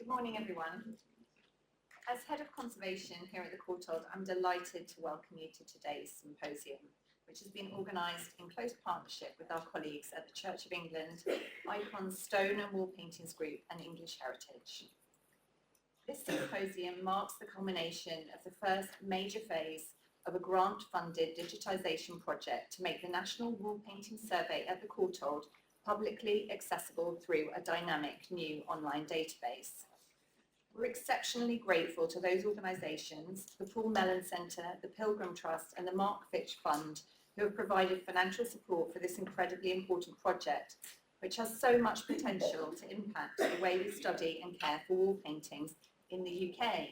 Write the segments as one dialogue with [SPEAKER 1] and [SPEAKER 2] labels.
[SPEAKER 1] Good morning, everyone. As Head of Conservation here at the Courtauld, I'm delighted to welcome you to today's symposium, which has been organised in close partnership with our colleagues at the Church of England, Icons Stone and Wall Paintings Group and English Heritage. This symposium marks the culmination of the first major phase of a grant-funded digitisation project to make the National Wall Painting Survey at the Courtauld publicly accessible through a dynamic new online database. We're exceptionally grateful to those organisations, the Paul Mellon Centre, the Pilgrim Trust and the Mark Fitch Fund, who have provided financial support for this incredibly important project, which has so much potential to impact the way we study and care for wall paintings in the UK.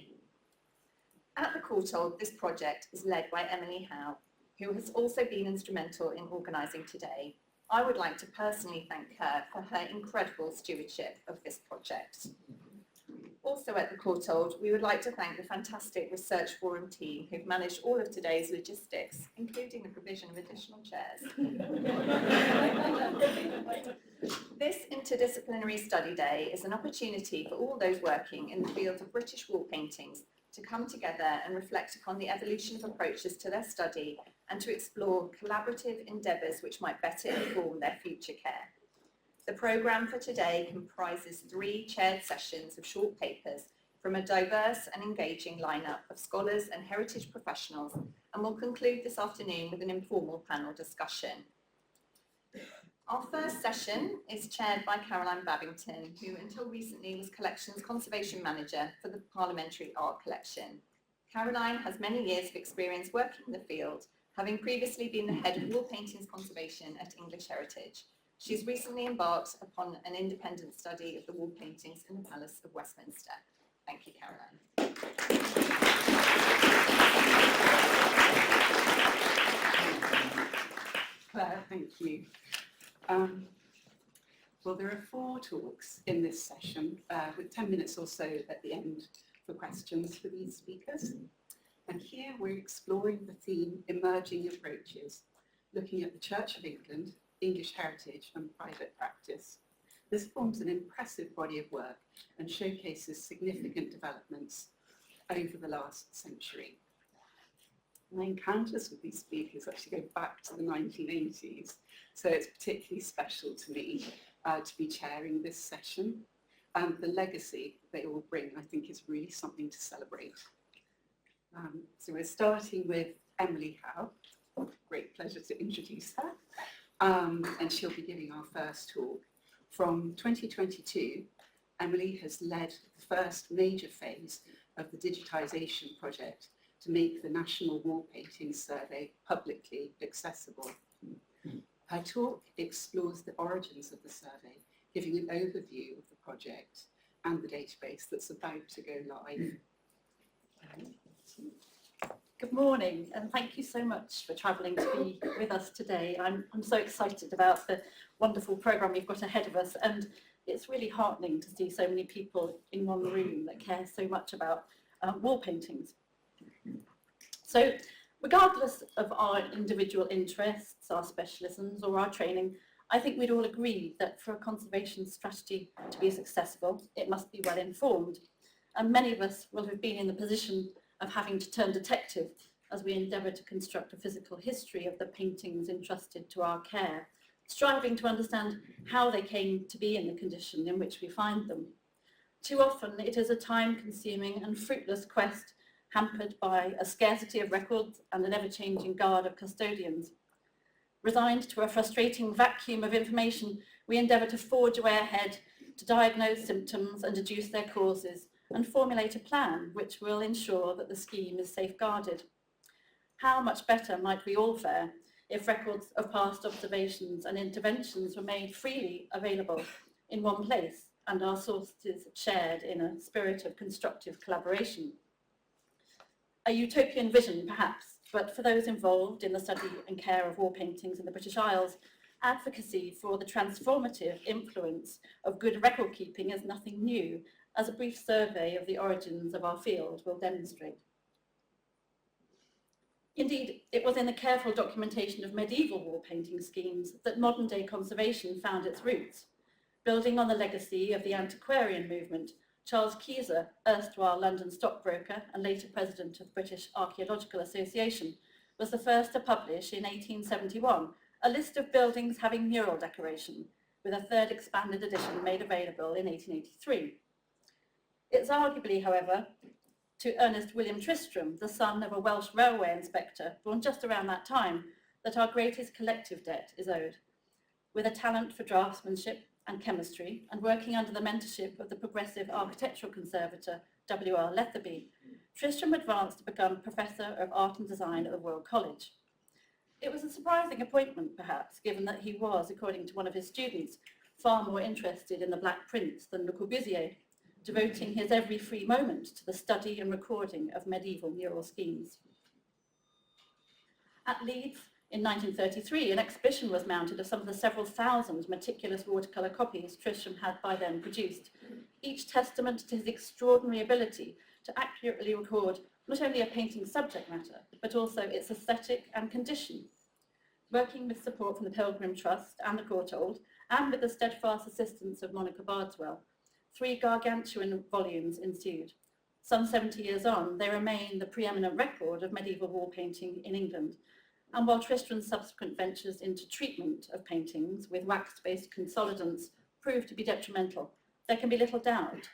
[SPEAKER 1] At the Courtauld, this project is led by Emily Howe, who has also been instrumental in organising today. I would like to personally thank her for her incredible stewardship of this project. Also at the Courtauld, we would like to thank the fantastic Research Forum team who've managed all of today's logistics, including the provision of additional chairs. This interdisciplinary study day is an opportunity for all those working in the field of British wall paintings to come together and reflect upon the evolution of approaches to their study and to explore collaborative endeavours which might better inform their future care. The programme for today comprises 3 chaired sessions of short papers from a diverse and engaging lineup of scholars and heritage professionals, and will conclude this afternoon with an informal panel discussion. Our first session is chaired by Caroline Babington, who until recently was Collections Conservation Manager for the Parliamentary Art Collection. Caroline has many years of experience working in the field, having previously been the head of wall paintings conservation at English Heritage. She's recently embarked upon an independent study of the wall paintings in the Palace of Westminster. Thank you, Caroline.
[SPEAKER 2] Claire, thank you. Well, there are 4 talks in this session, with 10 minutes or so at the end for questions for these speakers. And here we're exploring the theme Emerging Approaches, looking at the Church of England, English heritage and private practice. This forms an impressive body of work and showcases significant developments over the last century. My encounters with these speakers actually go back to the 1980s, so it's particularly special to me to be chairing this session. And the legacy they all bring, I think, is really something to celebrate. So we're starting with Emily Howe. Great pleasure to introduce her. And she'll be giving our first talk. From 2022, Emily has led the first major phase of the digitisation project to make the National Wall Painting Survey publicly accessible. Her talk explores the origins of the survey, giving an overview of the project and the database that's about to go live.
[SPEAKER 3] Good morning, and thank you so much for travelling to be with us today. I'm so excited about the wonderful programme we've got ahead of us, and it's really heartening to see so many people in one room that care so much about wall paintings. So, regardless of our individual interests, our specialisms or our training, I think we'd all agree that for a conservation strategy to be successful, it must be well informed. And many of us will have been in the position of having to turn detective as we endeavour to construct a physical history of the paintings entrusted to our care, striving to understand how they came to be in the condition in which we find them. Too often it is a time-consuming and fruitless quest hampered by a scarcity of records and an ever-changing guard of custodians. Resigned to a frustrating vacuum of information, we endeavour to forge away ahead, to diagnose symptoms and deduce their causes, and formulate a plan which will ensure that the scheme is safeguarded. How much better might we all fare if records of past observations and interventions were made freely available in one place and our sources shared in a spirit of constructive collaboration? A utopian vision, perhaps, but for those involved in the study and care of wall paintings in the British Isles, advocacy for the transformative influence of good record keeping is nothing new, as a brief survey of the origins of our field will demonstrate. Indeed, it was in the careful documentation of medieval wall painting schemes that modern-day conservation found its roots, building on the legacy of the antiquarian movement Charles Keyser, erstwhile London stockbroker and later president of the British Archaeological Association, was the first to publish in 1871 a list of buildings having mural decoration, with a third expanded edition made available in 1883. It's arguably, however, to Ernest William Tristram, the son of a Welsh railway inspector born just around that time, that our greatest collective debt is owed. With a talent for draftsmanship and chemistry, and working under the mentorship of the progressive architectural conservator W.R. Letherby, Tristram advanced to become Professor of Art and Design at the Royal College. It was a surprising appointment, perhaps, given that he was, according to one of his students, far more interested in the Black Prince than Le Corbusier, devoting his every free moment to the study and recording of medieval mural schemes. At Leeds, in 1933, an exhibition was mounted of some of the several thousand meticulous watercolour copies Tristram had by then produced, each testament to his extraordinary ability to accurately record not only a painting's subject matter, but also its aesthetic and condition. Working with support from the Pilgrim Trust and the Courtauld, and with the steadfast assistance of Monica Bardwell, 3 gargantuan volumes ensued. Some 70 years on, they remain the preeminent record of medieval wall painting in England. And while Tristram's subsequent ventures into treatment of paintings with wax-based consolidants proved to be detrimental, there can be little doubt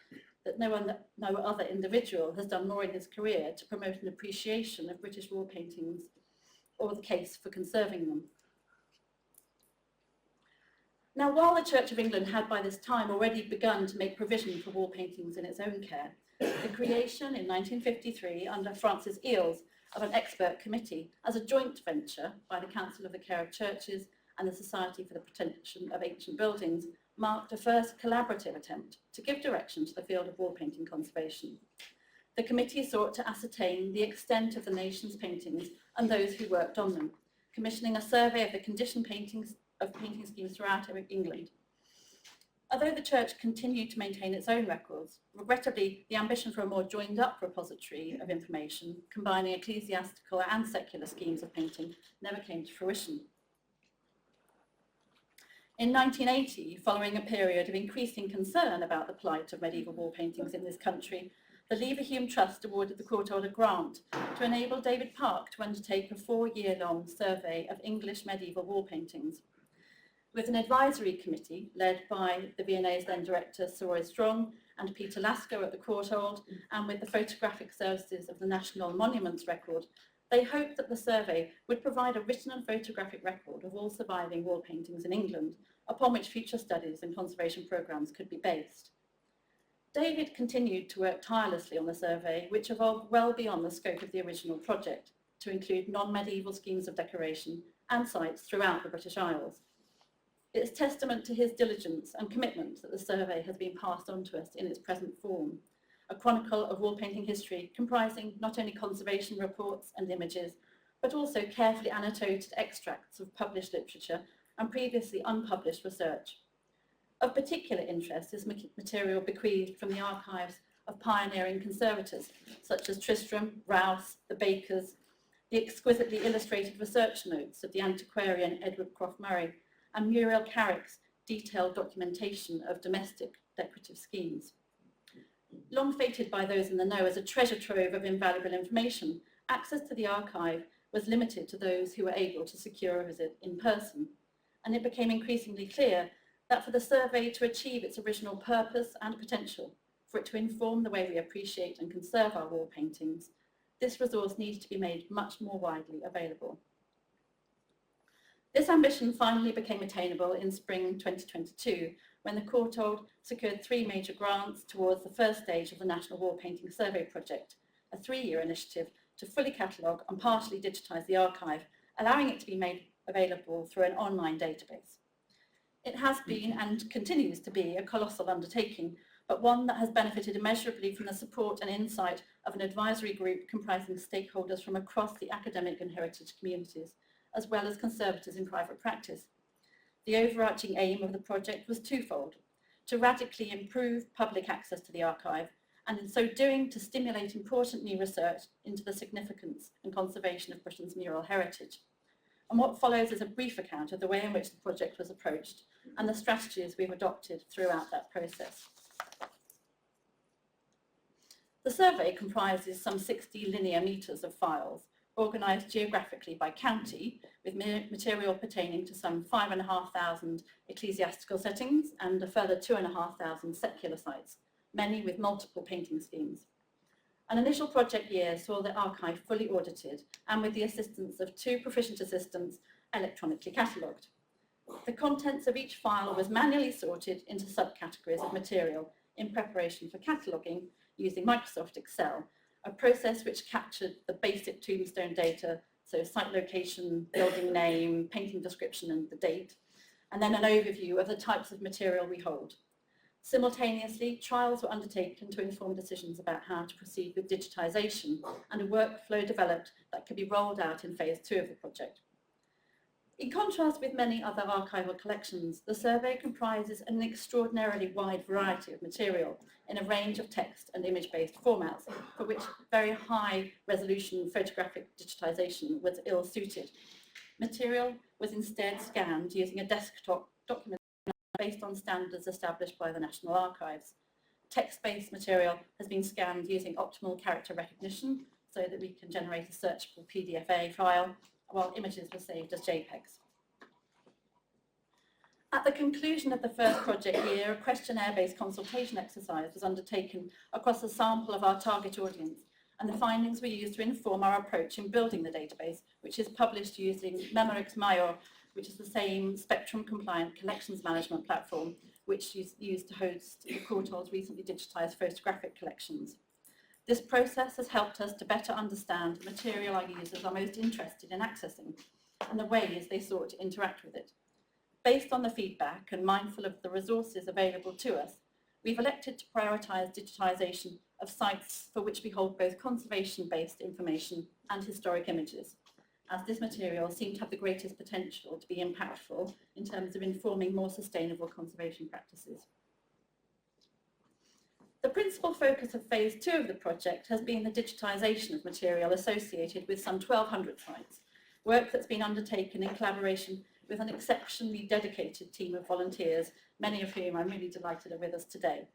[SPEAKER 3] that no other individual has done more in his career to promote an appreciation of British wall paintings or the case for conserving them. Now, while the Church of England had by this time already begun to make provision for wall paintings in its own care, the creation in 1953 under Francis Eales of an expert committee as a joint venture by the Council of the Care of Churches and the Society for the Protection of Ancient Buildings marked a first collaborative attempt to give direction to the field of wall painting conservation. The committee sought to ascertain the extent of the nation's paintings and those who worked on them, commissioning a survey of the condition painting schemes throughout England. Although the Church continued to maintain its own records, regrettably, the ambition for a more joined-up repository of information, combining ecclesiastical and secular schemes of painting, never came to fruition. In 1980, following a period of increasing concern about the plight of medieval wall paintings in this country, the Leverhulme Trust awarded the Courtauld a grant to enable David Park to undertake a 4-year-long survey of English medieval wall paintings. With an advisory committee led by the V&A's then director Sir Roy Strong and Peter Lasker at the Courtauld, and with the photographic services of the National Monuments Record, they hoped that the survey would provide a written and photographic record of all surviving wall paintings in England, upon which future studies and conservation programmes could be based. David continued to work tirelessly on the survey, which evolved well beyond the scope of the original project, to include non-medieval schemes of decoration and sites throughout the British Isles. It's testament to his diligence and commitment that the survey has been passed on to us in its present form, a chronicle of wall painting history comprising not only conservation reports and images, but also carefully annotated extracts of published literature and previously unpublished research. Of particular interest is material bequeathed from the archives of pioneering conservators, such as Tristram, Rouse, the Bakers, the exquisitely illustrated research notes of the antiquarian Edward Croft Murray, and Muriel Carrick's detailed documentation of domestic decorative schemes. Long fated by those in the know as a treasure trove of invaluable information, access to the archive was limited to those who were able to secure a visit in person, and it became increasingly clear that for the survey to achieve its original purpose and potential, for it to inform the way we appreciate and conserve our wall paintings, this resource needed to be made much more widely available. This ambition finally became attainable in spring 2022, when the Courtauld secured 3 major grants towards the first stage of the National Wall Painting Survey Project, a 3-year initiative to fully catalogue and partially digitise the archive, allowing it to be made available through an online database. It has been and continues to be a colossal undertaking, but one that has benefited immeasurably from the support and insight of an advisory group comprising stakeholders from across the academic and heritage communities, as well as conservators in private practice. The overarching aim of the project was twofold: to radically improve public access to the archive, and in so doing to stimulate important new research into the significance and conservation of Britain's mural heritage. And what follows is a brief account of the way in which the project was approached and the strategies we've adopted throughout that process. The survey comprises some 60 linear metres of files, organised geographically by county, with material pertaining to some 5,500 ecclesiastical settings and a further 2,500 secular sites, many with multiple painting schemes. An initial project year saw the archive fully audited and, with the assistance of 2 proficient assistants, electronically catalogued. The contents of each file was manually sorted into subcategories of material in preparation for cataloguing using Microsoft Excel, a process which captured the basic tombstone data, so site location, building name, painting description and the date, and then an overview of the types of material we hold. Simultaneously, trials were undertaken to inform decisions about how to proceed with digitisation, and a workflow developed that could be rolled out in phase 2 of the project. In contrast with many other archival collections, the survey comprises an extraordinarily wide variety of material in a range of text and image-based formats, for which very high resolution photographic digitisation was ill-suited. Material was instead scanned using a desktop document based on standards established by the National Archives. Text-based material has been scanned using optimal character recognition so that we can generate a searchable PDF file, while images were saved as JPEGs. At the conclusion of the first project year, a questionnaire-based consultation exercise was undertaken across a sample of our target audience, and the findings were used to inform our approach in building the database, which is published using Memorex Major, which is the same Spectrum-compliant collections management platform which is used to host Courtauld's recently digitised photographic collections. This process has helped us to better understand the material our users are most interested in accessing and the ways they sought to interact with it. Based on the feedback and mindful of the resources available to us, we've elected to prioritise digitisation of sites for which we hold both conservation-based information and historic images, as this material seemed to have the greatest potential to be impactful in terms of informing more sustainable conservation practices. The principal focus of phase 2 of the project has been the digitisation of material associated with some 1,200 sites, work that's been undertaken in collaboration with an exceptionally dedicated team of volunteers, many of whom I'm really delighted are with us today.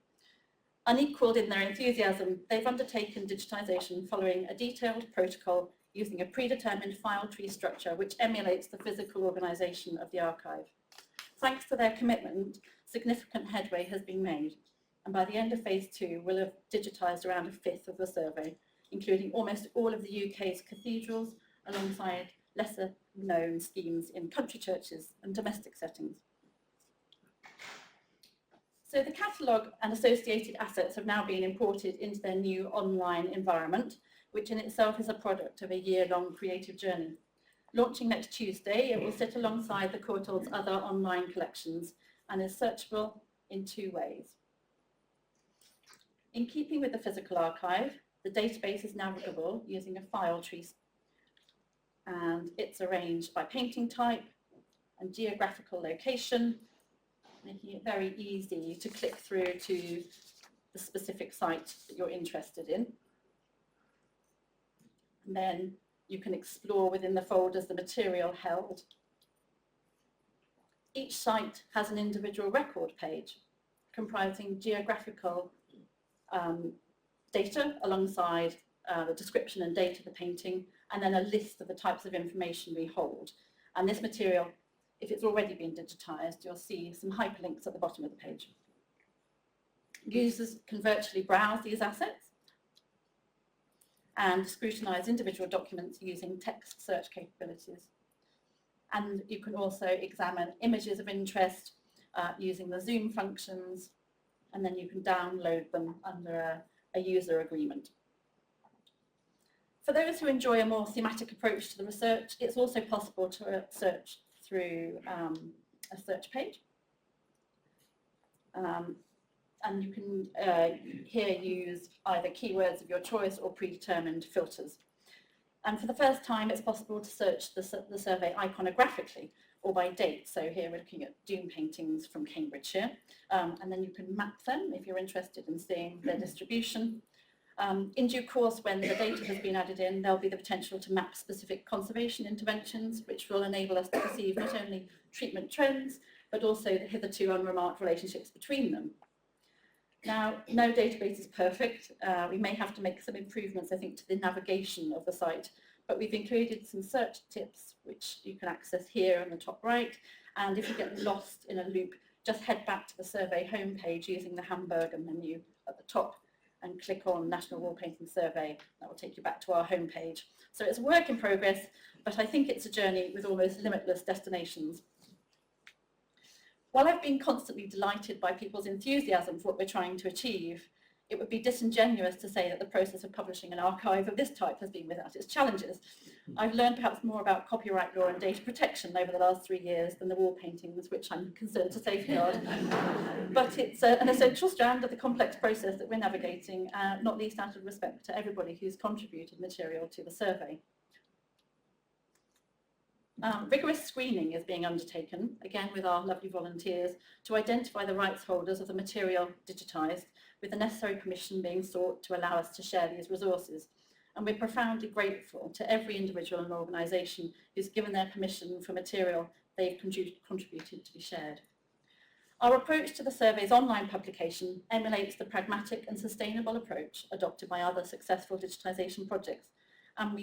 [SPEAKER 3] Unequalled in their enthusiasm, they've undertaken digitisation following a detailed protocol using a predetermined file tree structure which emulates the physical organisation of the archive. Thanks to their commitment, significant headway has been made, and by the end of phase 2 we'll have digitised around a fifth of the survey, including almost all of the UK's cathedrals, alongside lesser known schemes in country churches and domestic settings. So the catalogue and associated assets have now been imported into their new online environment, which in itself is a product of a year-long creative journey. Launching next Tuesday, it will sit alongside the Courtauld's other online collections and is searchable in 2 ways. In keeping with the physical archive, the database is navigable using a file tree, and it's arranged by painting type and geographical location, making it very easy to click through to the specific site that you're interested in. And then you can explore within the folders the material held. Each site has an individual record page comprising geographical data alongside the description and date of the painting, and then a list of the types of information we hold. And this material, if it's already been digitised, you'll see some hyperlinks at the bottom of the page. Users can virtually browse these assets and scrutinise individual documents using text search capabilities. And you can also examine images of interest using the zoom functions, and then you can download them under a user agreement. For those who enjoy a more thematic approach to the research, it's also possible to search through a search page. And you can here use either keywords of your choice or predetermined filters. And for the first time, it's possible to search the survey iconographically or by date. So here we're looking at Doom paintings from Cambridgeshire, and then you can map them if you're interested in seeing their distribution. In due course, when the data has been added in, there'll be the potential to map specific conservation interventions, which will enable us to perceive not only treatment trends, but also the hitherto unremarked relationships between them. Now, no database is perfect. We may have to make some improvements, I think, to the navigation of the site, but we've included some search tips, which you can access here on the top right. And if you get lost in a loop, just head back to the survey homepage using the hamburger menu at the top and click on National Wall Painting Survey. That will take you back to our homepage. So it's a work in progress, but I think it's a journey with almost limitless destinations. While I've been constantly delighted by people's enthusiasm for what we're trying to achieve, it would be disingenuous to say that the process of publishing an archive of this type has been without its challenges. I've learned perhaps more about copyright law and data protection over the last 3 years than the wall paintings, which I'm concerned to safeguard. But it's an essential strand of the complex process that we're navigating, not least out of respect to everybody who's contributed material to the survey. Rigorous screening is being undertaken, again with our lovely volunteers, to identify the rights holders of the material digitised, with the necessary permission being sought to allow us to share these resources. And we're profoundly grateful to every individual and organisation who's given their permission for material they've contributed to be shared. Our approach to the survey's online publication emulates the pragmatic and sustainable approach adopted by other successful digitisation projects, and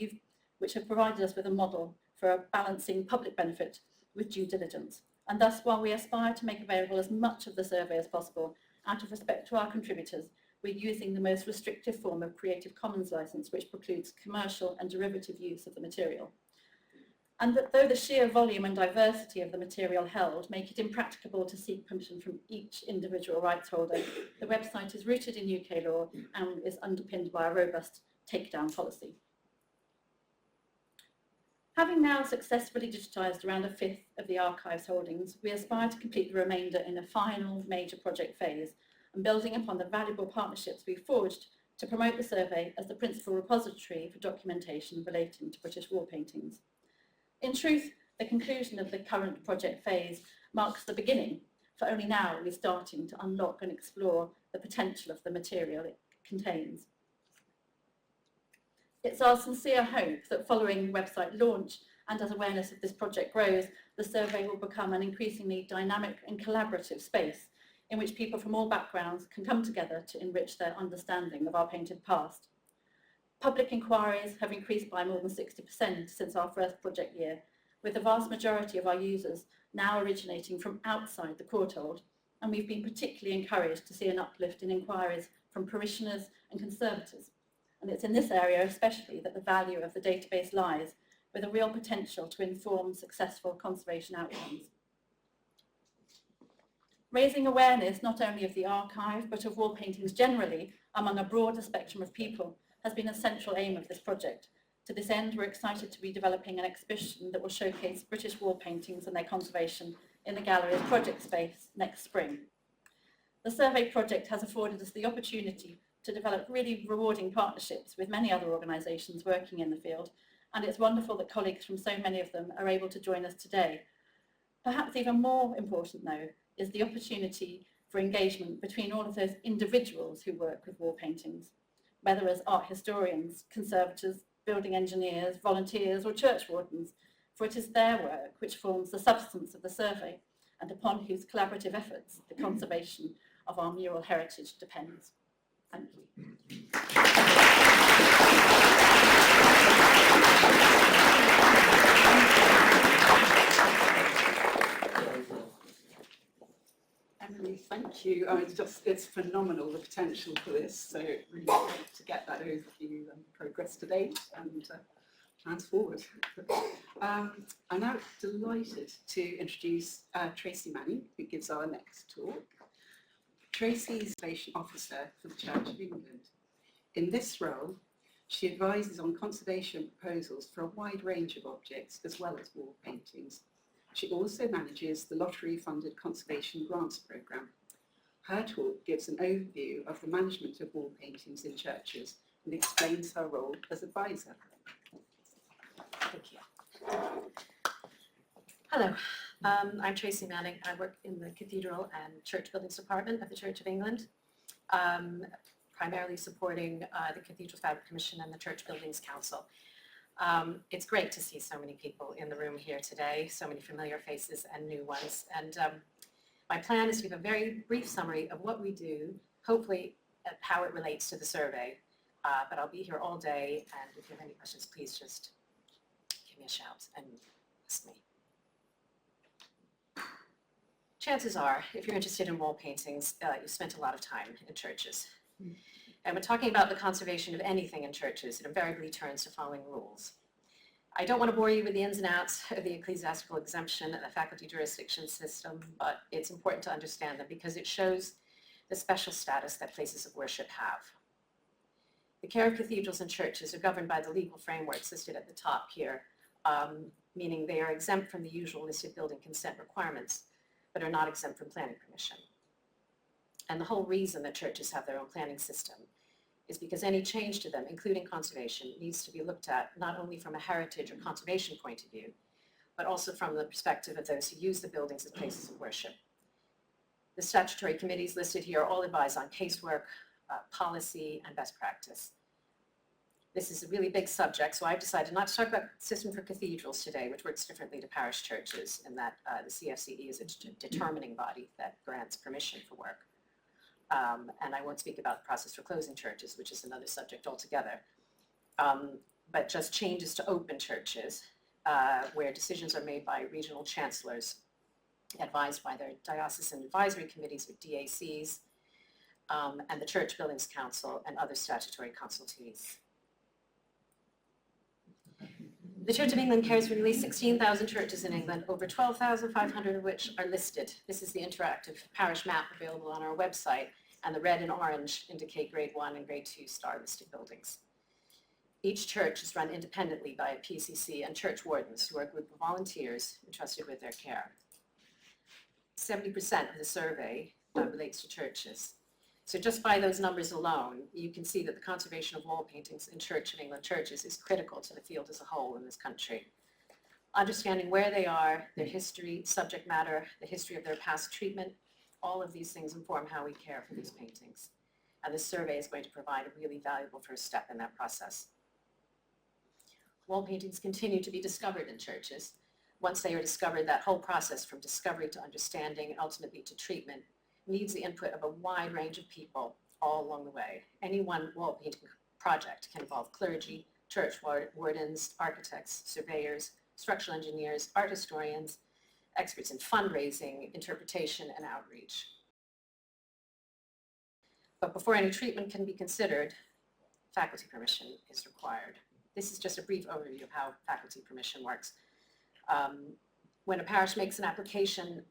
[SPEAKER 3] which have provided us with a model for balancing public benefit with due diligence. And thus, while we aspire to make available as much of the survey as possible, out of respect to our contributors, we're using the most restrictive form of Creative Commons licence, which precludes commercial and derivative use of the material. And that though the sheer volume and diversity of the material held make it impracticable to seek permission from each individual rights holder, the website is rooted in UK law and is underpinned by a robust takedown policy. Having now successfully digitised around 1/5 of the archive's holdings, we aspire to complete the remainder in a final major project phase and building upon the valuable partnerships we've forged to promote the survey as the principal repository for documentation relating to British wall paintings. In truth, the conclusion of the current project phase marks the beginning, for only now are we starting to unlock and explore the potential of the material it contains. It's our sincere hope that following website launch and as awareness of this project grows, the survey will become an increasingly dynamic and collaborative space in which people from all backgrounds can come together to enrich their understanding of our painted past. Public inquiries have increased by more than 60% since our first project year, with the vast majority of our users now originating from outside the Courtauld, and we've been particularly encouraged to see an uplift in inquiries from parishioners and conservators. And it's in this area especially that the value of the database lies, with a real potential to inform successful conservation outcomes. Raising awareness not only of the archive, but of wall paintings generally among a broader spectrum of people has been a central aim of this project. To this end, we're excited to be developing an exhibition that will showcase British wall paintings and their conservation in the gallery's project space next spring. The survey project has afforded us the opportunity to develop really rewarding partnerships with many other organisations working in the field, and it's wonderful that colleagues from so many of them are able to join us today. Perhaps even more important, though, is the opportunity for engagement between all of those individuals who work with wall paintings, whether as art historians, conservators, building engineers, volunteers or church wardens, for it is their work which forms the substance of the survey and upon whose collaborative efforts the conservation of our mural heritage depends. Thank you.
[SPEAKER 2] Emily, thank you. It's phenomenal, the potential for this, so really great to get that overview and progress to date and plans forward. I'm now delighted to introduce Tracy Manning, who gives our next talk. Tracy is Conservation Officer for the Church of England. In this role, she advises on conservation proposals for a wide range of objects as well as wall paintings. She also manages the lottery-funded Conservation Grants Programme. Her talk gives an overview of the management of wall paintings in churches and explains her role as advisor.
[SPEAKER 4] Thank you. Hello, I'm Tracy Manning. I work in the Cathedral and Church Buildings Department of the Church of England, primarily supporting the Cathedral Fabric Commission and the Church Buildings Council. It's great to see so many people in the room here today, so many familiar faces and new ones. And my plan is to give a very brief summary of what we do, hopefully how it relates to the survey. But I'll be here all day, and if you have any questions, please just give me a shout and ask me. Chances are, if you're interested in wall paintings, you've spent a lot of time in churches. And when talking about the conservation of anything in churches, it invariably turns to following rules. I don't want to bore you with the ins and outs of the ecclesiastical exemption and the faculty jurisdiction system, but it's important to understand them because it shows the special status that places of worship have. The care of cathedrals and churches are governed by the legal frameworks listed at the top here, meaning they are exempt from the usual listed building consent requirements, but are not exempt from planning permission. And the whole reason that churches have their own planning system is because any change to them, including conservation, needs to be looked at not only from a heritage or conservation point of view, but also from the perspective of those who use the buildings as places of worship. The statutory committees listed here all advise on casework, policy, and best practice. This is a really big subject, so I've decided not to talk about the system for cathedrals today, which works differently to parish churches in that the CFCE is a determining body that grants permission for work. And I won't speak about the process for closing churches, which is another subject altogether. But just changes to open churches, where decisions are made by regional chancellors, advised by their diocesan advisory committees or DACs, and the Church Buildings Council and other statutory consultees. The Church of England cares for nearly 16,000 churches in England, over 12,500 of which are listed. This is the interactive parish map available on our website, and the red and orange indicate grade 1 and grade 2 star listed buildings. Each church is run independently by a PCC and church wardens, who are a group of volunteers entrusted with their care. 70% of the survey relates to churches. So just by those numbers alone, you can see that the conservation of wall paintings in Church of England churches is critical to the field as a whole in this country. Understanding where they are, their history, subject matter, the history of their past treatment, all of these things inform how we care for these paintings. And this survey is going to provide a really valuable first step in that process. Wall paintings continue to be discovered in churches. Once they are discovered, that whole process from discovery to understanding and ultimately to treatment needs the input of a wide range of people all along the way. Any one wall painting project can involve clergy, church wardens, architects, surveyors, structural engineers, art historians, experts in fundraising, interpretation, and outreach. But before any treatment can be considered, faculty permission is required. This is just a brief overview of how faculty permission works. When a parish makes an application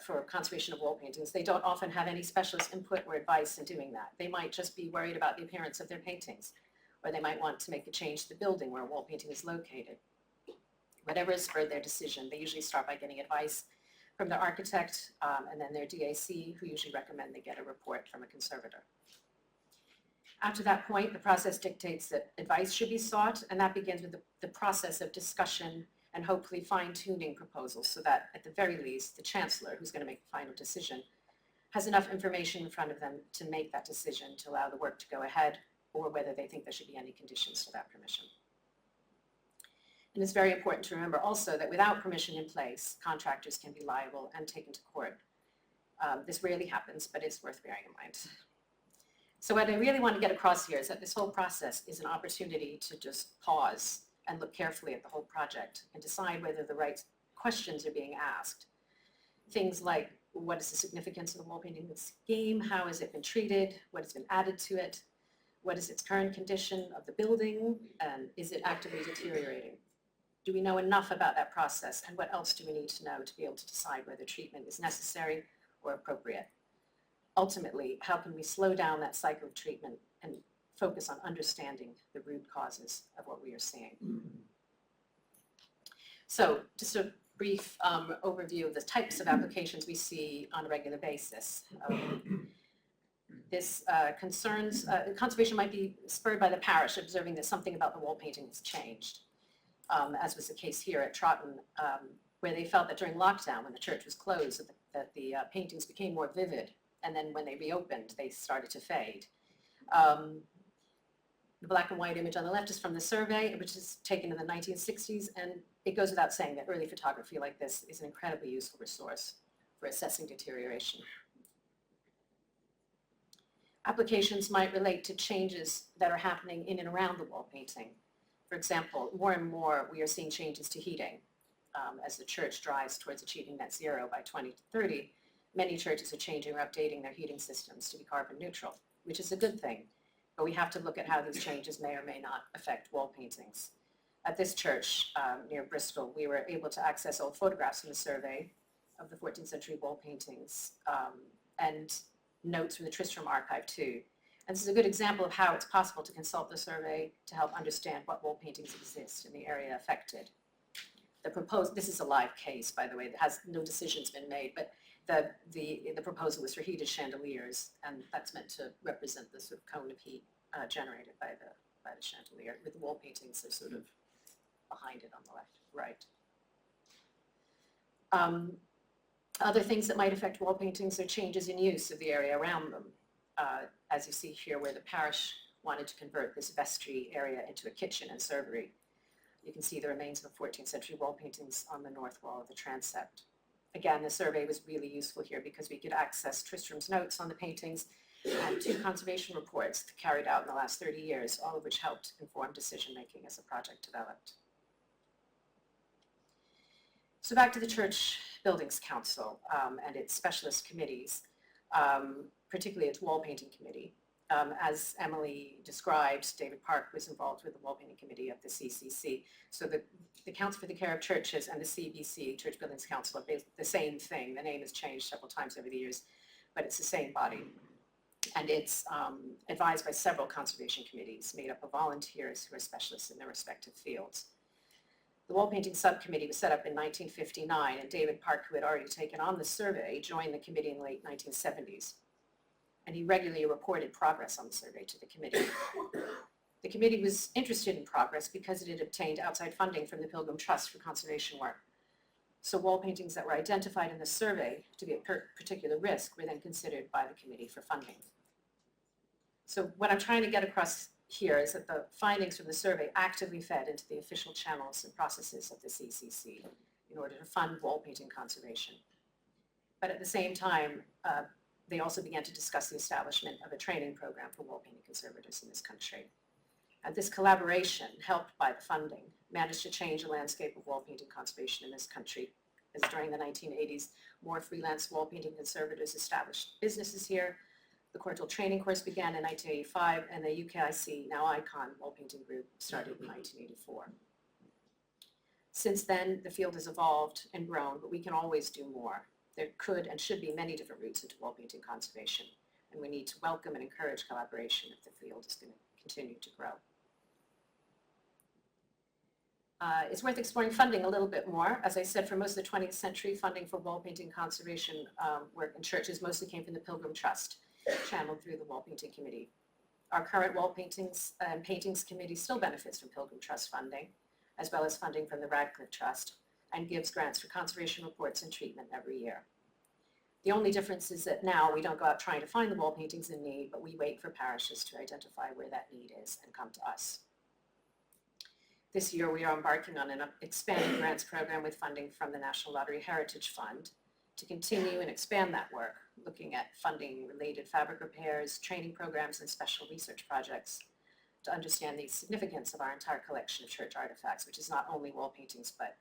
[SPEAKER 4] for conservation of wall paintings, they don't often have any specialist input or advice in doing that. They might just be worried about the appearance of their paintings, or they might want to make a change to the building where a wall painting is located. Whatever has spurred their decision, they usually start by getting advice from their architect and then their DAC, who usually recommend they get a report from a conservator. After that point, the process dictates that advice should be sought, and that begins with the process of discussion and hopefully fine-tuning proposals so that, at the very least, the chancellor, who's going to make the final decision, has enough information in front of them to make that decision to allow the work to go ahead, or whether they think there should be any conditions to that permission. And it's very important to remember also that without permission in place, contractors can be liable and taken to court. This rarely happens, but it's worth bearing in mind. So what I really want to get across here is that this whole process is an opportunity to just pause and look carefully at the whole project and decide whether the right questions are being asked. Things like, what is the significance of the wall painting scheme? How has it been treated? What has been added to it? What is its current condition of the building? Is it actively deteriorating? Do we know enough about that process? And what else do we need to know to be able to decide whether treatment is necessary or appropriate? Ultimately, how can we slow down that cycle of treatment and focus on understanding the root causes of what we are seeing? So just a brief overview of the types of applications we see on a regular basis. This conservation might be spurred by the parish observing that something about the wall painting has changed, as was the case here at Courtauld, where they felt that during lockdown, when the church was closed, that the paintings became more vivid, and then when they reopened, they started to fade. The black and white image on the left is from the survey, which is taken in the 1960s, and it goes without saying that early photography like this is an incredibly useful resource for assessing deterioration. Applications might relate to changes that are happening in and around the wall painting. For example, more and more we are seeing changes to heating. As the church drives towards achieving net zero by 2030, many churches are changing or updating their heating systems to be carbon neutral, which is a good thing, but we have to look at how these changes may or may not affect wall paintings. At this church near Bristol, we were able to access old photographs from the survey of the 14th century wall paintings and notes from the Tristram archive too. And this is a good example of how it's possible to consult the survey to help understand what wall paintings exist in the area affected. This is a live case, by the way, that has no decisions been made, but the proposal was for heated chandeliers, and that's meant to represent the sort of cone of heat generated by the chandelier. With the wall paintings, they're sort of behind it on the left, right. Other things that might affect wall paintings are changes in use of the area around them. As you see here, where the parish wanted to convert this vestry area into a kitchen and servery. You can see the remains of 14th century wall paintings on the north wall of the transept. Again, the survey was really useful here because we could access Tristram's notes on the paintings and 2 conservation reports carried out in the last 30 years, all of which helped inform decision-making as the project developed. So back to the Church Buildings Council and its specialist committees, particularly its wall painting committee. As Emily described, David Park was involved with the wall painting committee of the CCC. So the Council for the Care of Churches and the CBC, Church Buildings Council, are the same thing. The name has changed several times over the years, but it's the same body. And it's advised by several conservation committees made up of volunteers who are specialists in their respective fields. The wall painting subcommittee was set up in 1959, and David Park, who had already taken on the survey, joined the committee in the late 1970s. And he regularly reported progress on the survey to the committee. The committee was interested in progress because it had obtained outside funding from the Pilgrim Trust for conservation work. So wall paintings that were identified in the survey to be at particular risk were then considered by the committee for funding. So what I'm trying to get across here is that the findings from the survey actively fed into the official channels and processes of the CCC in order to fund wall painting conservation. But at the same time, they also began to discuss the establishment of a training program for wall painting conservators in this country. And this collaboration, helped by the funding, managed to change the landscape of wall painting conservation in this country, as during the 1980s, more freelance wall painting conservators established businesses here. The Courtauld training course began in 1985, and the UKIC, now ICON, wall painting group started in 1984. Since then, the field has evolved and grown, but we can always do more. There could and should be many different routes into wall painting conservation, and we need to welcome and encourage collaboration if the field is going to continue to grow. It's worth exploring funding a little bit more. As I said, for most of the 20th century, funding for wall painting conservation work in churches mostly came from the Pilgrim Trust, channeled through the Wall Painting Committee. Our current Wall Paintings and Paintings Committee still benefits from Pilgrim Trust funding, as well as funding from the Radcliffe Trust, and gives grants for conservation reports and treatment every year. The only difference is that now we don't go out trying to find the wall paintings in need, but we wait for parishes to identify where that need is and come to us. This year we are embarking on an expanded grants program with funding from the National Lottery Heritage Fund to continue and expand that work, looking at funding related fabric repairs, training programs, and special research projects to understand the significance of our entire collection of church artifacts, which is not only wall paintings, but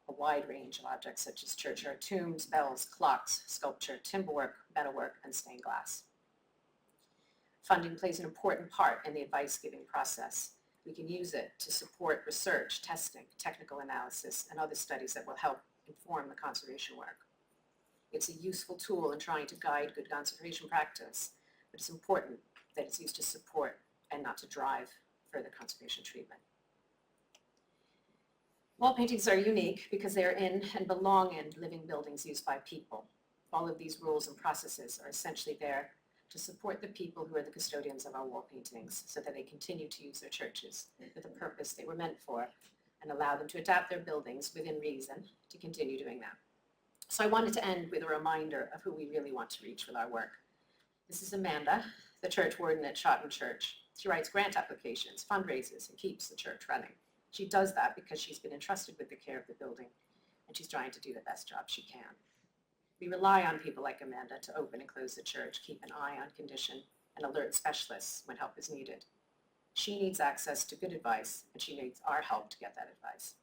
[SPEAKER 4] a wide range of objects such as churchyard tombs, bells, clocks, sculpture, timberwork, metalwork, and stained glass. Funding plays an important part in the advice-giving process. We can use it to support research, testing, technical analysis, and other studies that will help inform the conservation work. It's a useful tool in trying to guide good conservation practice, but it's important that it's used to support and not to drive further conservation treatment. Wall paintings are unique because they are in and belong in living buildings used by people. All of these rules and processes are essentially there to support the people who are the custodians of our wall paintings so that they continue to use their churches for the purpose they were meant for and allow them to adapt their buildings within reason to continue doing that. So I wanted to end with a reminder of who we really want to reach with our work. This is Amanda, the church warden at Shotton Church. She writes grant applications, fundraisers, and keeps the church running. She does that because she's been entrusted with the care of the building, and she's trying to do the best job she can. We rely on people like Amanda to open and close the church, keep an eye on condition, and alert specialists when help is needed. She needs access to good advice, and she needs our help to get that advice.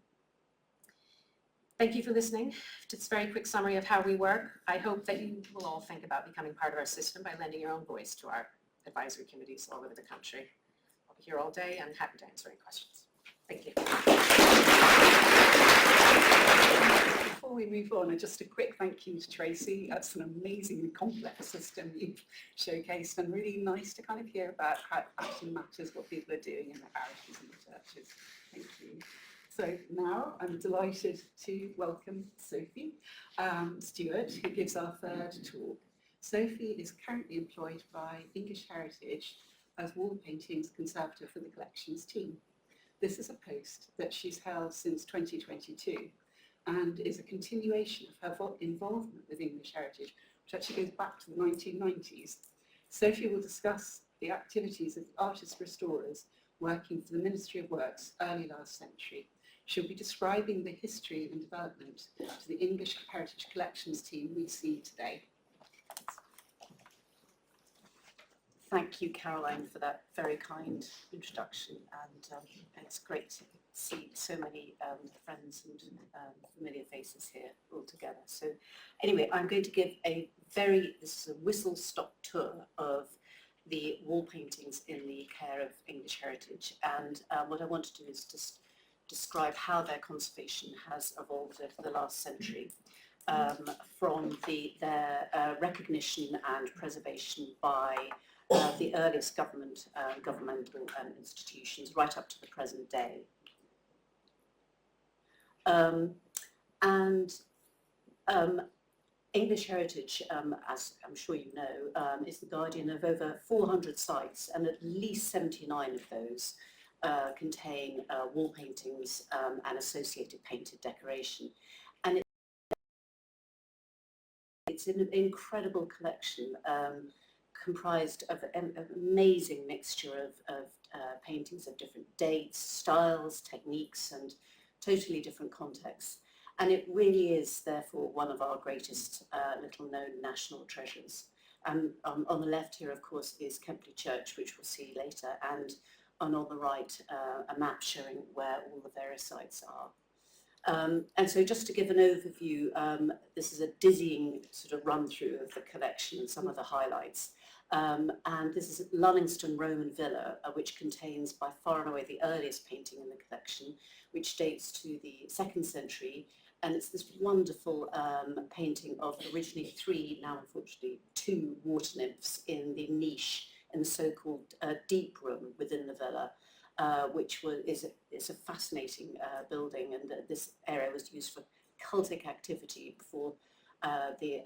[SPEAKER 4] Thank you for listening to this very quick summary of how we work. I hope that you will all think about becoming part of our system by lending your own voice to our advisory committees all over the country. I'll be here all day and happy to answer any questions. Thank you.
[SPEAKER 2] Before we move on, just a quick thank you to Tracy. That's an amazingly complex system you've showcased, and really nice to kind of hear about how it actually matters what people are doing in the parishes and the churches. Thank you. So now I'm delighted to welcome Sophie Stewart, who gives our third talk. Sophie is currently employed by English Heritage as wall paintings conservator for the collections team. This is a post that she's held since 2022 and is a continuation of her involvement with English Heritage, which actually goes back to the 1990s. Sophie will discuss the activities of artist restorers working for the Ministry of Works early last century. She'll be describing the history and development to the English Heritage Collections team we see today.
[SPEAKER 3] Thank you, Caroline, for that very kind introduction, and it's great to see so many friends and familiar faces here all together. So anyway, I'm going to give this is a whistle-stop tour of the wall paintings in the care of English Heritage, and what I want to do is just describe how their conservation has evolved over the last century, from their recognition and preservation by the earliest governmental institutions right up to the present day. English Heritage, as I'm sure you know, is the guardian of over 400 sites, and at least 79 of those contain wall paintings and associated painted decoration. And it's an incredible collection comprised of an amazing mixture of paintings of different dates, styles, techniques, and totally different contexts. And it really is, therefore, one of our greatest little-known national treasures. And on the left here, of course, is Kempley Church, which we'll see later, and on the right, a map showing where all the various sites are. And so just to give an overview, this is a dizzying sort of run-through of the collection and some of the highlights. And this is Luningston Roman Villa, which contains by far and away the earliest painting in the collection, which dates to the 2nd century. And it's this wonderful painting of originally 3, now unfortunately 2 water nymphs in the niche in the so-called deep room within the villa, which is a fascinating building, and this area was used for cultic activity before the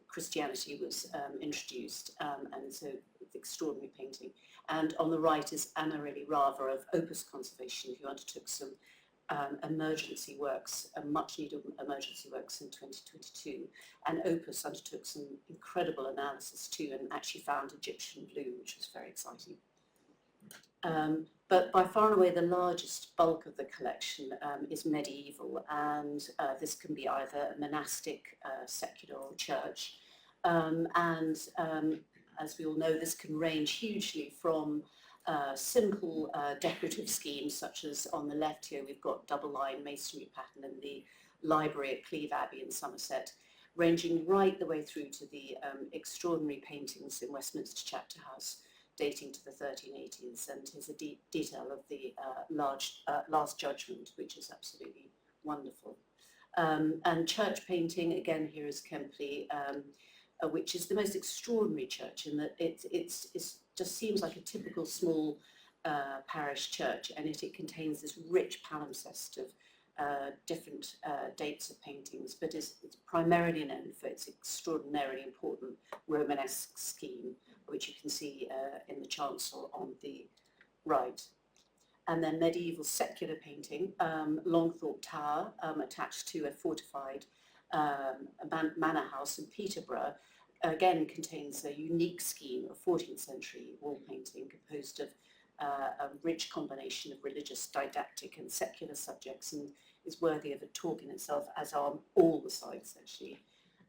[SPEAKER 3] Christianity was introduced, and so it's extraordinary painting. And on the right is Anna Rava of Opus Conservation, who undertook some emergency works, much needed emergency works in 2022, and Opus undertook some incredible analysis too, and actually found Egyptian blue, which was very exciting. But by far and away the largest bulk of the collection is medieval, and this can be either a monastic, secular or church. As we all know, this can range hugely from simple decorative schemes, such as on the left here we've got double-line masonry pattern in the library at Cleve Abbey in Somerset, ranging right the way through to the extraordinary paintings in Westminster Chapter House, dating to the 1380s, and here's a detail of the Last Judgment, which is absolutely wonderful. And church painting, again here is Kempley, which is the most extraordinary church in that it just seems like a typical small parish church, and it contains this rich palimpsest of different dates of paintings, but it's primarily known for its extraordinarily important Romanesque scheme, which you can see in the chancel on the right. And then medieval secular painting, Longthorpe Tower, attached to a fortified manor house in Peterborough, again contains a unique scheme of 14th century wall painting composed of a rich combination of religious, didactic and secular subjects, and is worthy of a talk in itself, as are all the sites actually.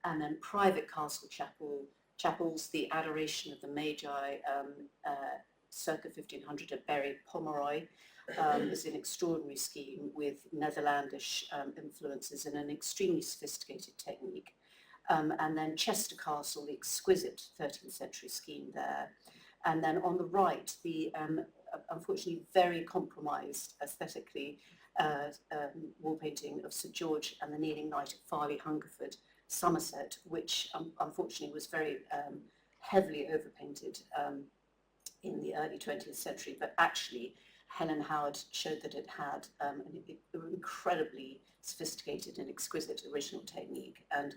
[SPEAKER 3] And then private castle chapel
[SPEAKER 5] chapels, the Adoration of the Magi, circa 1500 at Bury Pomeroy, is an extraordinary scheme with Netherlandish influences and an extremely sophisticated technique. And then Chester Castle, the exquisite 13th century scheme there. And then on the right, the unfortunately very compromised aesthetically wall painting of St George and the Kneeling Knight at Farley, Hungerford, Somerset, which unfortunately was very heavily overpainted in the early 20th century, but actually Helen Howard showed that it had an incredibly sophisticated and exquisite original technique, and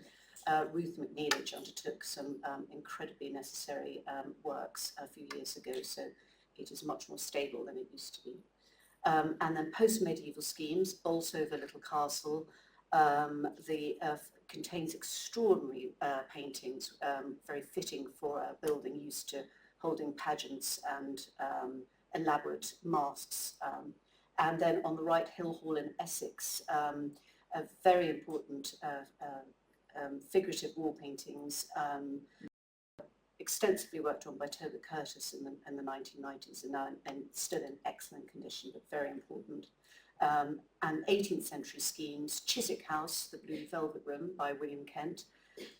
[SPEAKER 5] Ruth McNeilage undertook some incredibly necessary works a few years ago, so it is much more stable than it used to be. And then post-medieval schemes, Bolsover Little Castle, contains extraordinary paintings, very fitting for a building used to holding pageants and elaborate masks. And then on the right, Hill Hall in Essex, a very important figurative wall paintings, extensively worked on by Toby Curtis in the 1990s, and still in excellent condition, but very important. And 18th century schemes, Chiswick House, the Blue Velvet Room by William Kent,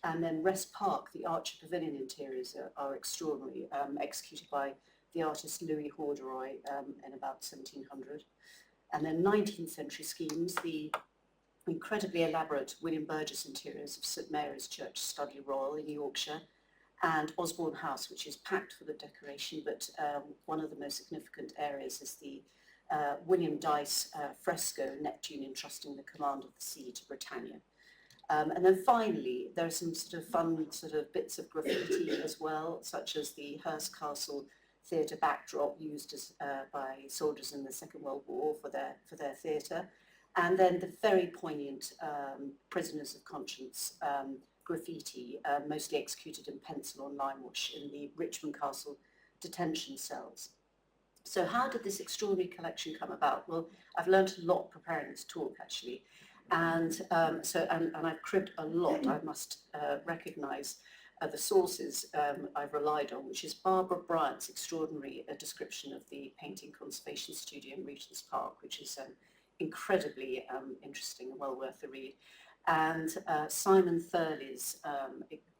[SPEAKER 5] and then Rest Park, the Archer Pavilion interiors are extraordinary, executed by the artist Louis Horderoy in about 1700. And then 19th century schemes, the incredibly elaborate William Burgess interiors of St Mary's Church, Studley Royal in Yorkshire, and Osborne House, which is packed full of decoration, but one of the most significant areas is the William Dyce fresco, Neptune entrusting the command of the sea to Britannia. And then finally, there are some sort of fun bits of graffiti as well, such as the Hurst Castle theatre backdrop used by soldiers in the Second World War for their theatre, and then the very poignant prisoners of conscience graffiti, mostly executed in pencil on lime wash in the Richmond Castle detention cells. So how did this extraordinary collection come about? Well, I've learned a lot preparing this talk, actually. And I've cribbed a lot, I must recognise the sources I've relied on, which is Barbara Bryant's extraordinary description of the painting conservation studio in Regent's Park, which is incredibly interesting and well worth a read. And Simon Thurley's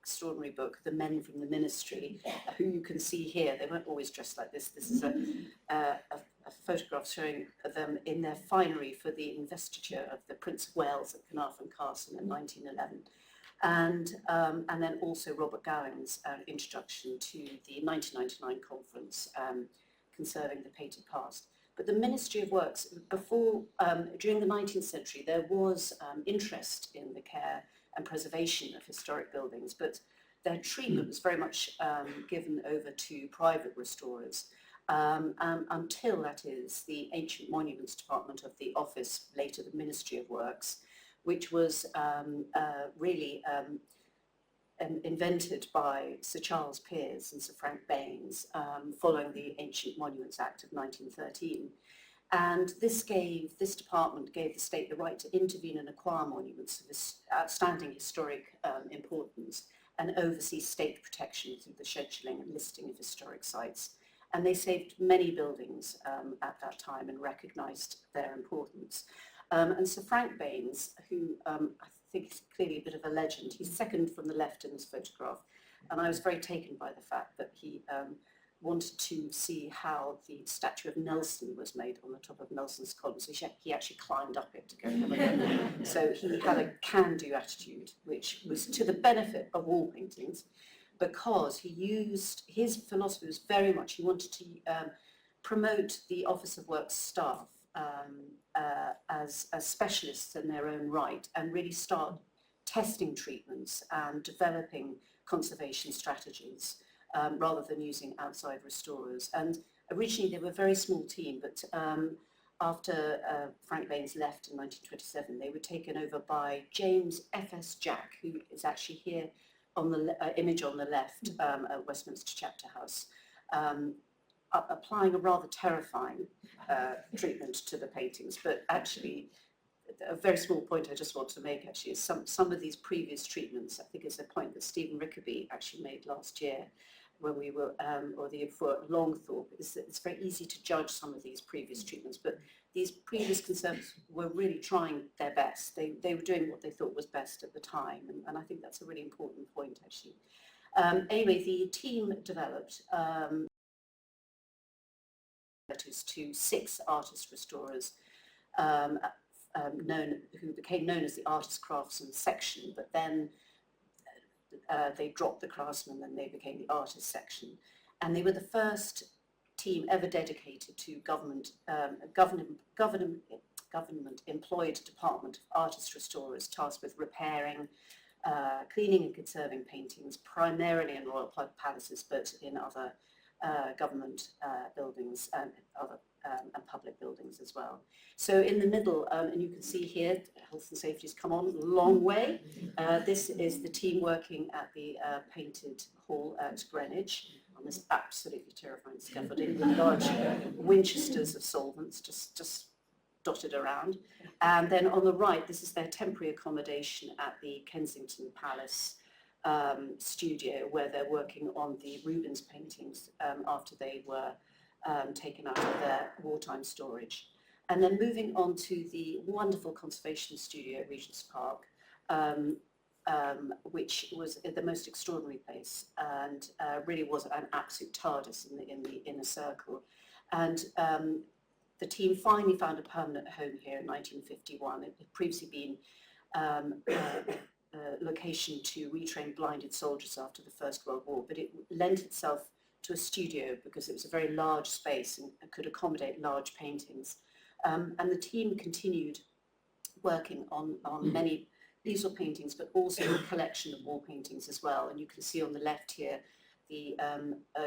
[SPEAKER 5] extraordinary book, The Men from the Ministry, who you can see here. They weren't always dressed like this. This is a photograph showing them in their finery for the investiture of the Prince of Wales at Carnarvon Castle in 1911. And then also Robert Gowing's introduction to the 1999 conference, Conserving the Painted Past. But the Ministry of Works, during the 19th century, there was interest in the care and preservation of historic buildings, but their treatment was very much given over to private restorers until, that is, the Ancient Monuments Department of the Office, later the Ministry of Works, which was really invented by Sir Charles Peers and Sir Frank Baines following the Ancient Monuments Act of 1913. And this department gave the state the right to intervene and acquire monuments of outstanding historic importance and oversee state protection through the scheduling and listing of historic sites. And they saved many buildings at that time and recognised their importance. And Sir Frank Baines, who I think is clearly a bit of a legend, he's second from the left in this photograph, and I was very taken by the fact that he wanted to see how the statue of Nelson was made on the top of Nelson's column, so he actually climbed up it to go have a look. So he had a can-do attitude, which was to the benefit of wall paintings, because his philosophy was very much, he wanted to promote the Office of Works staff as specialists in their own right, and really start testing treatments and developing conservation strategies rather than using outside restorers. And originally they were a very small team, but after Frank Baines left in 1927, they were taken over by James F.S. Jack, who is actually here on the image on the left at Westminster Chapter House, applying a rather terrifying treatment to the paintings, but actually a very small point I just want to make actually is some of these previous treatments, I think is a point that Stephen Rickaby actually made last year when we were, or the year before at Longthorpe, is that it's very easy to judge some of these previous treatments, but these previous conservators were really trying their best. They were doing what they thought was best at the time, and I think that's a really important point actually. Anyway, the team developed letters to 6 artist restorers who became known as the Artist Craftsman section, but then they dropped the craftsman and they became the artist section. And they were the first team ever dedicated to government employed department of artist restorers tasked with repairing, cleaning and conserving paintings, primarily in royal palaces, but in other government buildings and other and public buildings as well. So in the middle, and you can see here, health and safety has come on a long way. This is the team working at the painted hall at Greenwich on this absolutely terrifying scaffolding with large Winchesters of solvents just dotted around. And then on the right, this is their temporary accommodation at the Kensington Palace studio, where they're working on the Rubens paintings after they were taken out of their wartime storage. And then moving on to the wonderful conservation studio at Regent's Park, which was the most extraordinary place and really was an absolute TARDIS in the inner circle. And the team finally found a permanent home here in 1951. It had previously been a location to retrain blinded soldiers after the First World War, but it lent itself to a studio because it was a very large space and could accommodate large paintings. And the team continued working on many easel paintings, but also a collection of wall paintings as well. And you can see on the left here, the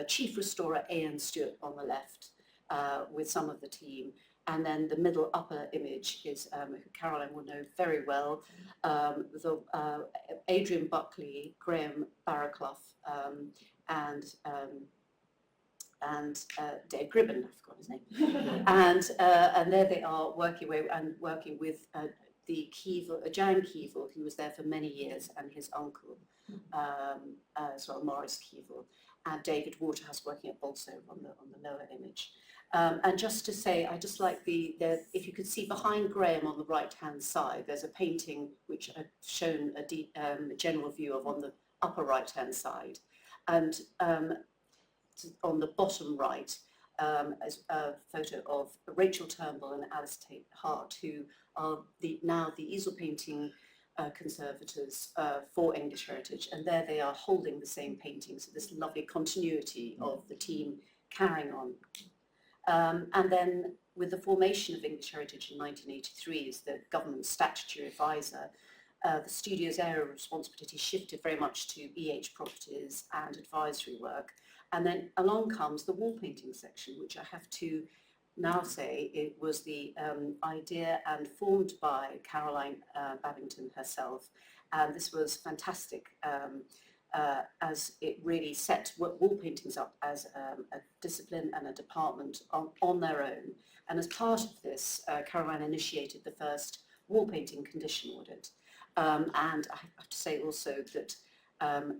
[SPEAKER 5] chief restorer Ian Stewart on the left with some of the team. And then the middle upper image is who Caroline will know very well, Adrian Buckley, Graham Barraclough, and Dave Gribben, I forgot his name, and there they are working with the Keevil, Jan Keevil, who was there for many years, and his uncle as well, Morris Keevil, and David Waterhouse working at Bolsover on the lower image. And just to say, I just like if you could see behind Graham on the right-hand side, there's a painting which I've shown a general view of on the upper right-hand side. And on the bottom right, is a photo of Rachel Turnbull and Alice Tate Hart, who are now the easel painting conservators for English Heritage. And there they are holding the same paintings, so this lovely continuity of the team carrying on. And then with the formation of English Heritage in 1983 as the government statutory advisor, the studio's area of responsibility shifted very much to EH properties and advisory work. And then along comes the wall painting section, which I have to now say it was the idea and formed by Caroline Babington herself. And this was fantastic as it really set wall paintings up as a discipline and a department on their own. And as part of this, Caroline initiated the first wall painting condition audit. And I have to say also that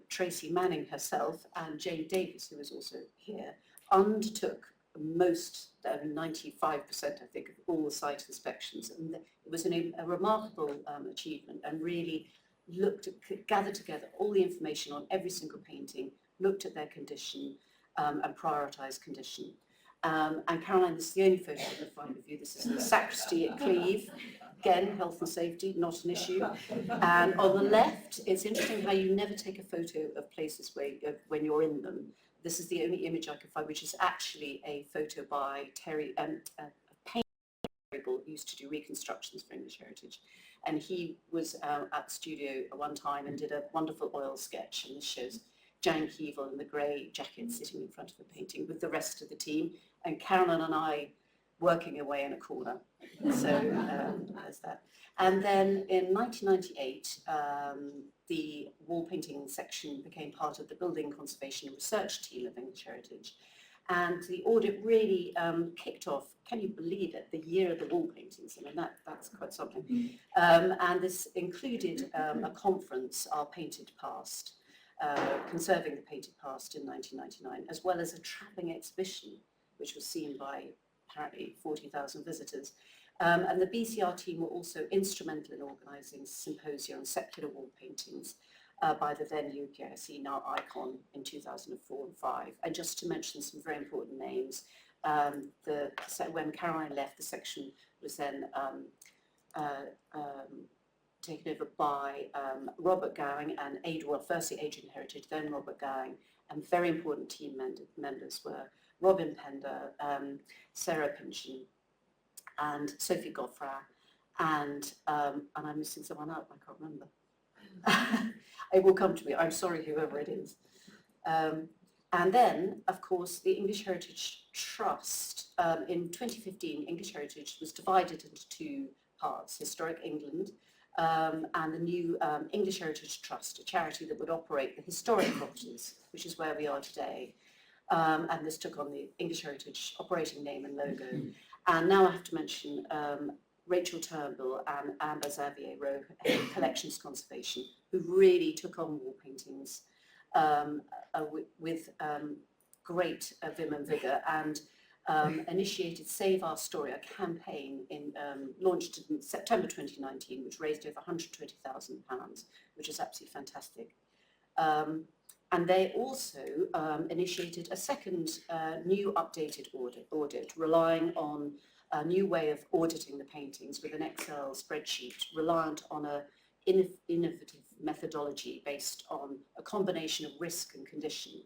[SPEAKER 5] Tracy Manning herself and Jane Davis, who was also here, undertook most, 95% I think, of all the site inspections. And it was a remarkable achievement, and really gathered together all the information on every single painting, looked at their condition and prioritised condition. And Caroline, this is the only photo in the front of you. This is the sacristy at Cleve. Again, health and safety, not an issue. And on the left, it's interesting how you never take a photo of places when you're in them. This is the only image I could find, which is actually a photo by Terry, a painter who used to do reconstructions for English Heritage. And he was at the studio at one time and did a wonderful oil sketch. And this shows Jan Keevil in the grey jacket sitting in front of the painting with the rest of the team, and Caroline and I working away in a corner. So there's that. And then in 1998, the wall painting section became part of the Building Conservation Research team of English Heritage. And the audit really kicked off, can you believe it, the year of the wall paintings. I mean, that's quite something. And this included a conference, Our Painted Past, Conserving the Painted Past in 1999, as well as a travelling exhibition, which was seen by apparently 40,000 visitors. And the BCR team were also instrumental in organising a symposium on secular wall paintings by the then UKSC, now Icon, in 2004 and 5. And just to mention some very important names, when Caroline left, the section was then taken over by Robert Gowing and firstly Adrian Heritage, then Robert Gowing, and very important team members were Robin Pender, Sarah Pynchon, and Sophie Goffra, and I'm missing someone out, I can't remember. It will come to me, I'm sorry whoever it is. And then, of course, the English Heritage Trust, in 2015, English Heritage was divided into two parts, Historic England and the new English Heritage Trust, a charity that would operate the historic properties, which is where we are today. And this took on the English Heritage operating name and logo. And now I have to mention Rachel Turnbull and Amber Xavier-Rowe, Collections Conservation, who really took on wall paintings with great vim and vigour, and initiated Save Our Story, a campaign launched in September 2019, which raised over £120,000, which is absolutely fantastic. And they also initiated a second new updated audit, relying on a new way of auditing the paintings with an Excel spreadsheet, reliant on an innovative methodology based on a combination of risk and condition.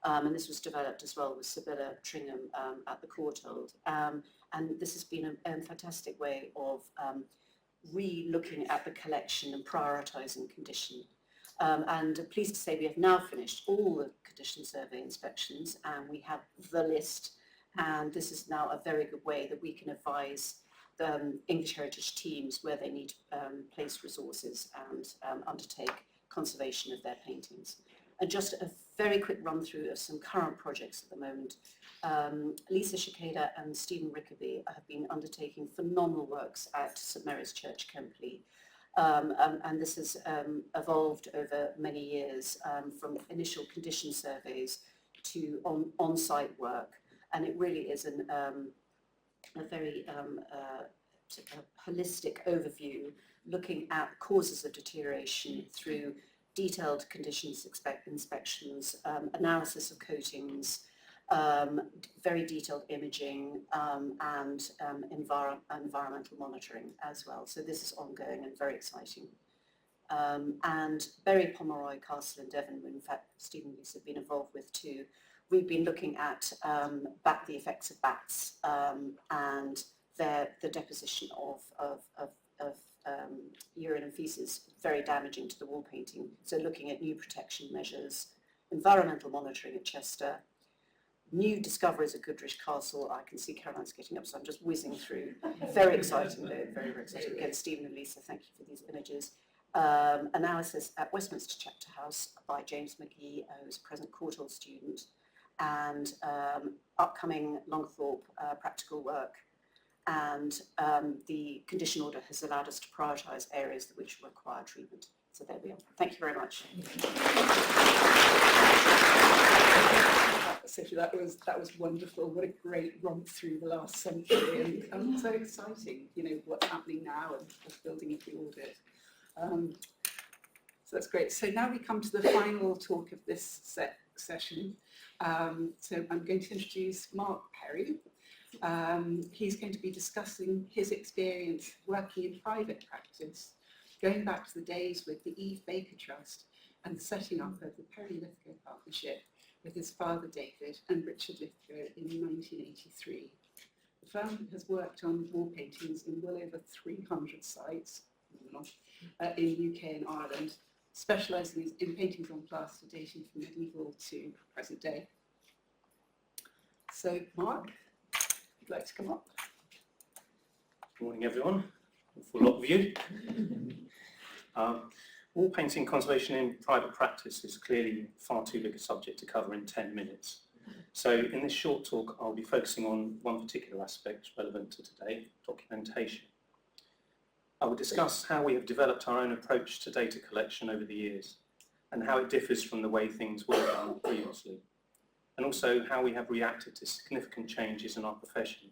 [SPEAKER 5] And this was developed as well with Sibylla Tringham at the Courtauld. And this has been a fantastic way of re-looking at the collection and prioritising condition. And pleased to say we have now finished all the condition survey inspections, and we have the list, and this is now a very good way that we can advise the English Heritage teams where they need to place resources and undertake conservation of their paintings. And just a very quick run through of some current projects at the moment. Lisa Shikada and Stephen Rickaby have been undertaking phenomenal works at St Mary's Church, Kempley. And this has evolved over many years from initial condition surveys to on-site work, and it really is a very holistic overview looking at causes of deterioration through detailed conditions inspections, analysis of coatings, very detailed imaging, and environmental monitoring as well. So this is ongoing and very exciting. And Bury Pomeroy Castle in Devon, in fact Stephen and Lisa have been involved with too. We've been looking at the effects of bats and the deposition of urine and faeces, very damaging to the wall painting. So looking at new protection measures, environmental monitoring at Chester, new discoveries at Goodrich Castle. I can see Caroline's getting up, so I'm just whizzing through. Very exciting, though, very, very exciting. Again, Stephen and Lisa, thank you for these images. Analysis at Westminster Chapter House by James McGee, who's a present Courtauld student, and upcoming Longthorpe practical work. And the condition order has allowed us to prioritise areas which require treatment. So there we are. Thank you very much.
[SPEAKER 2] Sophie, that was wonderful. What a great romp through the last century, and so exciting. You know what's happening now and the building of the audit. So that's great. So now we come to the final talk of this session. So I'm going to introduce Mark Perry. He's going to be discussing his experience working in private practice, going back to the days with the Eve Baker Trust and the setting up of the Perry Lithgow Partnership with his father David and Richard Lithgow in 1983. The firm has worked on wall paintings in well over 300 sites in UK and Ireland, specialising in paintings on plaster dating from medieval to present day. So Mark, would you like to come up?
[SPEAKER 6] Good morning everyone, a full lot of you. Wall painting conservation in private practice is clearly far too big a subject to cover in 10 minutes. So in this short talk, I'll be focusing on one particular aspect relevant to today, documentation. I will discuss how we have developed our own approach to data collection over the years and how it differs from the way things were done previously, and also how we have reacted to significant changes in our profession,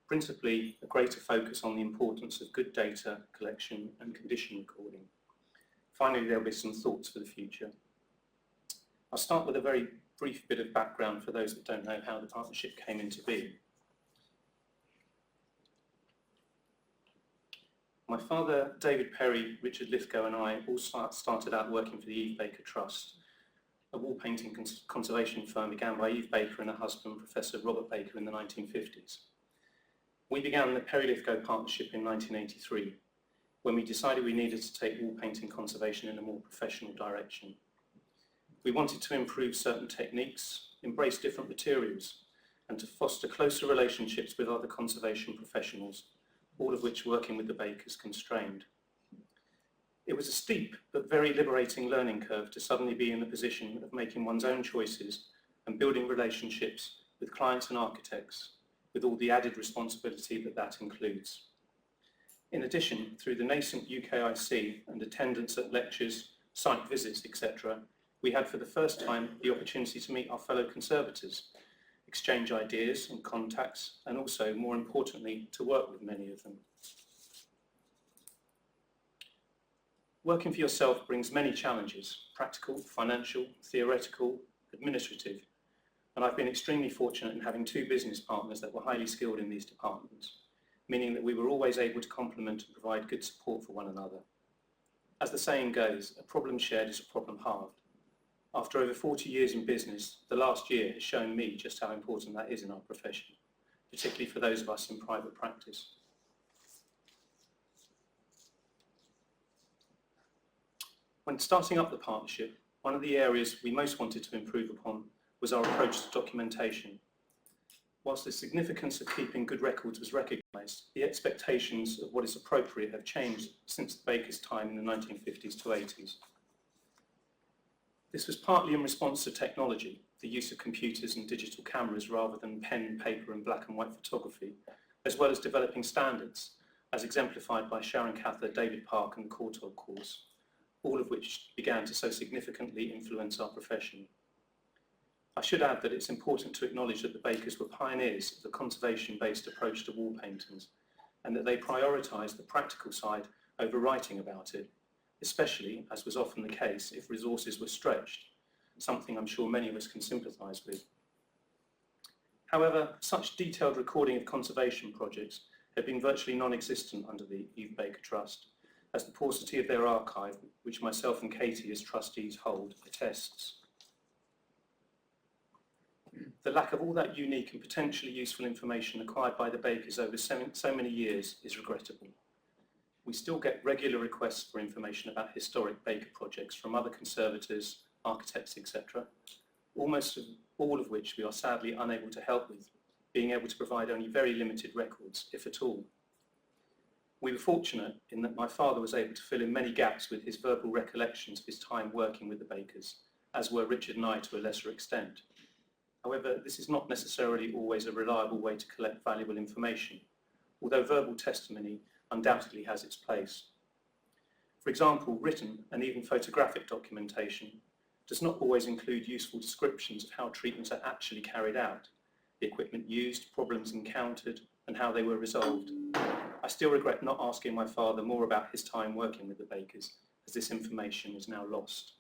[SPEAKER 6] principally a greater focus on the importance of good data collection and condition recording. Finally, there will be some thoughts for the future. I'll start with a very brief bit of background for those that don't know how the partnership came into being. My father, David Perry, Richard Lithgow and I all started out working for the Eve Baker Trust, a wall painting conservation firm began by Eve Baker and her husband, Professor Robert Baker, in the 1950s. We began the Perry Lithgow partnership in 1983, when we decided we needed to take wall painting conservation in a more professional direction. We wanted to improve certain techniques, embrace different materials, and to foster closer relationships with other conservation professionals, all of which working with the Bakers constrained. It was a steep but very liberating learning curve to suddenly be in the position of making one's own choices and building relationships with clients and architects, with all the added responsibility that that includes. In addition, through the nascent UKIC and attendance at lectures, site visits, etc., we had for the first time the opportunity to meet our fellow conservators, exchange ideas and contacts, and also, more importantly, to work with many of them. Working for yourself brings many challenges: practical, financial, theoretical, administrative, and I've been extremely fortunate in having two business partners that were highly skilled in these departments, meaning that we were always able to complement and provide good support for one another. As the saying goes, a problem shared is a problem halved. After over 40 years in business, the last year has shown me just how important that is in our profession, particularly for those of us in private practice. When starting up the partnership, one of the areas we most wanted to improve upon was our approach to documentation. Whilst the significance of keeping good records was recognised, the expectations of what is appropriate have changed since the Bakers' time in the 1950s to 80s. This was partly in response to technology, the use of computers and digital cameras rather than pen, paper and black and white photography, as well as developing standards, as exemplified by Sharon Cather, David Park and the Courtauld course, all of which began to so significantly influence our profession. I should add that it's important to acknowledge that the Bakers were pioneers of the conservation-based approach to wall paintings, and that they prioritised the practical side over writing about it, especially, as was often the case, if resources were stretched, something I'm sure many of us can sympathise with. However, such detailed recording of conservation projects had been virtually non-existent under the Eve Baker Trust, as the paucity of their archive, which myself and Katie as trustees hold, attests. The lack of all that unique and potentially useful information acquired by the Bakers over so many years is regrettable. We still get regular requests for information about historic Baker projects from other conservators, architects, etc., almost all of which we are sadly unable to help with, being able to provide only very limited records, if at all. We were fortunate in that my father was able to fill in many gaps with his verbal recollections of his time working with the Bakers, as were Richard and I to a lesser extent. However, this is not necessarily always a reliable way to collect valuable information, although verbal testimony undoubtedly has its place. For example, written and even photographic documentation does not always include useful descriptions of how treatments are actually carried out, the equipment used, problems encountered, and how they were resolved. I still regret not asking my father more about his time working with the Bakers, as this information is now lost.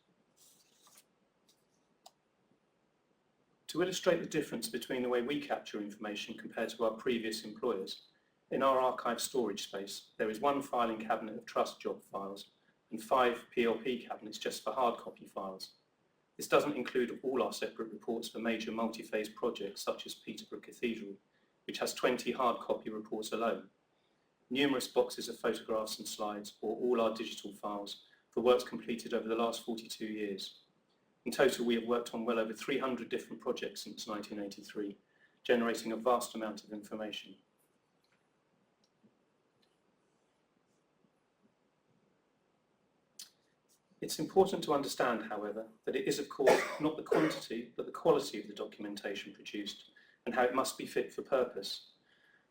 [SPEAKER 6] To illustrate the difference between the way we capture information compared to our previous employers, in our archive storage space, there is one filing cabinet of trust job files and 5 PLP cabinets just for hard copy files. This doesn't include all our separate reports for major multi-phase projects such as Peterborough Cathedral, which has 20 hard copy reports alone, numerous boxes of photographs and slides, or all our digital files for works completed over the last 42 years. In total, we have worked on well over 300 different projects since 1983, generating a vast amount of information. It's important to understand, however, that it is of course not the quantity but the quality of the documentation produced and how it must be fit for purpose.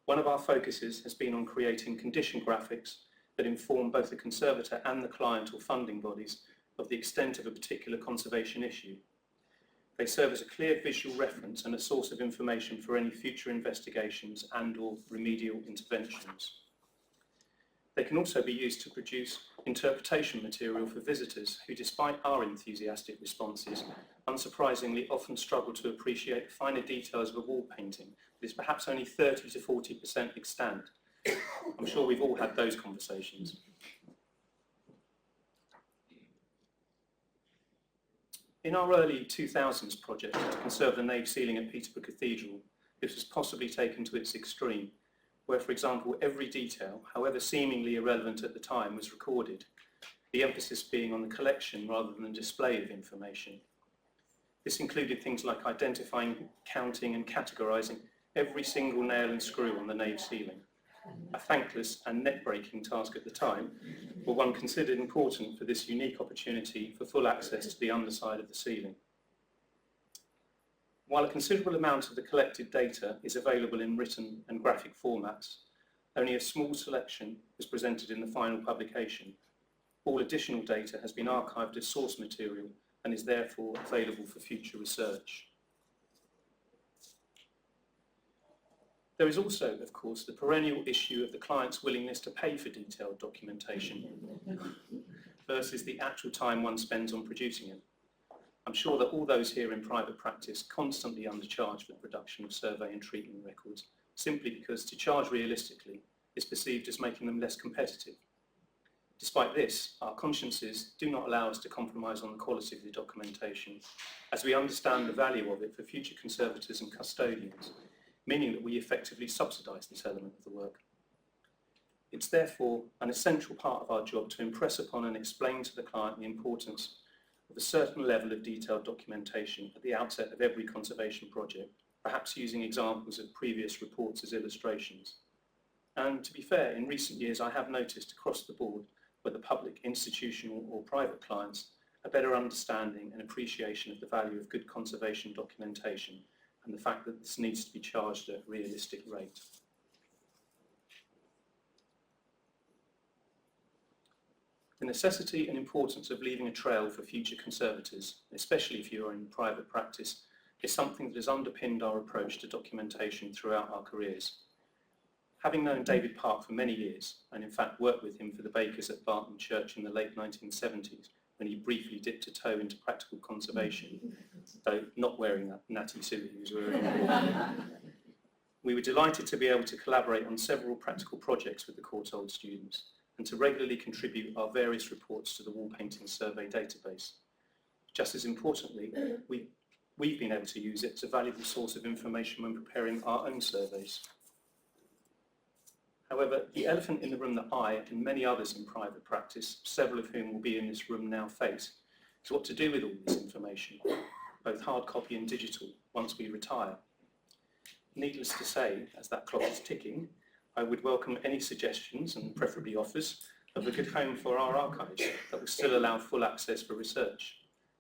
[SPEAKER 6] One of our focuses has been on creating condition graphics that inform both the conservator and the client or funding bodies of the extent of a particular conservation issue. They serve as a clear visual reference and a source of information for any future investigations and/or remedial interventions. They can also be used to produce interpretation material for visitors who, despite our enthusiastic responses, unsurprisingly often struggle to appreciate the finer details of a wall painting that is perhaps only 30 to 40% extant. I'm sure we've all had those conversations. In our early 2000s project to conserve the nave ceiling at Peterborough Cathedral, this was possibly taken to its extreme, where, for example, every detail, however seemingly irrelevant at the time, was recorded, the emphasis being on the collection rather than the display of information. This included things like identifying, counting and categorising every single nail and screw on the nave ceiling, a thankless and neck-breaking task at the time, but one considered important for this unique opportunity for full access to the underside of the ceiling. While a considerable amount of the collected data is available in written and graphic formats, only a small selection was presented in the final publication. All additional data has been archived as source material and is therefore available for future research. There is also, of course, the perennial issue of the client's willingness to pay for detailed documentation versus the actual time one spends on producing it. I'm sure that all those here in private practice constantly undercharge for the production of survey and treatment records, simply because to charge realistically is perceived as making them less competitive. Despite this, our consciences do not allow us to compromise on the quality of the documentation, as we understand the value of it for future conservators and custodians, meaning that we effectively subsidise this element of the work. It's therefore an essential part of our job to impress upon and explain to the client the importance of a certain level of detailed documentation at the outset of every conservation project, perhaps using examples of previous reports as illustrations. And to be fair, in recent years I have noticed across the board, whether public, institutional or private clients, a better understanding and appreciation of the value of good conservation documentation and the fact that this needs to be charged at a realistic rate. The necessity and importance of leaving a trail for future conservators, especially if you are in private practice, is something that has underpinned our approach to documentation throughout our careers. Having known David Park for many years, and in fact worked with him for the Bakers at Barton Church in the late 1970s, when he briefly dipped a toe into practical conservation, though not wearing that natty suit he was wearing. We were delighted to be able to collaborate on several practical projects with the Courtauld students and to regularly contribute our various reports to the Wall Painting Survey database. Just as importantly, we've been able to use it as a valuable source of information when preparing our own surveys. However, the elephant in the room that I and many others in private practice, several of whom will be in this room now, face is what to do with all this information, both hard copy and digital, once we retire. Needless to say, as that clock is ticking, I would welcome any suggestions and preferably offers of a good home for our archives that will still allow full access for research.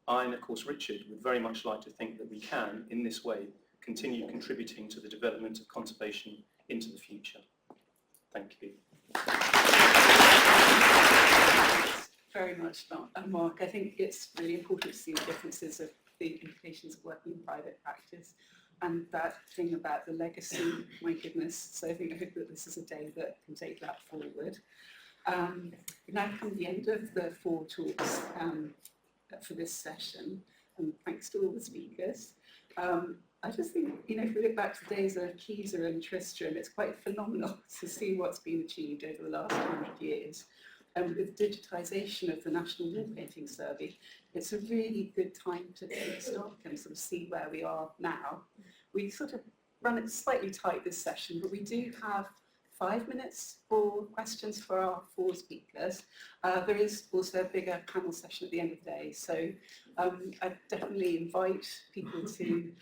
[SPEAKER 6] I and of course Richard would very much like to think that we can, in this way, continue contributing to the development of conservation into the future. Thank you.
[SPEAKER 2] Very much, Mark. I think it's really important to see the differences of the implications of working in private practice and that thing about the legacy, my goodness. So I hope that this is a day that can take that forward. We've now come to the end of the 4 talks for this session, and thanks to all the speakers. I just think, if we look back to the days of Keyser and Tristram, it's quite phenomenal to see what's been achieved over the last 100 years. And with digitisation of the National Wall Painting Survey, it's a really good time to take stock and sort of see where we are now. We sort of run it slightly tight this session, but we do have 5 minutes for questions for our 4 speakers. There is also a bigger panel session at the end of the day, so I definitely invite people to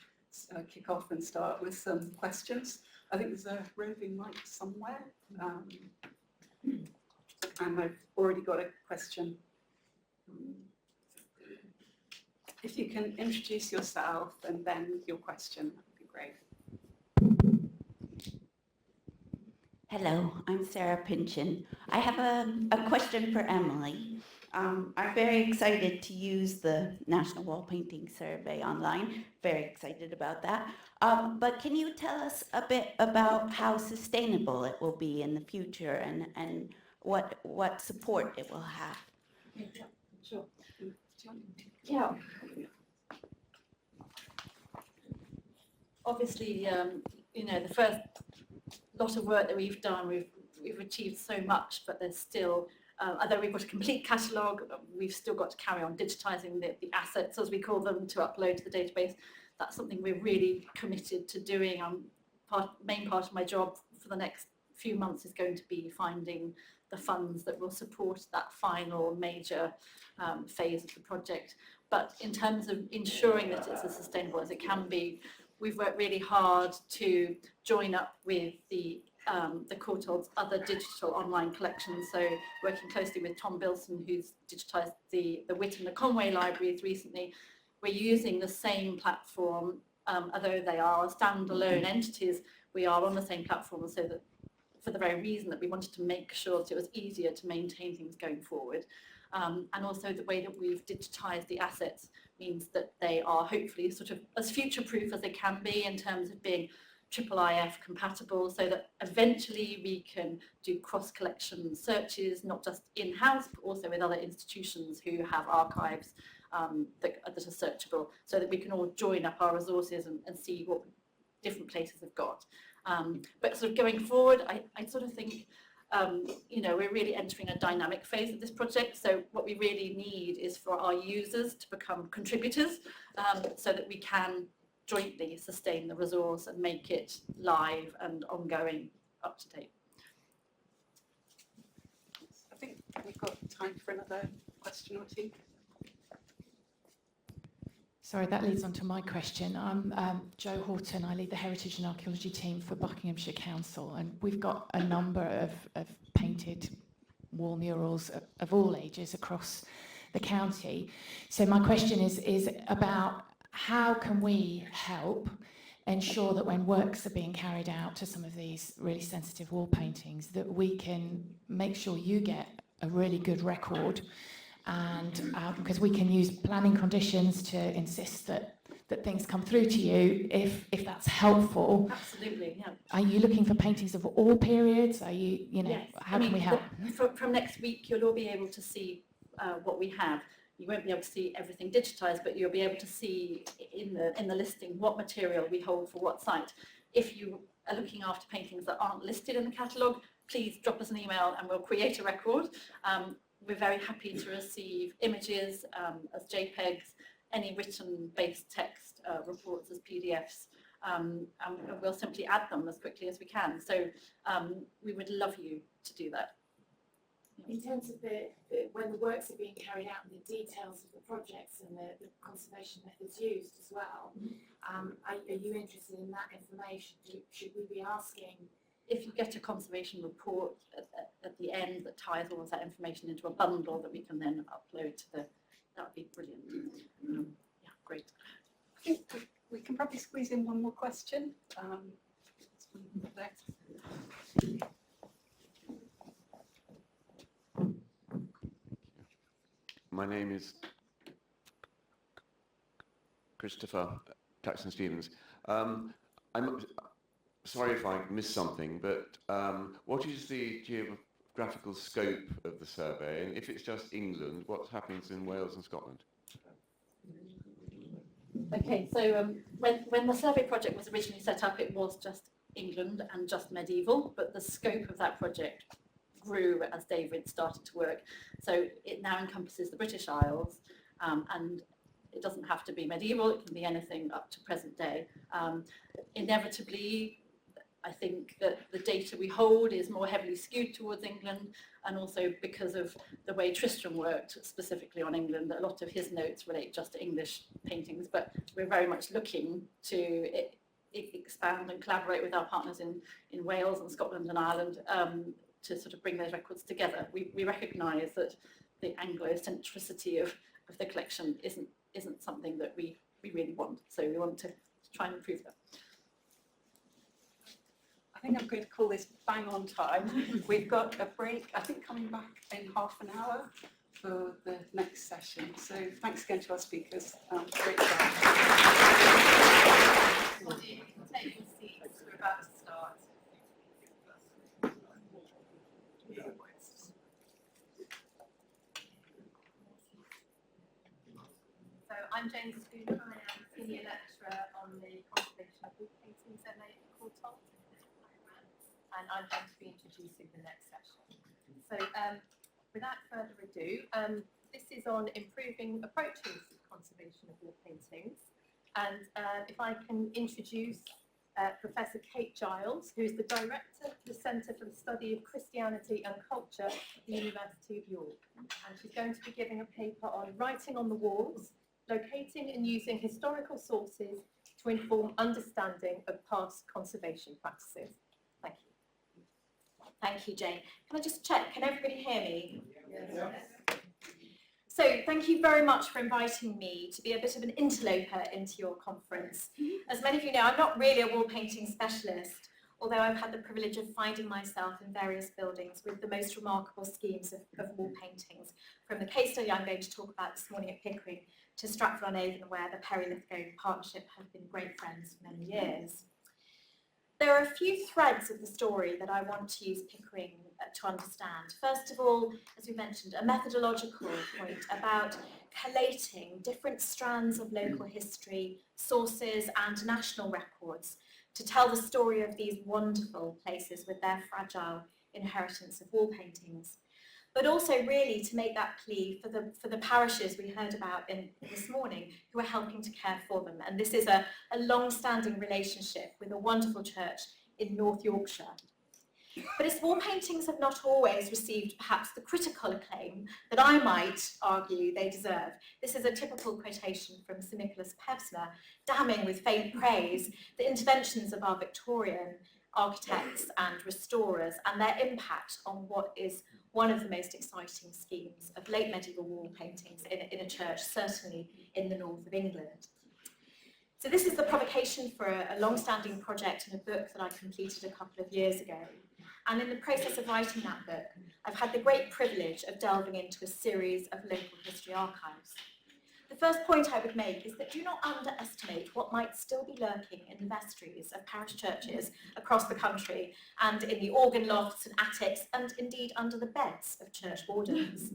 [SPEAKER 2] kick off and start with some questions. I think there's a roving mic somewhere. And I've already got a question. If you can introduce yourself and then your question, that would be great.
[SPEAKER 7] Hello, I'm Sarah Pinchin. I have a question for Emily. I'm very excited to use the National Wall Painting Survey online. Very excited about that. But can you tell us a bit about how sustainable it will be in the future and what support it will have?
[SPEAKER 3] Sure. Yeah. Obviously, the first lot of work that we've done, we've achieved so much, but there's still, although we've got a complete catalogue, we've still got to carry on digitising the assets, as we call them, to upload to the database. That's something we're really committed to doing. Main part of my job for the next few months is going to be finding the funds that will support that final major phase of the project. But in terms of ensuring that it's as sustainable as it can be, we've worked really hard to join up with the Courtauld's other digital online collections. So working closely with Tom Bilson, who's digitised the Witt and the Conway libraries recently, we're using the same platform, although they are standalone entities, we are on the same platform, so that for the very reason that we wanted to make sure that it was easier to maintain things going forward. And also the way that we've digitised the assets means that they are hopefully sort of as future-proof as they can be in terms of being IIIF compatible, so that eventually we can do cross-collection searches, not just in-house, but also with other institutions who have archives that are searchable, so that we can all join up our resources and see what different places have got. But sort of going forward, I sort of think, we're really entering a dynamic phase of this project. So what we really need is for our users to become contributors, so that we can jointly sustain the resource and make it live and ongoing, up to date.
[SPEAKER 2] I think we've got time for another question or two.
[SPEAKER 8] Sorry, that leads on to my question. I'm Jo Horton. I lead the Heritage and Archaeology team for Buckinghamshire Council, and we've got a number of painted wall murals of all ages across the county. So my question is about how can we help ensure that when works are being carried out to some of these really sensitive wall paintings, that we can make sure you get a really good record, and because we can use planning conditions to insist that things come through to you if that's helpful.
[SPEAKER 3] Absolutely, yeah.
[SPEAKER 8] Are you looking for paintings of all periods? Are you,
[SPEAKER 3] Yes.
[SPEAKER 8] how can we help?
[SPEAKER 3] From next week, you'll all be able to see what we have. You won't be able to see everything digitised, but you'll be able to see in the listing what material we hold for what site. If you are looking after paintings that aren't listed in the catalogue, please drop us an email and we'll create a record. We're very happy to receive images as JPEGs, any written-based text reports as PDFs, and we'll simply add them as quickly as we can. So we would love you to do that.
[SPEAKER 9] In terms of when the works are being carried out and the details of the projects and the conservation methods used as well, are you interested in that information? Should we be asking?
[SPEAKER 3] If you get a conservation report at the end that ties all of that information into a bundle that we can then upload to that would be brilliant. Yeah, great.
[SPEAKER 2] I think we can probably squeeze in one more question.
[SPEAKER 10] My name is Christopher Claxton-Stevens. I'm sorry if I missed something, but what is the geographical scope of the survey? And if it's just England, what happens in Wales and Scotland?
[SPEAKER 3] Okay, so when the survey project was originally set up, it was just England and just medieval, but the scope of that project grew as David started to work. So it now encompasses the British Isles, and it doesn't have to be medieval, it can be anything up to present day. Inevitably, I think that the data we hold is more heavily skewed towards England, and also because of the way Tristram worked specifically on England, a lot of his notes relate just to English paintings, but we're very much looking to expand and collaborate with our partners in Wales and Scotland and Ireland to sort of bring those records together. We recognise that the Anglo-centricity of the collection isn't isn't something that we really want. So we want to try and improve that.
[SPEAKER 2] I think I'm going to call this bang on time. We've got a break, I think, coming back in half an hour for the next session. So thanks again to our speakers. Great job.
[SPEAKER 1] You can take your seats. We're about to start. So I'm Jane Spooner. I am Senior Lecturer on the Conservation of Wood Paintings at Courtauld. And I'm going to be introducing the next session. So without further ado, this is on improving approaches to conservation of wood paintings. And if I can introduce Professor Kate Giles, who is the Director of the Centre for the Study of Christianity and Culture at the University of York. And she's going to be giving a paper on writing on the walls, locating and using historical sources to inform understanding of past conservation practices. Thank you.
[SPEAKER 11] Thank you, Jane. Can I just check, can everybody hear me?
[SPEAKER 1] Yes.
[SPEAKER 11] So thank you very much for inviting me to be a bit of an interloper into your conference. As many of you know, I'm not really a wall painting specialist, although I've had the privilege of finding myself in various buildings with the most remarkable schemes of wall paintings, from the case study I'm going to talk about this morning at Pickering to Stratford-on-Avon, where the Perry Lithgow Partnership have been great friends for many years. There are a few threads of the story that I want to use Pickering to understand. First of all, as we mentioned, a methodological point about collating different strands of local history, sources and national records to tell the story of these wonderful places with their fragile inheritance of wall paintings. But also really to make that plea for the parishes we heard about this morning who are helping to care for them. And this is a long-standing relationship with a wonderful church in North Yorkshire. But its wall paintings have not always received perhaps the critical acclaim that I might argue they deserve. This is a typical quotation from Sir Nicholas Pevsner, damning with faint praise the interventions of our Victorian architects and restorers and their impact on what is one of the most exciting schemes of late medieval wall paintings in a church, certainly in the north of England. So this is the provocation for a long-standing project and a book that I completed a couple of years ago. And in the process of writing that book, I've had the great privilege of delving into a series of local history archives. The first point I would make is that do not underestimate what might still be lurking in the vestries of parish churches across the country and in the organ lofts and attics and indeed under the beds of church wardens.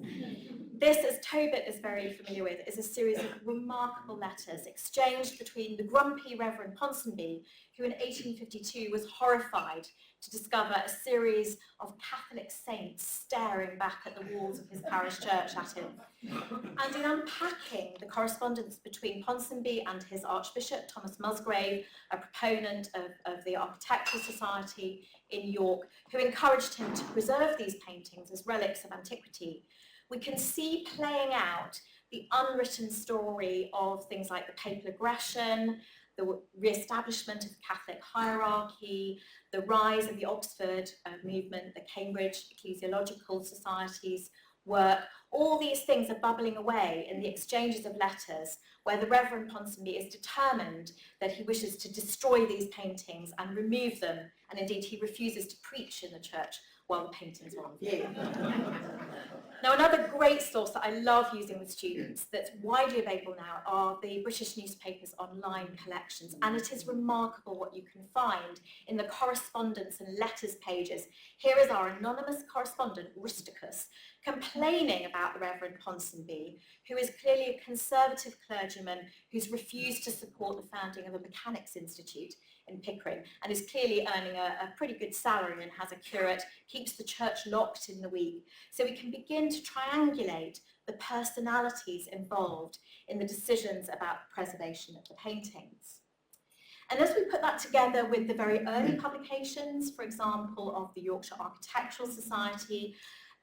[SPEAKER 11] This, as Tobit is very familiar with, is a series of remarkable letters exchanged between the grumpy Reverend Ponsonby, who in 1852 was horrified to discover a series of Catholic saints staring back at the walls of his parish church at him. And in unpacking the correspondence between Ponsonby and his Archbishop, Thomas Musgrave, a proponent of the Architectural Society in York, who encouraged him to preserve these paintings as relics of antiquity, we can see playing out the unwritten story of things like the papal aggression, the re-establishment of the Catholic hierarchy, the rise of the Oxford movement, the Cambridge Ecclesiastical Society's work. All these things are bubbling away in the exchanges of letters where the Reverend Ponsonby is determined that he wishes to destroy these paintings and remove them, and indeed he refuses to preach in the church while the paintings are on view. Now, another great source that I love using with students that's widely available now are the British newspapers' online collections, and it is remarkable what you can find in the correspondence and letters pages. Here is our anonymous correspondent, Rusticus, complaining about the Reverend Ponsonby, who is clearly a conservative clergyman who's refused to support the founding of a mechanics institute in Pickering and is clearly earning a pretty good salary and has a curate, keeps the church locked in the week. So we can begin to triangulate the personalities involved in the decisions about the preservation of the paintings. And as we put that together with the very early publications, for example, of the Yorkshire Architectural Society,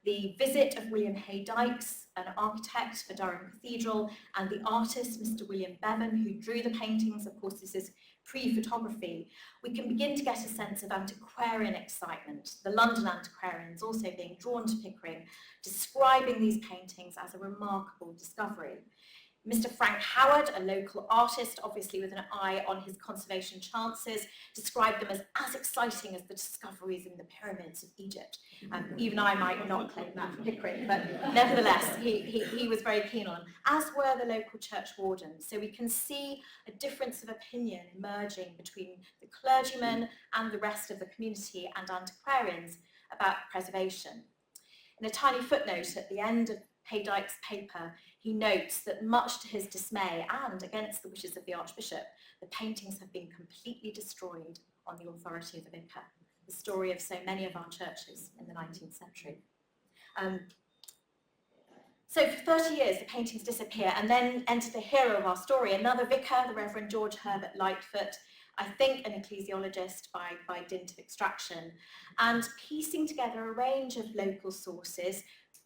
[SPEAKER 11] the visit of William Hay Dykes, an architect for Durham Cathedral, and the artist, Mr. William Bevan, who drew the paintings, of course this is pre-photography, we can begin to get a sense of antiquarian excitement, the London antiquarians also being drawn to Pickering, describing these paintings as a remarkable discovery. Mr. Frank Howard, a local artist, obviously with an eye on his conservation chances, described them as exciting as the discoveries in the pyramids of Egypt. Even I might not claim that for Pickering, but nevertheless, he was very keen on them, as were the local church wardens. So we can see a difference of opinion emerging between the clergymen and the rest of the community and antiquarians about preservation. In a tiny footnote at the end of Haydyke's paper, he notes that much to his dismay and against the wishes of the Archbishop, the paintings have been completely destroyed on the authority of the vicar, the story of so many of our churches in the 19th century. So for 30 years, the paintings disappear, and then enter the hero of our story, another vicar, the Reverend George Herbert Lightfoot, I think an ecclesiologist by dint of extraction, and piecing together a range of local sources,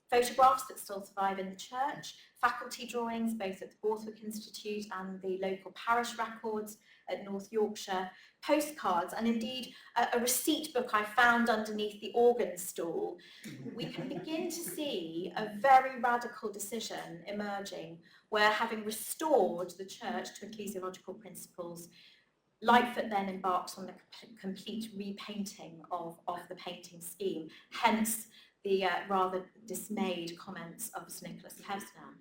[SPEAKER 11] photographs that still survive in the church, faculty drawings both at the Borthwick Institute and the local parish records at North Yorkshire, postcards, and indeed a receipt book I found underneath the organ stool. We can begin to see a very radical decision emerging where, having restored the church to ecclesiological principles, Lightfoot then embarks on the complete repainting of the painting scheme, hence the rather dismayed comments of Sir Nicholas Kevsner.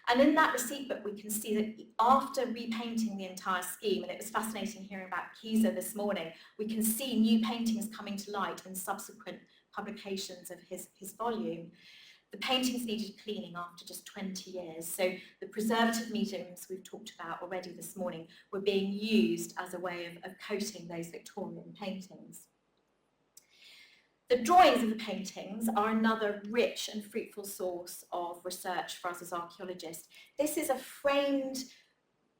[SPEAKER 11] And in that receipt book, we can see that after repainting the entire scheme, and it was fascinating hearing about Keyser this morning, we can see new paintings coming to light in subsequent publications of his volume. The paintings needed cleaning after just 20 years, so the preservative mediums we've talked about already this morning were being used as a way of coating those Victorian paintings. The drawings of the paintings are another rich and fruitful source of research for us as archaeologists. This is a framed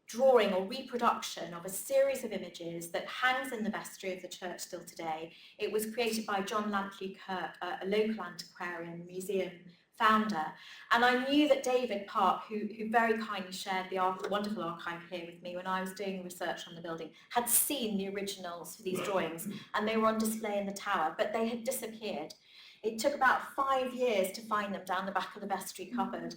[SPEAKER 11] drawing or reproduction of a series of images that hangs in the vestry of the church still today. It was created by John Lantley Kirk, a local antiquarian, museum founder, and I knew that David Park, who very kindly shared the wonderful archive here with me when I was doing research on the building, had seen the originals for these drawings, and they were on display in the tower, but they had disappeared. It took about 5 years to find them down the back of the vestry cupboard.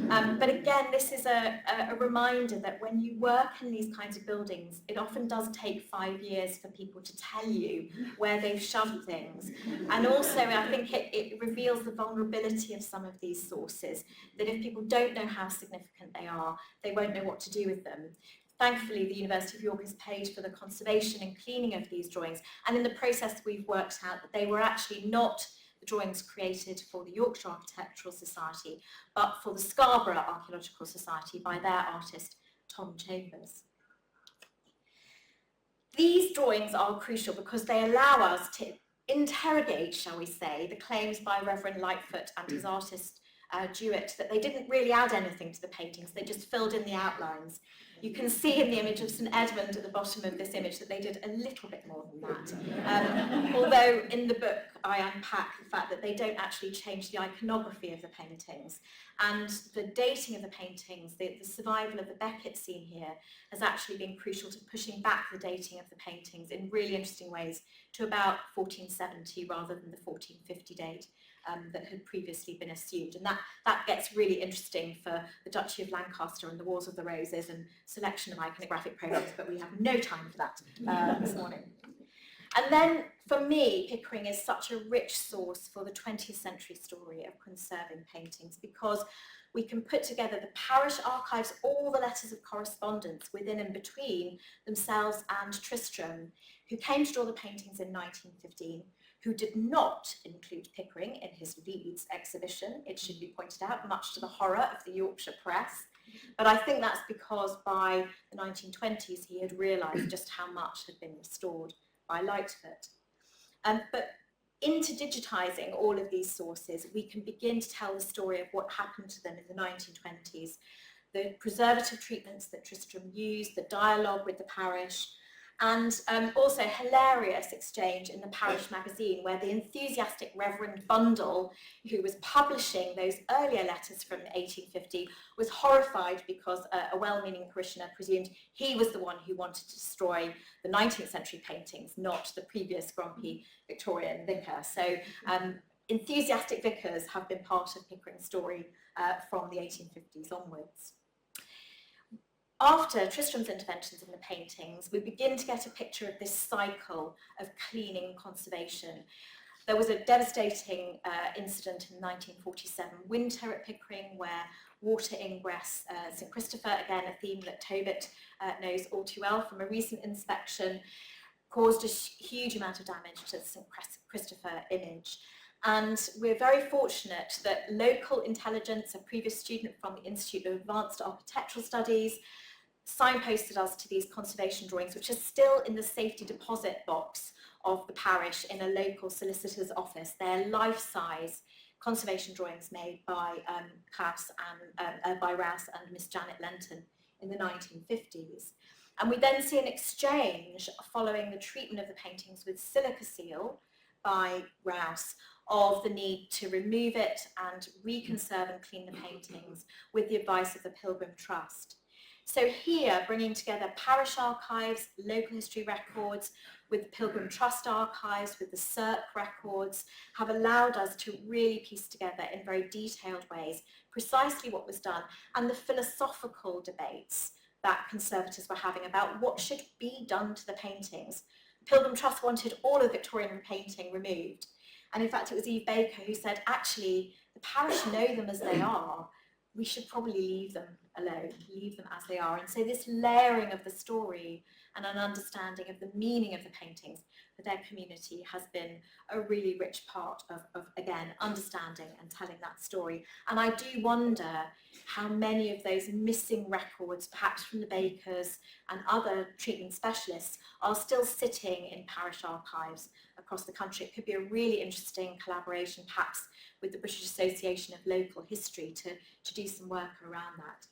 [SPEAKER 11] But again, this is a reminder that when you work in these kinds of buildings, it often does take 5 years for people to tell you where they've shoved things. And also, I think it reveals the vulnerability of some of these sources, that if people don't know how significant they are, they won't know what to do with them. Thankfully, the University of York has paid for the conservation and cleaning of these drawings, and in the process we've worked out that they were actually not the drawings created for the Yorkshire Architectural Society, but for the Scarborough Archaeological Society by their artist, Tom Chambers. These drawings are crucial because they allow us to interrogate, shall we say, the claims by Reverend Lightfoot and his artist, Jewett, that they didn't really add anything to the paintings, they just filled in the outlines. You can see in the image of St Edmund at the bottom of this image that they did a little bit more than that. Although in the book I unpack the fact that they don't actually change the iconography of the paintings. And the dating of the paintings, the survival of the Beckett scene here, has actually been crucial to pushing back the dating of the paintings in really interesting ways to about 1470 rather than the 1450 date. That had previously been assumed, and that gets really interesting for the Duchy of Lancaster and the Wars of the Roses and selection of iconographic programs, but we have no time for that this morning. And then, for me, Pickering is such a rich source for the 20th century story of conserving paintings, because we can put together the parish archives, all the letters of correspondence within and between themselves and Tristram, who came to draw the paintings in 1915, who did not include Pickering in his Leeds exhibition, it should be pointed out, much to the horror of the Yorkshire press. But I think that's because by the 1920s he had realised just how much had been restored by Lightfoot. But into digitising all of these sources, we can begin to tell the story of what happened to them in the 1920s, the preservative treatments that Tristram used, the dialogue with the parish, and also hilarious exchange in the parish magazine where the enthusiastic Reverend Bundle, who was publishing those earlier letters from 1850, was horrified because a well-meaning parishioner presumed he was the one who wanted to destroy the 19th century paintings, not the previous grumpy Victorian vicar. So enthusiastic vicars have been part of Pickering's story from the 1850s onwards. After Tristram's interventions in the paintings, we begin to get a picture of this cycle of cleaning conservation. There was a devastating incident in 1947 winter at Pickering where water ingress, St Christopher, again a theme that Tobit knows all too well from a recent inspection, caused a huge amount of damage to the St Christopher image. And we're very fortunate that local intelligence, a previous student from the Institute of Advanced Architectural Studies, signposted us to these conservation drawings, which are still in the safety deposit box of the parish in a local solicitor's office. They're life-size conservation drawings made by Rouse and Miss Janet Lenton in the 1950s. And we then see an exchange following the treatment of the paintings with silica seal by Rouse of the need to remove it and reconserve and clean the paintings with the advice of the Pilgrim Trust. So here, bringing together parish archives, local history records, with the Pilgrim Trust archives, with the CERC records, have allowed us to really piece together in very detailed ways precisely what was done and the philosophical debates that conservators were having about what should be done to the paintings. Pilgrim Trust wanted all of the Victorian painting removed. And in fact, it was Eve Baker who said, actually, the parish know them as they are. We should probably leave them alone, leave them as they are. And so this layering of the story and an understanding of the meaning of the paintings for their community has been a really rich part of again, understanding and telling that story. And I do wonder how many of those missing records, perhaps from the Bakers and other treatment specialists, are still sitting in parish archives across the country. It could be a really interesting collaboration, perhaps with the British Association of Local History to do some work around that.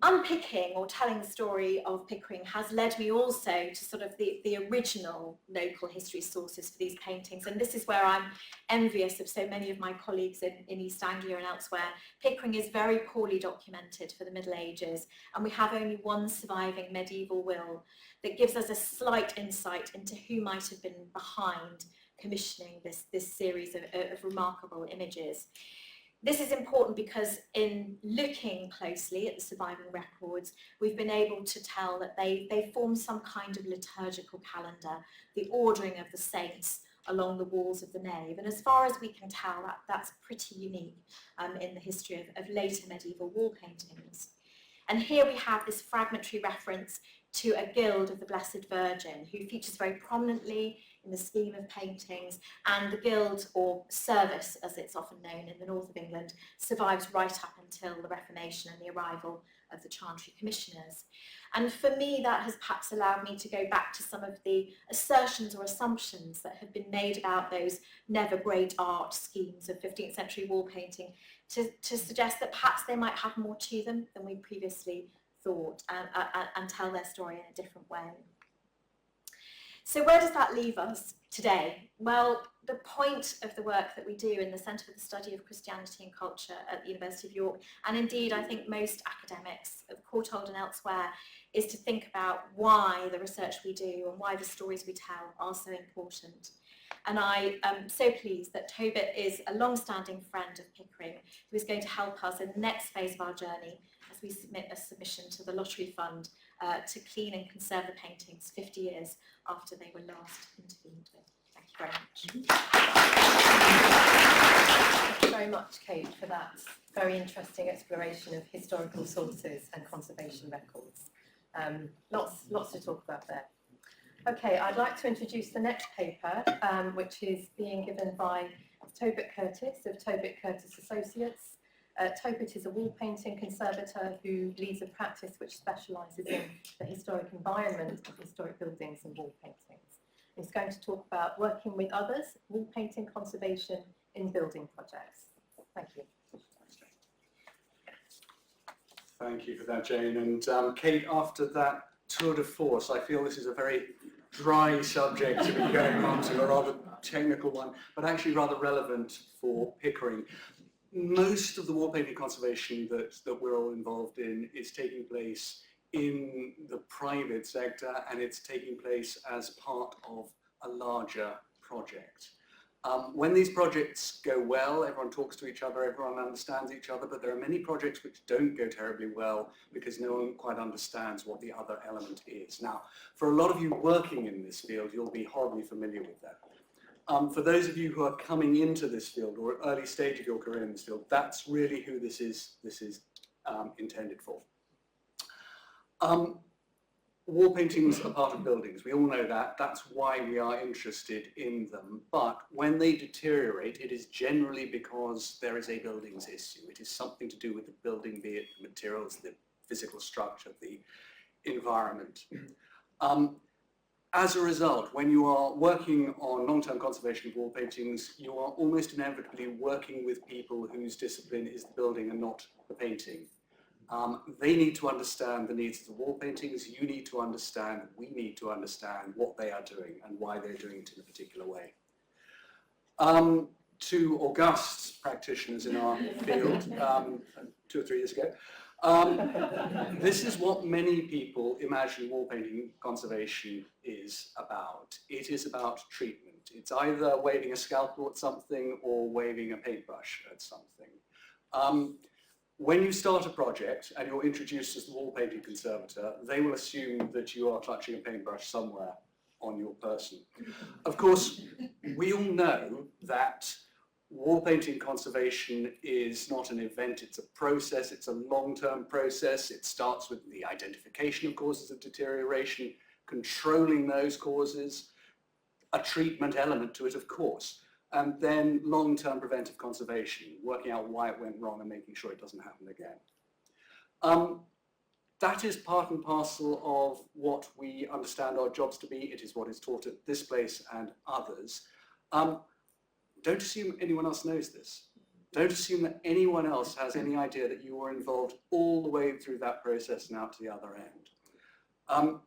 [SPEAKER 11] Unpicking or telling the story of Pickering has led me also to sort of the original local history sources for these paintings, and this is where I'm envious of so many of my colleagues in East Anglia and elsewhere. Pickering is very poorly documented for the Middle Ages, and we have only one surviving medieval will that gives us a slight insight into who might have been behind commissioning this series of remarkable images. This is important because in looking closely at the surviving records, we've been able to tell that they form some kind of liturgical calendar, the ordering of the saints along the walls of the nave. And as far as we can tell, that's pretty unique in the history of later medieval wall paintings. And here we have this fragmentary reference to a guild of the Blessed Virgin, who features very prominently in the scheme of paintings, and the guild, or service as it's often known in the north of England, survives right up until the Reformation and the arrival of the Chantry Commissioners. And for me, that has perhaps allowed me to go back to some of the assertions or assumptions that have been made about those never great art schemes of 15th century wall painting to suggest that perhaps they might have more to them than we previously thought, and tell their story in a different way. So where does that leave us today? Well, the point of the work that we do in the Centre for the Study of Christianity and Culture at the University of York, and indeed I think most academics of Courtauld and elsewhere, is to think about why the research we do and why the stories we tell are so important. And I am so pleased that Tobit is a long-standing friend of Pickering, who is going to help us in the next phase of our journey as we submit a submission to the Lottery Fund to clean and conserve the paintings 50 years after they were last intervened with. Thank you very much.
[SPEAKER 12] Thank you very much, Kate, for that very interesting exploration of historical sources and conservation records. Lots to talk about there. Okay, I'd like to introduce the next paper, which is being given by Tobit Curtis of Tobit Curtis Associates. Tobit is a wall painting conservator who leads a practice which specialises in the historic environment of historic buildings and wall paintings. He's going to talk about working with others, wall painting conservation in building projects. Thank you.
[SPEAKER 13] Thank you for that, Jane. And Kate, after that tour de force, I feel this is a very dry subject to be going on to, a rather technical one, but actually rather relevant for Pickering. Most of the wall painting conservation that we're all involved in is taking place in the private sector, and it's taking place as part of a larger project. When these projects go well, everyone talks to each other, everyone understands each other, but there are many projects which don't go terribly well because no one quite understands what the other element is. Now, for a lot of you working in this field, you'll be horribly familiar with that. For those of you who are coming into this field or at early stage of your career in this field, that's really who this is intended for. Wall paintings are part of buildings. We all know that. That's why we are interested in them. But when they deteriorate, it is generally because there is a buildings issue. It is something to do with the building, be it the materials, the physical structure, the environment. As a result, when you are working on long-term conservation of wall paintings, you are almost inevitably working with people whose discipline is the building and not the painting. They need to understand the needs of the wall paintings, you need to understand, we need to understand what they are doing and why they're doing it in a particular way. To august practitioners in our field, 2 or 3 years ago, this is what many people imagine wall painting conservation is about. It is about treatment. It's either waving a scalpel at something or waving a paintbrush at something. When you start a project and you're introduced as the wall painting conservator, they will assume that you are clutching a paintbrush somewhere on your person. Of course, we all know that wall painting conservation is not an event, it's a process, it's a long-term process. It starts with the identification of causes of deterioration, controlling those causes, a treatment element to it, of course, and then long-term preventive conservation, working out why it went wrong and making sure it doesn't happen again. That is part and parcel of what we understand our jobs to be. It is what is taught at this place and others. Don't assume anyone else knows this. Don't assume that anyone else has any idea that you were involved all the way through that process and out to the other end.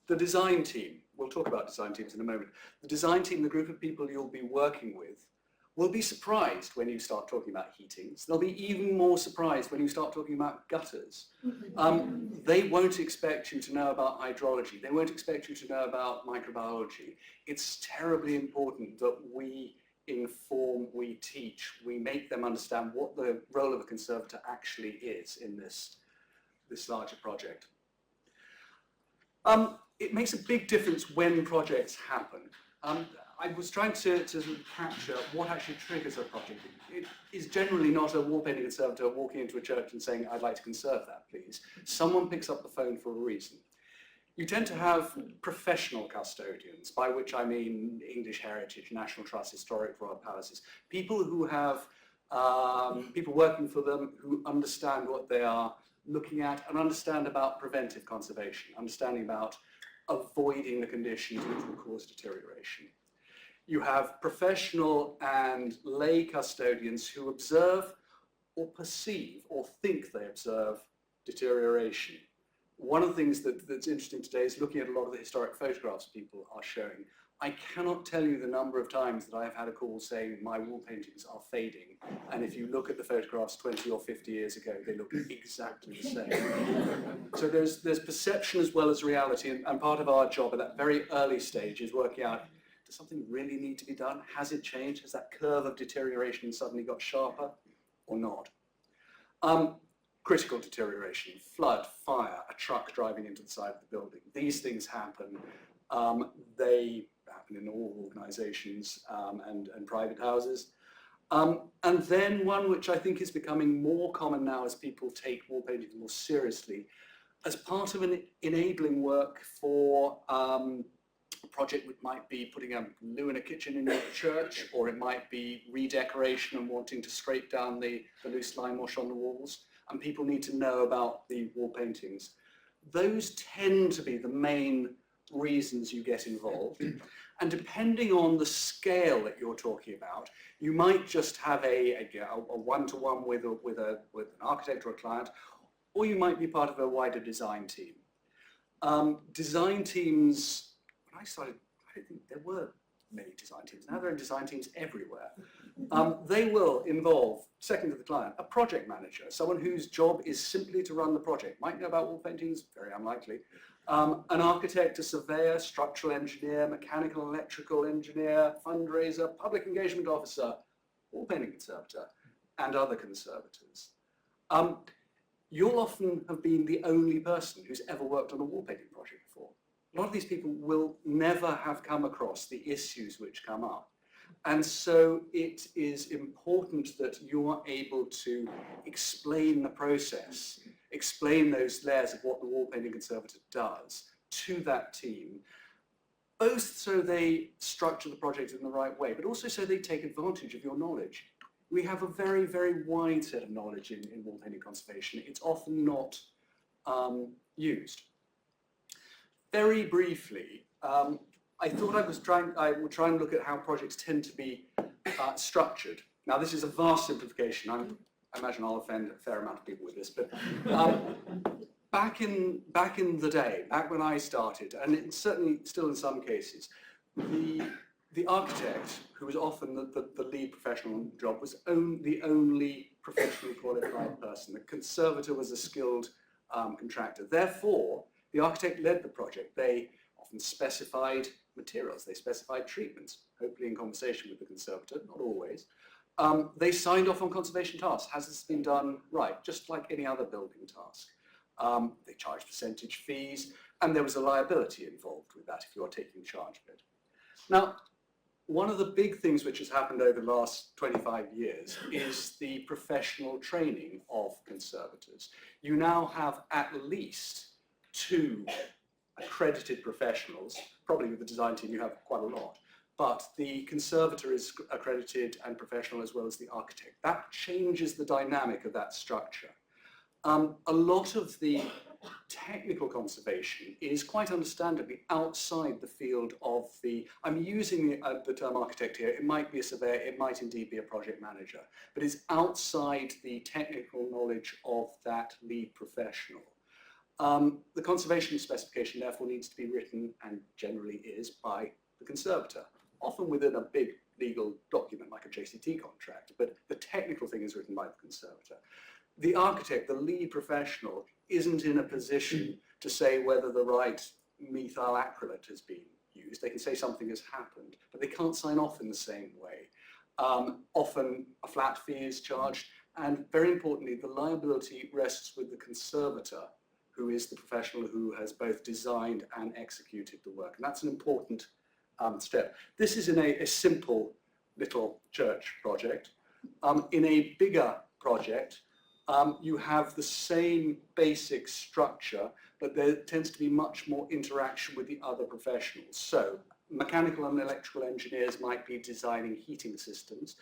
[SPEAKER 13] The design team, we'll talk about design teams in a moment. The design team, the group of people you'll be working with, will be surprised when you start talking about heatings. They'll be even more surprised when you start talking about gutters. They won't expect you to know about hydrology. They won't expect you to know about microbiology. It's terribly important that we inform, we teach, we make them understand what the role of a conservator actually is in this larger project. It makes a big difference when projects happen. I was trying to sort of capture what actually triggers a project. It is generally not a wall painting conservator walking into a church and saying, I'd like to conserve that, please. Someone picks up the phone for a reason. You tend to have professional custodians, by which I mean English Heritage, National Trust, Historic Royal Palaces, people who have people working for them who understand what they are looking at and understand about preventive conservation, understanding about avoiding the conditions which will cause deterioration. You have professional and lay custodians who observe or perceive or think they observe deterioration. One of the things that's interesting today is looking at a lot of the historic photographs people are showing. I cannot tell you the number of times that I have had a call saying my wall paintings are fading, and if you look at the photographs 20 or 50 years ago, they look exactly the same. So there's perception as well as reality, and part of our job at that very early stage is working out, does something really need to be done? Has it changed? Has that curve of deterioration suddenly got sharper or not? Critical deterioration, flood, fire, a truck driving into the side of the building. These things happen. They happen in all organisations and private houses. And then one which I think is becoming more common now as people take wall painting more seriously, as part of an enabling work for a project which might be putting a loo in a kitchen in your church, or it might be redecoration and wanting to scrape down the loose lime wash on the walls, and people need to know about the wall paintings. Those tend to be the main reasons you get involved. And depending on the scale that you're talking about, you might just have a one-to-one with an architect or a client, or you might be part of a wider design team. Design teams, when I started, I don't think there were many design teams. Now there are design teams everywhere. They will involve, second to the client, a project manager, someone whose job is simply to run the project. Might know about wall paintings, very unlikely, An architect, a surveyor, structural engineer, mechanical and electrical engineer, fundraiser, public engagement officer, wall painting conservator, and other conservators. You'll often have been the only person who's ever worked on a wall painting project before. A lot of these people will never have come across the issues which come up. And so it is important that you are able to explain the process, explain those layers of what the wall painting conservator does to that team, both so they structure the project in the right way, but also so they take advantage of your knowledge. We have a very, very wide set of knowledge in wall painting conservation. It's often not used. Very briefly, I thought I would try and look at how projects tend to be structured. Now, this is a vast simplification. I imagine I'll offend a fair amount of people with this, but back in the day, back when I started, and it's certainly still in some cases, the architect, who was often the lead professional job, was the only professionally qualified person. The conservator was a skilled contractor. Therefore, the architect led the project. They often specified materials, they specified treatments, hopefully in conversation with the conservator, not always. They signed off on conservation tasks. Has this been done right? Just like any other building task. They charged percentage fees, and there was a liability involved with that if you're taking charge of it. Now, one of the big things which has happened over the last 25 years is the professional training of conservators. You now have at least 2 accredited professionals, probably with the design team you have quite a lot, but the conservator is accredited and professional as well as the architect. That changes the dynamic of that structure. A lot of the technical conservation is quite understandably outside the field of I'm using the term architect here, it might be a surveyor, it might indeed be a project manager, but it's outside the technical knowledge of that lead professional. The conservation specification therefore needs to be written, and generally is, by the conservator, often within a big legal document like a JCT contract, but the technical thing is written by the conservator. The architect, the lead professional, isn't in a position to say whether the right methyl acrylate has been used. They can say something has happened, but they can't sign off in the same way. Often a flat fee is charged, and very importantly, the liability rests with the conservator, who is the professional who has both designed and executed the work. And that's an important step. This is in a simple little church project. In a bigger project, you have the same basic structure, but there tends to be much more interaction with the other professionals. So mechanical and electrical engineers might be designing heating systems.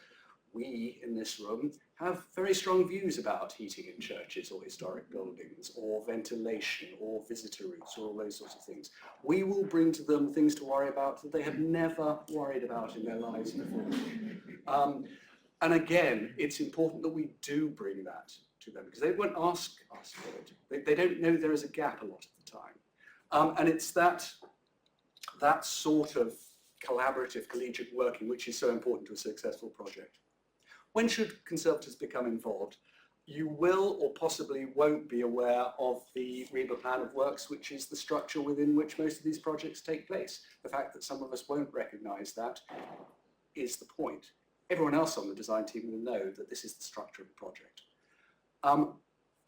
[SPEAKER 13] We, in this room, have very strong views about heating in churches or historic buildings, or ventilation, or visitor routes, or all those sorts of things. We will bring to them things to worry about that they have never worried about in their lives before. And again, it's important that we do bring that to them, because they won't ask us for it. They don't know there is a gap a lot of the time. And it's that sort of collaborative, collegiate working which is so important to a successful project. When should conservators become involved? You will or possibly won't be aware of the REBA plan of works, which is the structure within which most of these projects take place. The fact that some of us won't recognise that is the point. Everyone else on the design team will know that this is the structure of the project.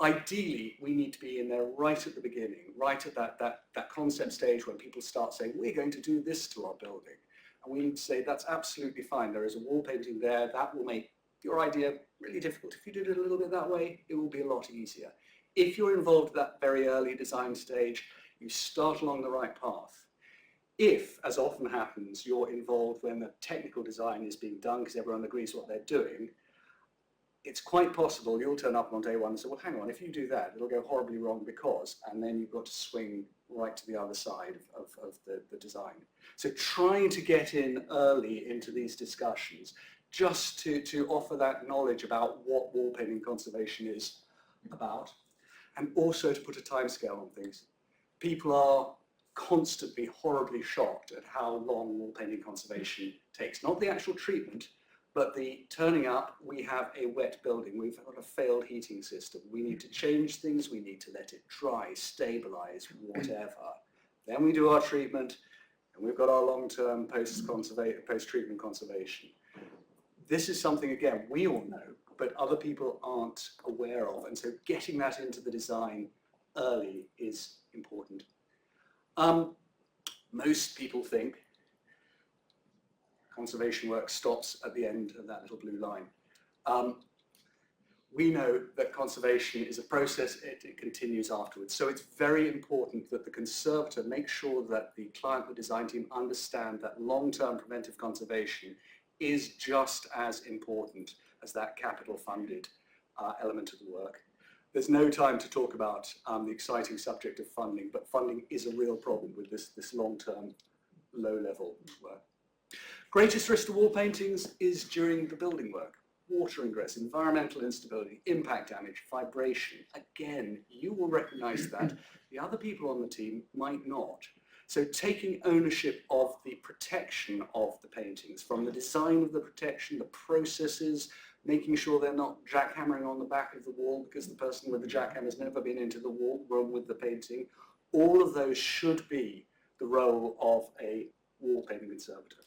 [SPEAKER 13] Ideally, we need to be in there right at the beginning, right at that concept stage when people start saying, we're going to do this to our building. And we need to say, that's absolutely fine. There is a wall painting there. That will make your idea really difficult. If you did it a little bit that way, it will be a lot easier. If you're involved at that very early design stage, you start along the right path. If, as often happens, you're involved when the technical design is being done because everyone agrees what they're doing, it's quite possible you'll turn up on day one and say, well, hang on, if you do that, it'll go horribly wrong because, and then you've got to swing right to the other side of the design. So trying to get in early into these discussions, just to offer that knowledge about what wall painting conservation is about, and also to put a timescale on things. People are constantly horribly shocked at how long wall painting conservation takes. Not the actual treatment, but the turning up. We have a wet building, we've got a failed heating system, we need to change things, we need to let it dry, stabilise, whatever. Then we do our treatment, and we've got our long-term post-treatment conservation. This is something, again, we all know, but other people aren't aware of, and so getting that into the design early is important. Most people think conservation work stops at the end of that little blue line. We know that conservation is a process, it continues afterwards. So it's very important that the conservator makes sure that the client, the design team understand that long-term preventive conservation is just as important as that capital funded element of the work. There's no time to talk about the exciting subject of funding, but funding is a real problem with this long-term, low-level work. Greatest risk to wall paintings is during the building work. Water ingress, environmental instability, impact damage, vibration. Again, you will recognize that. The other people on the team might not. So taking ownership of the protection of the paintings, from the design of the protection, the processes, making sure they're not jackhammering on the back of the wall because the person with the jackhammer has never been into the room with the painting. All of those should be the role of a wall painting conservator.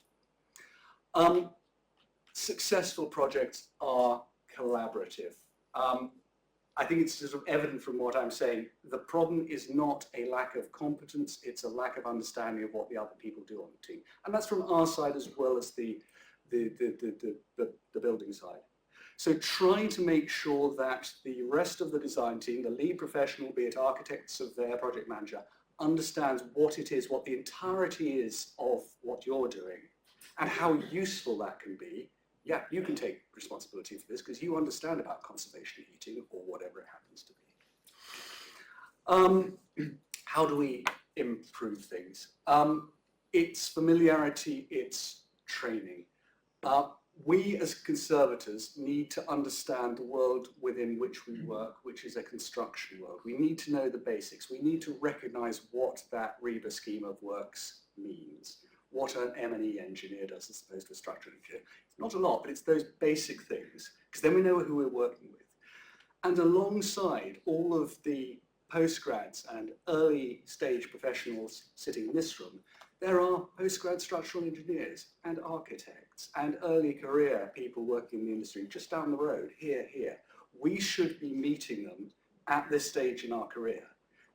[SPEAKER 13] Successful projects are collaborative. I think it's sort of evident from what I'm saying. The problem is not a lack of competence, it's a lack of understanding of what the other people do on the team. And that's from our side as well as the building side. So try to make sure that the rest of the design team, the lead professional, be it architect, surveyor, project manager, understands what it is, what the entirety is of what you're doing, and how useful that can be. Yeah, you can take responsibility for this because you understand about conservation heating or whatever it happens to be. How do we improve things? It's familiarity, it's training. We as conservators need to understand the world within which we work, which is a construction world. We need to know the basics. We need to recognize what that REBA scheme of works means, what an M&E engineer does as opposed to a structural engineer. It's not a lot, but it's those basic things, because then we know who we're working with. And alongside all of the postgrads and early stage professionals sitting in this room, there are postgrad structural engineers and architects and early career people working in the industry just down the road, here. We should be meeting them at this stage in our career.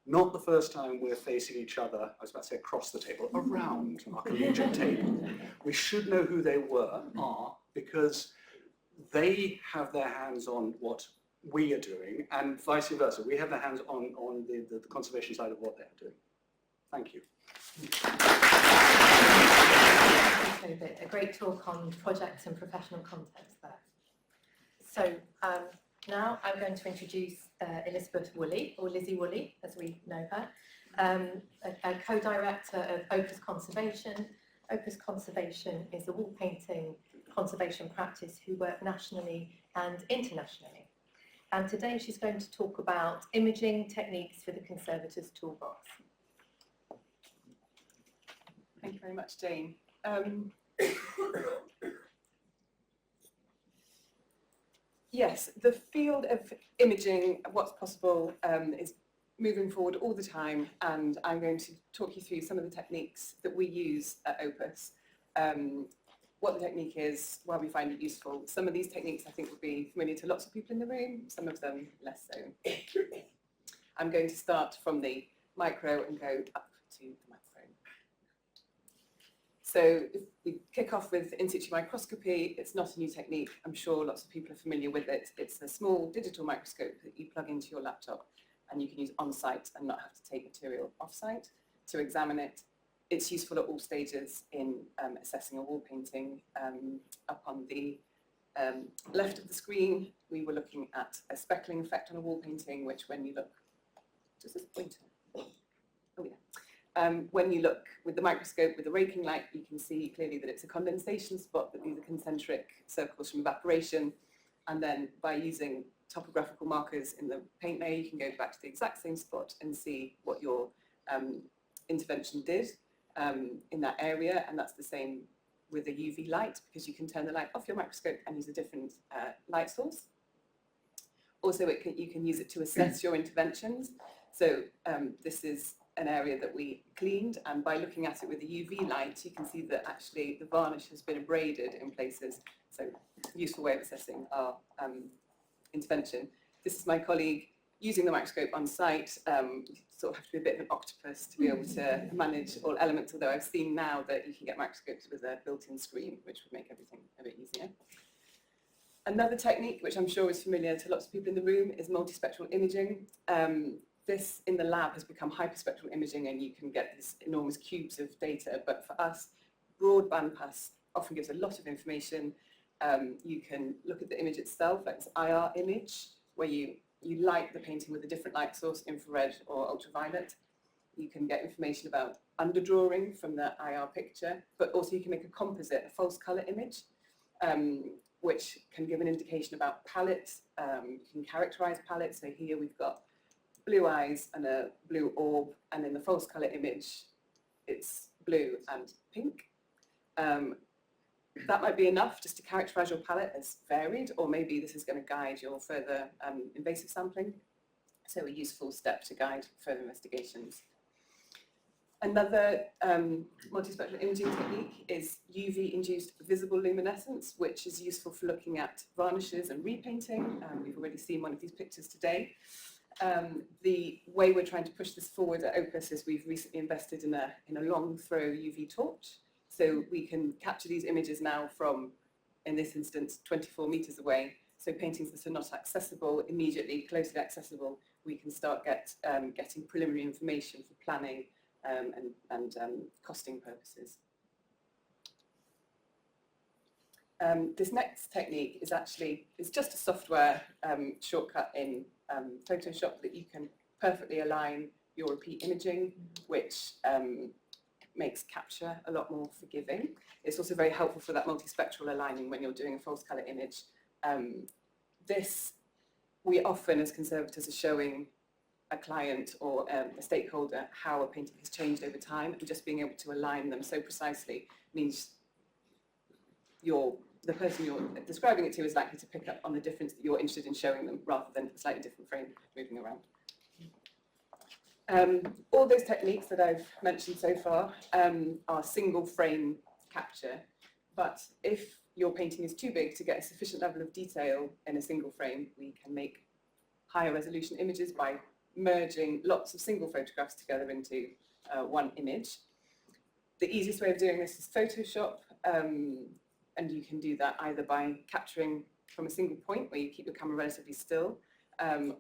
[SPEAKER 13] Not the first time we're facing each other, I was about to say across the table, around our collegiate table. We should know who they are, because they have their hands on what we are doing, and vice versa. We have their hands on the conservation side of what they're doing. Thank you.
[SPEAKER 12] A great talk on projects and professional context there. So now I'm going to introduce Elizabeth Woolley, or Lizzie Woolley, as we know her, a co-director of Opus Conservation. Opus Conservation is a wall painting conservation practice who work nationally and internationally. And today she's going to talk about imaging techniques for the Conservators Toolbox.
[SPEAKER 2] Thank you very much, Jane. Yes, the field of imaging, what's possible, is moving forward all the time, and I'm going to talk you through some of the techniques that we use at Opus, what the technique is, why we find it useful. Some of these techniques I think will be familiar to lots of people in the room, some of them less so. I'm going to start from the micro and go up to the macro. So if we kick off with in situ microscopy, it's not a new technique. I'm sure lots of people are familiar with it. It's a small digital microscope that you plug into your laptop and you can use on-site and not have to take material off-site to examine it. It's useful at all stages in assessing a wall painting. Up on the left of the screen, we were looking at a speckling effect on a wall painting, which when you look, does this pointer? Oh yeah. When you look with the microscope with the raking light, you can see clearly that it's a condensation spot, that these are concentric circles from evaporation. And then by using topographical markers in the paint layer, you can go back to the exact same spot and see what your intervention did in that area. And that's the same with a UV light, because you can turn the light off your microscope and use a different light source. Also, you can use it to assess your interventions. So this is an area that we cleaned, and by looking at it with the UV light, you can see that actually the varnish has been abraded in places. So, useful way of assessing our intervention. This is my colleague using the microscope on site. You sort of have to be a bit of an octopus to be able to manage all elements, although I've seen now that you can get microscopes with a built-in screen, which would make everything a bit easier. Another technique, which I'm sure is familiar to lots of people in the room, is multispectral imaging. This in the lab has become hyperspectral imaging, and you can get these enormous cubes of data, but for us, broad bandpass often gives a lot of information. You can look at the image itself, like this IR image, where you light the painting with a different light source, infrared or ultraviolet. You can get information about underdrawing from the IR picture, but also you can make a composite, a false colour image, which can give an indication about palette. You can characterise palette. So here we've got blue eyes and a blue orb, and in the false colour image, it's blue and pink. That might be enough just to characterise your palette as varied, or maybe this is going to guide your further invasive sampling. So a useful step to guide further investigations. Another multispectral imaging technique is UV-induced visible luminescence, which is useful for looking at varnishes and repainting. We've already seen one of these pictures today. The way we're trying to push this forward at Opus is we've recently invested in a long throw UV torch. So we can capture these images now from, in this instance, 24 meters away. So paintings that are not accessible immediately, closely accessible, we can start getting preliminary information for planning and costing purposes. This next technique is just a software shortcut in Photoshop that you can perfectly align your repeat imaging, which makes capture a lot more forgiving. It's also very helpful for that multispectral aligning when you're doing a false colour image. We often, as conservators, are showing a client or a stakeholder how a painting has changed over time, and just being able to align them so precisely means the person you're describing it to is likely to pick up on the difference that you're interested in showing them, rather than a slightly different frame moving around. All those techniques that I've mentioned so far are single frame capture, but if your painting is too big to get a sufficient level of detail in a single frame, we can make higher resolution images by merging lots of single photographs together into one image. The easiest way of doing this is Photoshop, and you can do that either by capturing from a single point where you keep your camera relatively still,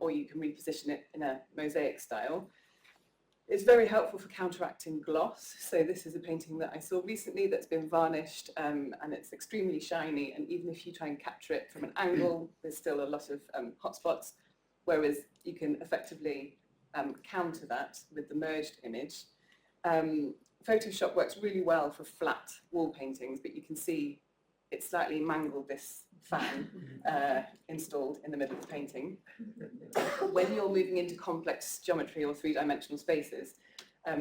[SPEAKER 2] or you can reposition it in a mosaic style. It's very helpful for counteracting gloss. So this is a painting that I saw recently that's been varnished, and it's extremely shiny, and even if you try and capture it from an angle, there's still a lot of hotspots, whereas you can effectively counter that with the merged image. Photoshop works really well for flat wall paintings, but you can see it slightly mangled this fan installed in the middle of the painting. When you're moving into complex geometry or three-dimensional spaces,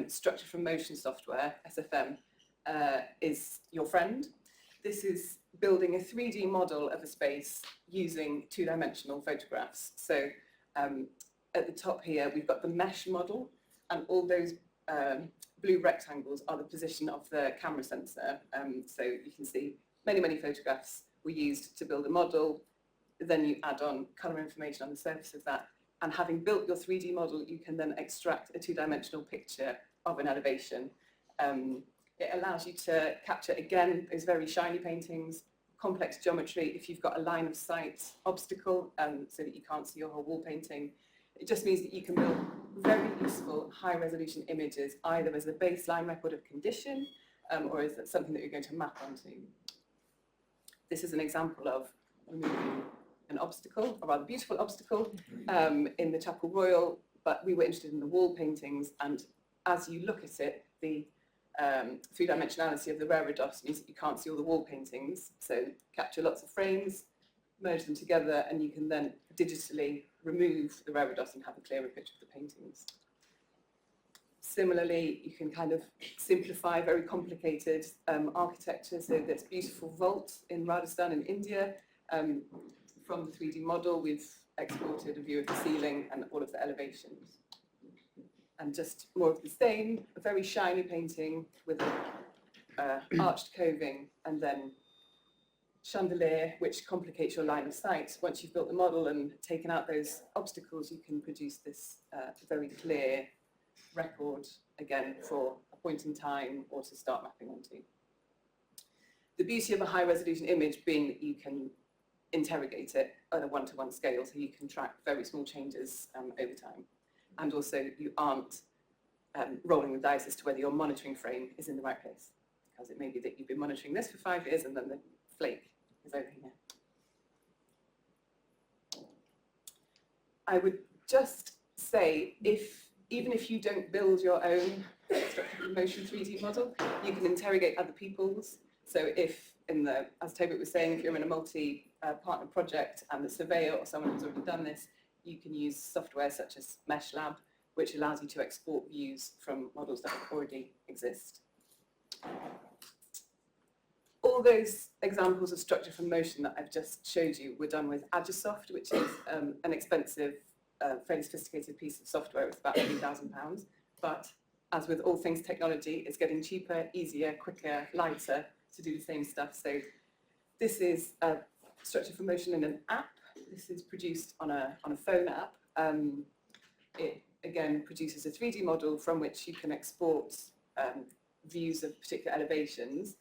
[SPEAKER 2] structure from motion software, SFM, is your friend. This is building a 3D model of a space using two-dimensional photographs. So at the top here, we've got the mesh model, and all those blue rectangles are the position of the camera sensor. So you can see many photographs were used to build a model. Then you add on colour information on the surface of that. And having built your 3D model, you can then extract a two-dimensional picture of an elevation. It allows you to capture, again, those very shiny paintings, complex geometry, if you've got a line of sight obstacle so that you can't see your whole wall painting. It just means that you can build very useful high-resolution images, either as a baseline record of condition or as something that you're going to map onto. This is an example of removing an obstacle, a rather beautiful obstacle, in the Chapel Royal, but we were interested in the wall paintings, and as you look at it, the three-dimensionality of the reredos means that you can't see all the wall paintings, so capture lots of frames, merge them together, and you can then digitally remove the reredos and have a clearer picture of the paintings. Similarly, you can kind of simplify very complicated architecture, so this beautiful vault in Rajasthan in India. From the 3D model, we've exported a view of the ceiling and all of the elevations. and just more of the same, a very shiny painting with an arched coving, and then chandelier, which complicates your line of sight. Once you've built the model and taken out those obstacles, you can produce this very clear record, again, for a point in time or to start mapping onto. The beauty of a high resolution image being that you can interrogate it at a one-to-one scale, so you can track very small changes over time. And also you aren't rolling the dice as to whether your monitoring frame is in the right place, because it may be that you've been monitoring this for 5 years and then the flake is over here. I would just say, even if you don't build your own structured motion 3D model, you can interrogate other people's. So if, as Tobit was saying, if you're in a multi-partner project and the surveyor or someone who's already done this, you can use software such as MeshLab, which allows you to export views from models that already exist. All those examples of structure from motion that I've just showed you were done with Agisoft, which is an expensive, fairly sophisticated piece of software. It's about £3,000. But as with all things technology, it's getting cheaper, easier, quicker, lighter to do the same stuff. So this is structure from motion in an app. This is produced on a phone app. It again produces a 3D model from which you can export views of particular elevations.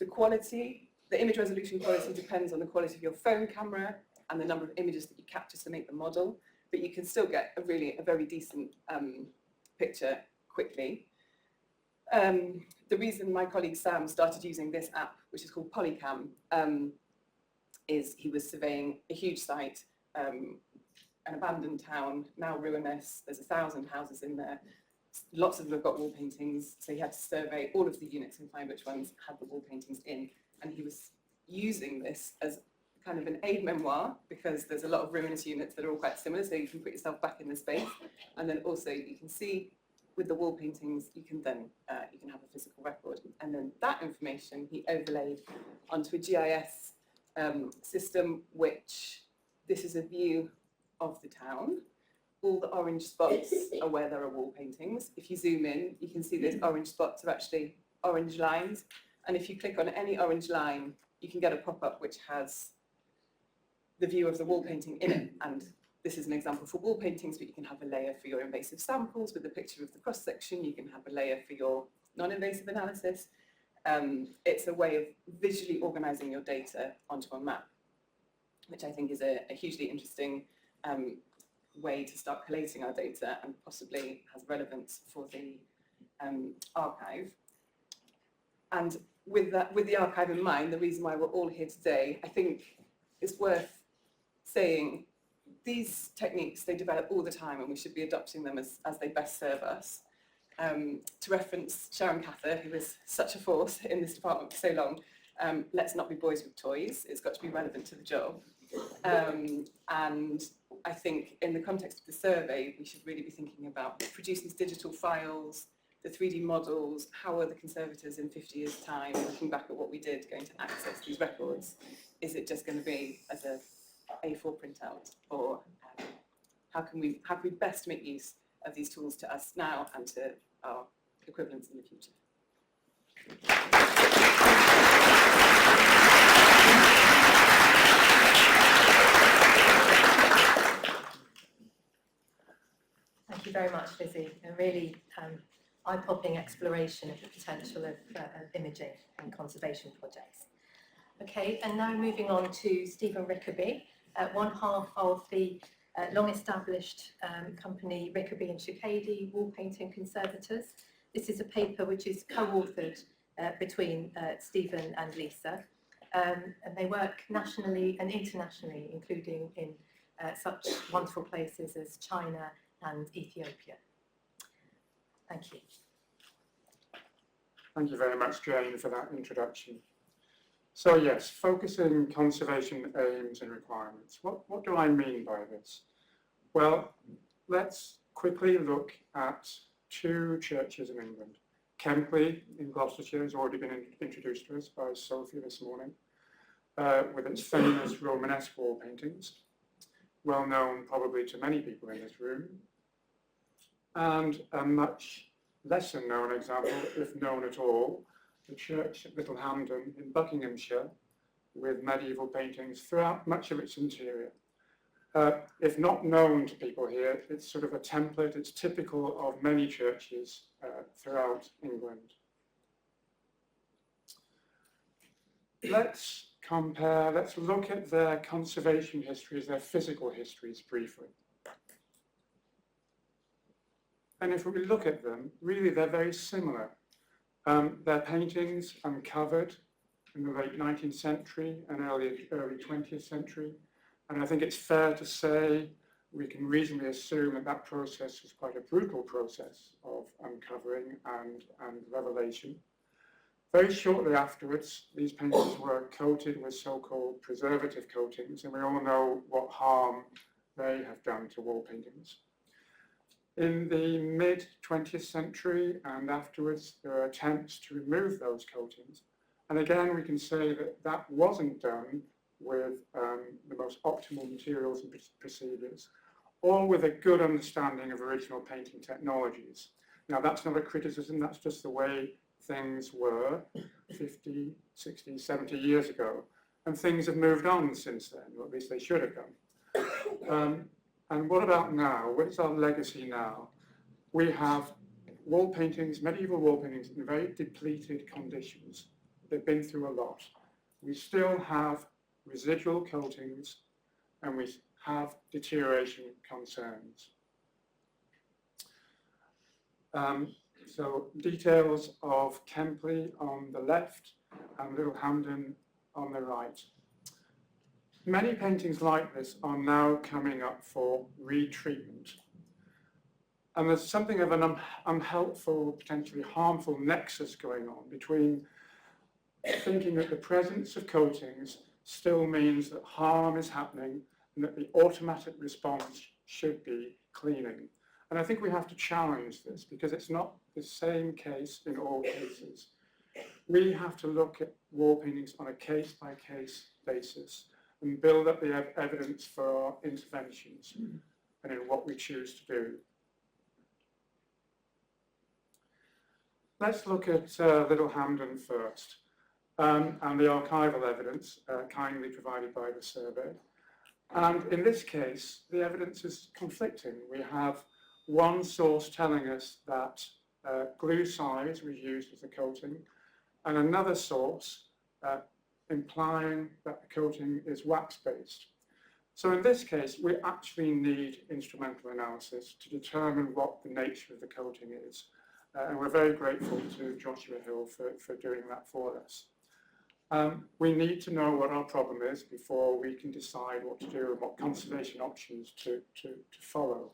[SPEAKER 2] The quality, the image resolution quality depends on the quality of your phone camera and the number of images that you capture to make the model, but you can still get a very decent picture quickly. The reason my colleague Sam started using this app, which is called Polycam, is he was surveying a huge site, an abandoned town, now ruinous. There's 1,000 houses in there. Lots of them have got wall paintings, so he had to survey all of the units and find which ones had the wall paintings in. And he was using this as kind of an aid memoir, because there's a lot of ruinous units that are all quite similar, so you can put yourself back in the space. And then also you can see with the wall paintings, you can have a physical record. And then that information he overlaid onto a GIS system, which this is a view of the town. All the orange spots are where there are wall paintings. If you zoom in, you can see those orange spots are actually orange lines. And if you click on any orange line, you can get a pop-up which has the view of the wall painting in it. And this is an example for wall paintings, but you can have a layer for your invasive samples with a picture of the cross-section. You can have a layer for your non-invasive analysis. It's a way of visually organising your data onto a map, which I think is a hugely interesting way to start collating our data, and possibly has relevance for the archive. And with the archive in mind, the reason why we're all here today, I think it's worth saying these techniques, they develop all the time, and we should be adopting them as they best serve us. To reference Sharon Cather, who was such a force in this department for so long, let's not be boys with toys. It's got to be relevant to the job. And I think in the context of the survey, we should really be thinking about producing these digital files, the 3D models. How are the conservators in 50 years' time, looking back at what we did, going to access these records? Is it just going to be as a A4 printout, or how can we best make use of these tools to us now and to our equivalents in the future?
[SPEAKER 12] Thank you very much, Lizzie. A really eye-popping exploration of the potential of imaging and conservation projects. Okay, and now moving on to Stephen Rickaby, one half of the long-established company Rickaby and Courtauld, Wall Painting Conservators. This is a paper which is co-authored between Stephen and Lisa, and they work nationally and internationally, including in such wonderful places as China and Ethiopia. Thank you.
[SPEAKER 14] Thank you very much, Jane, for that introduction. So yes, focusing conservation aims and requirements. What do I mean by this? Well, let's quickly look at two churches in England. Kempley in Gloucestershire has already been introduced to us by Sophie this morning, with its famous Romanesque wall paintings, well known probably to many people in this room. and a much lesser known example, if known at all, the church at Littlehampton in Buckinghamshire, with medieval paintings throughout much of its interior. If not known to people here, it's sort of a template, it's typical of many churches throughout England. Let's compare, let's look at their conservation histories, their physical histories briefly. And if we look at them, really they're very similar. Their paintings uncovered in the late 19th century and early 20th century. And I think it's fair to say we can reasonably assume that that process was quite a brutal process of uncovering and revelation. Very shortly afterwards, these paintings were coated with so-called preservative coatings, and we all know what harm they have done to wall paintings. In the mid-20th century and afterwards, there are attempts to remove those coatings. And again, we can say that that wasn't done with the most optimal materials and procedures, or with a good understanding of original painting technologies. Now, that's not a criticism, that's just the way things were 50, 60, 70 years ago. And things have moved on since then, or at least they should have done. And what about now? What is our legacy now? We have wall paintings, medieval wall paintings, in very depleted conditions. They've been through a lot. We still have residual coatings, and we have deterioration concerns. So details of Kempley on the left and Littlehampton on the right. Many paintings like this are now coming up for retreatment. And there's something of an unhelpful, potentially harmful nexus going on between thinking that the presence of coatings still means that harm is happening and that the automatic response should be cleaning. And I think we have to challenge this because it's not the same case in all cases. We have to look at wall paintings on a case-by-case basis and build up the evidence for our interventions and in what we choose to do. Let's look at Littlehampton first, and the archival evidence kindly provided by the survey. And in this case, the evidence is conflicting. We have one source telling us that glue size was used as a coating, and another source implying that the coating is wax-based. So in this case, we actually need instrumental analysis to determine what the nature of the coating is. And we're very grateful to Joshua Hill for doing that for us. We need to know what our problem is before we can decide what to do and what conservation options to follow.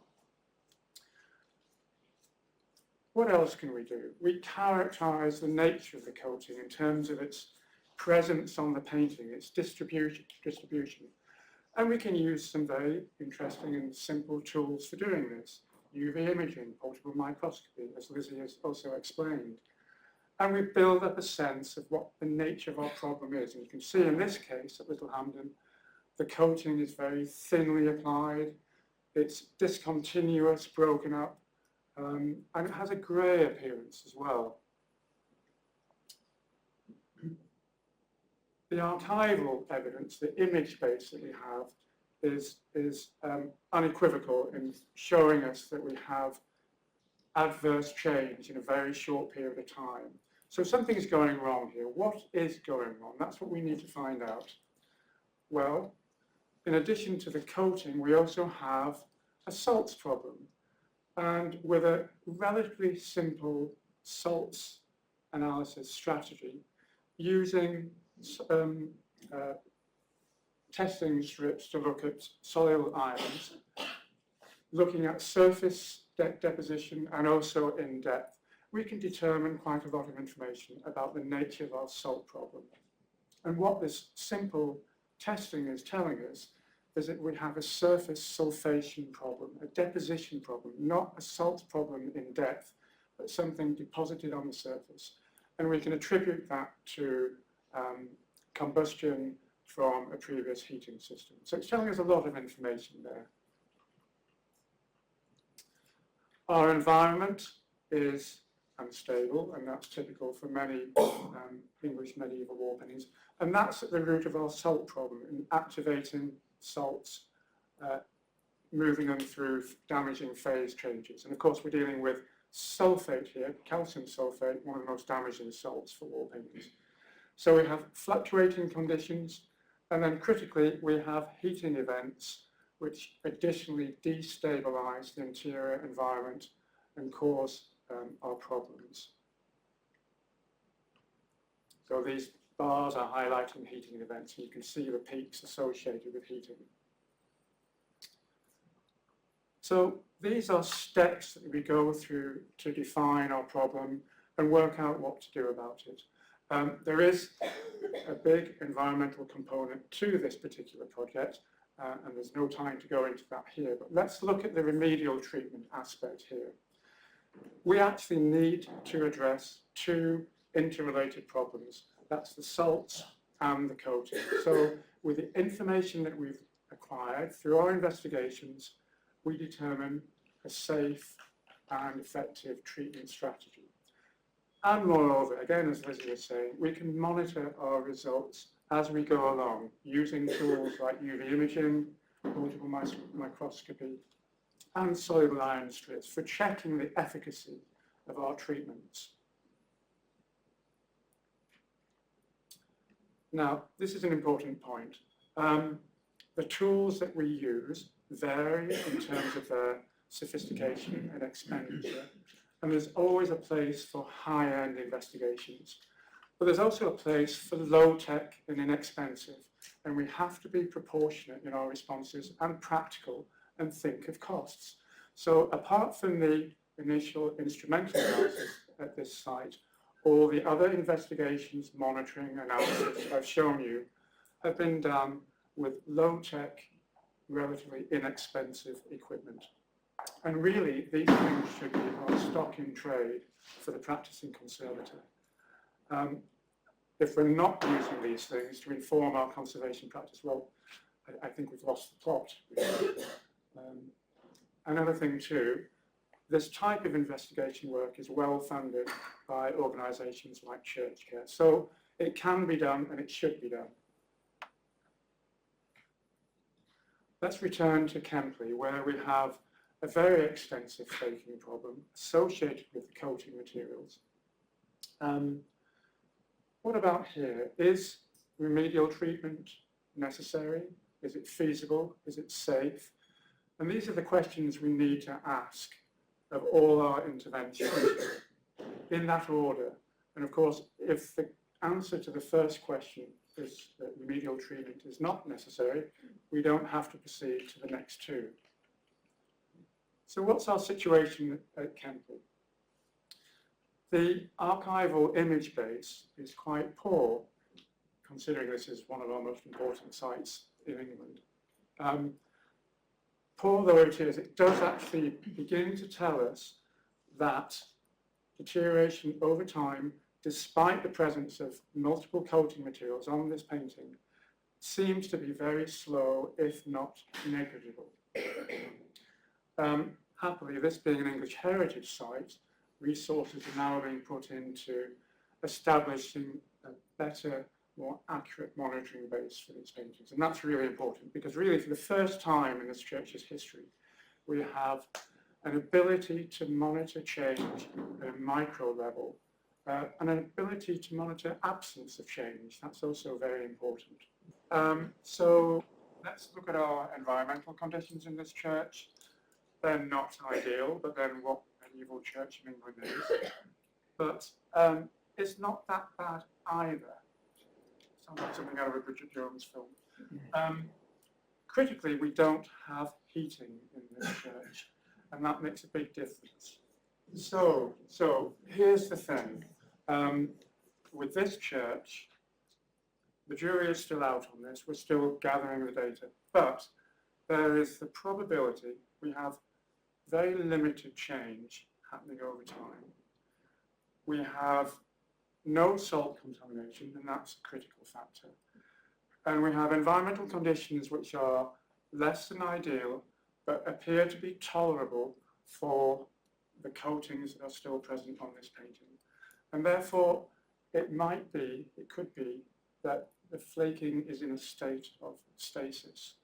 [SPEAKER 14] What else can we do? We characterize the nature of the coating in terms of its presence on the painting, its distribution. And we can use some very interesting and simple tools for doing this. UV imaging, portable microscopy, as Lizzie has also explained. And we build up a sense of what the nature of our problem is. And you can see in this case at Littlehampton, the coating is very thinly applied, it's discontinuous, broken up, and it has a grey appearance as well. The archival evidence, the image base that we have, is unequivocal in showing us that we have adverse change in a very short period of time. So something is going wrong here. What is going wrong? That's what we need to find out. Well, in addition to the coating, we also have a salts problem. And with a relatively simple salts analysis strategy, using testing strips to look at soluble ions, looking at surface deposition and also in depth, we can determine quite a lot of information about the nature of our salt problem. And what this simple testing is telling us is that we have a surface sulfation problem, a deposition problem, not a salt problem in depth, but something deposited on the surface. And we can attribute that to combustion from a previous heating system. So it's telling us a lot of information there. Our environment is unstable, and that's typical for many English medieval wall paintings. And that's at the root of our salt problem, in activating salts, moving them through damaging phase changes. And of course, we're dealing with sulfate here, calcium sulfate, one of the most damaging salts for wall paintings. So we have fluctuating conditions, and then critically, we have heating events which additionally destabilize the interior environment and cause our problems. So these bars are highlighting heating events, and you can see the peaks associated with heating. So these are steps that we go through to define our problem and work out what to do about it. There is a big environmental component to this particular project, and there's no time to go into that here, but let's look at the remedial treatment aspect here. We actually need to address two interrelated problems. That's the salts and the coating. So with the information that we've acquired through our investigations, we determine a safe and effective treatment strategy. And moreover, again, as Lizzie was saying, we can monitor our results as we go along using tools like UV imaging, portable microscopy, and soluble iron strips for checking the efficacy of our treatments. Now, this is an important point. The tools that we use vary in terms of their sophistication and expenditure, and there's always a place for high-end investigations. But there's also a place for low-tech and inexpensive, and we have to be proportionate in our responses and practical and think of costs. So apart from the initial instrumental analysis at this site, all the other investigations, monitoring, analysis that I've shown you have been done with low-tech, relatively inexpensive equipment. And really, these things should be our stock in trade for the practicing conservator. If we're not using these things to inform our conservation practice, well, I think we've lost the plot. Another thing too, this type of investigation work is well funded by organisations like Church Care. So it can be done and it should be done. Let's return to Kempley, where we have a very extensive faking problem associated with the coating materials. What about here? Is remedial treatment necessary? Is it feasible? Is it safe? And these are the questions we need to ask of all our interventions in that order. And of course, if the answer to the first question is that remedial treatment is not necessary, we don't have to proceed to the next two. So what's our situation at Kempley? The archival image base is quite poor, considering this is one of our most important sites in England. Poor though it is, it does actually begin to tell us that deterioration over time, despite the presence of multiple coating materials on this painting, seems to be very slow, if not negligible. Happily, this being an English heritage site, resources are now being put into establishing a better, more accurate monitoring base for these paintings. And that's really important because really for the first time in this church's history, we have an ability to monitor change at a micro level and an ability to monitor absence of change. That's also very important. So let's look at our environmental conditions in this church. They're not ideal, but then what medieval church in England is. But it's not that bad either. Sounds like something out of a Bridget Jones film. Critically, we don't have heating in this church, and that makes a big difference. So here's the thing. With this church, the jury is still out on this. We're still gathering the data, but there is the probability we have very limited change happening over time. We have no salt contamination, and that's a critical factor. And we have environmental conditions which are less than ideal, but appear to be tolerable for the coatings that are still present on this painting. And therefore, it could be that the flaking is in a state of stasis.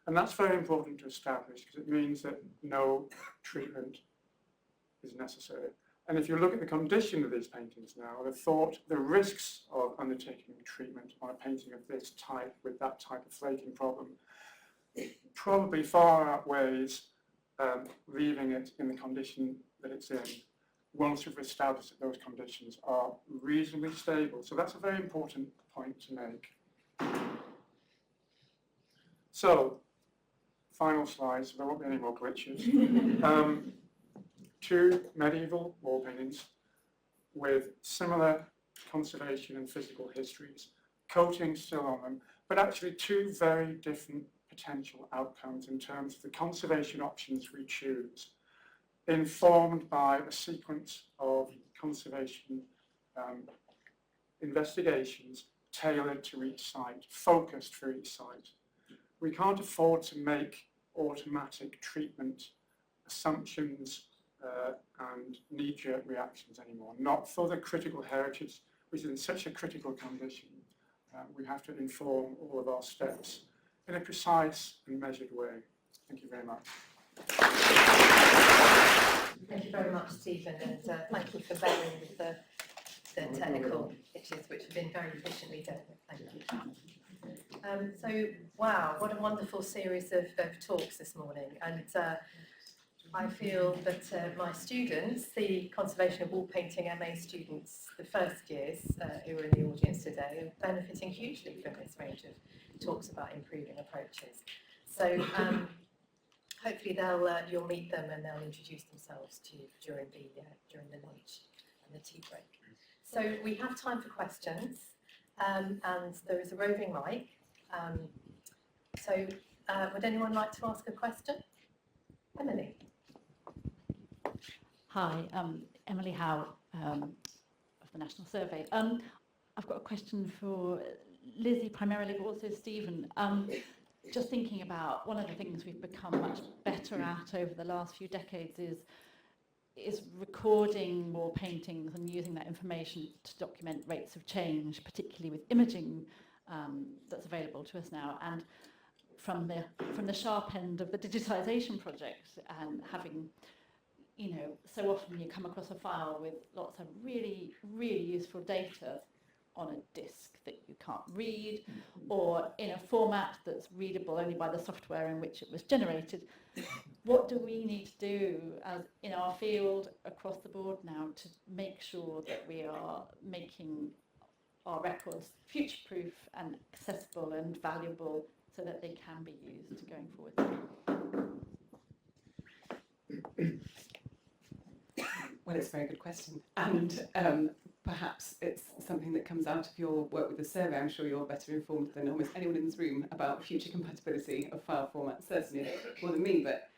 [SPEAKER 14] And that's very important to establish because it means that no treatment is necessary. And if you look at the condition of these paintings now, the risks of undertaking treatment on a painting of this type with that type of flaking problem probably far outweighs leaving it in the condition that it's in once we've established that those conditions are reasonably stable. So that's a very important point to make. So, final slide, so there won't be any more glitches. 2 medieval wall paintings with similar conservation and physical histories, coatings still on them, but actually 2 very different potential outcomes in terms of the conservation options we choose, informed by a sequence of conservation investigations tailored to each site, focused for each site. We can't afford to make automatic treatment assumptions and knee-jerk reactions anymore, not for the critical heritage, which is in such a critical condition. We have to inform all of our steps in a precise and measured way. Thank you very much.
[SPEAKER 12] Thank you very much, Stephen, and thank you for bearing with the technical issues which have been very efficiently dealt with. Thank you. So, wow, what a wonderful series of talks this morning. And I feel that my students, the Conservation of Wall Painting MA students, the first years who are in the audience today, are benefiting hugely from this range of talks about improving approaches. So hopefully you'll meet them and they'll introduce themselves to you during the lunch and the tea break. So we have time for questions, and there is a roving mic. So would anyone like to ask a question? Emily.
[SPEAKER 3] Hi, Emily Howe of the National Survey. I've got a question for Lizzie primarily, but also Stephen. Just thinking about one of the things we've become much better at over the last few decades is recording more paintings and using that information to document rates of change, particularly with imaging that's available to us now. And from the sharp end of the digitisation project, and having, so often you come across a file with lots of really, really useful data on a disk that you can't read, or in a format that's readable only by the software in which it was generated. What do we need to do as in our field across the board now to make sure that we are making our records future-proof and accessible and valuable so that they can be used going forward?
[SPEAKER 15] Well, it's a very good question, and perhaps it's something that comes out of your work with the survey. I'm sure you're better informed than almost anyone in this room about future compatibility of file formats, certainly more than me, but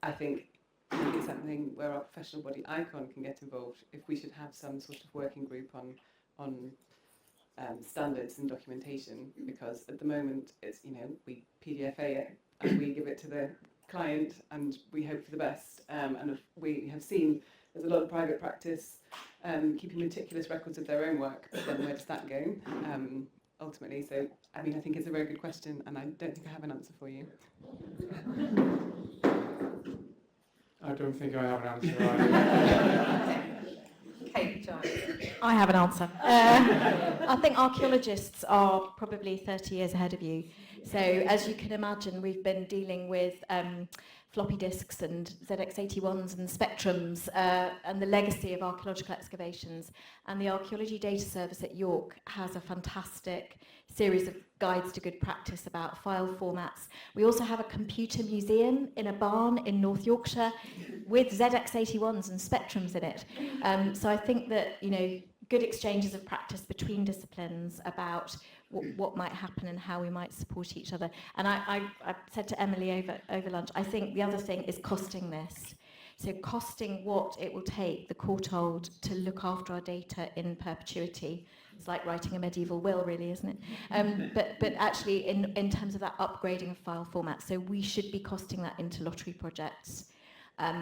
[SPEAKER 15] I think it's something where our professional body ICON can get involved if we should have some sort of working group on standards and documentation, because at the moment it's, we PDFA it and we give it to the client and we hope for the best, and we have seen there's a lot of private practice keeping meticulous records of their own work, but then where does that go ultimately? So, I think it's a very good question, and I don't think I have an answer for you.
[SPEAKER 14] I don't think I have an answer either.
[SPEAKER 12] Kate, John.
[SPEAKER 16] I have an answer. I think archaeologists are probably 30 years ahead of you. So as you can imagine, we've been dealing with floppy disks and ZX81s and spectrums and the legacy of archaeological excavations. And the Archaeology Data Service at York has a fantastic series of guides to good practice about file formats. We also have a computer museum in a barn in North Yorkshire with ZX81s and spectrums in it. So I think that, good exchanges of practice between disciplines about what might happen and how we might support each other. And I said to Emily over lunch, I think the other thing is costing this. So costing what it will take the Courtauld to look after our data in perpetuity. It's like writing a medieval will, really, isn't it? But actually, in terms of that upgrading of file format, so we should be costing that into lottery projects.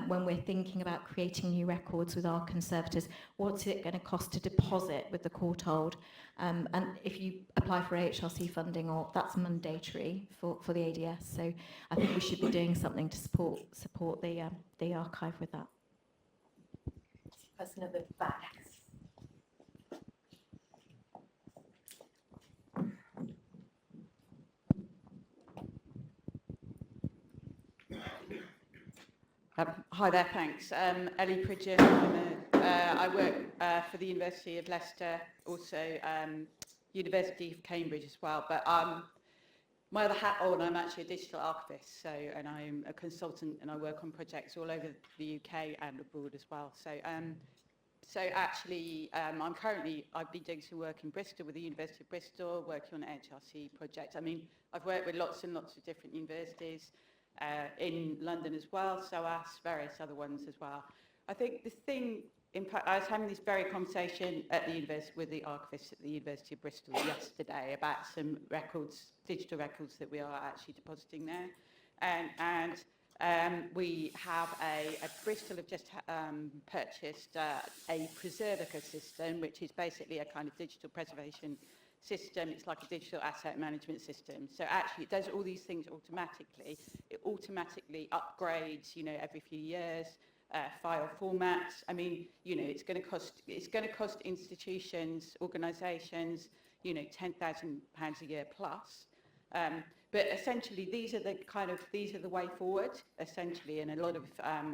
[SPEAKER 16] when we're thinking about creating new records with our conservators, what's it going to cost to deposit with the Courtauld? And if you apply for HRC funding, or that's mandatory for the ADS, so I think we should be doing something to support the archive with that.
[SPEAKER 12] Person at the back.
[SPEAKER 17] Hi there, thanks. Ellie Pridgeon. I work for the University of Leicester, also University of Cambridge as well. But my other hat on, I'm actually a digital archivist, and I'm a consultant, and I work on projects all over the UK and abroad as well. So actually, I've been doing some work in Bristol with the University of Bristol, working on an HRC project. I mean, I've worked with lots and lots of different universities. In London as well, SOAS, various other ones as well. I think the thing, in fact, I was having this very conversation at the university with the archivists at the University of Bristol yesterday about some records, digital records that we are actually depositing there. And we have Bristol have just purchased a preservica system, which is basically a kind of digital preservation system. It's like a digital asset management system. So actually it does all these things automatically. It automatically upgrades, every few years, file formats. I mean, it's going to cost institutions, organisations, £10,000 a year plus. But essentially these are the way forward, essentially, and a lot of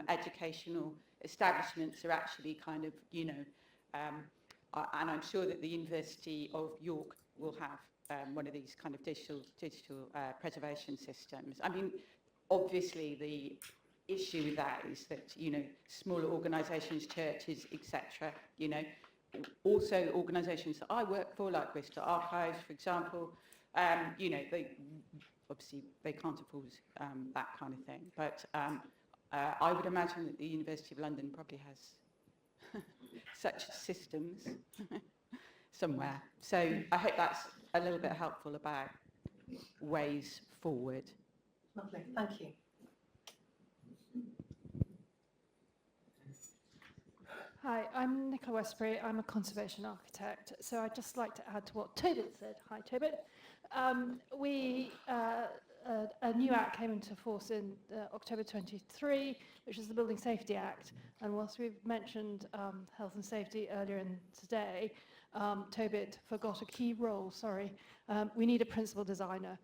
[SPEAKER 17] educational establishments are actually kind of, and I'm sure that the University of York will have one of these kind of digital preservation systems. I mean, obviously the issue with that is that, smaller organisations, churches, etc., also organisations that I work for, like Bristol Archives, for example, they can't afford that kind of thing. But I would imagine that the University of London probably has such systems somewhere. So I hope that's a little bit helpful about ways forward.
[SPEAKER 12] Lovely, thank you.
[SPEAKER 18] Hi, I'm Nicola Westbury. I'm a conservation architect. So I'd just like to add to what Tobit said. Hi, Tobit. A new act came into force in October 23, which is the Building Safety Act. And whilst we've mentioned health and safety earlier in today, Tobit forgot a key role, sorry. We need a principal designer,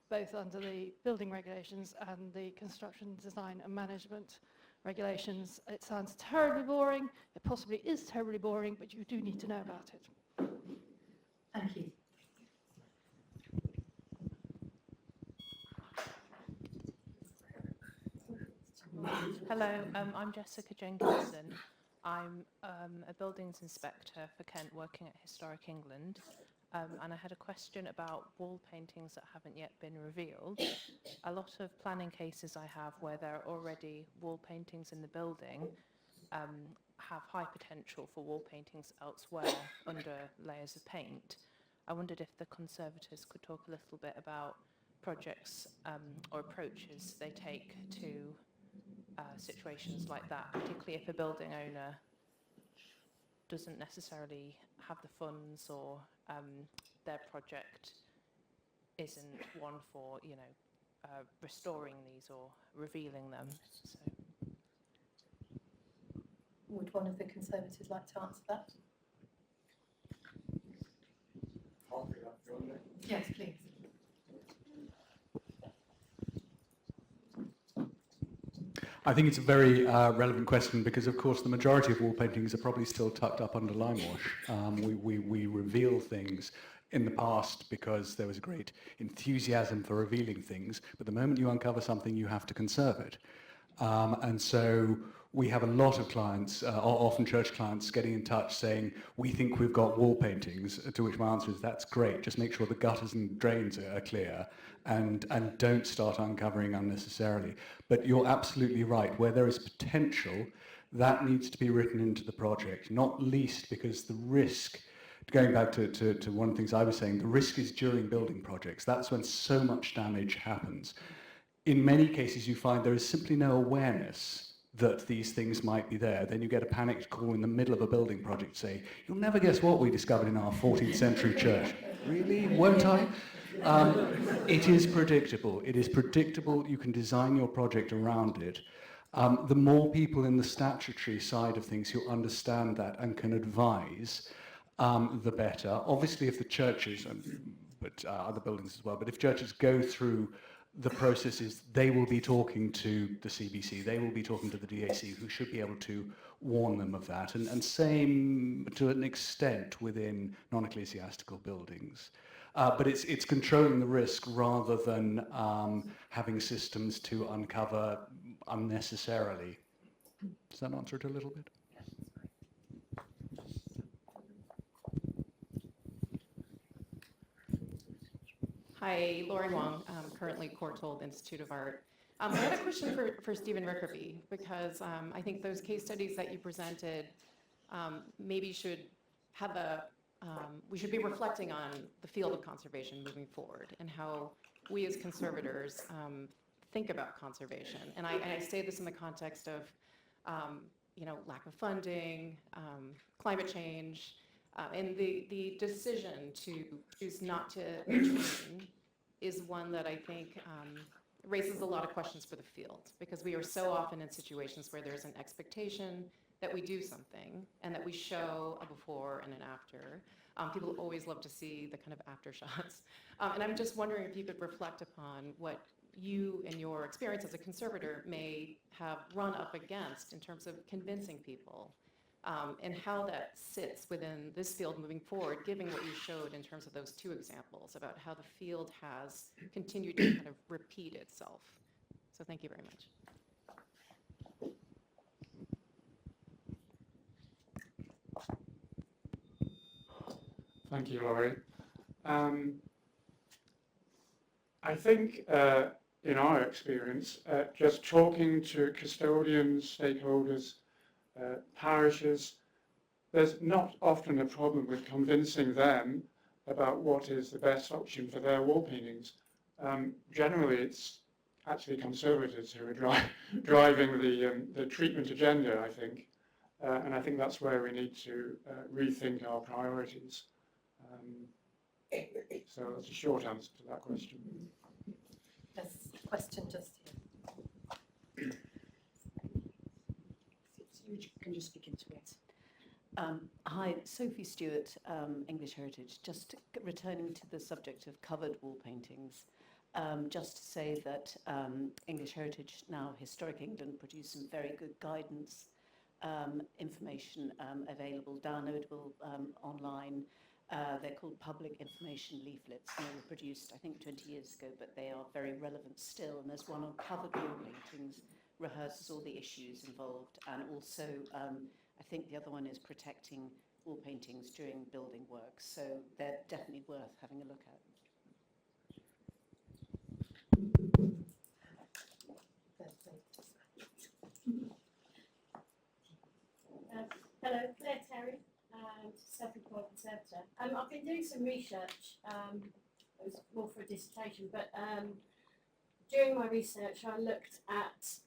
[SPEAKER 18] both under the building regulations and the construction design and management regulations. It sounds terribly boring. It possibly is terribly boring, but you do need to know about it.
[SPEAKER 12] Thank you.
[SPEAKER 19] Hello, I'm Jessica Jenkinson. I'm a buildings inspector for Kent working at Historic England, and I had a question about wall paintings that haven't yet been revealed. A lot of planning cases I have where there are already wall paintings in the building have high potential for wall paintings elsewhere under layers of paint. I wondered if the conservators could talk a little bit about projects or approaches they take to situations like that, particularly if a building owner doesn't necessarily have the funds, or their project isn't one for, restoring these or revealing them. So.
[SPEAKER 12] Would one of the Conservators like to answer that? Yes, please.
[SPEAKER 13] I think it's a very relevant question because, of course, the majority of wall paintings are probably still tucked up under lime wash. We reveal things in the past because there was a great enthusiasm for revealing things, but the moment you uncover something, you have to conserve it. And so we have a lot of clients, often church clients, getting in touch saying, we think we've got wall paintings, to which my answer is, that's great, just make sure the gutters and drains are clear and don't start uncovering unnecessarily. But you're absolutely right, where there is potential, that needs to be written into the project, not least because the risk, going back to one of the things I was saying, the risk is during building projects. That's when so much damage happens. In many cases, you find there is simply no awareness
[SPEAKER 20] that these things might be there. Then you get a panicked call in the middle of a building project saying, you'll never guess what we discovered in our 14th century church. Really? Won't I? It is predictable. It is predictable. You can design your project around it. The more people in the statutory side of things who understand that and can advise, the better. Obviously, if the churches, but other buildings as well, but if churches go through the processes, they will be talking to the CBC, they will be talking to the DAC, who should be able to warn them of that, and same to an extent within non-ecclesiastical buildings. But it's controlling the risk rather than having systems to uncover unnecessarily. Does that answer it a little bit?
[SPEAKER 21] Hi, Lauren Wong, currently Courtauld Institute of Art. I had a question for Stephen Rickerby, because I think those case studies that you presented maybe should have we should be reflecting on the field of conservation moving forward and how we as conservators think about conservation. And I say this in the context of lack of funding, climate change, and the decision to choose not to intervene is one that I think raises a lot of questions for the field, because we are so often in situations where there's an expectation that we do something and that we show a before and an after. People always love to see the kind of after shots. And I'm just wondering if you could reflect upon what you, in your experience as a conservator, may have run up against in terms of convincing people, and how that sits within this field moving forward, given what you showed in terms of those two examples about how the field has continued to kind of repeat itself. So thank you very much.
[SPEAKER 14] Thank you, Laurie. I think in our experience, just talking to custodians, stakeholders, parishes, there's not often a problem with convincing them about what is the best option for their wall paintings. Generally, it's actually conservators who are driving the treatment agenda, I think. And I think that's where we need to rethink our priorities. So that's a short answer to that question.
[SPEAKER 12] Yes, question just here.
[SPEAKER 5] You can just speak into it. Hi, Sophie Stewart, English Heritage. Just returning to the subject of covered wall paintings, just to say that English Heritage, now Historic England, produce some very good guidance, information available, downloadable online. They're called public information leaflets, and they were produced, I think, 20 years ago, but they are very relevant still. And there's one on covered wall paintings, rehearses all the issues involved, and also I think the other one is protecting wall paintings during building work. So they're definitely worth having a look at.
[SPEAKER 22] Hello, Claire Terry, self-employed conservator. I've been doing some research, it was more for a dissertation, but during my research I looked at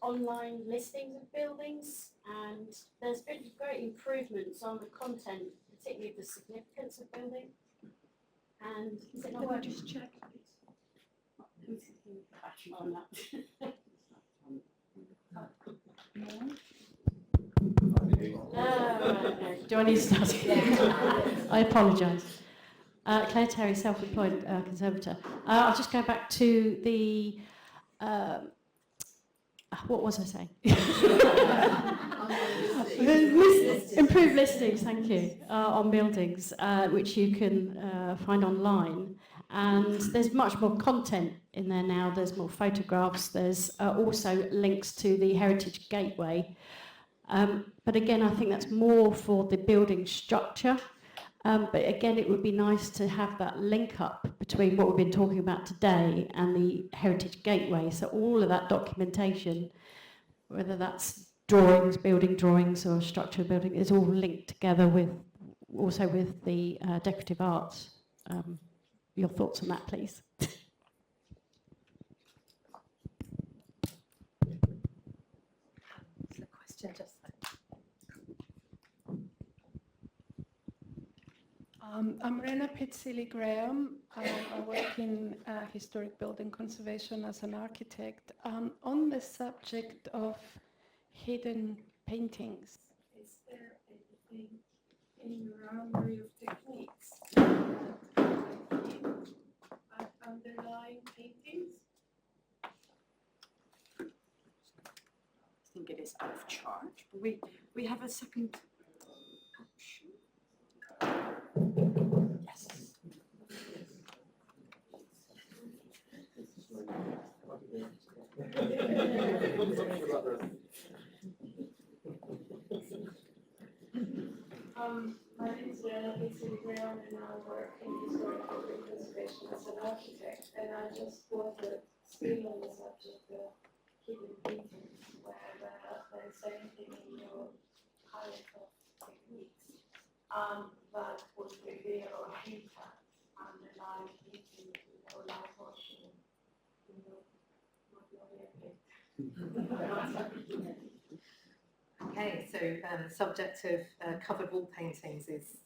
[SPEAKER 22] online listings of buildings, and there's been great improvements on the content, particularly the significance of building. And is it not
[SPEAKER 2] Can I
[SPEAKER 22] working?
[SPEAKER 2] just check, please?
[SPEAKER 22] On that.
[SPEAKER 16] Do I need to start again? I apologise. Claire Terry, self-employed conservator. I'll just go back to the, what was I saying? Improved listings, thank you, on buildings, which you can find online. And there's much more content in there now. There's more photographs. There's also links to the Heritage Gateway. But again, I think that's more for the building structure. But again, it would be nice to have that link up between what we've been talking about today and the Heritage Gateway. So all of that documentation, whether that's drawings, building drawings, or structure of building, is all linked together with, also with the decorative arts. Your thoughts on that, please?
[SPEAKER 4] I'm Rena Pizzilli-Graham. I work in historic building conservation as an architect. On the subject of hidden paintings, is there anything in your armory of techniques underlying paintings?
[SPEAKER 2] I think it is out of charge. But we have a second option. Yes.
[SPEAKER 4] My name is Rena Pizzilli-Graham and I work in historic building conservation as an architect, and I just wanted still on the subject of hidden paintings, where there's anything in your palette of techniques that would reveal or hint at underlying painting or light washing in your
[SPEAKER 12] Okay, so the subject of covered wall paintings is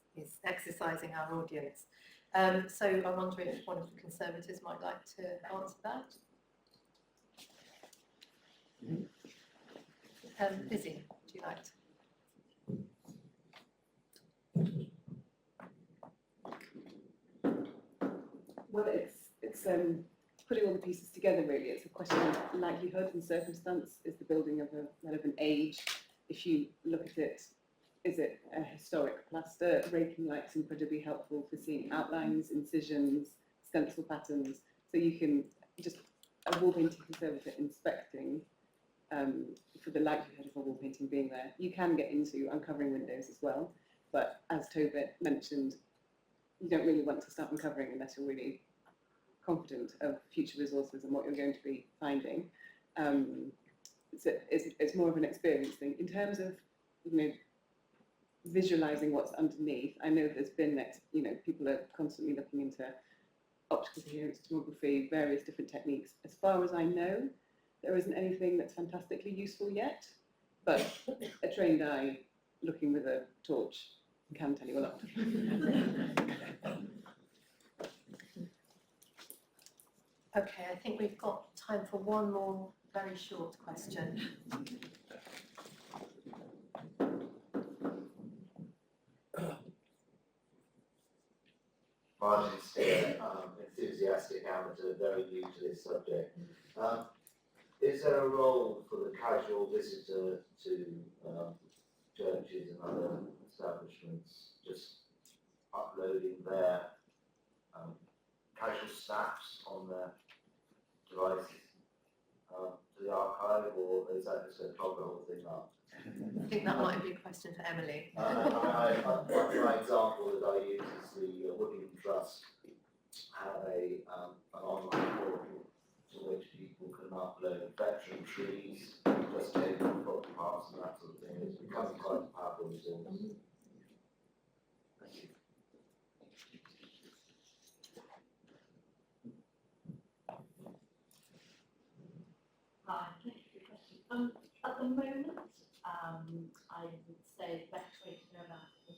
[SPEAKER 12] exercising our audience. So I wonder if one of the conservators might like to answer that. Lizzie, would you like to?
[SPEAKER 15] Well, it's putting all the pieces together, really. It's a question of likelihood and circumstance. Is the building of a relevant age? If you look at it, is it a historic plaster? Raking light's incredibly helpful for seeing outlines, incisions, stencil patterns. So you can just, a wall painting conservator inspecting for the likelihood of a wall painting being there. You can get into uncovering windows as well, but as Tobit mentioned, you don't really want to start uncovering unless you're really confident of future resources and what you're going to be finding. It's more of an experience thing. In terms of, visualizing what's underneath, I know there's been, people are constantly looking into optical coherence tomography, various different techniques. As far as I know, there isn't anything that's fantastically useful yet, but a trained eye looking with a torch can tell you a lot.
[SPEAKER 12] Okay, I think we've got time for one more very short question.
[SPEAKER 6] Martin Steer, enthusiastic amateur, very new to this subject. Is there a role for the casual visitor to churches and other establishments just uploading their casual snaps on their devices to the archive, or is that just going to clog the whole thing up?
[SPEAKER 12] I think that might be a question for Emily.
[SPEAKER 6] My example that I use is the Woodland Trust have an online portal to which people can upload veteran trees, just taking footpaths and that sort of thing. It's become quite a powerful resource.
[SPEAKER 3] Hi, thank you for the question. At the moment, I would say the best way to go about the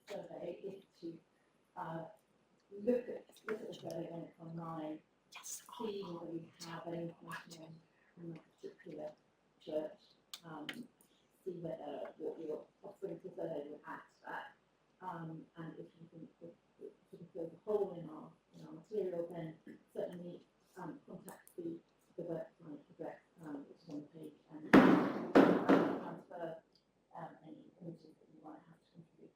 [SPEAKER 3] survey is to look at the survey when it's online, see whether we have any information on a particular church, see whether what you're offering to survey will act to that, and if you think that there's a hole in our material, then certainly contact the website address, which is on the page, and transfer any images that you might have to contribute.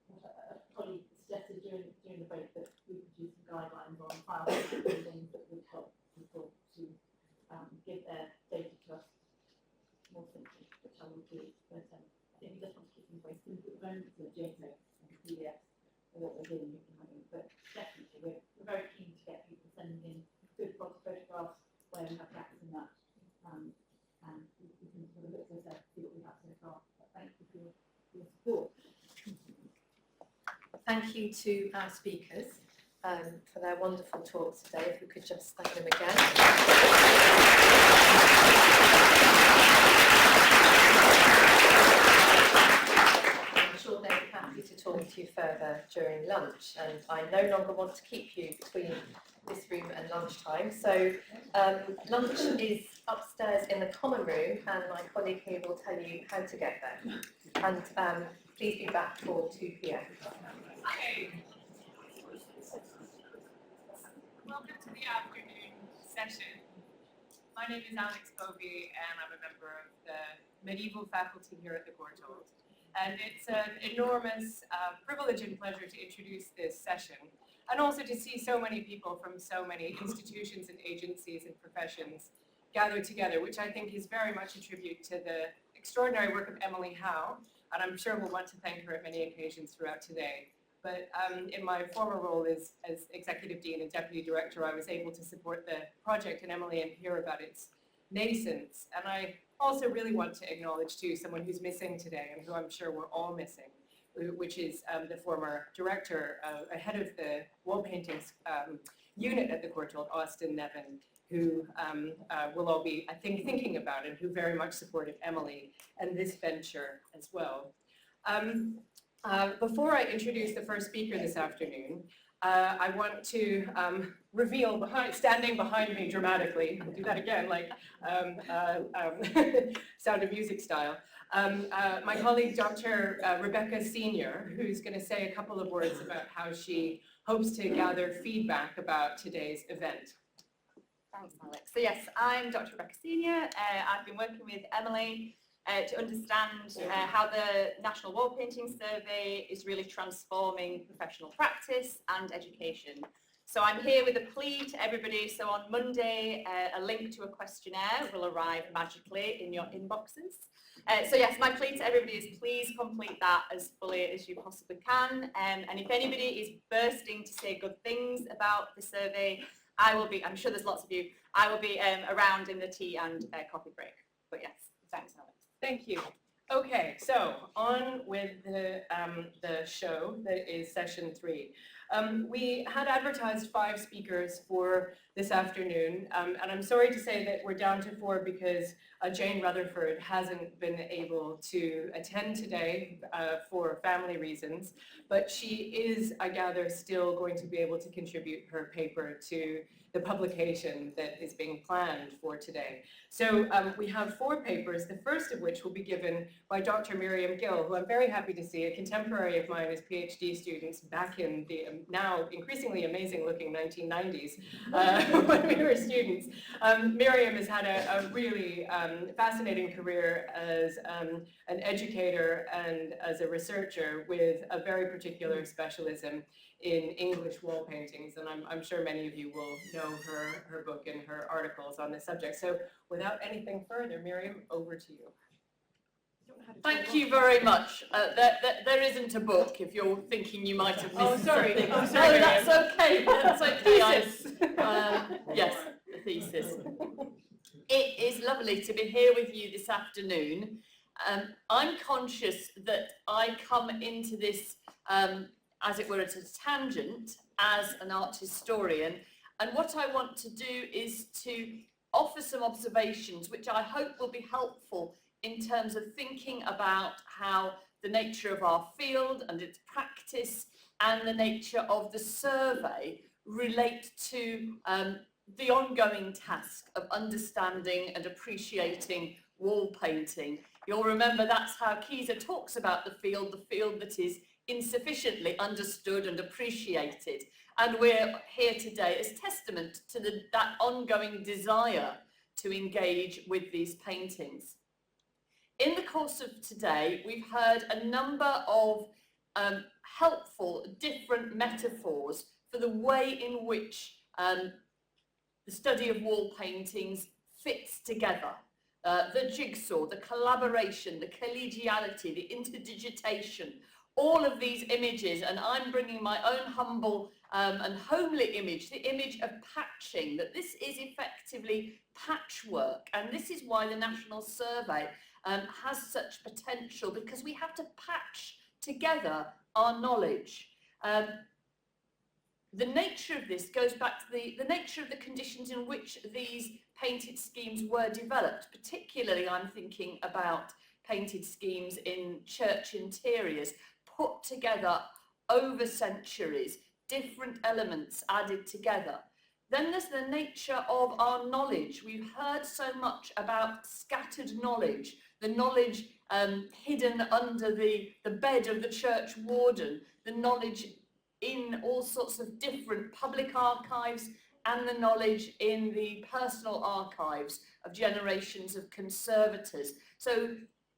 [SPEAKER 3] A colleague suggested during the break that we produce some guidelines on file things that would help people to give their data to us more simply, which I will do. But I think we just want to keep things very simple at the moment, so JPEG and PDFs are what we're doing. But definitely, we're very keen to get people sending in good photographs where we have gaps in that, and we can sort of look at that, see what we have so far. But thank you for your support.
[SPEAKER 12] Thank you to our speakers for their wonderful talks today. If we could just thank them again. I'm sure they're happy to talk to you further during lunch, and I no longer want to keep you between this room and lunchtime. So lunch is upstairs in the common room, and my colleague here will tell you how to get there. And please be back for 2 p.m.
[SPEAKER 7] Welcome to the afternoon session. My name is Alex Povey, and I'm a member of the medieval faculty here at the Courtauld. And it's an enormous privilege and pleasure to introduce this session, and also to see so many people from so many institutions and agencies and professions gathered together, which I think is very much a tribute to the extraordinary work of Emily Howe, and I'm sure we'll want to thank her at many occasions throughout today. But in my former role as Executive Dean and Deputy Director, I was able to support the project in Emily and hear about its nascence. And I also really want to acknowledge too someone who's missing today and who I'm sure we're all missing, which is the former director, head of the wall paintings unit at the Courtauld, Austin Nevin, who will all be, I think, thinking about and who very much supported Emily and this venture as well. Before I introduce the first speaker this afternoon, I want to reveal standing behind me dramatically, I'll do that again, like Sound of Music style, my colleague Dr. Rebecca Senior, who's going to say a couple of words about how she hopes to gather feedback about today's event.
[SPEAKER 1] Thanks, Alex. So yes, I'm Dr. Rebecca Senior. I've been working with Emily to understand how the National Wall Painting Survey is really transforming professional practice and education. So I'm here with a plea to everybody. So on Monday, a link to a questionnaire will arrive magically in your inboxes. So yes, my plea to everybody is please complete that as fully as you possibly can. And if anybody is bursting to say good things about the survey, I will be, I'm sure there's lots of you, I will be around in the tea and coffee break. But yes, thanks, Alex.
[SPEAKER 7] Thank you. Okay, so on with the show that is session 3. We had advertised 5 speakers for this afternoon, and I'm sorry to say that we're down to 4 because Jane Rutherford hasn't been able to attend today for family reasons, but she is, I gather, still going to be able to contribute her paper to the publication that is being planned for today. So we have 4 papers, the first of which will be given by Dr. Miriam Gill, who I'm very happy to see, a contemporary of mine as PhD students back in the now increasingly amazing looking 1990s when we were students. Miriam has had a really fascinating career as an educator and as a researcher with a very particular specialism in English wall paintings, and I'm sure many of you will know her book and her articles on this subject. So without anything further, Miriam, over to you.
[SPEAKER 8] Thank you very much. There isn't a book if you're thinking you might have missed something.
[SPEAKER 7] Oh, sorry.
[SPEAKER 8] No, that's okay. That's okay.
[SPEAKER 7] Thesis.
[SPEAKER 8] Yes, the thesis. It is lovely to be here with you this afternoon. I'm conscious that I come into this as it were, at a tangent as an art historian. And what I want to do is to offer some observations which I hope will be helpful in terms of thinking about how the nature of our field and its practice and the nature of the survey relate to the ongoing task of understanding and appreciating wall painting. You'll remember that's how Keyser talks about the field that is insufficiently understood and appreciated. And we're here today as testament to that ongoing desire to engage with these paintings. In the course of today, we've heard a number of helpful different metaphors for the way in which the study of wall paintings fits together. The jigsaw, the collaboration, the collegiality, the interdigitation, all of these images, and I'm bringing my own humble and homely image, the image of patching, that this is effectively patchwork, and this is why the National Survey has such potential, because we have to patch together our knowledge. The nature of this goes back to the nature of the conditions in which these painted schemes were developed. Particularly, I'm thinking about painted schemes in church interiors, put together over centuries, different elements added together. Then there's the nature of our knowledge. We've heard so much about scattered knowledge, the knowledge hidden under the bed of the church warden, the knowledge in all sorts of different public archives, and the knowledge in the personal archives of generations of conservators. So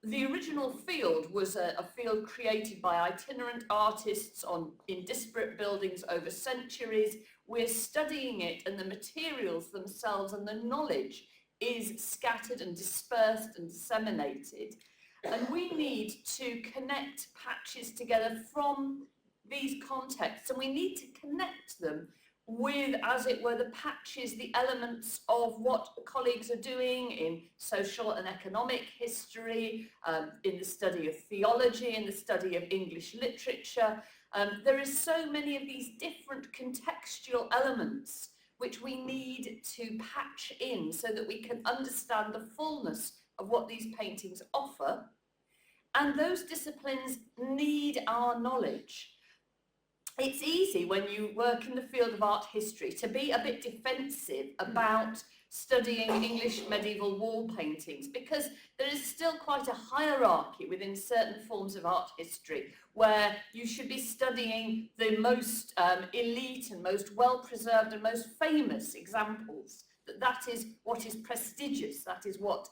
[SPEAKER 8] the original field was a field created by itinerant artists in disparate buildings over centuries. We're studying it, and the materials themselves and the knowledge is scattered and dispersed and disseminated. And we need to connect patches together from these contexts, and we need to connect them with, as it were, the patches, the elements of what colleagues are doing in social and economic history, in the study of theology, in the study of English literature. There is so many of these different contextual elements which we need to patch in so that we can understand the fullness of what these paintings offer. And those disciplines need our knowledge. It's easy when you work in the field of art history to be a bit defensive about studying English medieval wall paintings, because there is still quite a hierarchy within certain forms of art history where you should be studying the most elite and most well-preserved and most famous examples. That is what is prestigious, that is what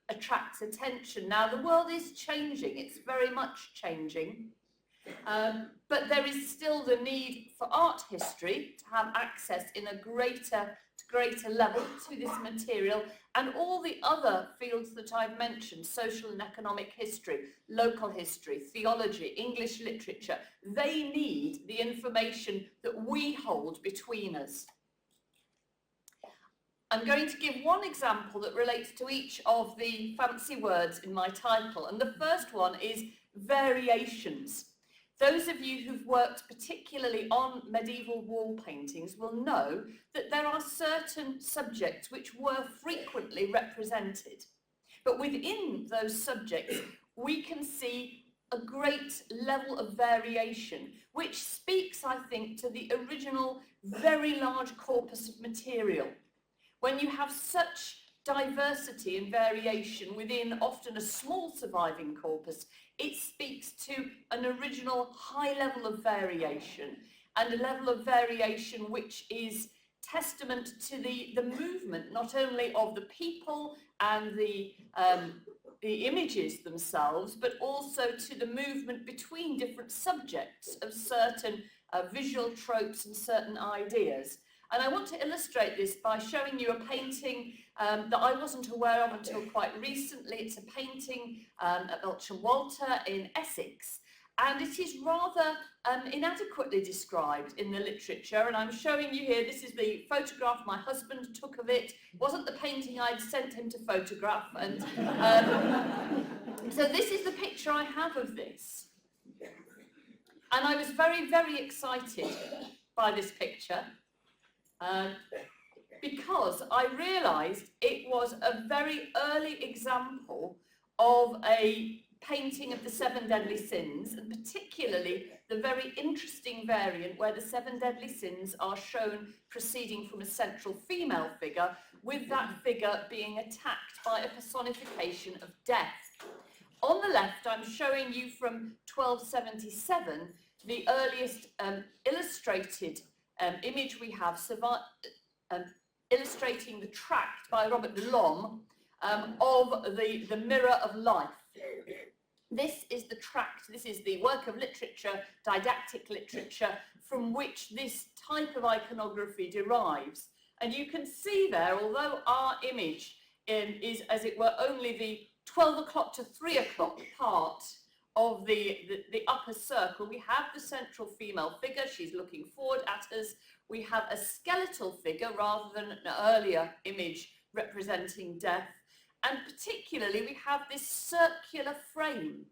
[SPEAKER 8] attracts attention. Now, the world is changing, it's very much changing. But there is still the need for art history to have access in a greater level to this material, and all the other fields that I've mentioned, social and economic history, local history, theology, English literature, they need the information that we hold between us. I'm going to give one example that relates to each of the fancy words in my title, and the first one is variations. Those of you who've worked particularly on medieval wall paintings will know that there are certain subjects which were frequently represented. But within those subjects, we can see a great level of variation, which speaks, I think, to the original very large corpus of material. When you have such diversity and variation within often a small surviving corpus, it speaks to an original high level of variation, and a level of variation which is testament to the movement not only of the people and the images themselves, but also to the movement between different subjects of certain visual tropes and certain ideas. And I want to illustrate this by showing you a painting that I wasn't aware of until quite recently. It's a painting at Melcham Walter in Essex, and it is rather inadequately described in the literature. And I'm showing you here, this is the photograph my husband took of it. It wasn't the painting I'd sent him to photograph. And so this is the picture I have of this. And I was very, very excited by this picture. Because I realised it was a very early example of a painting of the seven deadly sins, and particularly the very interesting variant where the seven deadly sins are shown proceeding from a central female figure, with that figure being attacked by a personification of death. On the left, I'm showing you from 1277, the earliest illustrated image we have, illustrating the tract by Robert de Lhomme of the mirror of life. This is the tract, this is the work of literature, didactic literature, from which this type of iconography derives. And you can see there, although our image is, as it were, only the 12 o'clock to 3 o'clock part of the upper circle, we have the central female figure, she's looking forward at us. We have a skeletal figure rather than an earlier image representing death. And particularly we have this circular frame.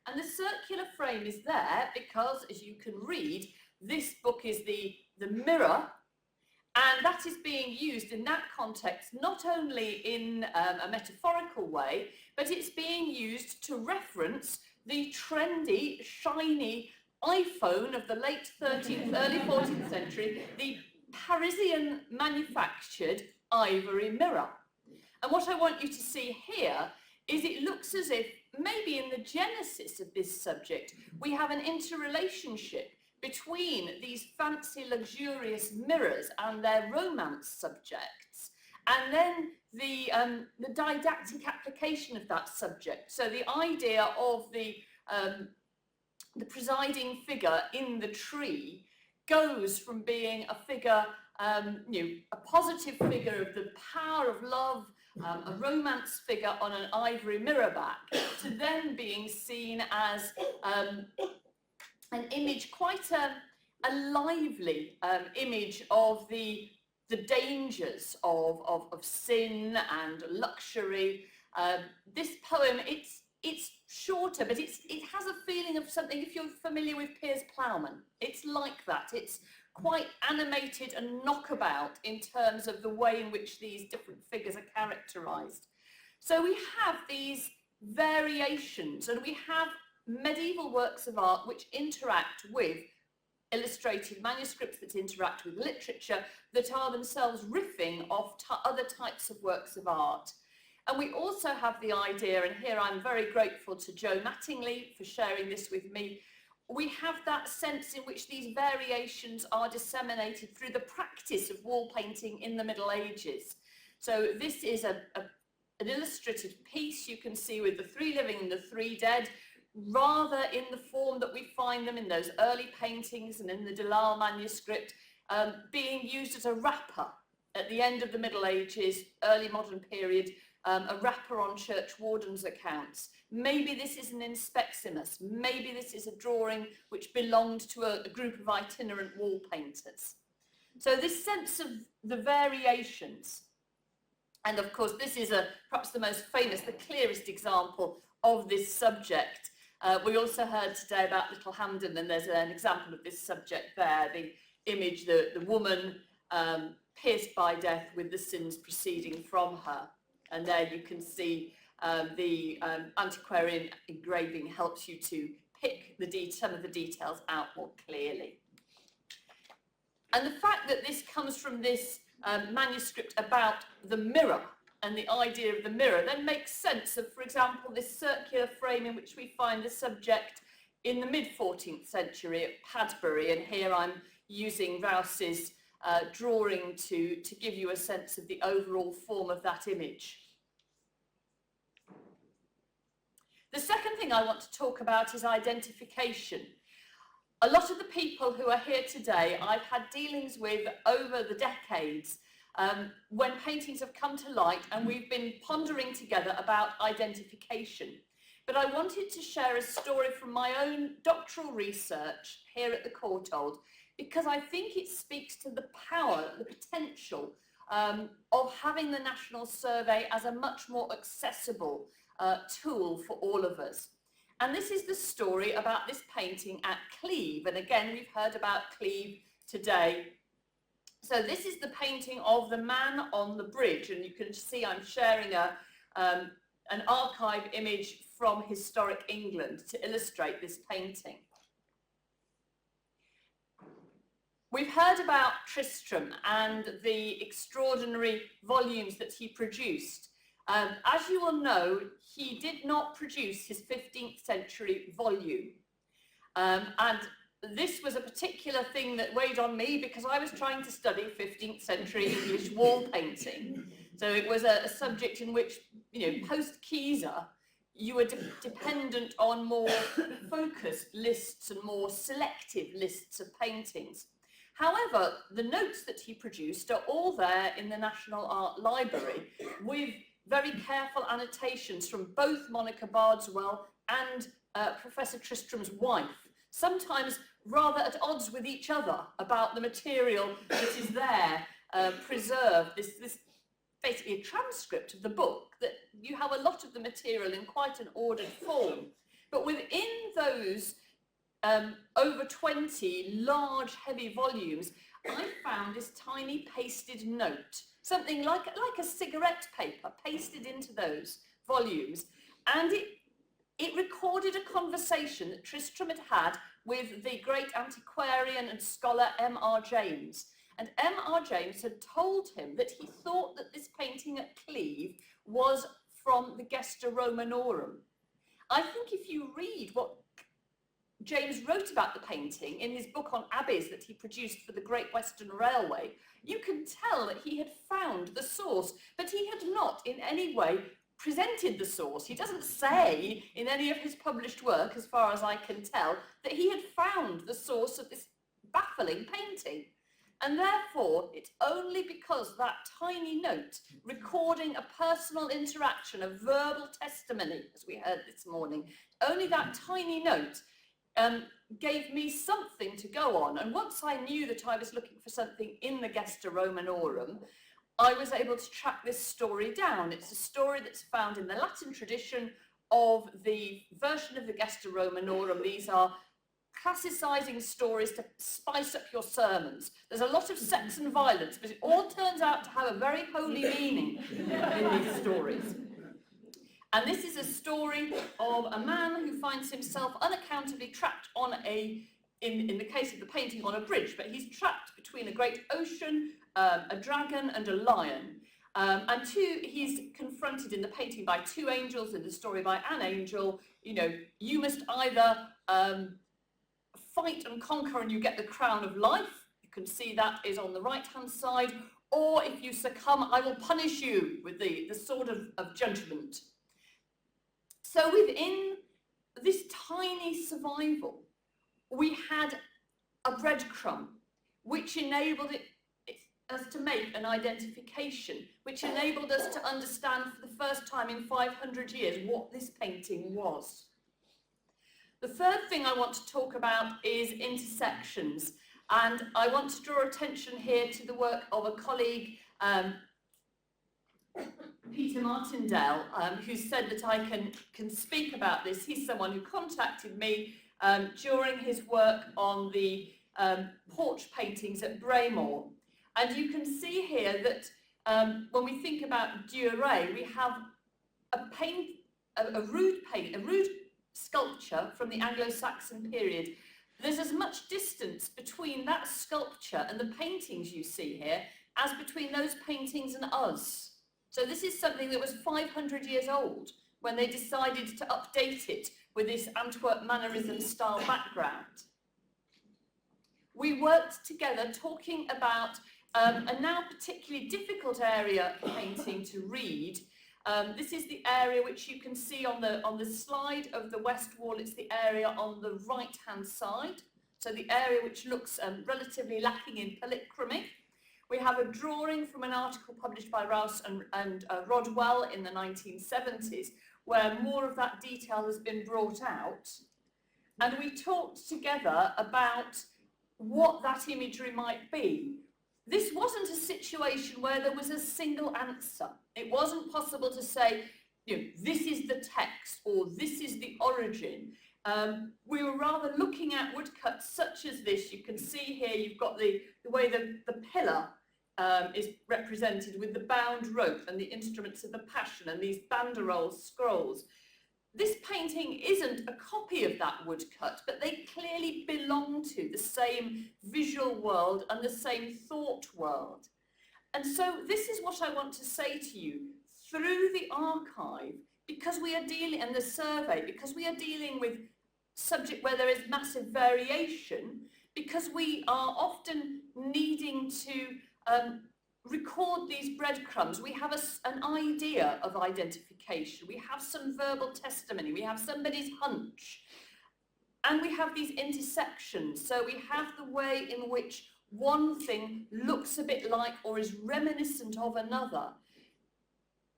[SPEAKER 8] And the circular frame is there because, as you can read, this book is the mirror, and that is being used in that context not only in a metaphorical way, but it's being used to reference the trendy, shiny iPhone of the late 13th, early 14th century, the Parisian manufactured ivory mirror. And what I want you to see here is it looks as if maybe in the genesis of this subject, we have an interrelationship between these fancy, luxurious mirrors and their romance subjects, and then the didactic application of that subject. So the idea of the presiding figure in the tree goes from being a figure, a positive figure of the power of love, a romance figure on an ivory mirror back, to then being seen as an image, quite a lively image of the dangers of sin and luxury. This poem, it's shorter, but it has a feeling of something, if you're familiar with Piers Plowman, it's like that. It's quite animated and knockabout in terms of the way in which these different figures are characterised. So we have these variations, and we have medieval works of art which interact with illustrated manuscripts, that interact with literature, that are themselves riffing off other types of works of art. And we also have the idea, and here I'm very grateful to Jo Mattingly for sharing this with me, we have that sense in which these variations are disseminated through the practice of wall painting in the Middle Ages. So this is an illustrated piece you can see with the 3 living and the 3 dead, rather in the form that we find them in those early paintings and in the Delal manuscript, being used as a wrapper at the end of the Middle Ages, early modern period, a wrapper on church wardens' accounts. Maybe this is an inspeximus, maybe this is a drawing which belonged to a group of itinerant wall painters. So this sense of the variations, and of course this is perhaps the most famous, the clearest example of this subject. We also heard today about Little Hampden, and there's an example of this subject there, the image, the woman pierced by death with the sins proceeding from her. And there you can see the antiquarian engraving helps you to pick some of the details out more clearly. And the fact that this comes from this manuscript about the mirror and the idea of the mirror then makes sense of, for example, this circular frame in which we find the subject in the mid-14th century at Padbury. And here I'm using Rous's drawing to give you a sense of the overall form of that image. The second thing I want to talk about is identification. A lot of the people who are here today I've had dealings with over the decades when paintings have come to light, and we've been pondering together about identification. But I wanted to share a story from my own doctoral research here at the Courtauld, because I think it speaks to the power, the potential of having the National Survey as a much more accessible tool for all of us. And this is the story about this painting at Cleve. And again, we've heard about Cleve today. So this is the painting of the man on the bridge, and you can see I'm sharing an archive image from historic England to illustrate this painting. We've heard about Tristram and the extraordinary volumes that he produced. As you will know, he did not produce his 15th century volume. And this was a particular thing that weighed on me because I was trying to study 15th century English wall painting. So it was a subject in which, post-Keyser, you were dependent on more focused lists and more selective lists of paintings. However, the notes that he produced are all there in the National Art Library with very careful annotations from both Monica Bardwell and Professor Tristram's wife, sometimes rather at odds with each other about the material that is there preserved. This basically a transcript of the book, that you have a lot of the material in quite an ordered form. But within those over 20 large, heavy volumes, I found this tiny pasted note, something like a cigarette paper pasted into those volumes. And It recorded a conversation that Tristram had had with the great antiquarian and scholar M.R. James. And M.R. James had told him that he thought that this painting at Cleve was from the Gesta Romanorum. I think if you read what James wrote about the painting in his book on abbeys that he produced for the Great Western Railway, you can tell that he had found the source, but he had not in any way presented the source. He doesn't say in any of his published work, as far as I can tell, that he had found the source of this baffling painting. And therefore, it's only because that tiny note, recording a personal interaction, a verbal testimony, as we heard this morning, only that tiny note gave me something to go on. And once I knew that I was looking for something in the Gesta Romanorum, I was able to track this story down. It's a story that's found in the Latin tradition of the version of the Gesta Romanorum. These are classicising stories to spice up your sermons. There's a lot of sex and violence, but it all turns out to have a very holy meaning in these stories. And this is a story of a man who finds himself unaccountably trapped on in the case of the painting, on a bridge, but he's trapped between a great ocean, a dragon and a lion. And he's confronted in the painting by two angels, in the story by an angel. You know, you must either fight and conquer and you get the crown of life. You can see that is on the right-hand side. Or if you succumb, I will punish you with the sword of judgment. So within this tiny survival, we had a breadcrumb, which enabled us to make an identification, which enabled us to understand for the first time in 500 years what this painting was. The third thing I want to talk about is intersections, and I want to draw attention here to the work of a colleague, Peter Martindale, who said that I can speak about this. He's someone who contacted me during his work on the porch paintings at Braymore. And you can see here that when we think about Duret, we have a rude sculpture from the Anglo-Saxon period. There's as much distance between that sculpture and the paintings you see here as between those paintings and us. So this is something that was 500 years old when they decided to update it with this Antwerp mannerism style background. We worked together talking about a now particularly difficult area of painting to read. This is the area which you can see on the slide of the west wall. It's the area on the right-hand side. So the area which looks relatively lacking in polychromy. We have a drawing from an article published by Rouse and Rodwell in the 1970s, where more of that detail has been brought out. And we talked together about what that imagery might be. This wasn't a situation where there was a single answer. It wasn't possible to say, you know, this is the text or this is the origin. We were rather looking at woodcuts such as this. You can see here you've got the way the pillar is represented with the bound rope and the instruments of the Passion and these banderole scrolls. This painting isn't a copy of that woodcut, but they clearly belong to the same visual world and the same thought world. And so this is what I want to say to you. Through the archive, because we are dealing, and the survey, because we are dealing with subject where there is massive variation, because we are often needing to record these breadcrumbs, we have an idea of identification, we have some verbal testimony, we have somebody's hunch, and we have these intersections. So we have the way in which one thing looks a bit like or is reminiscent of another.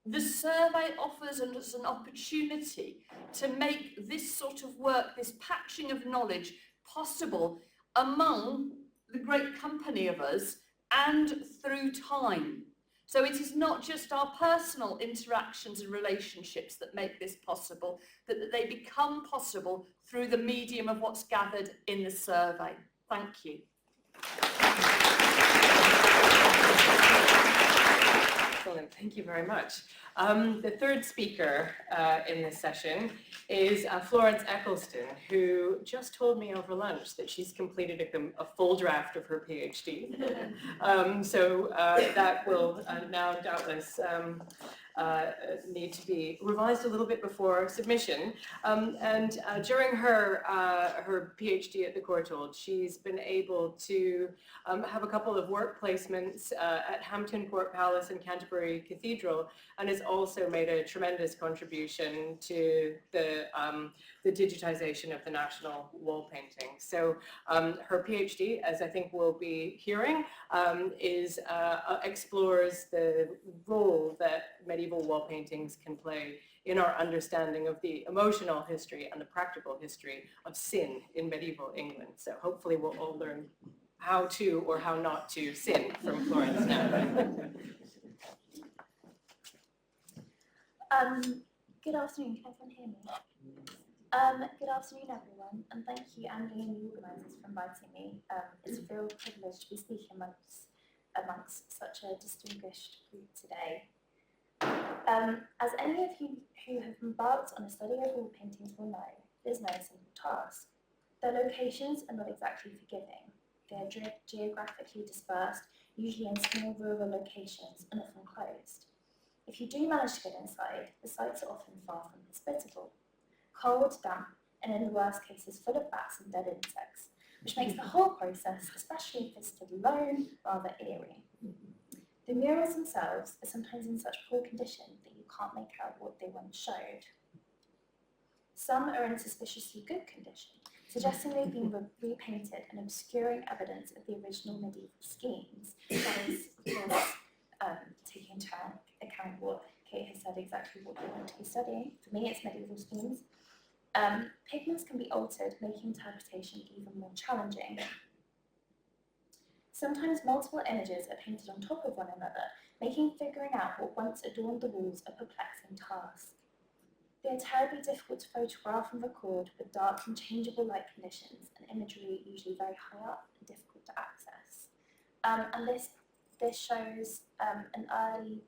[SPEAKER 8] The survey offers us an opportunity to make this sort of work, this patching of knowledge, possible among the great company of us and through time. So it is not just our personal interactions and relationships that make this possible, but that they become possible through the medium of what's gathered in the survey. Thank you.
[SPEAKER 9] Excellent, thank you very much.
[SPEAKER 7] The third speaker in this session is Florence Eccleston, who just told me over lunch that she's completed a full draft of her PhD. So that will now doubtless need to be revised a little bit before submission. And during her PhD at the Courtauld, she's been able to have a couple of work placements at Hampton Court Palace and Canterbury Cathedral, and has also made a tremendous contribution to the digitization of the national wall painting. So her PhD, as I think we'll be hearing, explores the role that medieval wall paintings can play in our understanding of the emotional history and the practical history of sin in medieval England. So hopefully we'll all learn how to or how not to sin from Florence now.
[SPEAKER 9] Good afternoon, can everyone hear me? Good afternoon everyone, and thank you Andy and the organisers for inviting me. It's a real privilege to be speaking amongst such a distinguished group today. As any of you who have embarked on a study of wall paintings will know, there's no simple task. Their locations are not exactly forgiving. They are geographically dispersed, usually in small rural locations, and often closed. If you do manage to get inside, the sites are often far from hospitable. Cold, damp, and in the worst cases full of bats and dead insects, which makes the whole process, especially if visited alone, rather eerie. The murals themselves are sometimes in such poor condition that you can't make out what they once showed. Some are in suspiciously good condition, suggesting they've been repainted and obscuring evidence of the original medieval schemes. That is, of course, taking into account what Kate has said, exactly what we want to be studying. For me, it's medieval schemes. Pigments can be altered, making interpretation even more challenging. Sometimes multiple images are painted on top of one another, making figuring out what once adorned the walls a perplexing task. They are terribly difficult to photograph and record with dark and changeable light conditions and imagery usually very high up and difficult to access. And this shows an early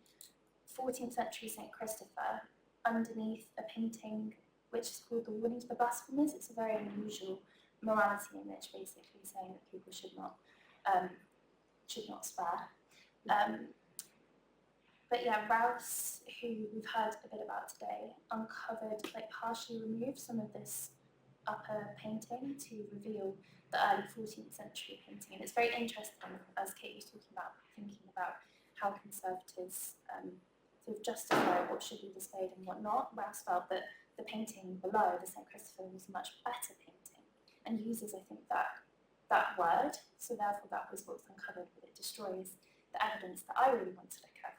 [SPEAKER 9] 14th century St. Christopher underneath a painting which is called The Warning to the Blasphemers. It's a very unusual morality image, basically saying that people should not swear. But yeah, Rouse, who we've heard a bit about today, uncovered, partially removed some of this upper painting to reveal the early 14th century painting. And it's very interesting, as Kate was talking about, thinking about how conservators sort of justify what should be displayed and what not. Rouse felt that the painting below, the St. Christopher, was a much better painting, and uses, I think, that word. So therefore, that was what's uncovered, but it destroys the evidence that I really want to look at.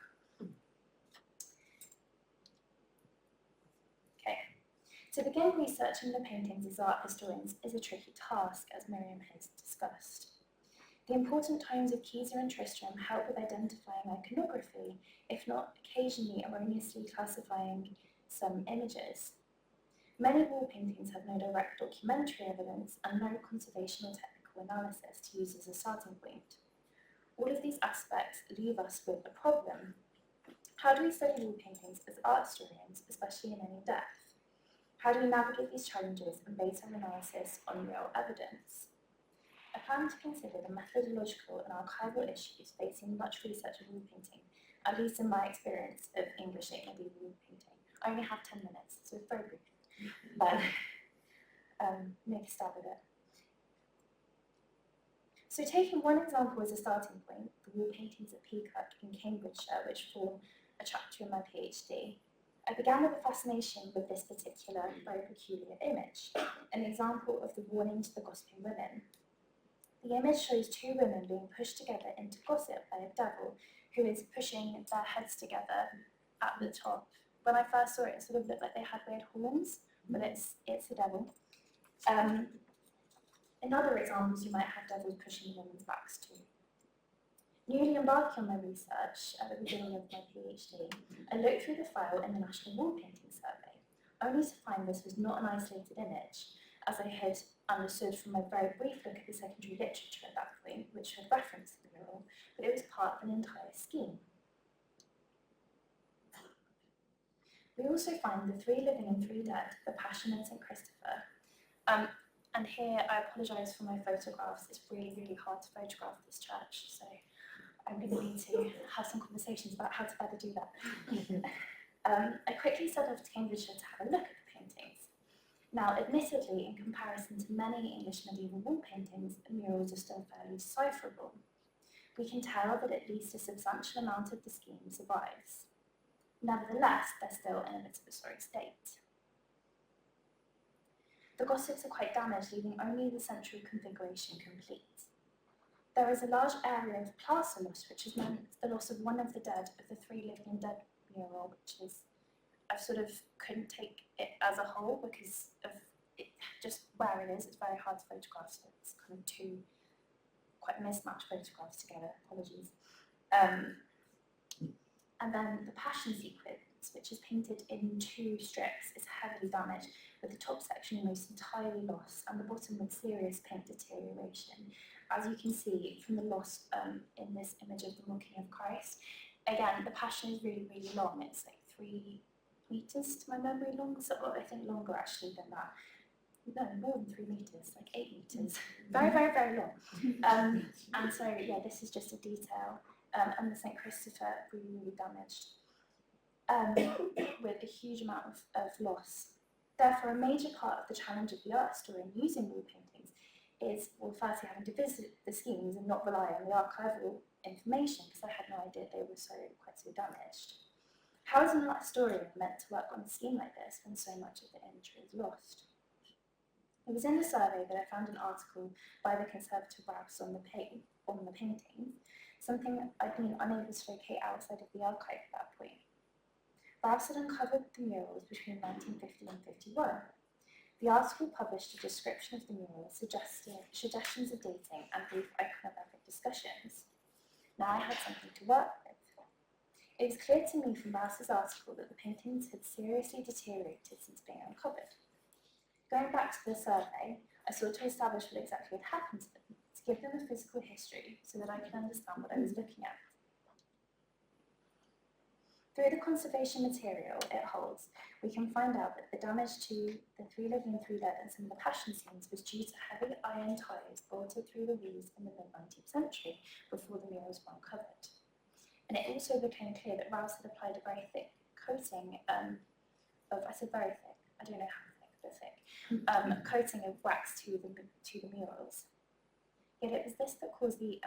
[SPEAKER 9] To begin researching the paintings as art historians is a tricky task, as Miriam has discussed. The important tomes of Keyser and Tristram help with identifying iconography, if not occasionally erroneously classifying some images. Many wall paintings have no direct documentary evidence and no conservation or technical analysis to use as a starting point. All of these aspects leave us with a problem. How do we study wall paintings as art historians, especially in any depth? How do we navigate these challenges and base our analysis on real evidence? I plan to consider the methodological and archival issues facing much research of wall painting, at least in my experience of English medieval wall painting. I only have 10 minutes, so it's very brief, but make a stab at it. So taking one example as a starting point, the wall paintings at Peacock in Cambridgeshire, which form a chapter in my PhD, I began with a fascination with this particular, very peculiar image, an example of the warning to the gossiping women. The image shows two women being pushed together into gossip by a devil who is pushing their heads together at the top. When I first saw it, it sort of looked like they had weird horns, but it's a devil. In other examples, you might have devils pushing women's backs too. Newly embarking on my research at the beginning of my PhD, I looked through the file in the National Wall Painting Survey, only to find this was not an isolated image, as I had understood from my very brief look at the secondary literature at that point, which had referenced the mural, but it was part of an entire scheme. We also find the 3 living and 3 dead, the Passion and St. Christopher. And here I apologise for my photographs. It's really, really hard to photograph this church, so I'm going to need to have some conversations about how to better do that. I quickly set off to Cambridgeshire to have a look at the paintings. Now, admittedly, in comparison to many English medieval wall paintings, the murals are still fairly decipherable. We can tell that at least a substantial amount of the scheme survives. Nevertheless, they're still in a bit of a sorry state. The Gothics are quite damaged, leaving only the central configuration complete. There is a large area of plaster loss, which has meant the loss of one of the dead of the 3 living and dead mural, which is, I sort of couldn't take it as a whole because of it, just where it is. It's very hard to photograph, so it's kind of 2 quite mismatched photographs together, apologies. And then the Passion sequence, which is painted in 2 strips, is heavily damaged, with the top section almost entirely lost and the bottom with serious paint deterioration. As you can see from the loss in this image of the Mocking of Christ, again, the Passion is really, really long. It's like 3 meters to my memory long, so I think longer actually than that. No, more than 3 meters, like 8 meters. Very, very, very long. And so, yeah, this is just a detail. And the St. Christopher really, really damaged with a huge amount of loss. Therefore, a major part of the challenge of the art historian using wall paintings is, well, firstly having to visit the schemes and not rely on the archival information, because I had no idea they were quite so damaged. How is an art historian meant to work on a scheme like this when so much of the imagery is lost? It was in the survey that I found an article by the conservator Rouse on the painting, something I'd been unable to locate outside of the archive at that point. Rouse had uncovered the murals between 1950 and 51. The article published a description of the murals, suggestions of dating, and brief iconographic discussions. Now I had something to work with. It was clear to me from Rouse's article that the paintings had seriously deteriorated since being uncovered. Going back to the survey, I sought to establish what exactly had happened to them, to give them a physical history so that I could understand what I was looking at. Through the conservation material it holds, we can find out that the damage to the 3 living and 3 dead and some of the Passion scenes was due to heavy iron ties bolted through the walls in the mid-19th century before the murals were uncovered. And it also became clear that Rouse had applied a very thick coating I said very thick, I don't know how thick, but thick, coating of wax to the murals. Yet it was this that caused the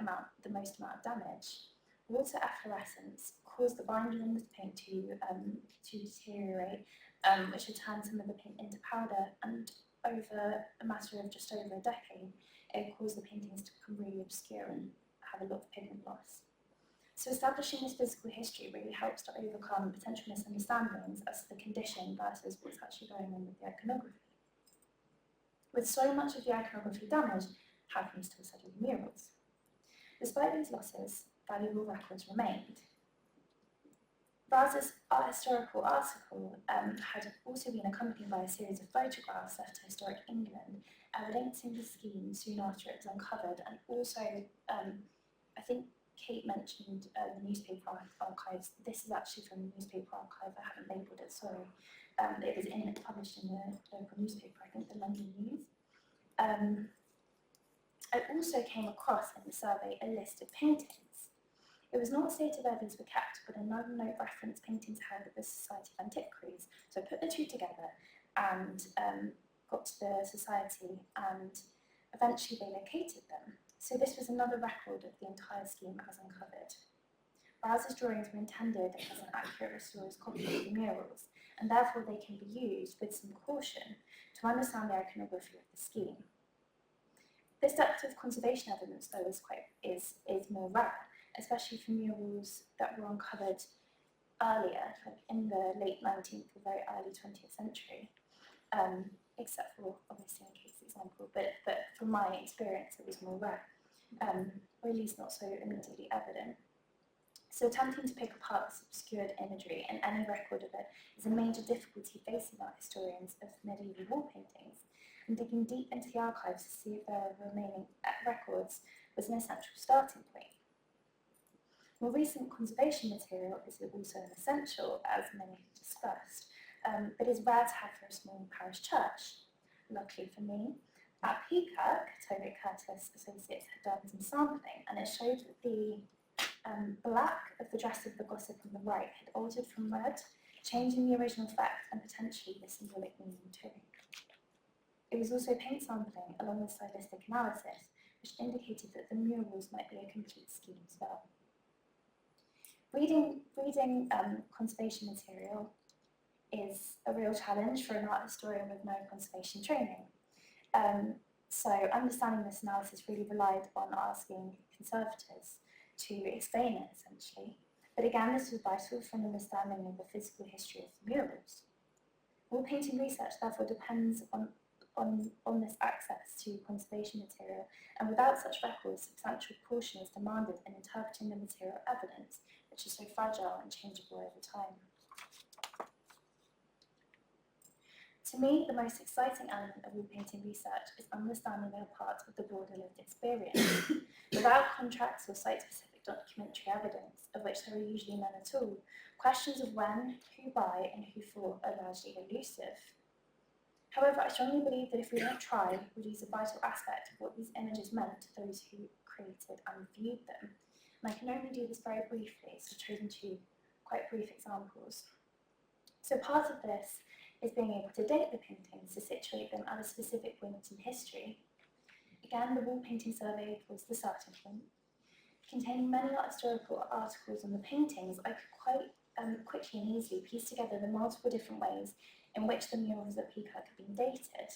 [SPEAKER 9] most amount of damage. Water efflorescence caused the binder in the paint to deteriorate, which had turned some of the paint into powder, and over a matter of just over a decade, it caused the paintings to become really obscure and have a lot of pigment loss. So establishing this physical history really helps to overcome potential misunderstandings as to the condition versus what's actually going on with the iconography. With so much of the iconography damaged, how can you still study the murals? Despite these losses, valuable records remained. Rouse's art historical article had also been accompanied by a series of photographs left to Historic England, evidencing the scheme soon after it was uncovered, and also, I think Kate mentioned the newspaper archives. This is actually from the newspaper archive, I haven't labelled it, sorry. It was published in the local newspaper, I think the London News. I also came across in the survey a list of paintings. It was not stated where these were kept, but another note referenced paintings held at the Society of Antiquaries. So I put the 2 together and got to the society, and eventually they located them. So this was another record of the entire scheme as uncovered. Rouse's drawings were intended as an accurate restorer's copy of the murals, and therefore they can be used with some caution to understand the iconography of the scheme. This depth of conservation evidence, though, is more rare, especially for murals that were uncovered earlier, like in the late 19th or very early 20th century, except for obviously in Kate's example, but from my experience it was more rare, or at least not so immediately evident. So attempting to pick apart this obscured imagery and any record of it is a major difficulty facing art historians of medieval wall paintings, and digging deep into the archives to see if there are remaining records was an essential starting point. More recent conservation material is also an essential, as many have discussed, but is rare to have for a small parish church. Luckily for me, at Peacock, Toby Curtis Associates had done some sampling, and it showed that the black of the dress of the gossip on the right had altered from red, changing the original effect and potentially the symbolic meaning too. It was also paint sampling along with stylistic analysis, which indicated that the murals might be a complete scheme as well. Reading conservation material is a real challenge for an art historian with no conservation training. So understanding this analysis really relied on asking conservators to explain it, essentially. But again, this was vital for an understanding of the physical history of the murals. Wall painting research therefore depends on this access to conservation material, and without such records, substantial caution is demanded in interpreting the material evidence, which is so fragile and changeable over time. To me, the most exciting element of wall painting research is understanding their part of the broader lived experience. Without contracts or site-specific documentary evidence, of which there are usually none at all, questions of when, who by, and who for are largely elusive. However, I strongly believe that if we don't try, we lose a vital aspect of what these images meant to those who created and viewed them. And I can only do this very briefly, so I've chosen two quite brief examples. So part of this is being able to date the paintings to situate them at a specific point in history. Again, the wall painting survey was the starting point. Containing many art historical articles on the paintings, I could quite quickly and easily piece together the multiple different ways in which the murals at Peacock have been dated,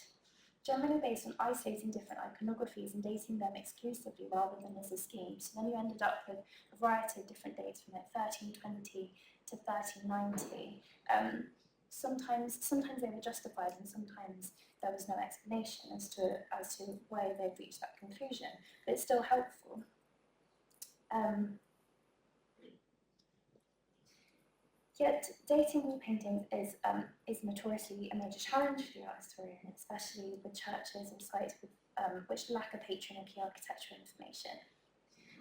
[SPEAKER 9] generally based on isolating different iconographies and dating them exclusively rather than as a scheme. So then you ended up with a variety of different dates from like 1320 to 1390. Sometimes they were justified, and sometimes there was no explanation as to why they've reached that conclusion, but it's still helpful. Yet dating wall paintings is notoriously a major challenge for the art historian, especially with churches or sites with, which lack a patron or key architectural information.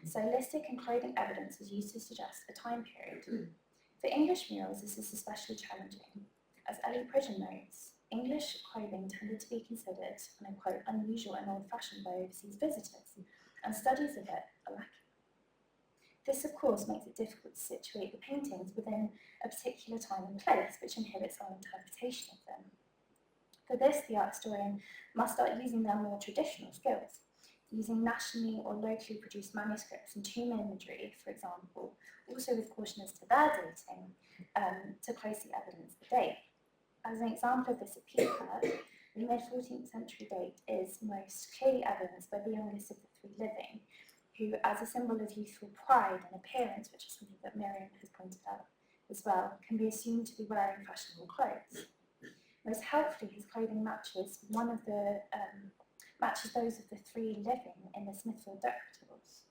[SPEAKER 9] Stylistic and clothing evidence was used to suggest a time period. For English murals, this is especially challenging. As Ellie Pridgeon notes, English clothing tended to be considered, and I quote, unusual and old-fashioned by overseas visitors, and studies of it are lacking. This, of course, makes it difficult to situate the paintings within a particular time and place, which inhibits our interpretation of them. For this, the art historian must start using their more traditional skills, using nationally or locally produced manuscripts and tomb imagery, for example, also with caution as to their dating, to closely evidence the date. As an example of this at Peacock, the mid-14th century date is most clearly evidenced by the youngest of the three living, who, as a symbol of youthful pride and appearance, which is something that Miriam has pointed out as well, can be assumed to be wearing fashionable clothes. Most helpfully, his clothing matches matches those of the three living in the Smithfield Decretals.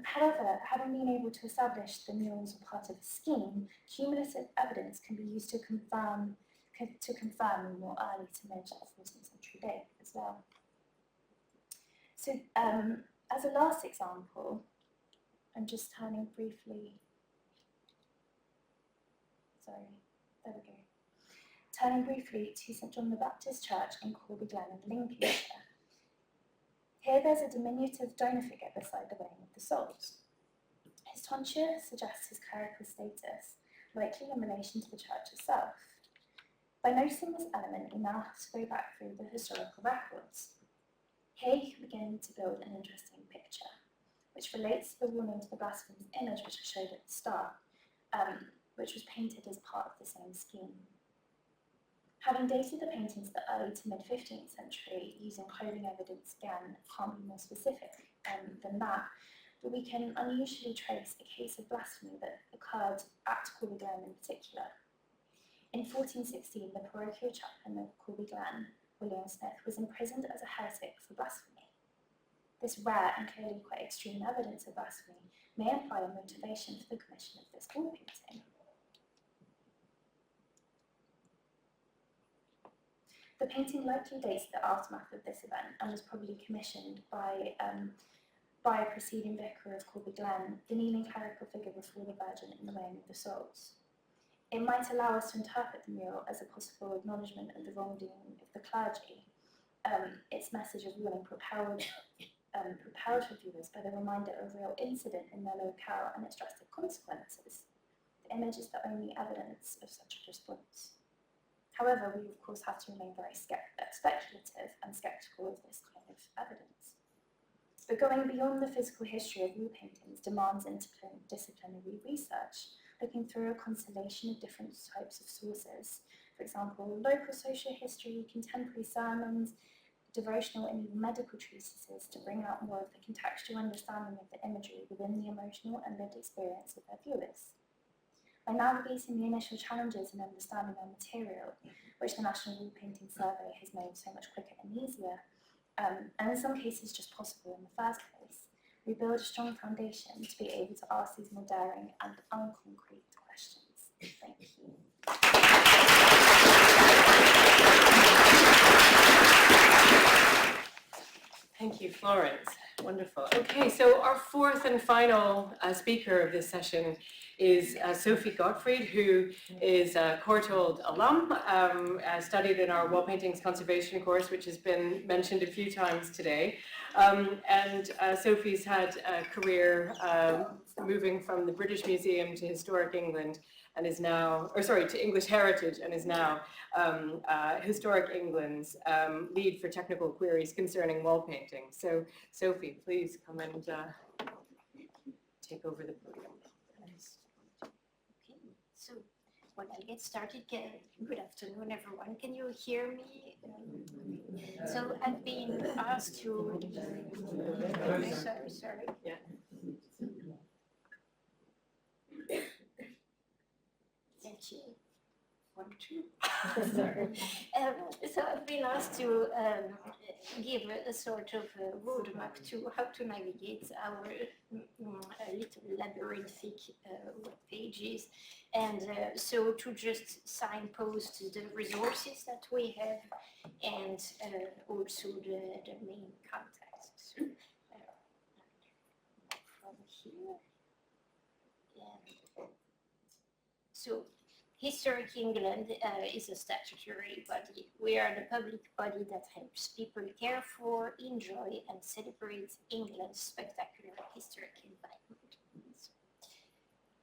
[SPEAKER 9] However, having been able to establish the murals are part of a scheme, cumulative evidence can be used to confirm a more early to mid-14th century date as well. So, as a last example, I'm just turning briefly, turning briefly to St John the Baptist Church in Corby Glen in Lincolnshire. Here there's a diminutive donor figure beside the weighing of the souls. His tonsure suggests his clerical status, likely in relation to the church itself. By noticing this element, we now have to go back through the historical records. Here you can begin to build an interesting picture, which relates to the warning to the blasphemous image which I showed at the start, which was painted as part of the same scheme. Having dated the paintings to the early to mid-15th century using clothing evidence, again, can't be more specific than that, but we can unusually trace a case of blasphemy that occurred at Corby Glen in particular. In 1416, the parochial chaplain of Corby Glen, William Smith, was imprisoned as a heretic for blasphemy. This rare and clearly quite extreme evidence of blasphemy may imply a motivation for the commission of this wall painting. The painting likely dates the aftermath of this event and was probably commissioned by by a preceding vicar of Corbett Glen, the kneeling clerical figure before the Virgin in the weighing of the souls. It might allow us to interpret the mural as a possible acknowledgement of the wrongdoing of the clergy, its message of warning propelled reviewers by the reminder of a real incident in their locale and its drastic consequences. The image is the only evidence of such a response. However, we of course have to remain very speculative and sceptical of this kind of evidence. But going beyond the physical history of wall paintings demands interdisciplinary research, looking through a constellation of different types of sources. For example, local social history, contemporary sermons, devotional and even medical treatises to bring out more of the contextual understanding of the imagery within the emotional and lived experience of their viewers. By navigating the initial challenges in understanding our material, which the National Wall Painting Survey has made so much quicker and easier, and in some cases just possible in the first place, we build a strong foundation to be able to ask these more daring and unconcrete questions. Thank you.
[SPEAKER 7] Thank you, Florence. Wonderful. Okay, so our fourth and final speaker of this session is Sophie Gottfried, who is a Courtauld alum, studied in our wall paintings conservation course, which has been mentioned a few times today. And Sophie's had a career moving from the British Museum to Historic England, and is now, or sorry, to English Heritage, and is now Historic England's lead for technical queries concerning wall painting. So, Sophie, please come and take over the podium.
[SPEAKER 10] Okay, so when I get started, good afternoon, everyone. Can you hear me? So I've been asked to. Sorry.
[SPEAKER 7] Yeah.
[SPEAKER 10] Thank you. 1, 2. Sorry. So I've been asked to give a sort of a roadmap to how to navigate our little labyrinthic web pages, and so to just signpost the resources that we have, and also the main context. So, from here, and so. Historic England is a statutory body. We are the public body that helps people care for, enjoy, and celebrate England's spectacular historic environment.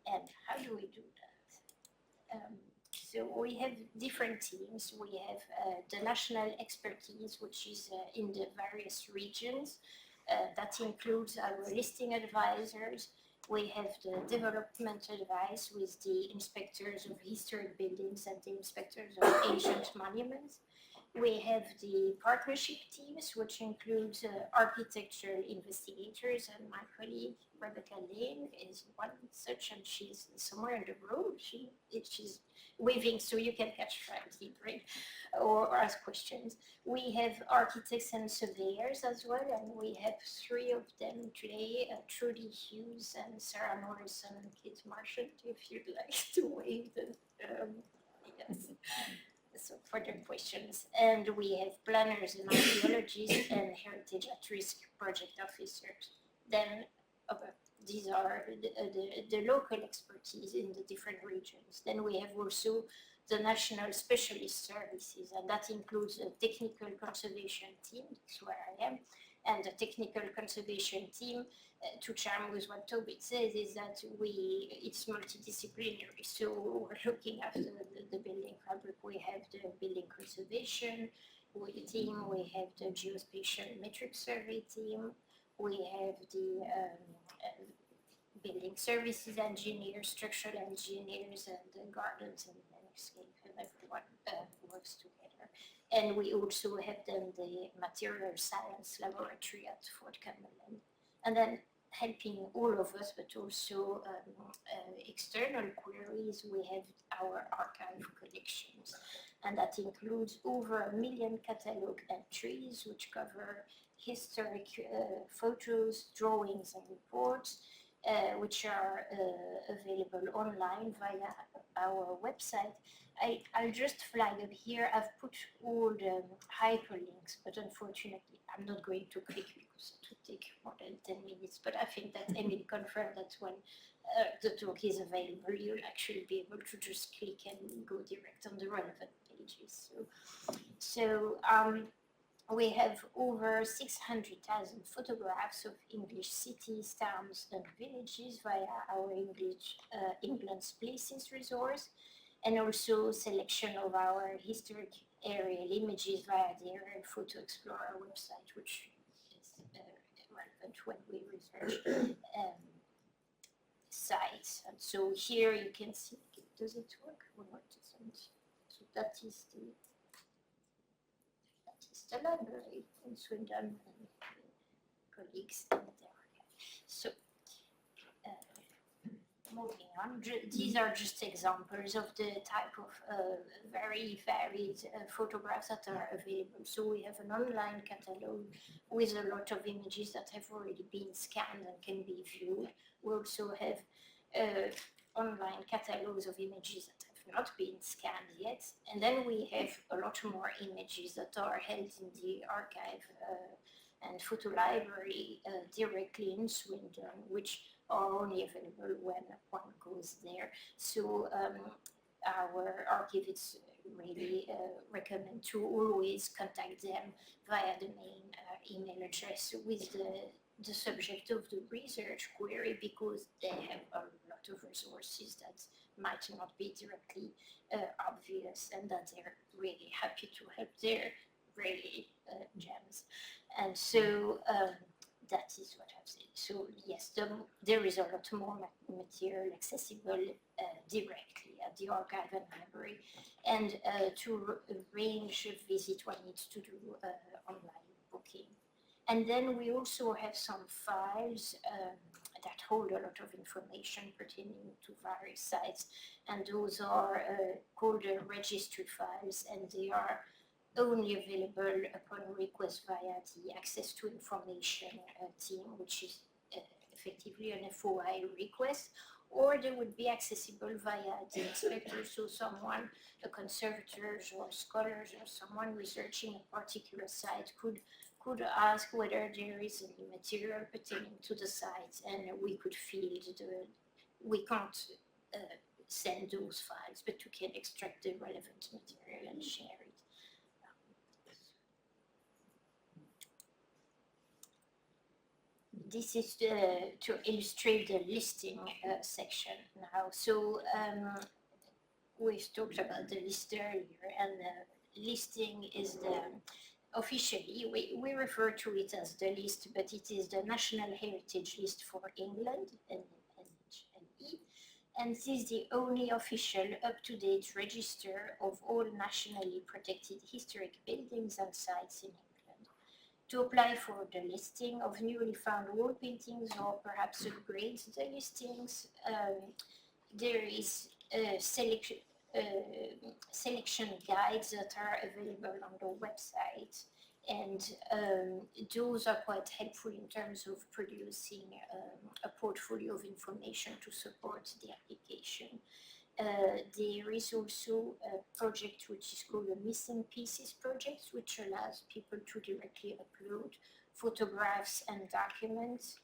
[SPEAKER 10] And how do we do that? So we have different teams. We have the national expertise, which is in the various regions. That includes our listing advisors. We have the development advice with the inspectors of historic buildings and the inspectors of ancient monuments. We have the partnership teams, which includes architectural investigators, and my colleague Rebecca Lane is one such, and she's somewhere in the room. She's waving so you can catch her right? or ask questions. We have architects and surveyors as well, and we have 3 of them today, Trudy Hughes and Sarah Morrison and Kate Marchant, if you'd like to wave them. Yes. So further questions. And we have planners and archaeologists and heritage at risk project officers. Then these are the local expertise in the different regions. Then we have also the national specialist services, and that includes a technical conservation team, that's where I am, and the technical conservation team, to chime with what Tobit says, is that it's multidisciplinary. So we're looking after the building fabric. We have the building conservation team, we have the geospatial metric survey team, we have the building services engineers, structural engineers, and the gardens and landscape, and everyone works together. And we also have then the material science laboratory at Fort Cumberland. And then helping all of us, but also external queries, we have our archive collections. And that includes over 1 million catalog entries, which cover historic photos, drawings, and reports, which are available online via our website. I'll just flag up here, I've put all the hyperlinks, but unfortunately I'm not going to click because it would take more than 10 minutes, but I think that Emily confirmed that when the talk is available, you'll actually be able to just click and go direct on the relevant pages. So we have over 600,000 photographs of English cities, towns and villages via our England's Places resource, and also selection of our historic aerial images via the Aerial Photo Explorer website, which is relevant when we research sites. And so here you can see, does it work? Well, it doesn't. So that is the library in Swindon and colleagues in there. So moving on, these are just examples of the type of very varied photographs that are available. So we have an online catalog with a lot of images that have already been scanned and can be viewed. We also have online catalogs of images that have not been scanned yet. And then we have a lot more images that are held in the archive and photo library directly in Swindon, which are only available when one goes there. So our archivists really recommend to always contact them via the main email address with the subject of the research query, because they have a lot of resources that might not be directly obvious, and that they're really happy to help. They're really gems. And so that is what I've said. So yes, there is a lot more material accessible directly at the archive and library, and to arrange a visit one needs to do online booking. And then we also have some files that hold a lot of information pertaining to various sites, and those are called registered files, and they are only available upon request via the Access to Information team, which is effectively an FOI request, or they would be accessible via the inspector. So someone, a conservators or scholars or someone researching a particular site could ask whether there is any material pertaining to the site, and we could field we can't send those files, but we can extract the relevant material and share it. This is to illustrate the listing section now. So we've talked about the list earlier, and the listing is the, officially, we refer to it as the list, but it is the National Heritage List for England, NHLE, and this is the only official up-to-date register of all nationally protected historic buildings and sites in England. To apply for the listing of newly found wall paintings or perhaps upgrade the listings, there is selection guides that are available on the website, and those are quite helpful in terms of producing a portfolio of information to support the application. There is also a project which is called the Missing Pieces Project, which allows people to directly upload photographs and documents.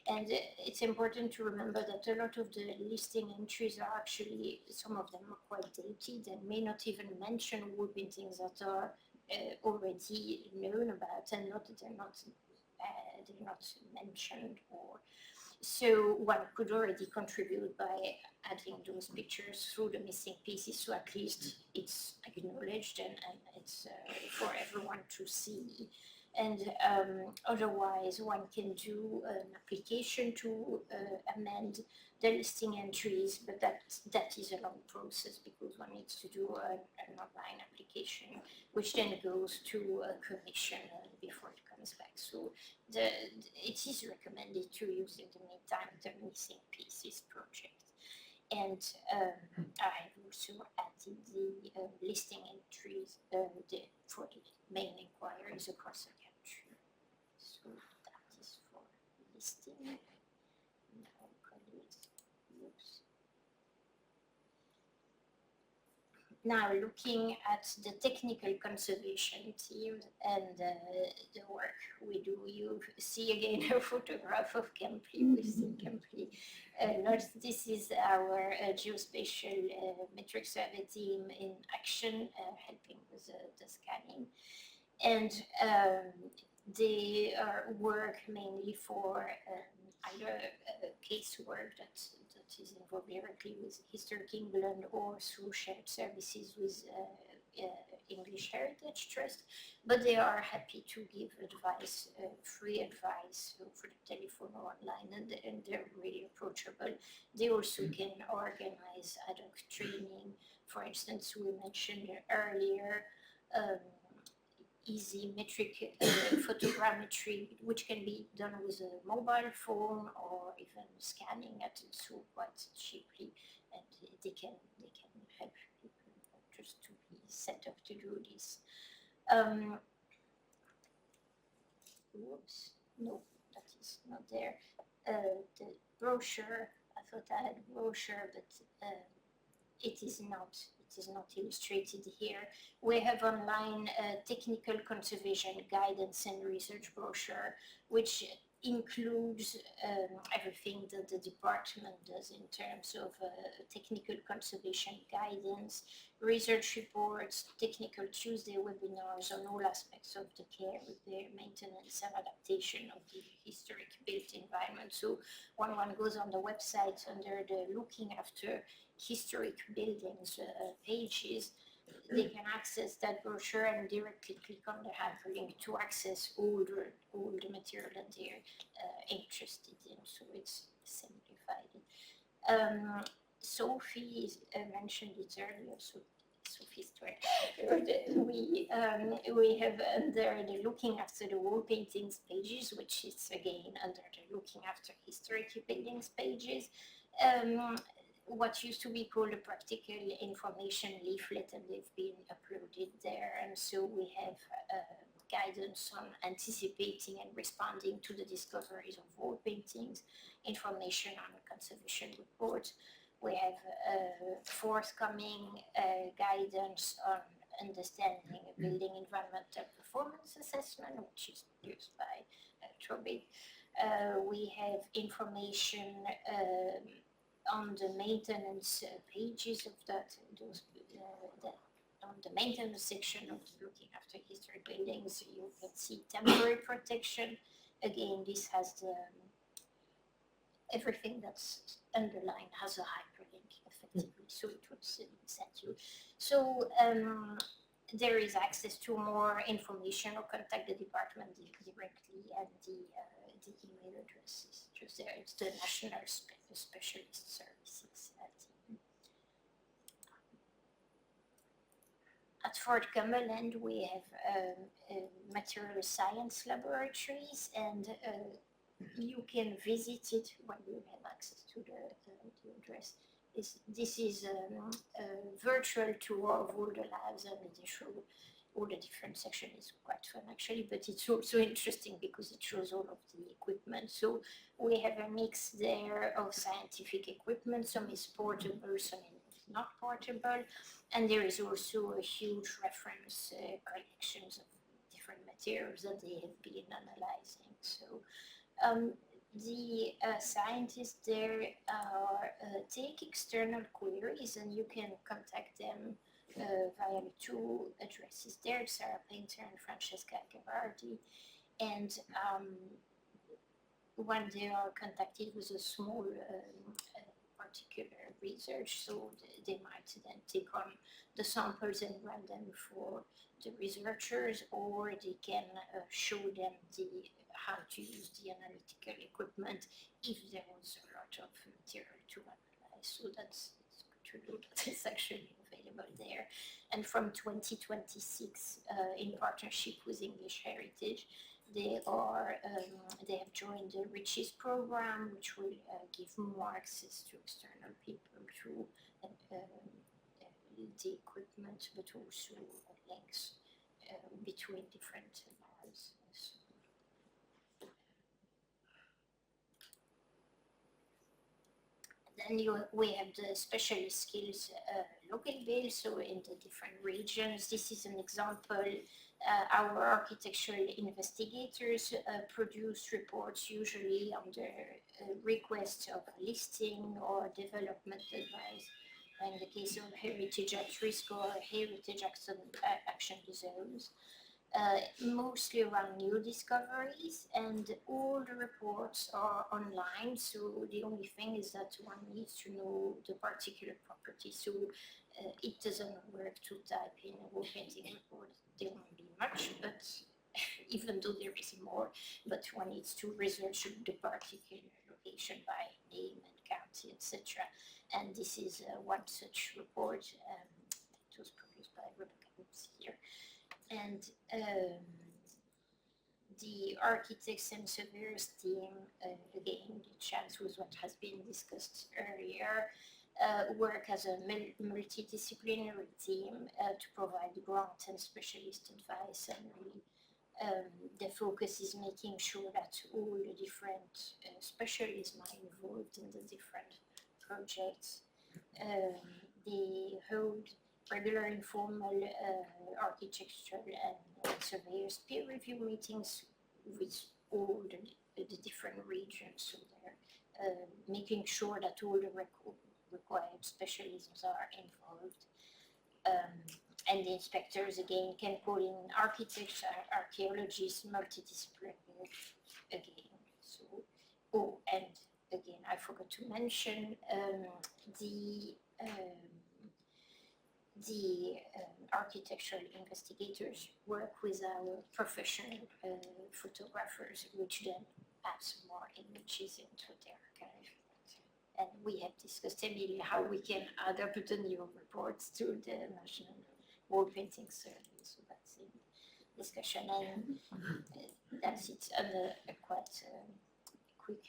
[SPEAKER 10] And it's important to remember that a lot of the listing entries are actually, some of them are quite dated and may not even mention wall paintings that are already known about, and they're not mentioned. Or so one could already contribute by adding those pictures through the missing pieces, so at least it's acknowledged and it's for everyone to see. And otherwise, one can do an application to amend the listing entries, but that is a long process because one needs to do an online application, which then goes to a commission before it comes back. So it is recommended to use in the meantime the Missing Pieces project. And I have also added the listing entries for the main inquiries across the country. So that is for listing. Now now looking at the technical conservation team and the work we do. You see again a photograph of Kempley. We've seen Kempley. This is our geospatial metric survey team in action, helping with the scanning. And they work mainly for either casework that is involved directly with Historic England or through shared services with English Heritage Trust, but they are happy to give advice, free advice over the telephone or online, and they're really approachable. They also can organize ad hoc training. For instance, we mentioned earlier easy metric photogrammetry, which can be done with a mobile phone or even scanning it so quite cheaply, and they can help people just to be set up to do this. Whoops, no, that is not there. The brochure, I thought I had a brochure, but it is not illustrated here. We have online technical conservation guidance and research brochure, which includes everything that the department does in terms of technical conservation guidance, research reports, technical Tuesday webinars on all aspects of the care, repair, maintenance and adaptation of the historic built environment. So when one goes on the website under the looking after historic buildings pages, they can access that brochure and directly click on the hyperlink to access all the material that they're interested in. So it's simplified. Sophie mentioned it earlier, so Sophie's story. We have under the looking after the wall paintings pages, which is again under the looking after historic buildings pages. What used to be called a practical information leaflet, and they've been uploaded there. And so we have guidance on anticipating and responding to the discoveries of wall paintings, information on conservation reports. We have forthcoming guidance on understanding a building environmental performance assessment, which is used by Trobic. We have information on the maintenance pages of on the maintenance section of looking after historic buildings, you can see temporary protection. Again, this has the everything that's underlined has a hyperlink effectively, so it would send you. So there is access to more information or contact the department directly, and the email address is just there. It's the National Specialist Services team. At Fort Cumberland, we have material science laboratories, and you can visit it when you have access to the address. This is a virtual tour of all the labs, and they show all the different sections. Is quite fun actually, but it's also interesting because it shows all of the equipment. So we have a mix there of scientific equipment. Some is portable, some is not portable, and there is also a huge reference collections of different materials that they have been analyzing. So the scientists there take external queries, and you can contact them via the two addresses there, Sarah Painter and Francesca Gavardi. And when they are contacted with a small particular research, so they might then take on the samples and run them for the researchers, or they can show them how to use the analytical equipment if there was a lot of material to analyze. So that's good to know that it's actually available there. And from 2026, in partnership with English Heritage, they have joined the Riches program, which will give more access to external people to the equipment, but also links between different labs. Then we have the specialist skills local based, so in the different regions. This is an example. Our architectural investigators produce reports usually under request of listing or development advice. In the case of heritage at risk or heritage action zones. Mostly around new discoveries, and all the reports are online, so the only thing is that one needs to know the particular property, so it doesn't work to type in a wall painting report. There won't be much, but even though there is more, but one needs to research the particular location by name and county, etc. And this is one such report that was produced by Rebecca Oops here. And the architects and surveyors team, again, the chance with what has been discussed earlier, work as a multidisciplinary team to provide grant and specialist advice, and really the focus is making sure that all the different specialisms are involved in the different projects. They hold regular informal architectural and surveyors peer review meetings with all the different regions, so they're making sure that all the required specialisms are involved. And the inspectors again can call in architects, archaeologists, multidisciplinary again. So, oh, and again, I forgot to mention the architectural investigators work with our professional photographers, which then add some more images into their archive. And we have discussed, Emily, how we can add up the new reports to the National Wall Painting Survey. So that's in discussion, and that's it on a quite quick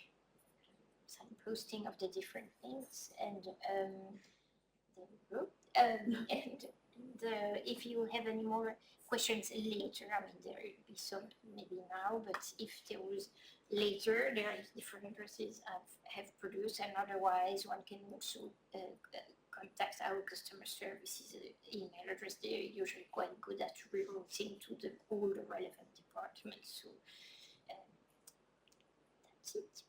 [SPEAKER 10] signposting of the different things. And there we go. And if you have any more questions later, I mean, there will be some maybe now, but if there was later, there are different addresses I have produced, and otherwise one can also contact our customer services email address. They're usually quite good at rerouting to all the relevant departments. So that's it.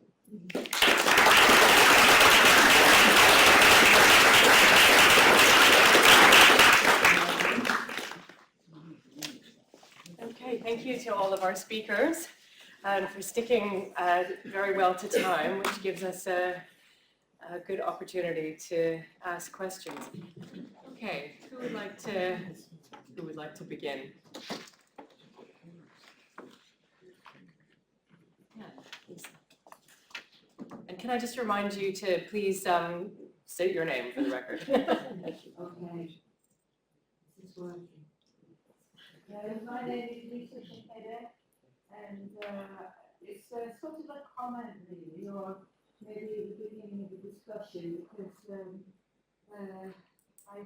[SPEAKER 7] Okay, thank you to all of our speakers and for sticking very well to time, which gives us a good opportunity to ask questions. Okay, who would like to begin? Yeah, please. And can I just remind you to please state your name for the record? Thank you.
[SPEAKER 11] Okay. This is working. My name is Lisa Shakeda, and it's sort of a comment really, or maybe the beginning of a discussion, because I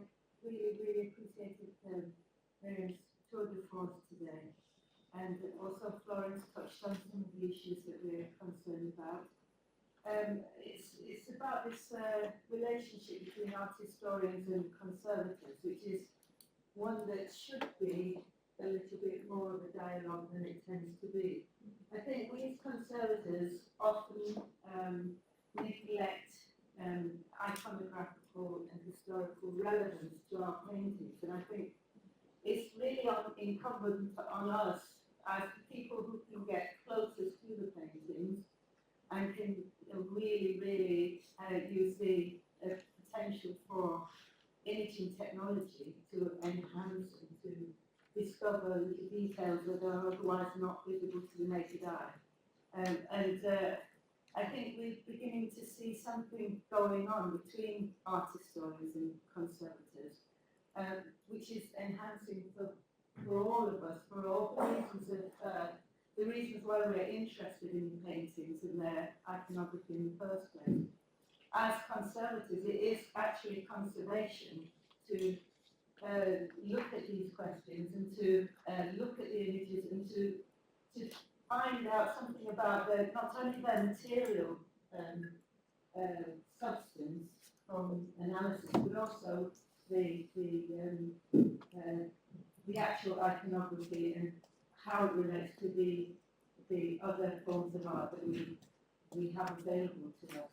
[SPEAKER 11] really appreciated Miriam's tour de force today, and also Florence touched on some of the issues that we're concerned about. It's about this relationship between art historians and conservators, which is one that should be a little bit more of a dialogue than it tends to be. I think we as conservators often neglect iconographical and historical relevance to our paintings, and I think it's really incumbent on us as the people who can get closest to the paintings and can really use the potential for imaging technology to enhance and to discover little details that are otherwise not visible to the naked eye. I think we're beginning to see something going on between art historians and conservators, which is enhancing for all of us, for all the reasons why we're interested in paintings and their iconography in the first place. As conservators, it is actually conservation to look at these questions and to look at the images and to find out something about not only their material substance from analysis, but also the actual iconography and how it relates to the other forms of art that we have available to us.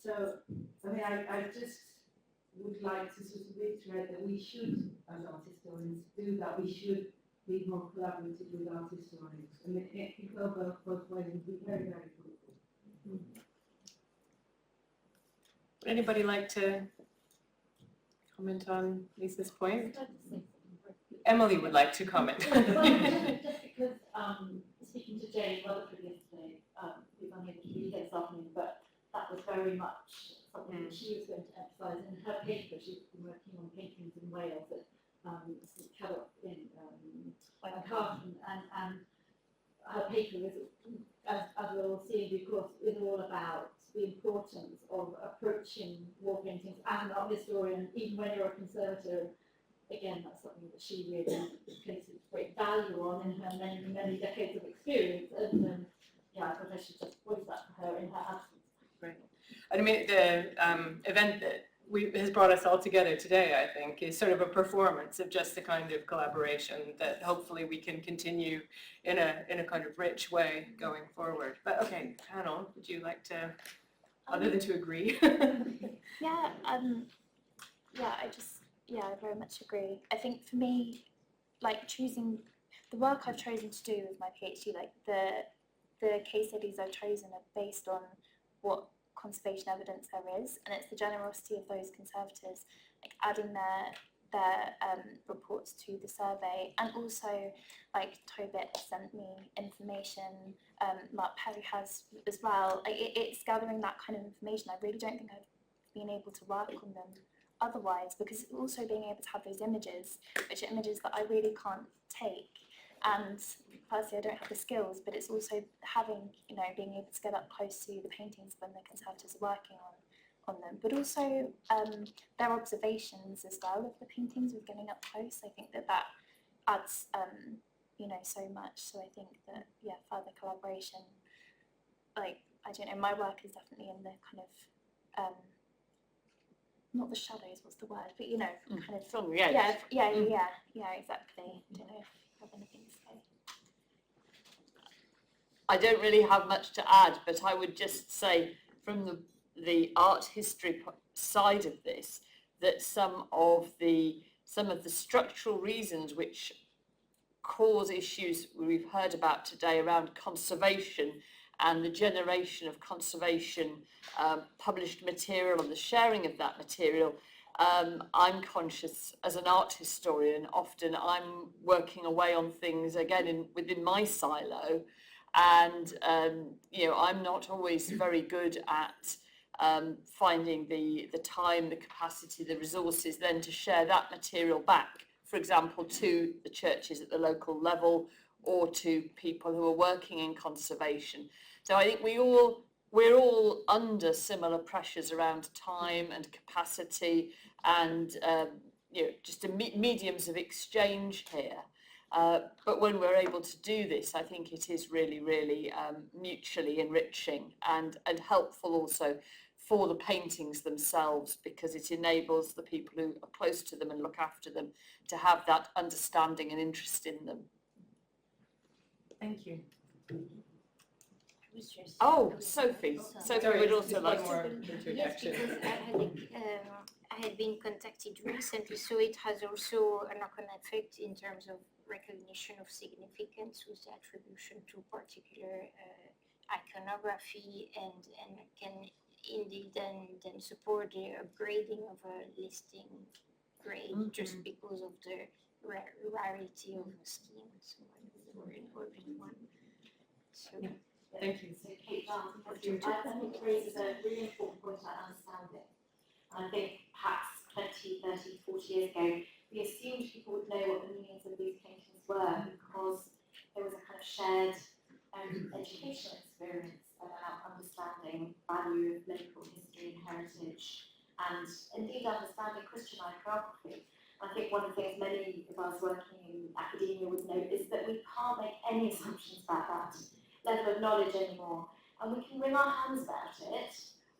[SPEAKER 11] So, I mean, I just would like to sort of reiterate that we should, as art historians, do that. We should be more collaborative with art historians. I mean, it can go both ways and be very, very fruitful.
[SPEAKER 7] Would anybody like to comment on Lisa's point? Emily would like to comment.
[SPEAKER 3] Just because speaking to Jane Rutherford yesterday, who's unable to be here this afternoon, but that was very much something that she was going to emphasise in her paper. She's been working on paintings in Wales at St Caddock in Carton, and her paper is, as we'll all see in due course, is all about the importance of approaching wall paintings as an art historian, even when you're a conservator. Again, that's something that she really places great value on in her many, many decades of experience. And yeah, I thought I should just voice that for her in her absence.
[SPEAKER 7] Right. I mean, the event that has brought us all together today, I think, is sort of a performance of just the kind of collaboration that hopefully we can continue in a kind of rich way going forward. But okay, panel, would you like to, other than to agree?
[SPEAKER 9] Yeah, I very much agree. I think for me, like choosing the work I've chosen to do with my PhD, like the case studies I've chosen are based on what conservation evidence there is, and it's the generosity of those conservators, like adding their reports to the survey, and also like Tobit sent me information, Mark Perry has as well. Like it's gathering that kind of information. I really don't think I've been able to work on them otherwise, because also being able to have those images, which are images that I really can't take, and firstly I don't have the skills, but it's also having, being able to get up close to the paintings when the conservators are working on them, but also their observations as well of the paintings with getting up close. I think that adds so much. So I think that further collaboration, like I don't know, my work is definitely in the kind of not the shadows, what's the word, but kind of
[SPEAKER 8] from the edge.
[SPEAKER 9] Yeah, exactly. Don't know if you have anything to say.
[SPEAKER 8] I don't really have much to add, but I would just say from the art history side of this, that some of the structural reasons which cause issues we've heard about today around conservation and the generation of conservation published material and the sharing of that material, I'm conscious as an art historian, often I'm working away on things again within my silo, and I'm not always very good at finding the time, the capacity, the resources then to share that material back, for example, to the churches at the local level or to people who are working in conservation. So I think we're all under similar pressures around time and capacity and just mediums of exchange here. But when we're able to do this, I think it is really, really mutually enriching and helpful also for the paintings themselves, because it enables the people who are close to them and look after them to have that understanding and interest in them.
[SPEAKER 7] Thank you.
[SPEAKER 8] Oh, Sophie. Sophie would also like
[SPEAKER 7] more
[SPEAKER 10] Yes, because I had been contacted recently, so it has also a knock-on effect in terms of recognition of significance with the attribution to particular iconography, and can indeed then support the upgrading of a listing grade just because of the rarity of the scheme. So it's a very important one. So.
[SPEAKER 7] Thank you.
[SPEAKER 3] So Kate Johnson, I think raises a really important point about understanding. And I think perhaps 20, 30, 40 years ago, we assumed people would know what the meanings of these paintings were because there was a kind of shared educational experience about understanding value of local history and heritage, and indeed understanding Christian iconography. I think one of the things many of us working in academia would note is that we can't make any assumptions about that level of knowledge anymore, and we can wring our hands about it,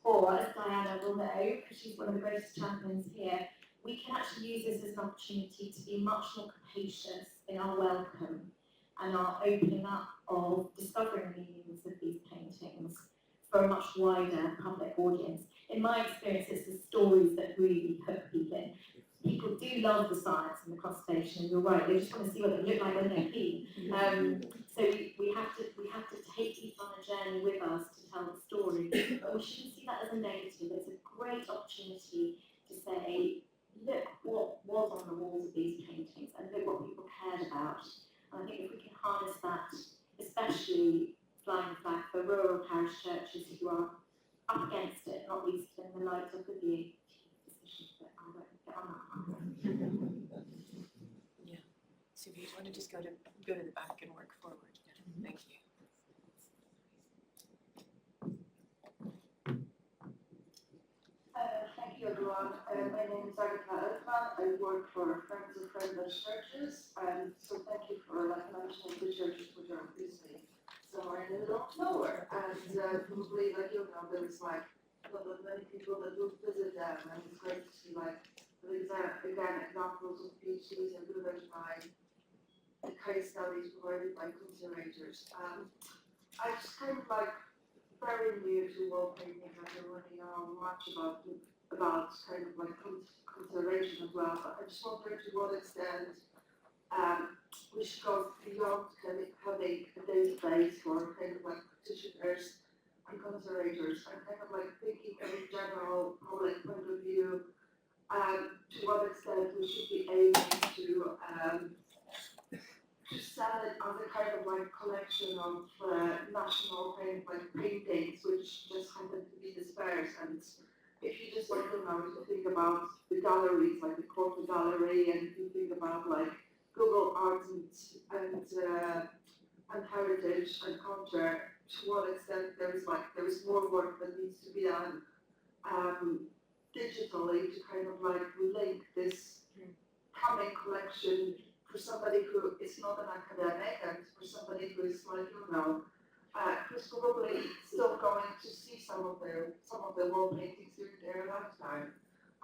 [SPEAKER 17] or as Diana will know, because she's one of the greatest champions here, we can actually use this as an opportunity to be much more capacious in our welcome and our opening up of discovering the meanings of these paintings for a much wider public audience. In my experience, it's the stories that really hook people in. People do love the science and the conservation, and you're right, they just want to see what they look like when they're clean. So we have to take people on a journey with us to tell the story, but we shouldn't see that as a negative. It's a great opportunity to say, look what was on the walls of these paintings and look what people cared about. And I think if we can harness that, especially flying the flag for rural parish churches who are up against it, not least in the light of the VA decision, but I won't get on that one.
[SPEAKER 7] Yeah. So if you want to just go to the back and work forward. Thank you.
[SPEAKER 18] Thank you, everyone. My name is Agatha Elfman. I work for Friends of Friendless Churches, and so thank you for mentioning the churches which are obviously somewhere in the middle of nowhere. And probably, there's many people that will visit them, and it's great to see examples of PhDs and delivered by the case studies provided by conservators. I just very new to wall painting. I don't really know much about conservation as well, but I just wonder to what extent we should go beyond having a database for practitioners and conservators and thinking from a general public point of view, to what extent we should be aiming to sell it as a collection of national paintings which just happen to be dispersed. And if you just if you think about the galleries like the Courtauld Gallery, and if you think about Google Art and Heritage and Culture, to what extent there is more work that needs to be done digitally to link this coming collection for somebody who is not an academic, and for somebody who is who's probably still going to see some of the wall paintings during their lifetime.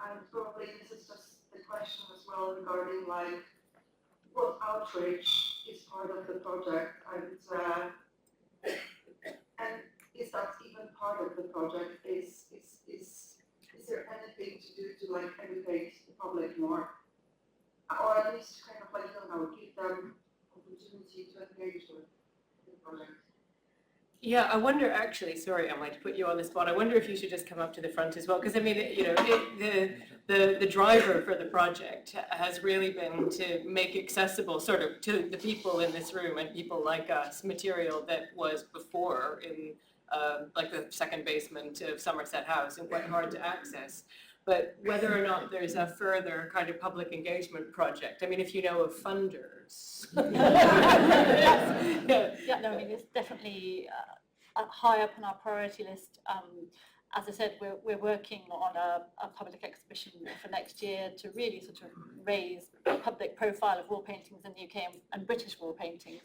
[SPEAKER 18] And probably this is just the question as well regarding what outreach is part of the project, and is that even part of the project? Is there anything to do to educate the public more? Or at least give them opportunity to engage with the project.
[SPEAKER 7] Yeah, I wonder actually, sorry Emily to put you on the spot, I wonder if you should just come up to the front as well, because I mean, the driver for the project has really been to make accessible sort of to the people in this room and people like us material that was before in the second basement of Somerset House and quite hard to access. But whether or not there's a further kind of public engagement project, I mean, if you know of funders.
[SPEAKER 3] Yeah, no, I mean, it's definitely high up on our priority list. As I said, we're working on a public exhibition for next year to really sort of raise the public profile of wall paintings in the UK and British wall paintings.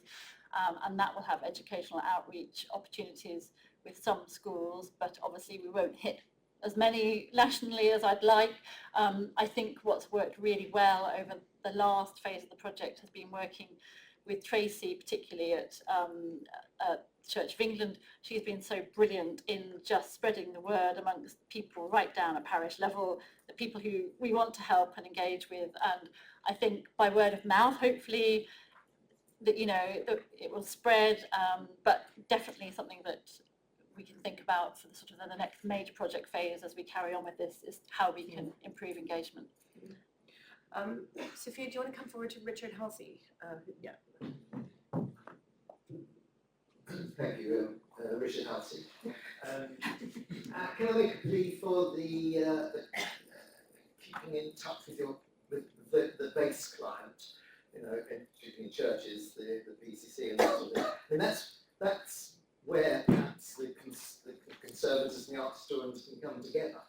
[SPEAKER 3] And that will have educational outreach opportunities with some schools, but obviously we won't hit as many nationally as I'd like. I think what's worked really well over the last phase of the project has been working with Tracy, particularly at Church of England. She's been so brilliant in just spreading the word amongst people right down at parish level, the people who we want to help and engage with. And I think by word of mouth, hopefully, that it will spread, but definitely something that we can think about for the sort of the next major project phase as we carry on with this is how we can improve engagement.
[SPEAKER 7] Sophia, do you want to come forward to Richard Halsey? Yeah.
[SPEAKER 23] Thank you, Richard Halsey. Can I make a plea for the keeping in touch with the base client, in churches, the PCC and that sort of thing. I mean, that's where perhaps the conservators and the art historians can come together,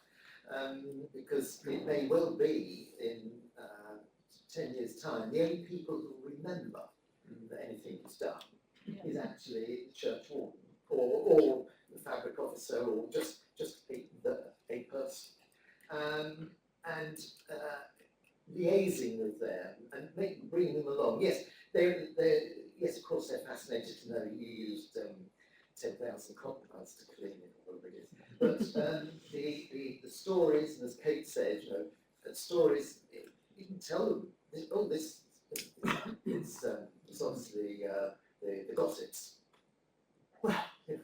[SPEAKER 23] because it may well be in 10 years' time, the only people who remember that anything is done is actually the church warden or the fabric officer, or just people that a person, and liaising with them and bringing them along. Yes, yes, of course, they're fascinated to know you used 10,000 crocodiles to clean it, or whatever it is. But the stories, and as Kate said, you know, stories, you can tell them, oh, this is obviously the gossips. Well, you know,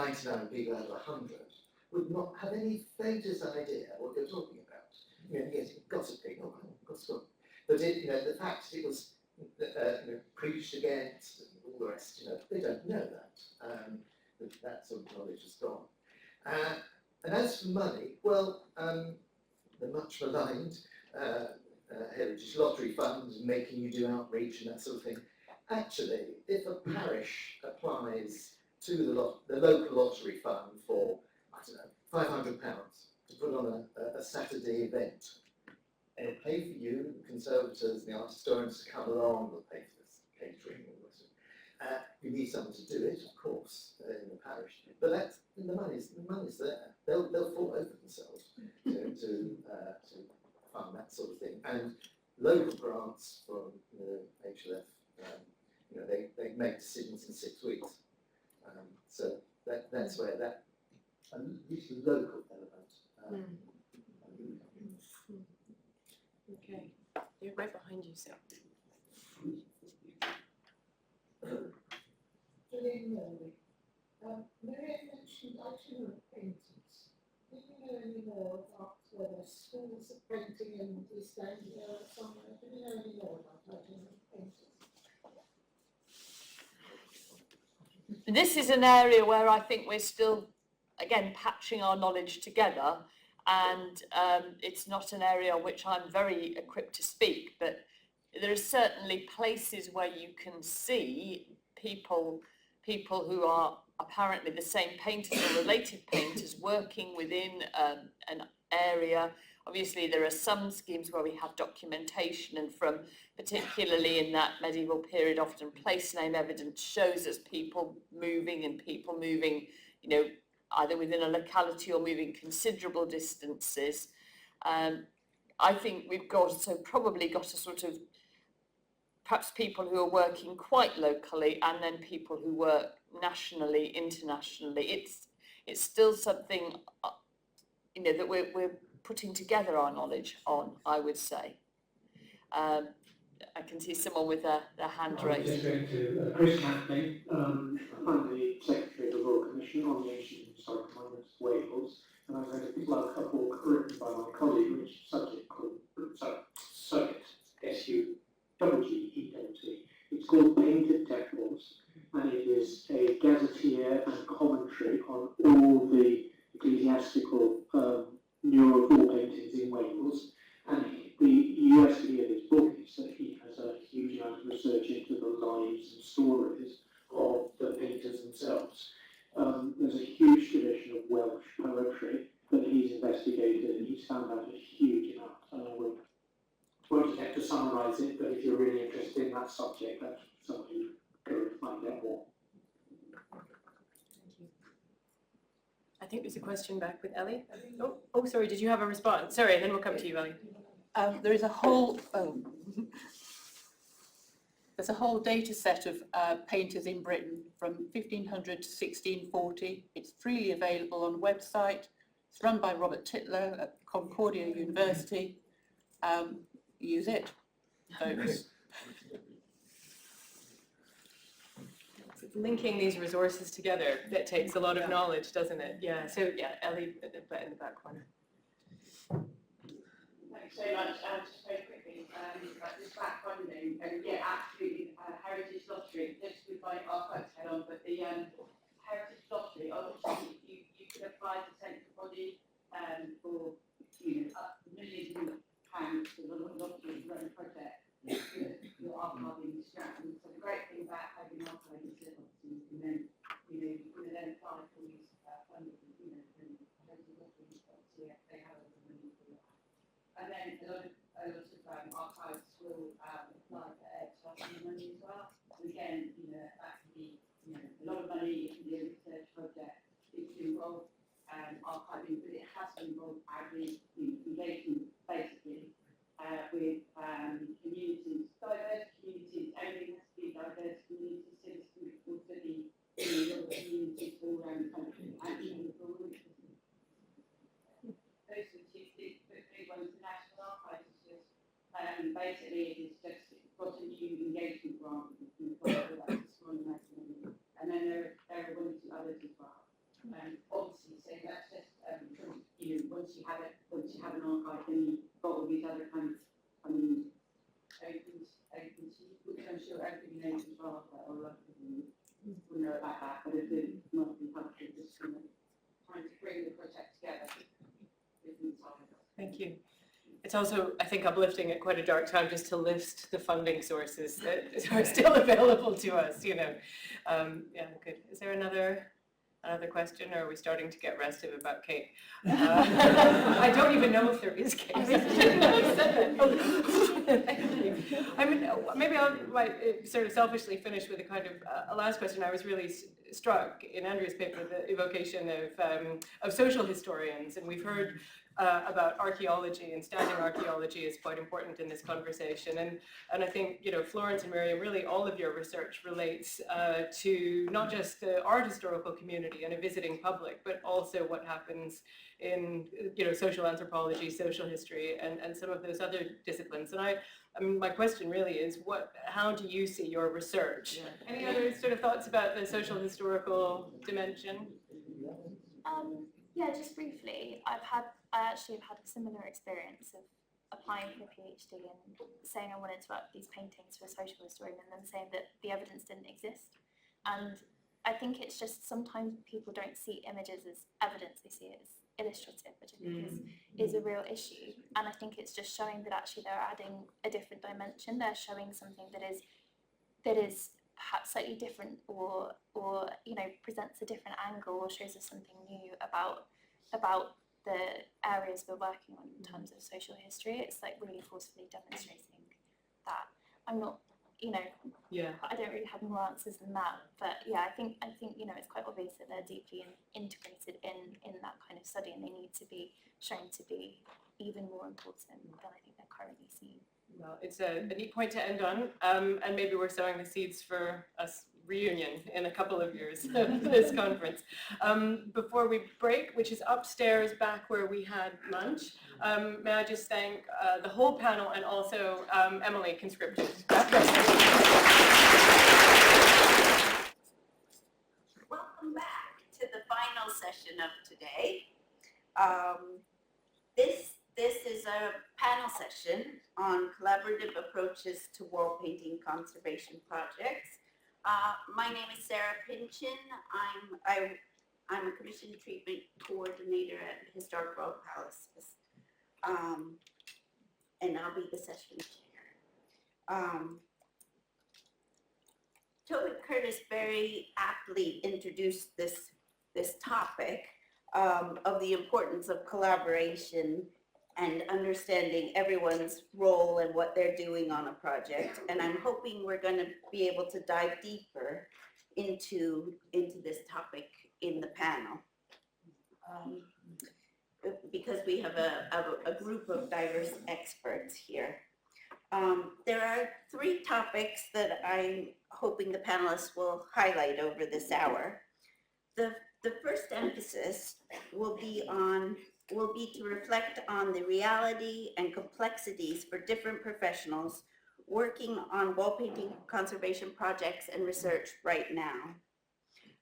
[SPEAKER 23] 99 people out of 100 would not have any faintest idea what they're talking about. You know, yes, gossiping, oh, gossip. But you know, the fact it was you know, preached against and all the rest, you know, they don't know that. That sort of knowledge is gone. And as for money, well, the much maligned Heritage Lottery Fund making you do outreach and that sort of thing. Actually, if a parish applies to the local lottery fund for, I don't know, £500 to put on a Saturday event, it'll pay for you, the conservators and the art historians to come along, they'll pay for this catering and all the rest of it. You need someone to do it, of course, in the parish, but the money's there. They'll fall over themselves to fund that sort of thing. And local grants from the HLF, you know, they make decisions in 6 weeks. So that's where that, at least the local element.
[SPEAKER 7] Okay, they're right behind you, Sam.
[SPEAKER 18] Mary mentioned itinerant painters. Do you know any more about whether schools of painting in East Anglia or somewhere? Do you know any more about itinerant painters?
[SPEAKER 8] This is an area where I think we're still, again, patching our knowledge together, and it's not an area on which I'm very equipped to speak, but there are certainly places where you can see people who are apparently the same painters or related painters working within an area. Obviously, there are some schemes where we have documentation, and from particularly in that medieval period, often place name evidence shows us people moving, you know, either within a locality or moving considerable distances. I think we've probably got a sort of, perhaps people who are working quite locally, and then people who work nationally, internationally. It's still something, you know, that we're putting together our knowledge on, I would say. I can see someone with their hand raised.
[SPEAKER 13] I'm just going to Chris Campney. I'm the Secretary of the Royal Commission on the Ancient and Historic Monuments of Wales, and I'm going to plug a book written by my colleague, which is subject called Subject, S-U-G-G-E-T. It's called Painted Temples, and it is a gazetteer and commentary on all the ecclesiastical mural wall paintings in Wales. And the USP of his book is that he has a huge amount of research into the lives and stories of the painters themselves. There's a huge tradition of Welsh poetry that he's investigated, and he's found out a huge amount. And I won't attempt to summarise it, but if you're really interested in that subject, that's something you go and find out more.
[SPEAKER 7] I think there's a question back with Ellie. Oh, sorry, did you have a response? Sorry, then we'll come to you, Ellie.
[SPEAKER 2] There is a whole there's a whole data set of painters in Britain from 1500 to 1640. It's freely available on the website. It's run by Robert Titler at Concordia University. Use it, folks.
[SPEAKER 7] Linking these resources together, that takes a lot of knowledge, doesn't it? Yeah, so yeah, Ellie in the back corner.
[SPEAKER 19] Thanks so much. Just very quickly, about this back funding, and yeah, absolutely, Heritage Lottery, just with my archives head on, but the Heritage Lottery, obviously you could apply to central body for, you know, millions of pounds for the lottery to run a project. You're archiving the strand. So the great thing about having archiving is that obviously you can then, you know, you can then apply for these funding, you know, and obviously they have the money for that. And then a lot of archives will apply for extra money as well. And again, you know, that can be, you know, a lot of money. It can be a research project. It can involve archiving, but it has also involved engagement basically with communities, diverse communities. Everything has to be diverse communities, citizens, also the little communities all around the country and even abroad. Those are the big ones. The National Archives is just basically it is just got a new engagement grant from the Bible, that's a small amount of money. And then there are one or two others as well. Obviously, so that's just once you have an archive, then you've got all these other kinds of open to you, which I'm sure everybody knows as well, but a lot of people will know about that. But if it must be helpful, just trying to bring the project together.
[SPEAKER 7] Thank you. It's also, I think, uplifting at quite a dark time just to list the funding sources that are still available to us, Yeah, good. Is there another question, or are we starting to get restive about Kate? I don't even know if there is Kate. Thank you. I mean, maybe I might sort of selfishly finish with a kind of a last question. I was really struck in Andrea's paper the evocation of social historians, and we've heard about archaeology, and standing archaeology is quite important in this conversation. And I think, Florence and Miriam, really all of your research relates to not just the art historical community and a visiting public, but also what happens in, social anthropology, social history, and some of those other disciplines. And I mean, my question really is, how do you see your research? Any other sort of thoughts about the social historical dimension?
[SPEAKER 9] Yeah, just briefly, I actually have had a similar experience of applying for a PhD and saying I wanted to work these paintings for a social historian, and then saying that the evidence didn't exist. And I think it's just sometimes people don't see images as evidence, they see it as illustrative, which I think is a real issue. And I think it's just showing that actually they're adding a different dimension. They're showing something that is perhaps slightly different, or presents a different angle, or shows us something new about the areas we're working on in terms of social history. It's like really forcefully demonstrating that. I'm not, I don't really have more answers than that, but yeah, I think it's quite obvious that they're deeply integrated in that kind of study, and they need to be shown to be even more important than I think they're currently seen.
[SPEAKER 7] Well, it's a neat point to end on, and maybe we're sowing the seeds for us reunion in a couple of years for this conference. Before we break, which is upstairs back where we had lunch, may I just thank the whole panel, and also Emily Conscripted.
[SPEAKER 14] Welcome back to the final session of today. This is a panel session on collaborative approaches to wall painting conservation projects. My name is Sarah Pinchin. I'm a commission treatment coordinator at Historic Royal Palaces, and I'll be the session chair. Tobin Curtis very aptly introduced this topic of the importance of collaboration and understanding everyone's role and what they're doing on a project. And I'm hoping we're going to be able to dive deeper into this topic in the panel. Because we have a group of diverse experts here. There are three topics that I'm hoping the panelists will highlight over this hour. The first emphasis will be to reflect on the reality and complexities for different professionals working on wall painting conservation projects and research right now.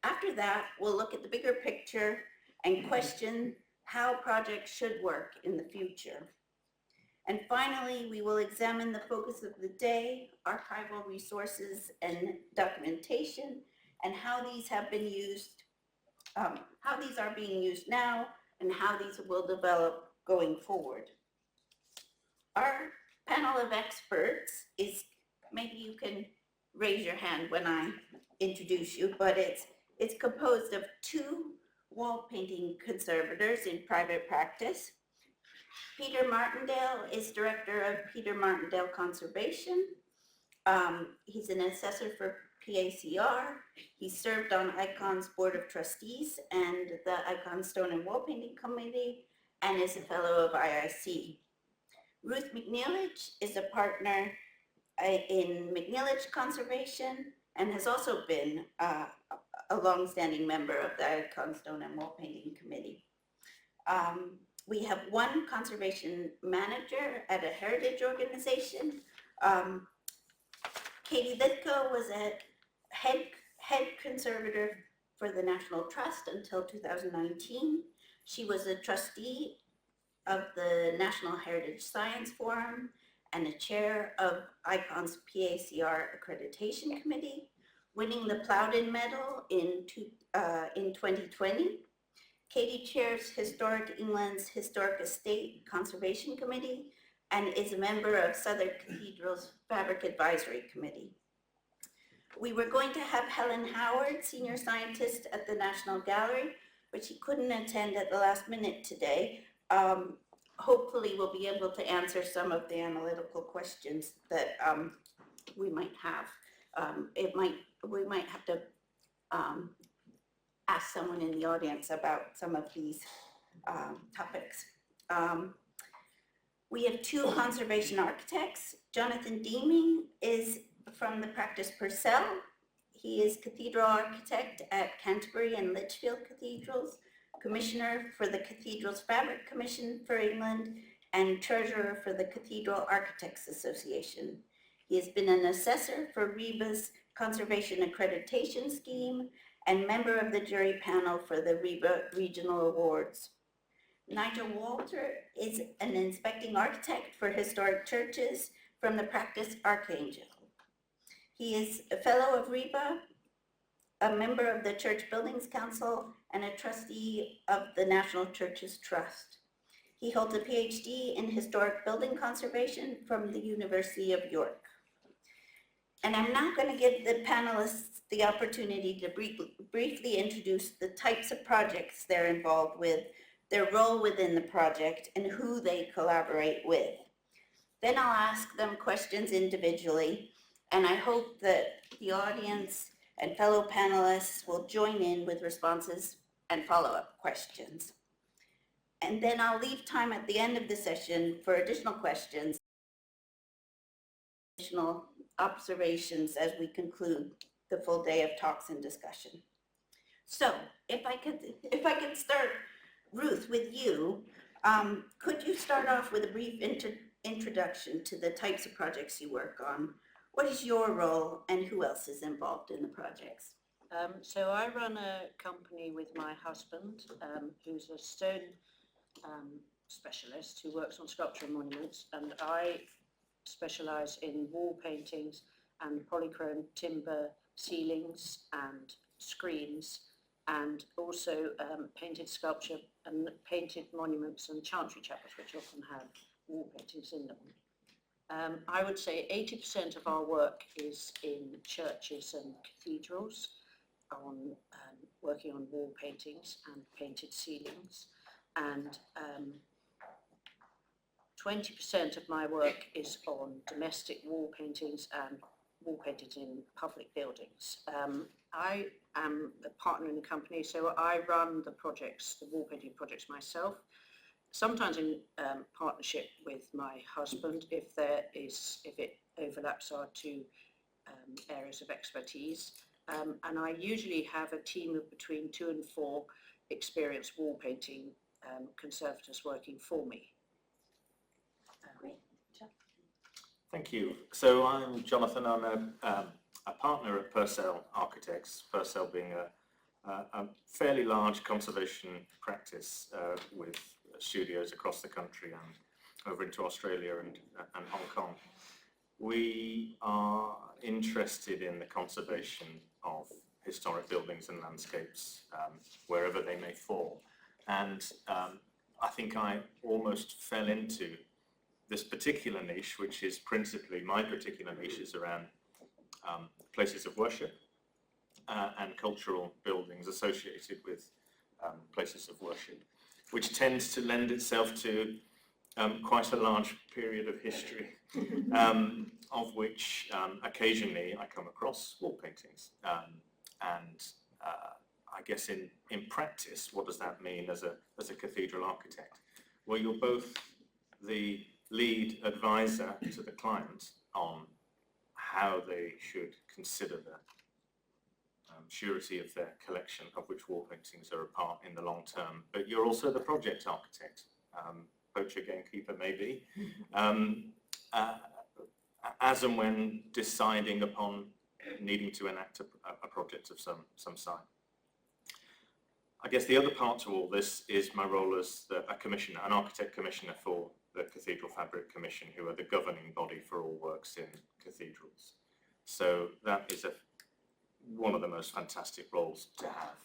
[SPEAKER 14] After that, we'll look at the bigger picture and question how projects should work in the future. And finally, we will examine the focus of the day, archival resources and documentation, and how these have been used, how these are being used now, and how these will develop going forward. Our panel of experts is, maybe you can raise your hand when I introduce you, but it's composed of two wall painting conservators in private practice. Peter Martindale is director of Peter Martindale Conservation. He's an assessor for PACR. He served on ICON's Board of Trustees and the ICON Stone and Wall Painting Committee, and is a fellow of IIC. Ruth McNeilage is a partner in McNeilage Conservation and has also been a long-standing member of the Icon Stone and Wall Painting Committee. We have one conservation manager at a heritage organization. Katie Litko was a head conservator for the National Trust until 2019. She was a trustee of the National Heritage Science Forum and a chair of ICON's PACR Accreditation Committee, winning the Plowden Medal in 2020. Katie chairs Historic England's Historic Estate Conservation Committee and is a member of Southwark Cathedral's Fabric Advisory Committee. We were going to have Helen Howard, senior scientist at the National Gallery, but she couldn't attend at the last minute today. Hopefully we'll be able to answer some of the analytical questions that we might have. We might have to ask someone in the audience about some of these topics. We have two conservation architects. Jonathan Deeming is from the practice Purcell. He is cathedral architect at Canterbury and Lichfield Cathedrals, commissioner for the Cathedrals Fabric Commission for England, and treasurer for the Cathedral Architects Association. He has been an assessor for RIBA's Conservation Accreditation Scheme and member of the jury panel for the RIBA Regional Awards. Nigel Walter is an inspecting architect for historic churches from the practice Archangel. He is a fellow of RIBA, a member of the Church Buildings Council, and a trustee of the National Churches Trust. He holds a PhD in historic building conservation from the University of York. And I'm now going to give the panelists the opportunity to briefly introduce the types of projects they're involved with, their role within the project, and who they collaborate with. Then I'll ask them questions individually, and I hope that the audience and fellow panelists will join in with responses and follow-up questions. And then I'll leave time at the end of the session for additional questions, additional observations as we conclude the full day of talks and discussion. So if I could start, Ruth, with you, could you start off with a brief introduction to the types of projects you work on? What is your role and who else is involved in the projects?
[SPEAKER 5] So I run a company with my husband, who's a stone specialist who works on sculpture and monuments, and I specialise in wall paintings and polychrome timber ceilings and screens, and also painted sculpture and painted monuments and chantry chapels, which often have wall paintings in them. I would say 80% of our work is in churches and cathedrals, on working on wall paintings and painted ceilings, and 20% of my work is on domestic wall paintings and wall paintings in public buildings. I am a partner in the company, so I run the projects, the wall painting projects myself, sometimes in partnership with my husband if it overlaps our two areas of expertise. And I usually have a team of between 2 and 4 experienced wall painting conservators working for me.
[SPEAKER 14] Great.
[SPEAKER 20] Thank you. So I'm Jonathan. I'm a partner at Purcell Architects, Purcell being a fairly large conservation practice with studios across the country and over into Australia and Hong Kong. We are interested in the conservation of historic buildings and landscapes wherever they may fall. And I think I almost fell into this particular niche, which is principally, my particular niche is around places of worship and cultural buildings associated with places of worship, which tends to lend itself to quite a large period of history, of which occasionally I come across wall paintings. I guess in practice, what does that mean as a cathedral architect? Well, you're both the lead advisor to the client on how they should consider the surety of their collection, of which wall paintings are a part in the long term, but you're also the project architect, poacher gamekeeper maybe, as and when deciding upon needing to enact a project of some sign. I guess the other part to all this is my role as a commissioner, an architect commissioner for the Cathedral Fabric Commission, who are the governing body for all works in cathedrals. So that is one of the most fantastic roles to have,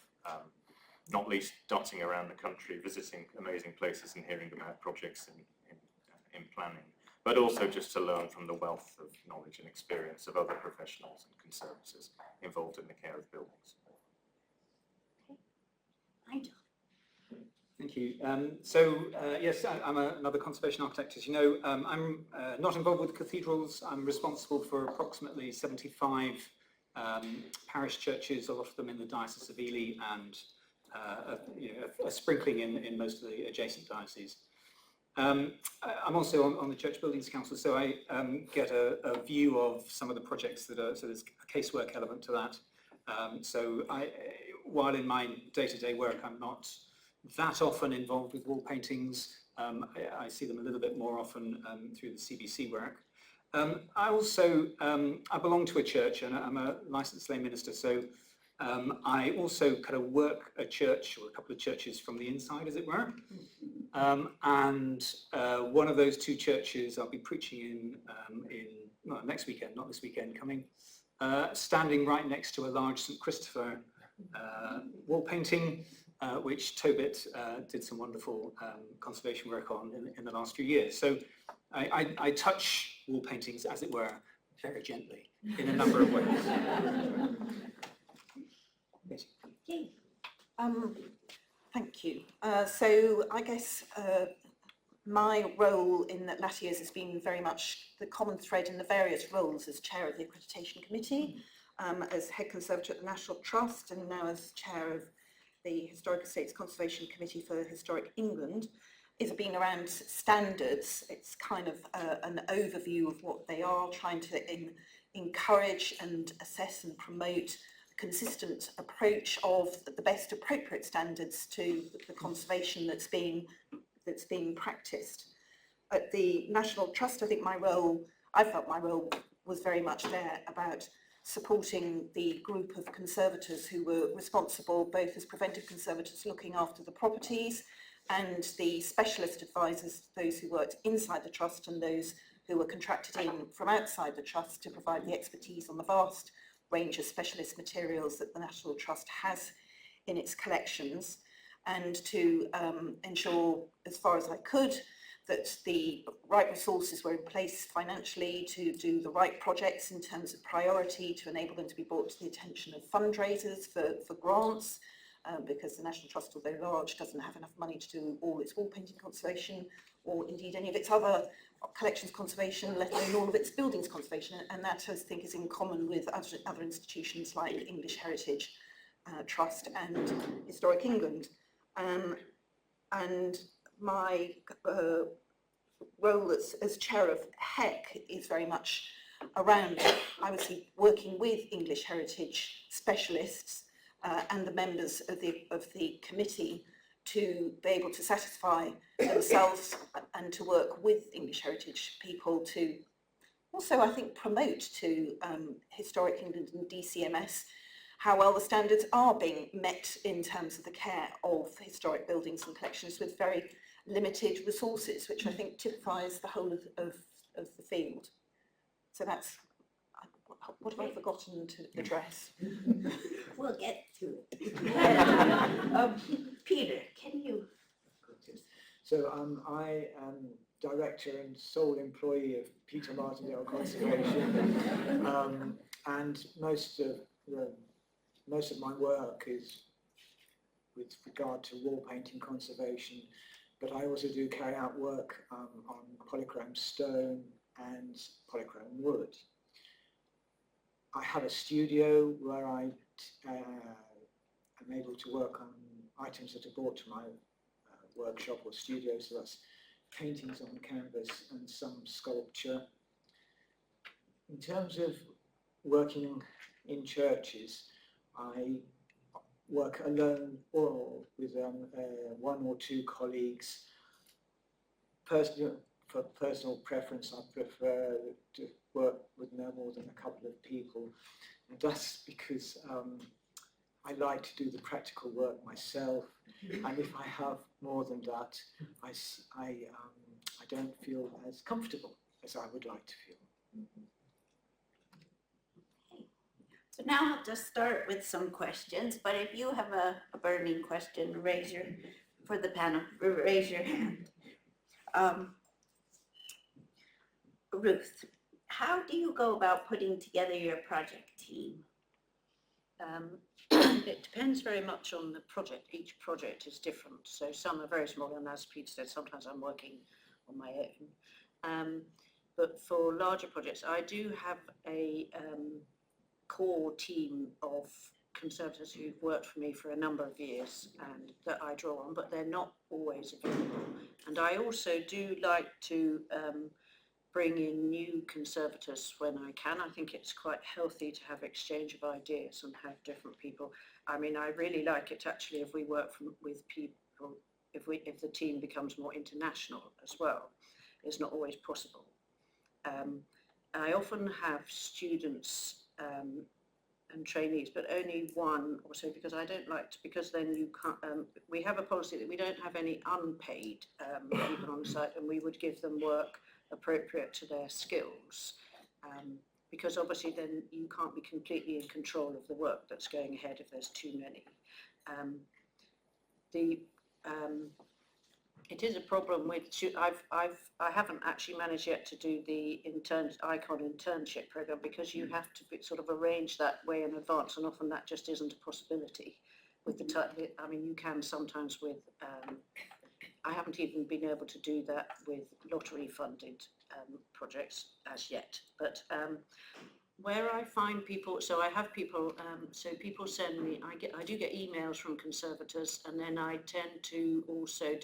[SPEAKER 20] not least dotting around the country, visiting amazing places and hearing about projects in planning, but also just to learn from the wealth of knowledge and experience of other professionals and conservators involved in the care of buildings.
[SPEAKER 16] Thank you. Yes, I'm another conservation architect, as you know. I'm not involved with cathedrals. I'm responsible for approximately 75 parish churches, a lot of them in the Diocese of Ely, and a sprinkling in most of the adjacent dioceses. I'm also on the Church Buildings Council, so I get a view of some of the projects that are, so there's a casework element to that. While in my day-to-day work I'm not that often involved with wall paintings, I see them a little bit more often through the CBC work. I also, I belong to a church and I'm a licensed lay minister, so I also kind of work a church or a couple of churches from the inside, as it were. One of those two churches I'll be preaching in next weekend, not this weekend coming, standing right next to a large St. Christopher wall painting, which Tobit did some wonderful conservation work on in the last few years. So I touch wall paintings, as it were, very gently in a number of ways. Yes.
[SPEAKER 14] Thank you. So I guess my role in the latter years has been very much the common thread in the various roles as chair of the Accreditation Committee, as head conservator at the National Trust, and now as chair of the Historic Estates Conservation Committee for Historic England. Is being around standards. It's kind of an overview of what they are, trying to encourage and assess and promote a consistent approach of the best appropriate standards to the conservation that's being practiced. At the National Trust, I think I felt my role was very much there about supporting the group of conservators who were responsible both as preventive conservators looking after the properties and the specialist advisors, those who worked inside the trust and those who were contracted in from outside the trust to provide the expertise on the vast range of specialist materials that the National Trust has in its collections, and to ensure, as far as I could, that the right resources were in place financially to do the right projects in terms of priority, to enable them to be brought to the attention of fundraisers for grants, because the National Trust, although large, doesn't have enough money to do all its wall painting conservation or indeed any of its other collections conservation, let alone all of its buildings conservation, and that I think is in common with other institutions like English Heritage Trust and Historic England. And my role as chair of HEC is very much around, I would say, working with English Heritage specialists and the members of the committee to be able to satisfy themselves and to work with English Heritage people to also, I think, promote to Historic England and DCMS how well the standards are being met in terms of the care of historic buildings and collections with very limited resources, which I think typifies the whole of the field. So that's, what have I forgotten to address?
[SPEAKER 10] We'll get to it. Peter, can you?
[SPEAKER 21] So I am director and sole employee of Peter Martindale Conservation, and most of my work is with regard to wall painting conservation, but I also do carry out work on polychrome stone and polychrome wood. I have a studio where I am able to work on items that are brought to my workshop or studio, so that's paintings on canvas and some sculpture. In terms of working in churches, I work alone or with one or two colleagues. For personal preference, I prefer to work with no more than a couple of people. And that's because I like to do the practical work myself. And if I have more than that, I don't feel as comfortable as I would like to feel.
[SPEAKER 14] So now I'll just start with some questions, but if you have a burning question, for the panel, raise your hand. Ruth, how do you go about putting together your project team?
[SPEAKER 5] It depends very much on the project. Each project is different. So some are very small, and as Peter said, sometimes I'm working on my own. But for larger projects, I do have a core team of conservators who've worked for me for a number of years and that I draw on, but they're not always available. And I also do like to bring in new conservators when I can. I think it's quite healthy to have exchange of ideas and have different people. I mean, I really like it actually if we work with people, if the team becomes more international as well. It's not always possible. I often have students and trainees, but only one or so, because I don't like to, because then you can't, we have a policy that we don't have any unpaid people on site, and we would give them work appropriate to their skills, because obviously then you can't be completely in control of the work that's going ahead if there's too many. It is a problem with, I haven't actually managed yet to do the ICON internship program, because you have to sort of arrange that way in advance, and often that just isn't a possibility with the type. I mean, you can sometimes with, I haven't even been able to do that with lottery funded projects as yet, but where I find people, so I have people, so people send me, I do get emails from conservators, and then I tend to also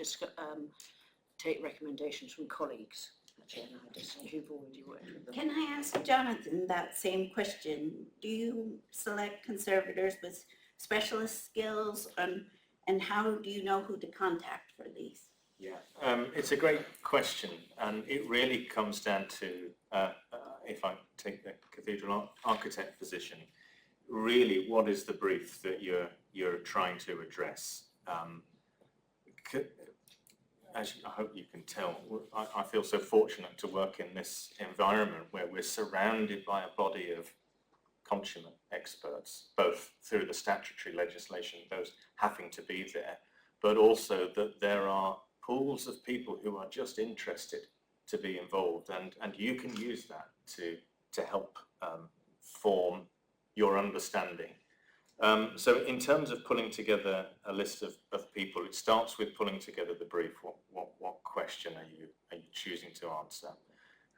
[SPEAKER 5] take recommendations from colleagues, actually, who've already worked with them.
[SPEAKER 14] Can I ask Jonathan that same question? Do you select conservators with specialist skills, and how do you know who to contact for these?
[SPEAKER 20] Yeah, it's a great question, and it really comes down to, if I take the cathedral architect position, really what is the brief that you're trying to address? As I hope you can tell, I feel so fortunate to work in this environment where we're surrounded by a body of consummate experts, both through the statutory legislation, those having to be there, but also that there are pools of people who are just interested to be involved, and you can use that to help form your understanding. So in terms of pulling together a list of people, it starts with pulling together the brief. What question are you choosing to answer,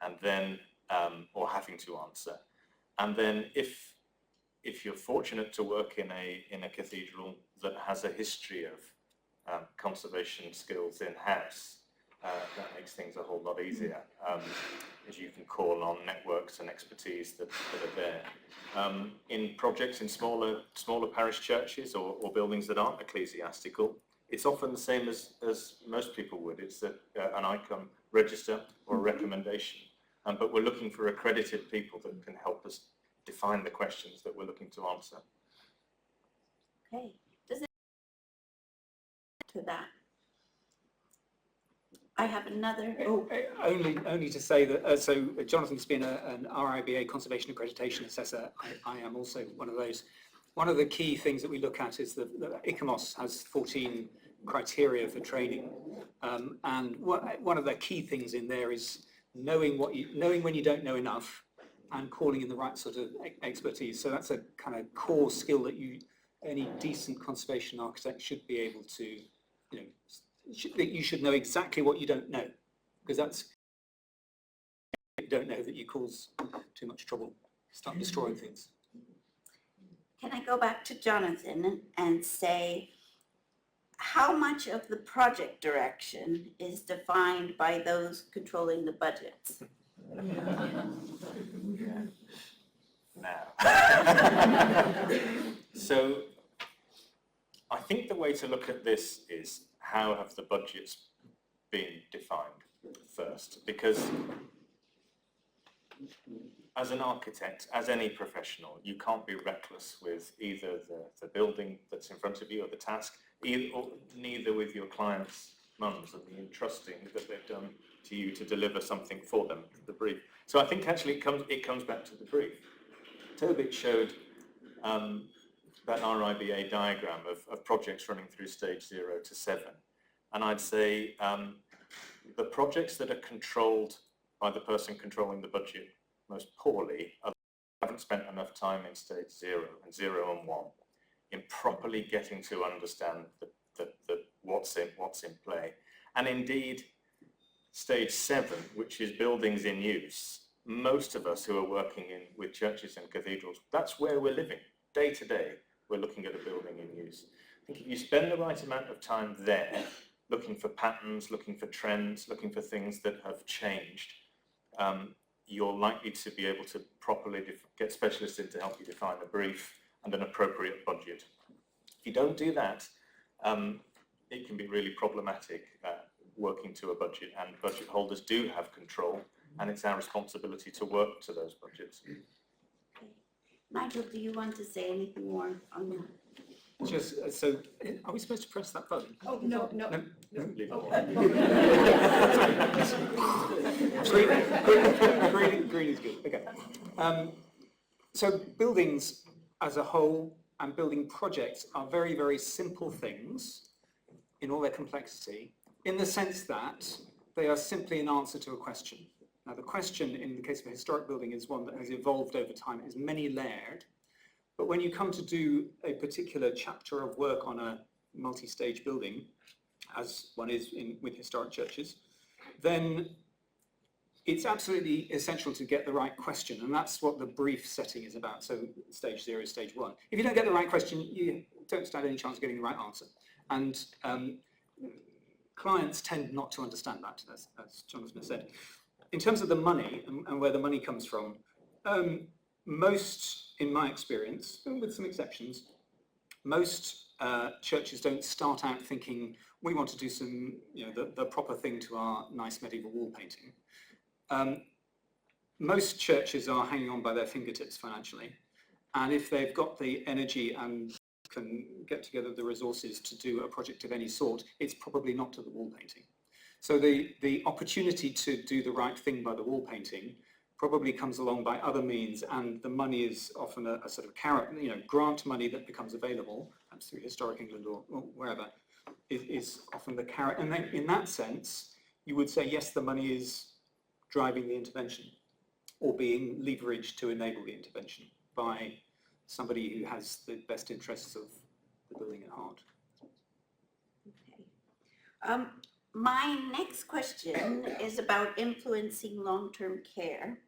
[SPEAKER 20] and then or having to answer, and then if you're fortunate to work in a cathedral that has a history of conservation skills in-house, that makes things a whole lot easier, as you can call on networks and expertise that are there. In projects in smaller parish churches or buildings that aren't ecclesiastical, it's often the same as most people would. It's an ICON register or a recommendation, but we're looking for accredited people that can help us define the questions that we're looking to answer.
[SPEAKER 14] Okay. Does it to that? I have another.
[SPEAKER 16] Only to say that, so Jonathan's been an RIBA conservation accreditation assessor. I am also one of those. One of the key things that we look at is that ICOMOS has 14 criteria for training, and one of the key things in there is knowing when you don't know enough, and calling in the right sort of expertise. So that's a kind of core skill that any decent conservation architect should be able to, that you should know exactly what you don't know, because that's, you don't know that you cause too much trouble, start destroying things.
[SPEAKER 14] Can I go back to Jonathan and say, how much of the project direction is defined by those controlling the budgets?
[SPEAKER 20] Now. So I think the way to look at this is how have the budgets been defined first, because as an architect, as any professional, you can't be reckless with either the building that's in front of you or the task, neither with your clients' mums and the entrusting that they've done to you to deliver something for them, the brief. So I think actually it comes back to the brief. Tobit showed that RIBA diagram of projects running through stage 0 to 7. And I'd say the projects that are controlled by the person controlling the budget most poorly haven't spent enough time in stage 0 and 0 and 1 in properly getting to understand what's in play. And indeed, stage 7, which is buildings in use, most of us who are working with churches and cathedrals, that's where we're living. Day to day, we're looking at a building in use. I think if you spend the right amount of time there, looking for patterns, looking for trends, looking for things that have changed, you're likely to be able to properly get specialists in to help you define a brief and an appropriate budget. If you don't do that, it can be really problematic working to a budget, and budget holders do have control, and it's our responsibility to work to those budgets.
[SPEAKER 14] Nigel, do you want to say anything more on that?
[SPEAKER 16] Just so, are we supposed to press that button?
[SPEAKER 14] Oh, no.
[SPEAKER 16] Leave it. Green is good. Okay. So buildings as a whole and building projects are very, very simple things in all their complexity, in the sense that they are simply an answer to a question. Now, the question in the case of a historic building is one that has evolved over time, is many layered. But when you come to do a particular chapter of work on a multi-stage building, as one is with historic churches, then it's absolutely essential to get the right question, and that's what the brief setting is about. So stage 0 is stage 1. If you don't get the right question, you don't stand any chance of getting the right answer. And clients tend not to understand that, as Jonathan said. In terms of the money and where the money comes from, most, in my experience, with some exceptions, most churches don't start out thinking, we want to do some, the proper thing to our nice medieval wall painting. Most churches are hanging on by their fingertips financially, and if they've got the energy and can get together the resources to do a project of any sort, it's probably not to the wall painting. So the opportunity to do the right thing by the wall painting probably comes along by other means, and the money is often a sort of carrot, grant money that becomes available, perhaps through Historic England or wherever, is often the carrot. And then in that sense, you would say, yes, the money is driving the intervention, or being leveraged to enable the intervention by somebody who has the best interests of the building at heart.
[SPEAKER 14] Okay. My next question is about influencing long-term care.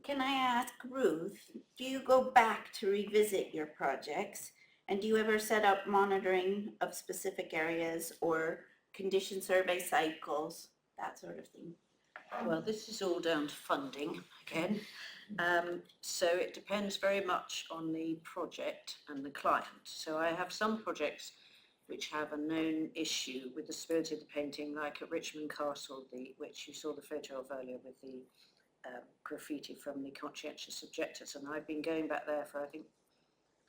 [SPEAKER 14] Can I ask Ruth, do you go back to revisit your projects, and do you ever set up monitoring of specific areas or condition survey cycles, that sort of thing?
[SPEAKER 5] Well, this is all down to funding again. So it depends very much on the project and the client. So I have some projects which have a known issue with the spirit of the painting, like at Richmond Castle, which you saw the photo of earlier with the graffiti from the conscientious objectors. And I've been going back there for, I think,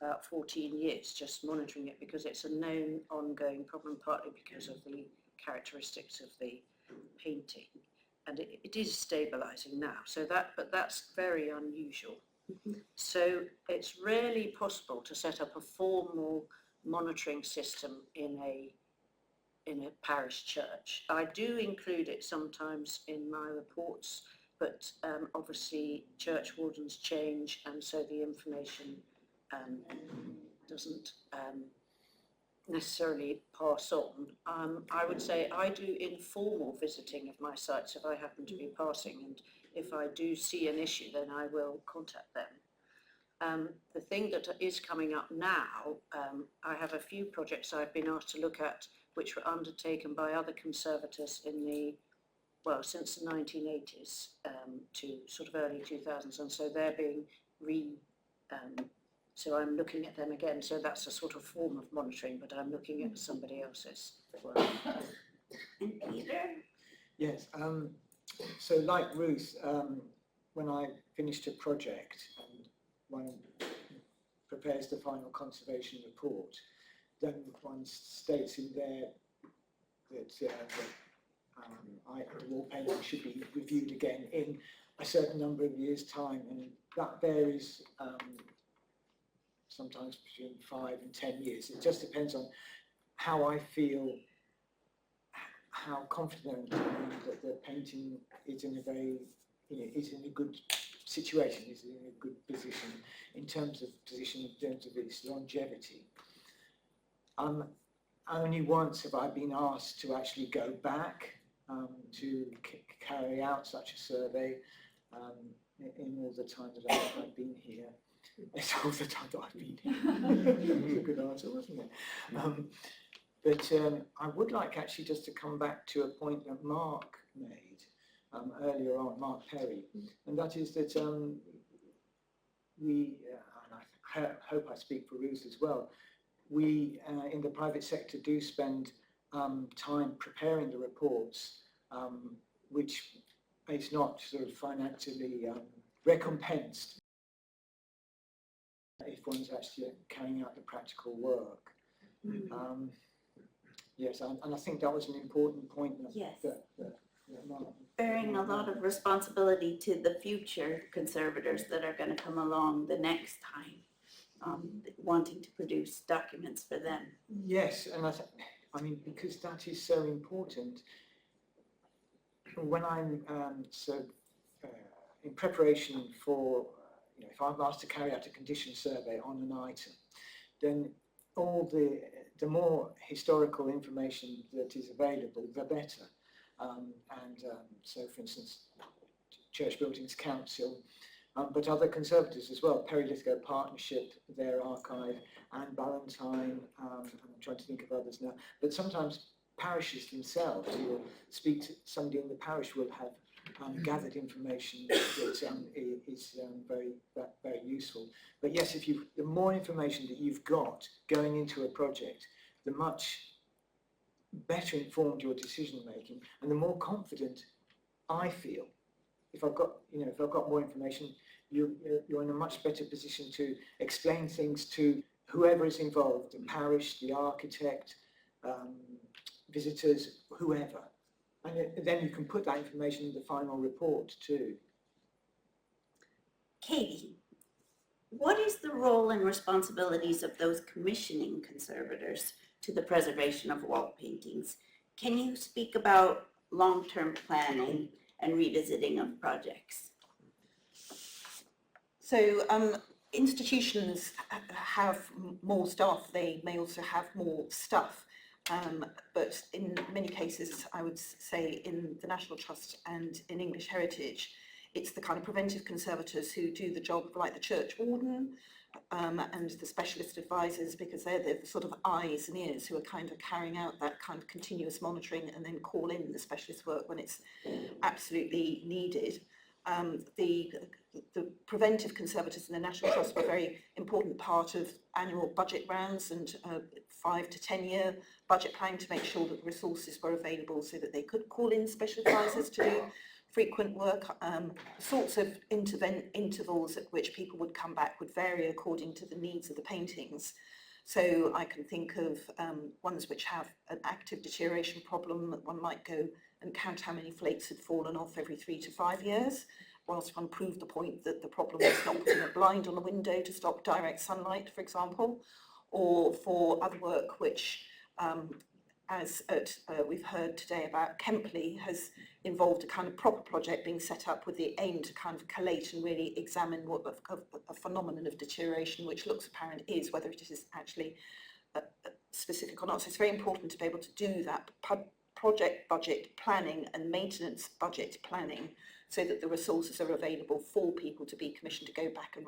[SPEAKER 5] about 14 years, just monitoring it, because it's a known ongoing problem, partly because of the characteristics of the painting. And it is stabilising now, but that's very unusual. So it's rarely possible to set up a formal monitoring system in a parish church. I do include it sometimes in my reports, but obviously church wardens change, and so the information doesn't necessarily pass on. I would say I do informal visiting of my sites if I happen to be passing, and if I do see an issue, then I will contact them. The thing that is coming up now, I have a few projects I've been asked to look at which were undertaken by other conservators in the, well, since the 1980s to sort of early 2000s, and so they're being so I'm looking at them again. So that's a sort of form of monitoring, but I'm looking at somebody else's work.
[SPEAKER 14] And Peter?
[SPEAKER 21] Yes, so like Ruth, when I finished a project and one prepares the final conservation report, then one states in there that the wall painting should be reviewed again in a certain number of years' time, and that varies sometimes between 5 and 10 years. It just depends on how I feel, how confident I am that the painting is in a very, is in a good situation, is in a good position in terms of its longevity. Only once have I been asked to actually go back to carry out such a survey in all the time that I've been here. It's all the time that I've been here. That was a good answer, wasn't it? But I would like actually just to come back to a point that Mark made earlier on, Mark Perry, and that is that we, and I hope I speak for Ruth as well, we in the private sector do spend time preparing the reports, which is not sort of financially recompensed if one's actually carrying out the practical work. Yes, and I think that was an important point that,
[SPEAKER 14] yes.
[SPEAKER 21] that Mark,
[SPEAKER 14] Bearing a lot of responsibility to the future conservators that are going to come along the next time, wanting to produce documents for them.
[SPEAKER 21] yes, and I mean, because that is so important. When I'm in preparation for, if I'm asked to carry out a condition survey on an item, then all the more historical information that is available, the better. So, for instance, Church Buildings Council, but other conservators as well, Perry Lithgow Partnership, their archive, Anne Ballantyne, I'm trying to think of others now, but sometimes parishes themselves, you will speak to somebody in the parish, will have gathered information that is very useful. But yes, the more information that you've got going into a project, the much better informed your decision making, and the more confident I feel. If I've got more information, you're in a much better position to explain things to whoever is involved, the parish, the architect, visitors, whoever. And then you can put that information in the final report too.
[SPEAKER 14] Katie, what is the role and responsibilities of those commissioning conservators to the preservation of wall paintings? Can you speak about long-term planning and revisiting of projects?
[SPEAKER 4] So institutions have more staff, they may also have more stuff, but in many cases, I would say in the National Trust and in English Heritage, it's the kind of preventive conservators who do the job like the church warden and the specialist advisors, because they're the sort of eyes and ears who are kind of carrying out that kind of continuous monitoring and then call in the specialist work when it's absolutely needed. The preventive conservators in the National Trust were a very important part of annual budget rounds and 5 to 10 year budget planning to make sure that the resources were available so that they could call in special advisors to do frequent work. Sorts of intervals at which people would come back would vary according to the needs of the paintings. So I can think of ones which have an active deterioration problem, that one might go and count how many flakes had fallen off every 3 to 5 years, whilst one proved the point that the problem was not putting a blind on the window to stop direct sunlight, for example, or for other work which, as we've heard today about Kempley, has involved a kind of proper project being set up with the aim to kind of collate and really examine what a phenomenon of deterioration which looks apparent is, whether it is actually specific or not. So it's very important to be able to do that project budget planning and maintenance budget planning so that the resources are available for people to be commissioned to go back and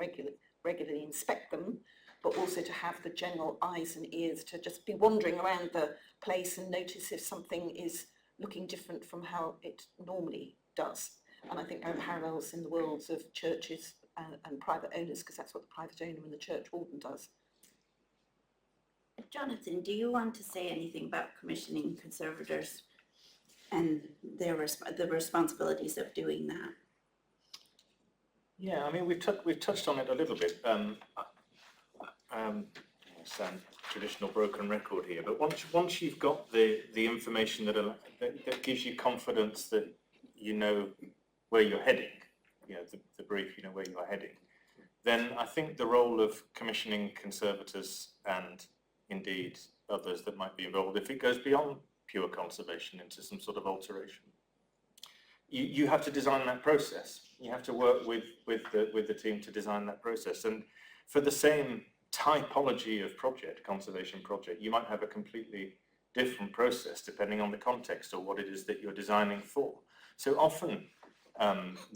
[SPEAKER 4] regularly inspect them, but also to have the general eyes and ears to just be wandering around the place and notice if something is looking different from how it normally does. And I think there are parallels in the worlds of churches and private owners, because that's what the private owner and the church warden does.
[SPEAKER 14] Jonathan, do you want to say anything about commissioning conservators and the responsibilities of doing that?
[SPEAKER 20] Yeah, I mean, we've touched on it a little bit. Sound traditional broken record here, but once you've got the information that gives you confidence that you know where you're heading, the brief, you know where you are heading, then I think the role of commissioning conservators and indeed others that might be involved, if it goes beyond pure conservation into some sort of alteration, you have to design that process. You have to work with the team to design that process. And for the same typology of project, conservation project, you might have a completely different process depending on the context or what it is that you're designing for. So often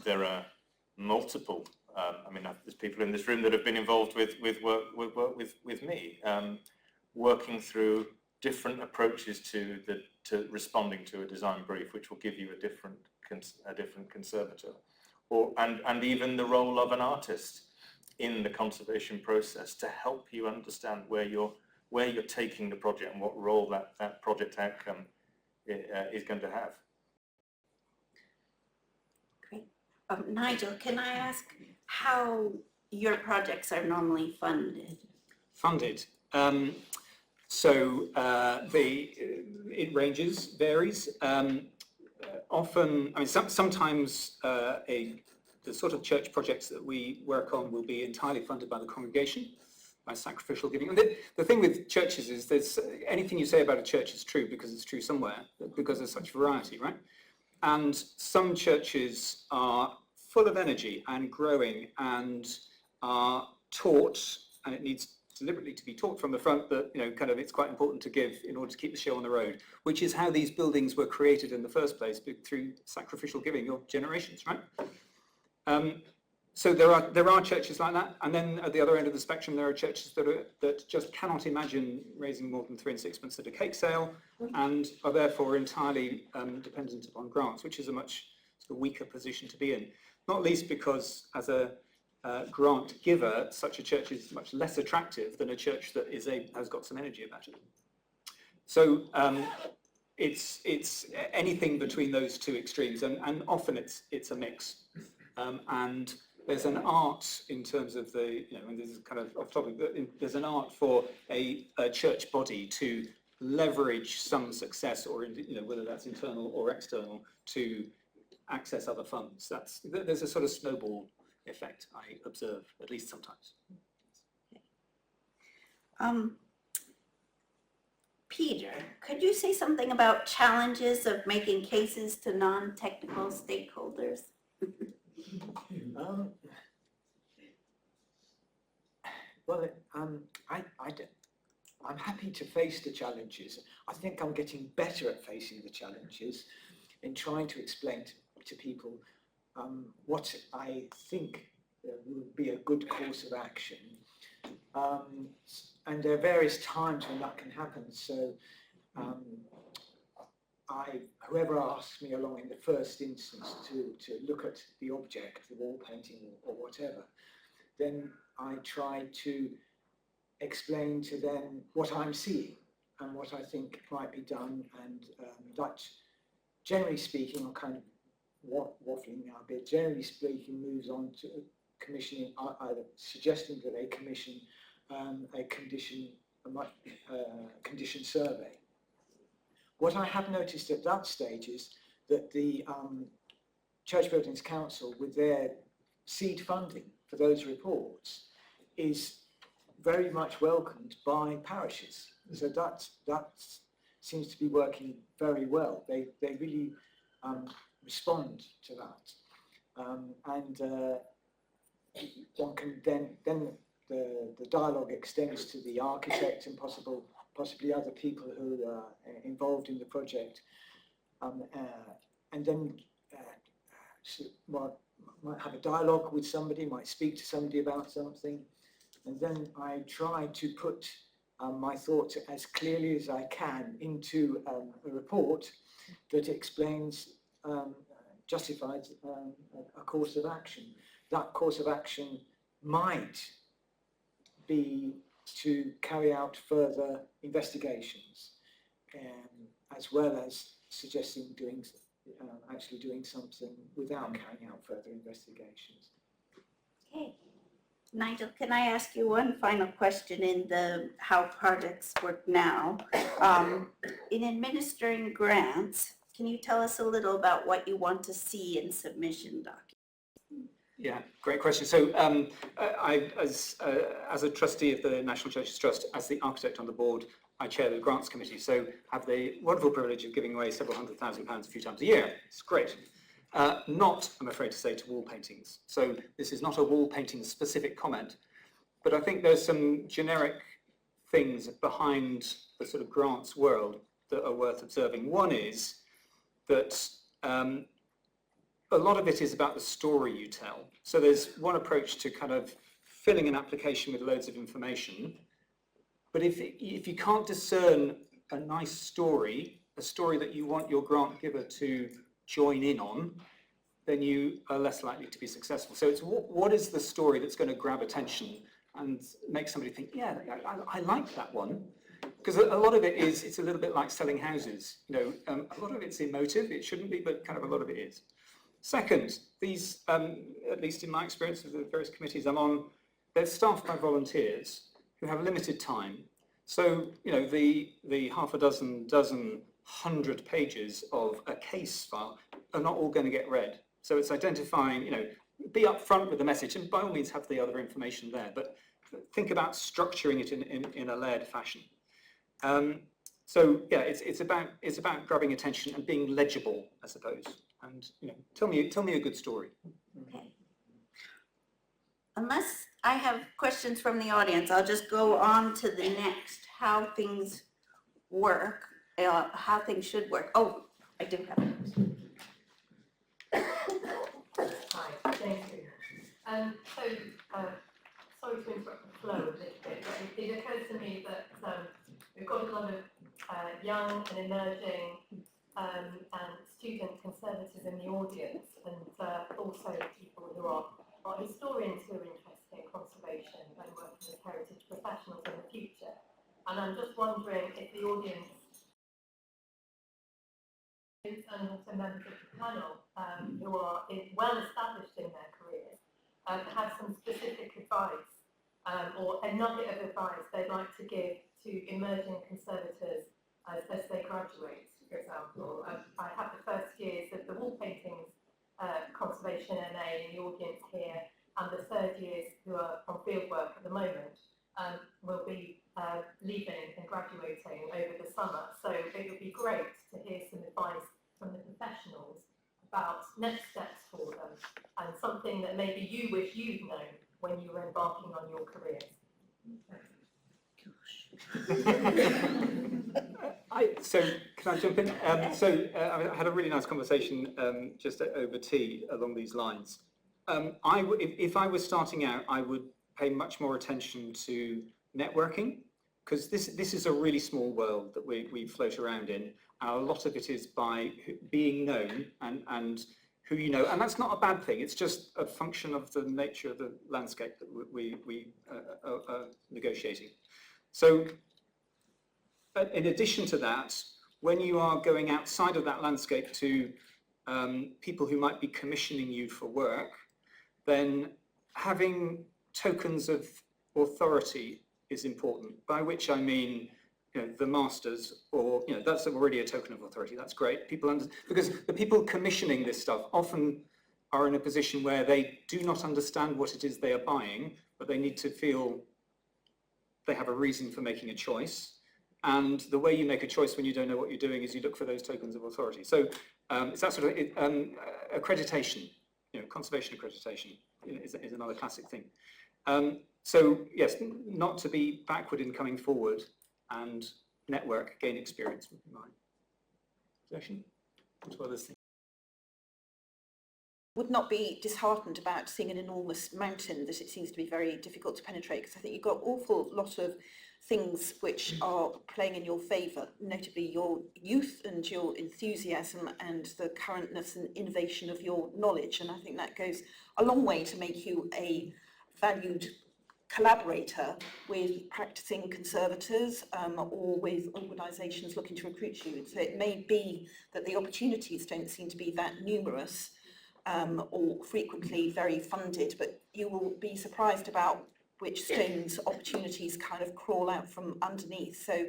[SPEAKER 20] there are multiple, I mean, there's people in this room that have been involved with work with me, working through different approaches to responding to a design brief, which will give you a different conservator, and even the role of an artist in the conservation process to help you understand where you're taking the project and what role that project outcome is going to have.
[SPEAKER 14] Great. Nigel, can I ask how your projects are normally funded?
[SPEAKER 16] Funded. It ranges, varies. Often, I mean, sometimes the sort of church projects that we work on will be entirely funded by the congregation, by sacrificial giving. And the thing with churches is anything you say about a church is true because it's true somewhere, because there's such variety, right? And some churches are full of energy and growing and are taught, and it needs deliberately to be taught from the front that, kind of it's quite important to give in order to keep the show on the road, which is how these buildings were created in the first place, through sacrificial giving of generations, right? So there are churches like that, and then at the other end of the spectrum there are churches that just cannot imagine raising more than 3 6 at a cake sale, and are therefore entirely dependent upon grants, which is a much sort of weaker position to be in. Not least because as a grant giver, such a church is much less attractive than a church that has got some energy about it. So it's anything between those two extremes, and often it's a mix. And there's an art in terms of and this is kind of off topic, but there's an art for a church body to leverage some success, or whether that's internal or external, to access other funds. There's a sort of snowball effect I observe, at least sometimes.
[SPEAKER 14] Peter, could you say something about challenges of making cases to non-technical stakeholders?
[SPEAKER 21] I'm happy to face the challenges. I think I'm getting better at facing the challenges in trying to explain to people what I think would be a good course of action. And there are various times when that can happen. So whoever asks me along in the first instance to look at the object, the wall painting or whatever, then I try to explain to them what I'm seeing and what I think might be done, and that, generally speaking, I'm kind of waffling now a bit, generally speaking, moves on to commissioning, either suggesting that they commission a condition survey. What I have noticed at that stage is that the Church Buildings Council, with their seed funding for those reports, is very much welcomed by parishes. So that seems to be working very well. They really respond to that. And one can then the dialogue extends to the architect and possibly other people who are involved in the project, and then might have a dialogue with somebody, might speak to somebody about something, and then I try to put my thoughts as clearly as I can into a report that explains, justifies a course of action. That course of action might be to carry out further investigations, as well as suggesting actually doing something without carrying out further investigations.
[SPEAKER 14] Okay. Nigel, can I ask you one final question in the how projects work now? In administering grants, can you tell us a little about what you want to see in submission documents?
[SPEAKER 16] Yeah, great question. So I, as a trustee of the National Churches Trust, as the architect on the board, I chair the grants committee, so have the wonderful privilege of giving away several £100,000 a few times a year. It's great. Not, I'm afraid to say, to wall paintings. So this is not a wall painting specific comment, but I think there's some generic things behind the sort of grants world that are worth observing. One is that a lot of it is about the story you tell. So there's one approach to kind of filling an application with loads of information, but if you can't discern a nice story, a story that you want your grant giver to join in on, then you are less likely to be successful. So it's what is the story that's going to grab attention and make somebody think, yeah, I like that one. Because a lot of it is, it's a little bit like selling houses. You know, a lot of it's emotive, it shouldn't be, but kind of a lot of it is. Second, these, at least in my experience of the various committees I'm on, they're staffed by volunteers who have limited time. So, you know, the half a dozen, 100 pages of a case file are not all going to get read. So it's identifying, you know, be upfront with the message and by all means have the other information there, but think about structuring it in a layered fashion. So yeah, it's about grabbing attention and being legible, I suppose. And you know, tell me a good story.
[SPEAKER 14] Okay. Unless I have questions from the audience, I'll just go on to the next, how things work, how things should work. Oh, I do have a question.
[SPEAKER 12] Hi, thank you. Sorry to interrupt the flow a little bit, but it occurs to me that we've got a lot of young and emerging and student conservators in the audience, and also people who are historians who are interested in conservation and working with heritage professionals in the future. And I'm just wondering if the audience and also members of the panel who are well established in their careers have some specific advice or a nugget of advice they'd like to give to emerging conservators as they graduate, for example. I have the first years of the wall paintings conservation MA in the audience here, and the third years who are on fieldwork at the moment will be leaving and graduating over the summer. So it would be great to hear some advice from the professionals about next steps for them and something that maybe you wish you'd known when you were embarking on your careers.
[SPEAKER 16] So can I jump in? I had a really nice conversation just over tea along these lines. If I was starting out, I would pay much more attention to networking, because this is a really small world that we float around in. A lot of it is by being known and who you know, and that's not a bad thing. It's just a function of the nature of the landscape that we are negotiating. So, in addition to that, when you are going outside of that landscape to people who might be commissioning you for work, then having tokens of authority is important, by which I mean, you know, the masters, or, you know, that's already a token of authority. That's great. Because the people commissioning this stuff often are in a position where they do not understand what it is they are buying, but they need to feel they have a reason for making a choice. And the way you make a choice when you don't know what you're doing is you look for those tokens of authority. So it's that sort of accreditation, you know, conservation accreditation is another classic thing. So yes, not to be backward in coming forward, and network, gain experience would be my suggestion. What do others think?
[SPEAKER 4] would not be disheartened about seeing an enormous mountain that it seems to be very difficult to penetrate, because I think you've got an awful lot of things which are playing in your favour, notably your youth and your enthusiasm and the currentness and innovation of your knowledge, and I think that goes a long way to make you a valued collaborator with practicing conservators or with organisations looking to recruit you. So it may be that the opportunities don't seem to be that numerous or frequently very funded, but you will be surprised about which stones opportunities kind of crawl out from underneath. So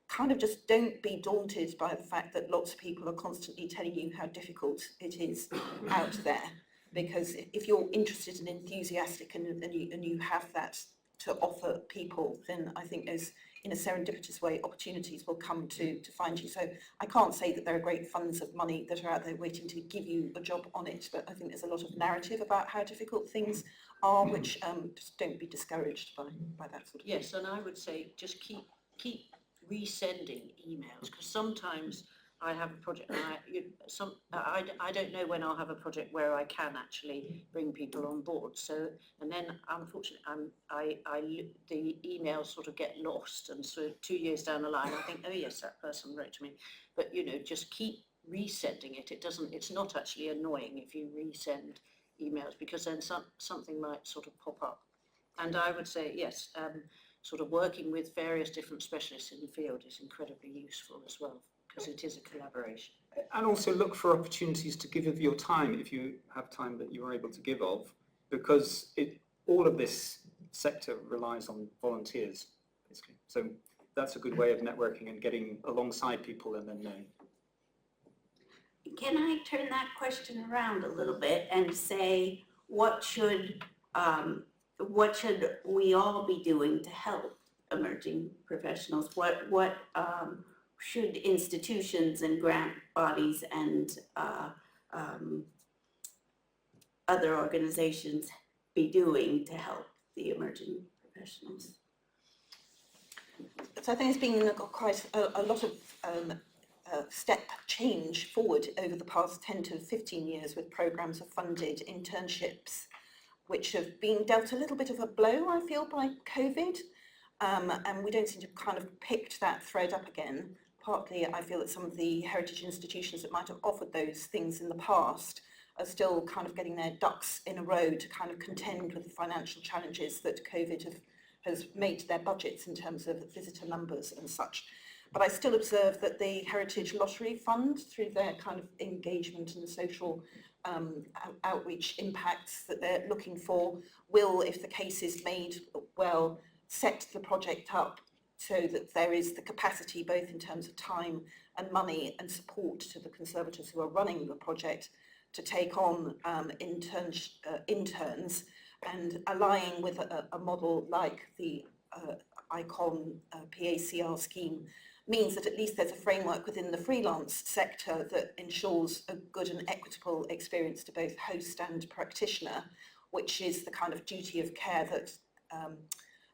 [SPEAKER 4] kind of just don't be daunted by the fact that lots of people are constantly telling you how difficult it is out there. Because if you're interested and enthusiastic and you have that to offer people, then I think there's, in a serendipitous way, opportunities will come to find you. So I can't say that there are great funds of money that are out there waiting to give you a job on it, but I think there's a lot of narrative about how difficult things are, which just don't be discouraged by that sort of thing.
[SPEAKER 5] Yes, and I would say just keep resending emails, because sometimes I have a project and I don't know when I'll have a project where I can actually bring people on board. So, and then unfortunately the emails sort of get lost, and so 2 years down the line I think, oh yes, that person wrote to me. But you know, just keep resending it. It's not actually annoying if you resend emails, because then something might sort of pop up. And I would say yes, sort of working with various different specialists in the field is incredibly useful as well, because it is a collaboration.
[SPEAKER 16] And also look for opportunities to give of your time, if you have time that you are able to give of, because all of this sector relies on volunteers, basically. So that's a good way of networking and getting alongside people and then knowing.
[SPEAKER 14] Can I turn that question around a little bit and say, what should we all be doing to help emerging professionals? What should institutions and grant bodies and other organizations be doing to help the emerging professionals?
[SPEAKER 4] So I think there's been quite a lot of step change forward over the past 10 to 15 years with programmes of funded internships, which have been dealt a little bit of a blow, I feel, by COVID. And we don't seem to kind of picked that thread up again. Partly, I feel that some of the heritage institutions that might have offered those things in the past are still kind of getting their ducks in a row to kind of contend with the financial challenges that COVID has made to their budgets in terms of visitor numbers and such. But I still observe that the Heritage Lottery Fund, through their kind of engagement and social outreach impacts that they're looking for, will, if the case is made well, set the project up so that there is the capacity, both in terms of time and money and support to the conservators who are running the project, to take on interns and aligning with a model like the ICON PACR scheme means that at least there's a framework within the freelance sector that ensures a good and equitable experience to both host and practitioner, which is the kind of duty of care that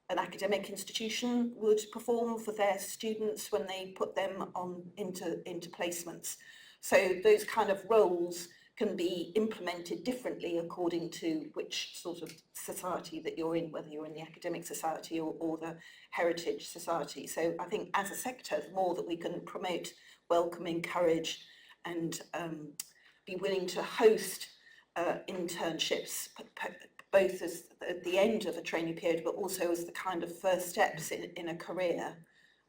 [SPEAKER 4] an academic institution would perform for their students when they put them on into placements. So those kind of roles can be implemented differently according to which sort of society that you're in, whether you're in the academic society or the heritage society. So I think as a sector, the more that we can promote, welcome, encourage and be willing to host internships, both as at the end of a training period, but also as the kind of first steps in a career.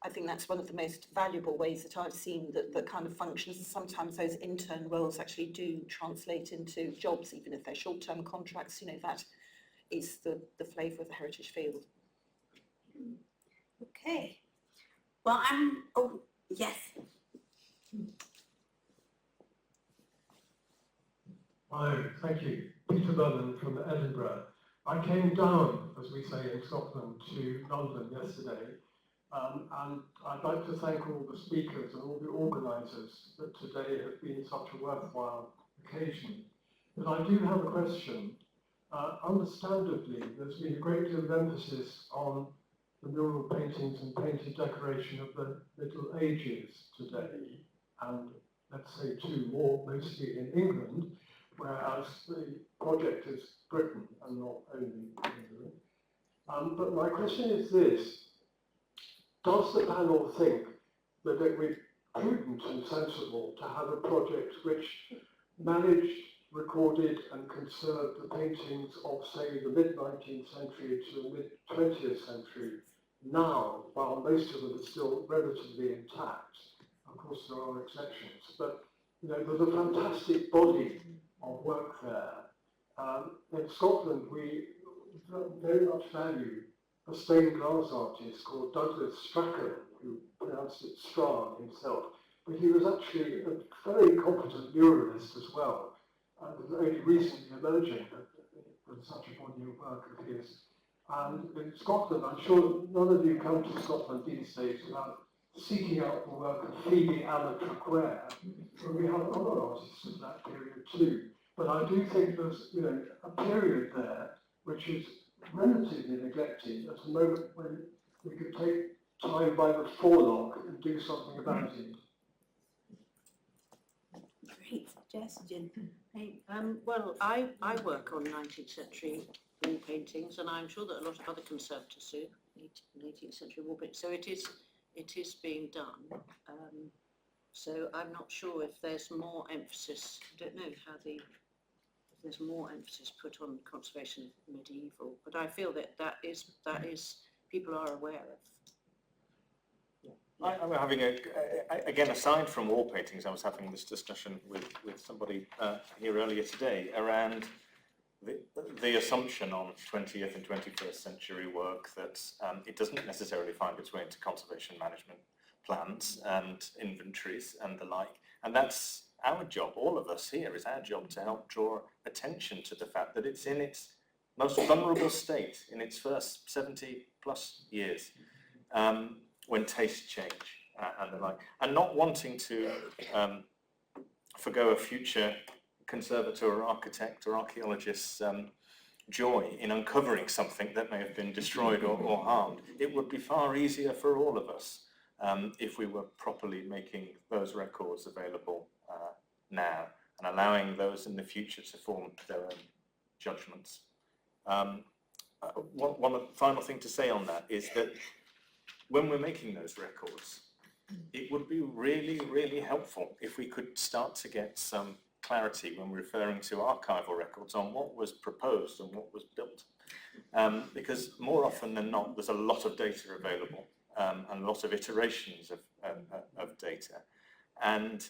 [SPEAKER 4] I think that's one of the most valuable ways that I've seen that kind of functions. And sometimes those intern roles actually do translate into jobs, even if they're short-term contracts. You know, that is the flavour of the heritage field.
[SPEAKER 14] Okay. Well, oh, yes.
[SPEAKER 6] Hi, thank you. Peter Vernon from Edinburgh. I came down, as we say in Scotland, to London yesterday. And I'd like to thank all the speakers and all the organisers that today have been such a worthwhile occasion. But I do have a question. Understandably, there's been a great deal of emphasis on the mural paintings and painted decoration of the Middle Ages today, and let's say too, more mostly in England. whereas the project is Britain and not only England. But my question is this: does the panel think that it would be prudent and sensible to have a project which managed, recorded and conserved the paintings of, say, the mid-19th century to the mid-20th century now, while most of them are still relatively intact? Of course, there are exceptions, but you know, there's a fantastic body of work there. In Scotland, we very much value a stained glass artist called Douglas Strachan, who pronounced it Strahan himself, but he was actually a very competent muralist as well, and only recently emerging with such a body of work of his. And in Scotland, I'm sure none of you come to Scotland these days without seeking out the work of Phoebe Alla-Traquair, but we have other artists of that period too. But I do think there's, you know, a period there which is relatively neglected at a moment when we could take time by the forelock and do something about it.
[SPEAKER 5] Great suggestion. Hey, well, I work on 19th century wall paintings, and I'm sure that a lot of other conservators do, 18th century wall paintings. So it is being done. So I'm not sure if there's more emphasis. I don't know if there's more emphasis put on conservation of medieval, but I feel that is people are aware of.
[SPEAKER 20] I'm having again, aside from wall paintings, I was having this discussion with somebody here earlier today around the assumption on 20th and 21st century work that it doesn't necessarily find its way into conservation management plans and inventories and the like. And that's our job, all of us here, is our job to help draw attention to the fact that it's in its most vulnerable state, in its first 70 plus years, when tastes change and the like. And not wanting to forgo a future conservator or architect or archaeologist's joy in uncovering something that may have been destroyed or harmed. It would be far easier for all of us if we were properly making those records available now and allowing those in the future to form their own judgments. One final thing to say on that is that when we're making those records, it would be really, really helpful if we could start to get some clarity when referring to archival records on what was proposed and what was built. Because more often than not, there's a lot of data available and a lot of iterations of data. And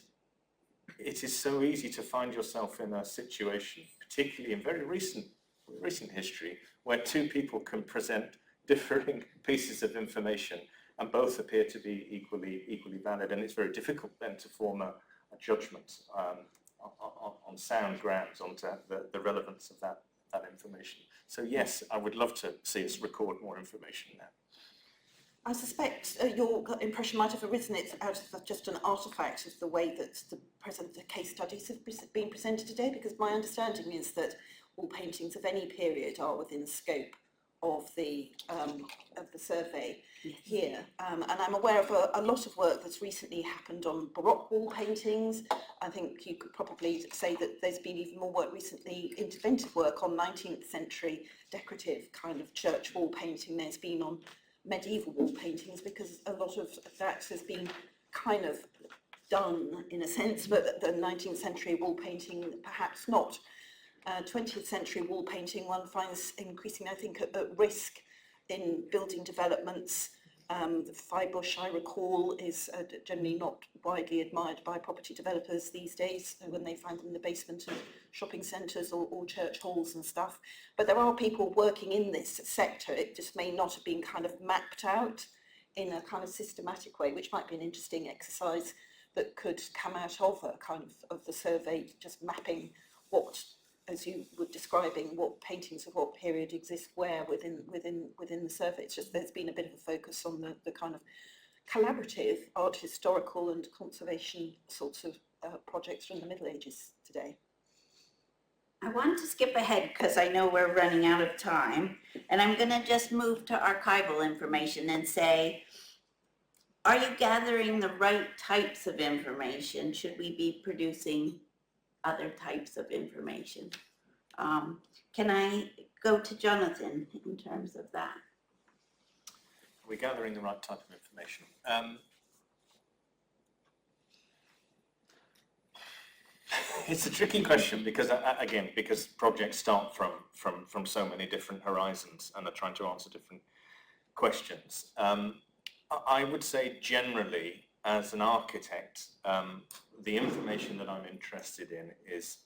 [SPEAKER 20] it is so easy to find yourself in a situation, particularly in very recent history, where two people can present differing pieces of information and both appear to be equally valid, and it's very difficult then to form a judgment on sound grounds onto the relevance of that information. So yes, I would love to see us record more information now.
[SPEAKER 4] I suspect your impression might have arisen out of just an artefact of the way that the case studies have been presented today, because my understanding is that all paintings of any period are within scope of the survey here. And I'm aware of a lot of work that's recently happened on Baroque wall paintings. I think you could probably say that there's been even more work recently, interventive work on 19th century decorative kind of church wall painting. There's been on medieval wall paintings, because a lot of that has been kind of done in a sense, but the 19th century wall painting perhaps not. 20th century wall painting one finds increasing, I think, at risk in building developments. The Fibush, I recall, is generally not widely admired by property developers these days when they find them in the basement of shopping centres or church halls and stuff. But there are people working in this sector. It just may not have been kind of mapped out in a kind of systematic way, which might be an interesting exercise that could come out of a kind of the survey, just mapping what, as you were describing, what paintings of what period exist where within the survey. It's just there's been a bit of a focus on the kind of collaborative art historical and conservation sorts of projects from the Middle Ages today.
[SPEAKER 14] I want to skip ahead because I know we're running out of time, and I'm going to just move to archival information and say, are you gathering the right types of information? Should we be producing other types of information. Can I go to Jonathan in terms of that?
[SPEAKER 20] Are we gathering the right type of information? It's a tricky question because, again, because projects start from so many different horizons and are trying to answer different questions. I would say generally, as an architect, the information that I'm interested in is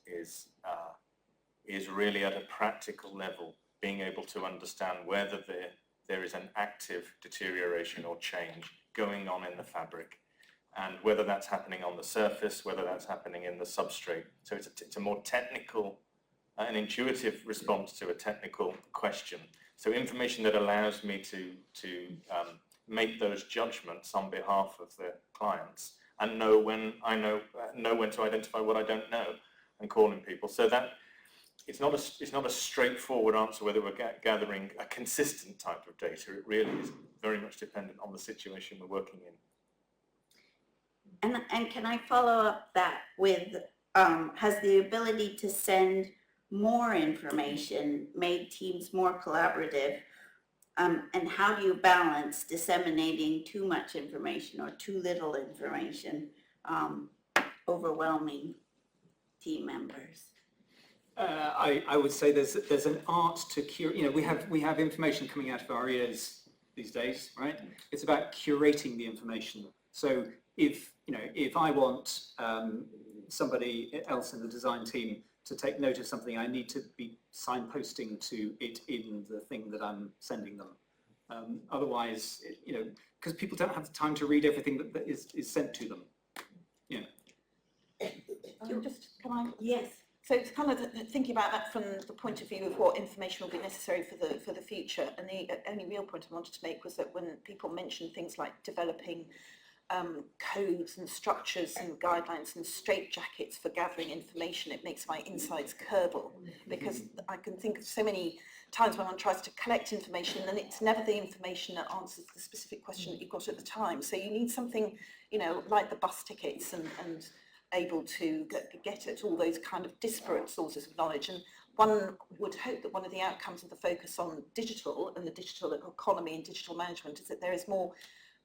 [SPEAKER 20] really at a practical level, being able to understand whether there is an active deterioration or change going on in the fabric, and whether that's happening on the surface, whether that's happening in the substrate. So it's a more technical, an intuitive response to a technical question. So information that allows me to make those judgments on behalf of the clients and know when to identify what I don't know and calling people. So that it's not a straightforward answer whether we're gathering a consistent type of data. It really is very much dependent on the situation we're working in.
[SPEAKER 14] And can I follow up that with, has the ability to send more information made teams more collaborative? And how do you balance disseminating too much information or too little information, overwhelming team members?
[SPEAKER 16] I would say there's an art to curate. You know, we have information coming out of our ears these days, right? It's about curating the information. So if I want somebody else in the design team to take note of something, I need to be signposting to it in the thing that I'm sending them. Otherwise, because people don't have the time to read everything that is sent to them. Yeah.
[SPEAKER 4] Can I?
[SPEAKER 14] Yes.
[SPEAKER 4] So it's kind of thinking about that from the point of view of what information will be necessary for the future. And the only real point I wanted to make was that when people mention things like developing codes and structures and guidelines and straitjackets for gathering information, it makes my insides curdle, because I can think of so many times when one tries to collect information and it's never the information that answers the specific question that you've got at the time. So you need something, like the bus tickets and able to get at all those kind of disparate sources of knowledge. And one would hope that one of the outcomes of the focus on digital and the digital economy and digital management is that there is more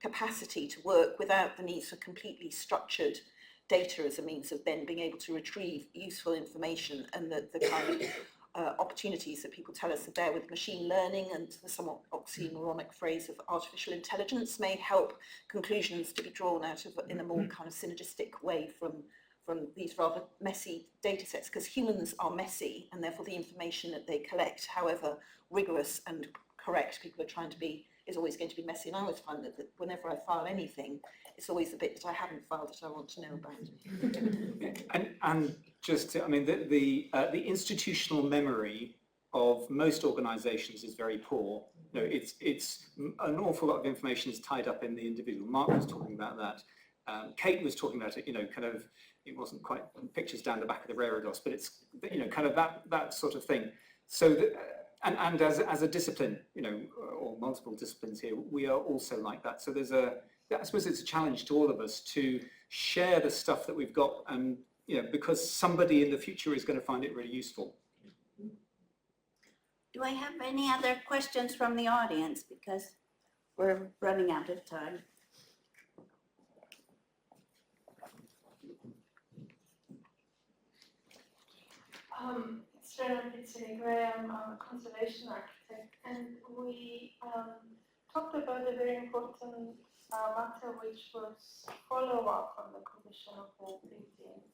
[SPEAKER 4] capacity to work without the need for completely structured data as a means of then being able to retrieve useful information, and the kind of opportunities that people tell us are there with machine learning and the somewhat oxymoronic phrase of artificial intelligence may help conclusions to be drawn out of in a more kind of synergistic way from these rather messy data sets, because humans are messy and therefore the information that they collect, however rigorous and correct people are trying to be, is always going to be messy. And I always find that whenever I file anything, it's always the bit that I haven't filed that I want to know about.
[SPEAKER 16] And just, the institutional memory of most organisations is very poor. It's an awful lot of information is tied up in the individual. Mark was talking about that. Kate was talking about it. It wasn't quite pictures down the back of the Reredos, but it's kind of that sort of thing. So and as a discipline, or multiple disciplines here, we are also like that. So I suppose it's a challenge to all of us to share the stuff that we've got, and because somebody in the future is going to find it really useful.
[SPEAKER 14] Do I have any other questions from the audience, because we're running out of time?
[SPEAKER 1] It's I'm a conservation architect, and we talked about a very important matter, which was follow-up on the condition of wall paintings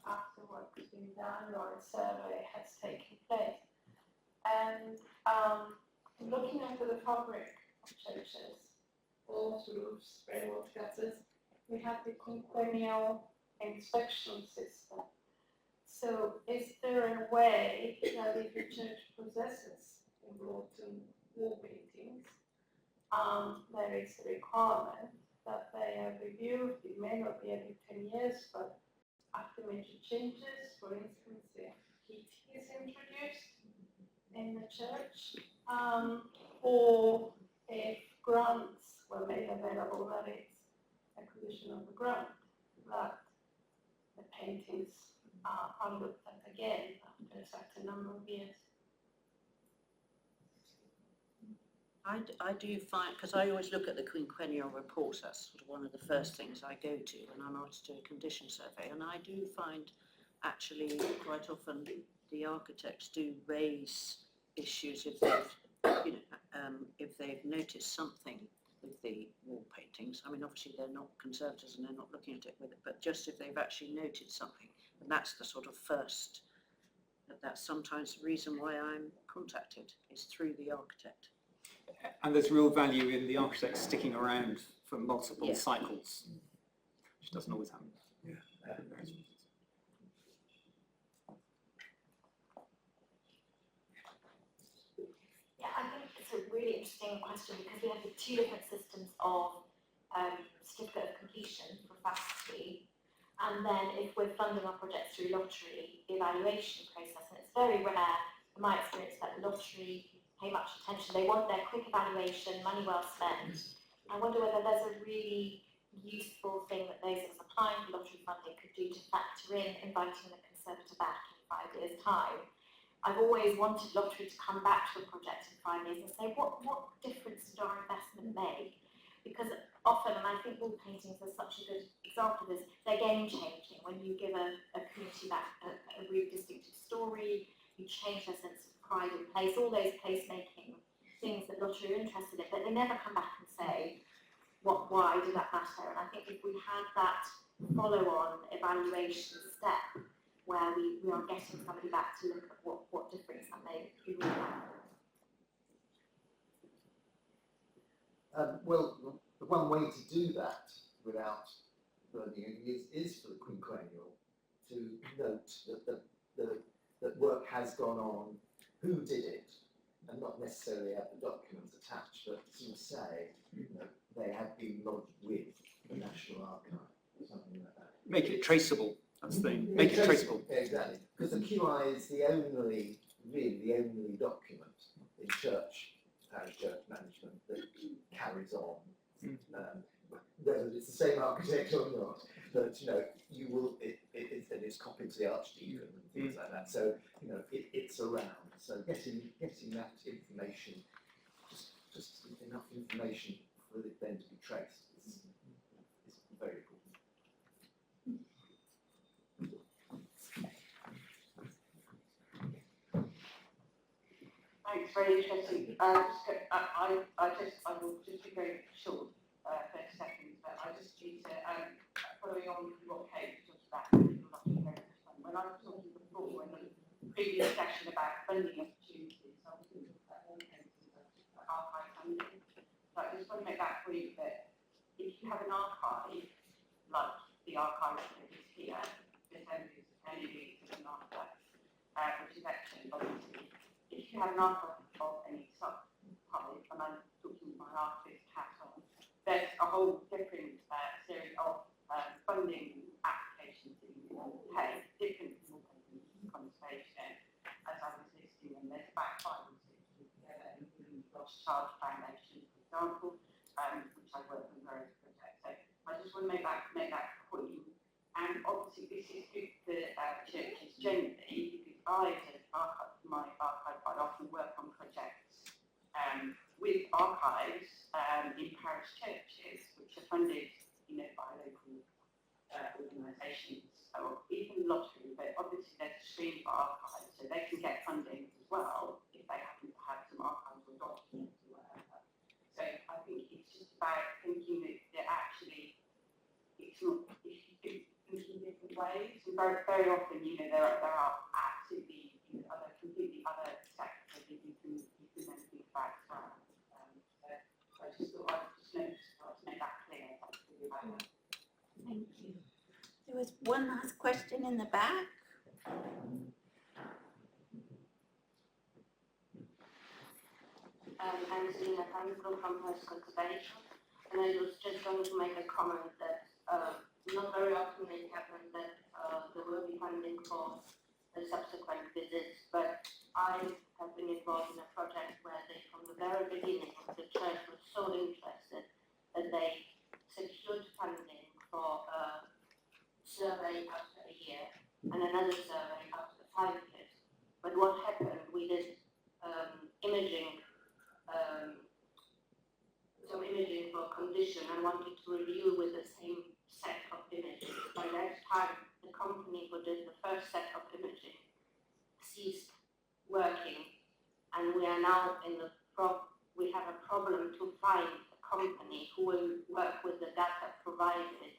[SPEAKER 1] after work's been done or a survey has taken place. And looking into the fabric of churches, walls, roofs, railroad gutters, we have the quinquennial inspection system. So is there a way that if a church possesses important wall paintings, there is a requirement that they are reviewed? It may not be every 10 years, but after major changes, for instance, if heating is introduced in the church, or if grants were made available, that it's acquisition of the grant, that the paintings are looked at again after a certain number of years.
[SPEAKER 5] I do find, because I always look at the quinquennial reports, that's sort of one of the first things I go to when I'm asked to do a condition survey, and I do find actually quite often the architects do raise issues if they've, if they've noticed something with the wall paintings. I mean, obviously they're not conservators and they're not looking at it with it, but just if they've actually noted something, and that's the sort of first, that's sometimes the reason why I'm contacted, is through the architect.
[SPEAKER 16] And there's real value in the architect sticking around for multiple cycles, which doesn't always happen.
[SPEAKER 17] Yeah, I think it's a really interesting question because we have the two different systems of certificate of completion for faculty, and then if we're funding our projects through lottery, the evaluation process, and it's very rare, in my experience, that the lottery pay much attention. They want their quick evaluation, money well spent. I wonder whether there's a really useful thing that those of us applying for lottery funding could do to factor in inviting the conservator back in 5 years' time. I've always wanted lottery to come back to a project in 5 years and say, what difference did our investment make? Because often, and I think wall paintings are such a good example of this, they're game changing. When you give a community back a really distinctive story, you change their sense of pride in place, all those place-making things that lottery are interested in, but they never come back and say, why did that matter? And I think if we had that follow-on evaluation step where we are getting somebody back to look at what difference that made, we really like.
[SPEAKER 23] Well, the one way to do that without burning is for the quinquennial to note that work has gone on, who did it, and not necessarily have the documents attached, but to say, they have been lodged with the National Archive, or something like that.
[SPEAKER 16] Make it traceable, that's the thing. Make it traceable.
[SPEAKER 23] Yeah, exactly. Because the QI is the only document in parish church management that carries on. Whether it's the same architect or not, but you will. It's copied to the archdeacon and things like that. So it's around. So getting that information, just enough information for it then to be traced is very important.
[SPEAKER 19] Thanks, very interesting. I will just be very short, 30 seconds, but I just need to, following on from what Kate talked about, when I was talking before in the previous session about funding opportunities, I was thinking about archive funding. So I just want to make that point that if you have an archive, like the archive that is here, the Assembly's Kennedy is an archive, which is actually obviously, if you have an archive of any type, and I'm talking my archivist hat on, there's a whole different series of funding applications that you can pay, different from conservation, as I was listing, and there's about 5 or 6 together, including the Rothschild Foundation, for example, which I work on various projects. So I just want to make that point, and obviously this is good for churches generally, because I, as my archive, quite often work on projects with archives in parish churches, which are funded, by local organisations, or even lottery, but obviously there's a stream of archives, so they can get funding as well if they happen to have some archival documents or whatever. So I think it's just about thinking that actually it's not, if you think in different ways, and very often, there are absolutely completely other sectors that you can then think about as well. So I just thought I'd just make that clear.
[SPEAKER 14] Thank you. There was one last question in the back.
[SPEAKER 11] I'm Selina from Conservation, and I was just going to make a comment that not very often it happens that there will be funding for the subsequent visits, but I have been involved in a project where they, from the very beginning, the church was so interested that they secured funding for a survey after a year, and another survey after 5 years. But what happened, we did imaging, some imaging for condition and wanted to review with the same set of images. By that time, the company who did the first set of imaging ceased working, and we are now in the we have a problem to find a company who will work with the data provided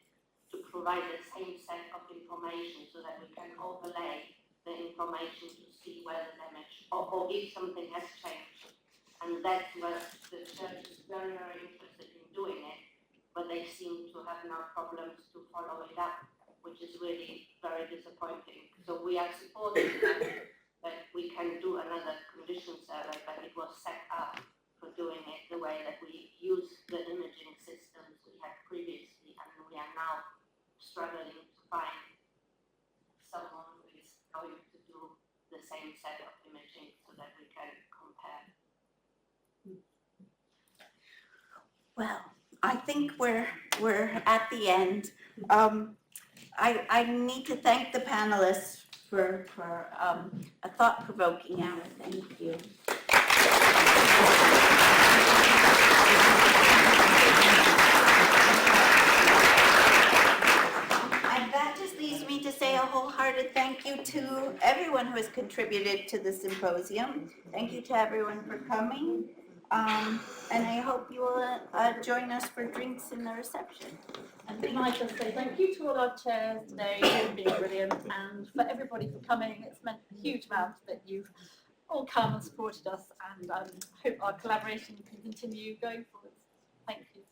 [SPEAKER 11] to provide the same set of information so that we can overlay the information to see where the damage or if something has changed. And that's where the church is very, very interested in doing it, but they seem to have now problems to follow it up, which is really very disappointing. So we are supporting that we can do another condition survey, but it was set up for doing it the way that we use the imaging systems we had previously, and we are now struggling to find someone who is going to do the same set of imaging so that we can compare.
[SPEAKER 14] Well, I think we're at the end. I need to thank the panelists for a thought-provoking hour. Thank you. And that just leaves me to say a wholehearted thank you to everyone who has contributed to the symposium. Thank you to everyone for coming. And I hope you will join us for drinks in the reception.
[SPEAKER 3] And can I just say thank you to all our chairs today, you've been brilliant, and for everybody for coming. It's meant a huge amount that you've all come and supported us, and I hope our collaboration can continue going forward. Thank you.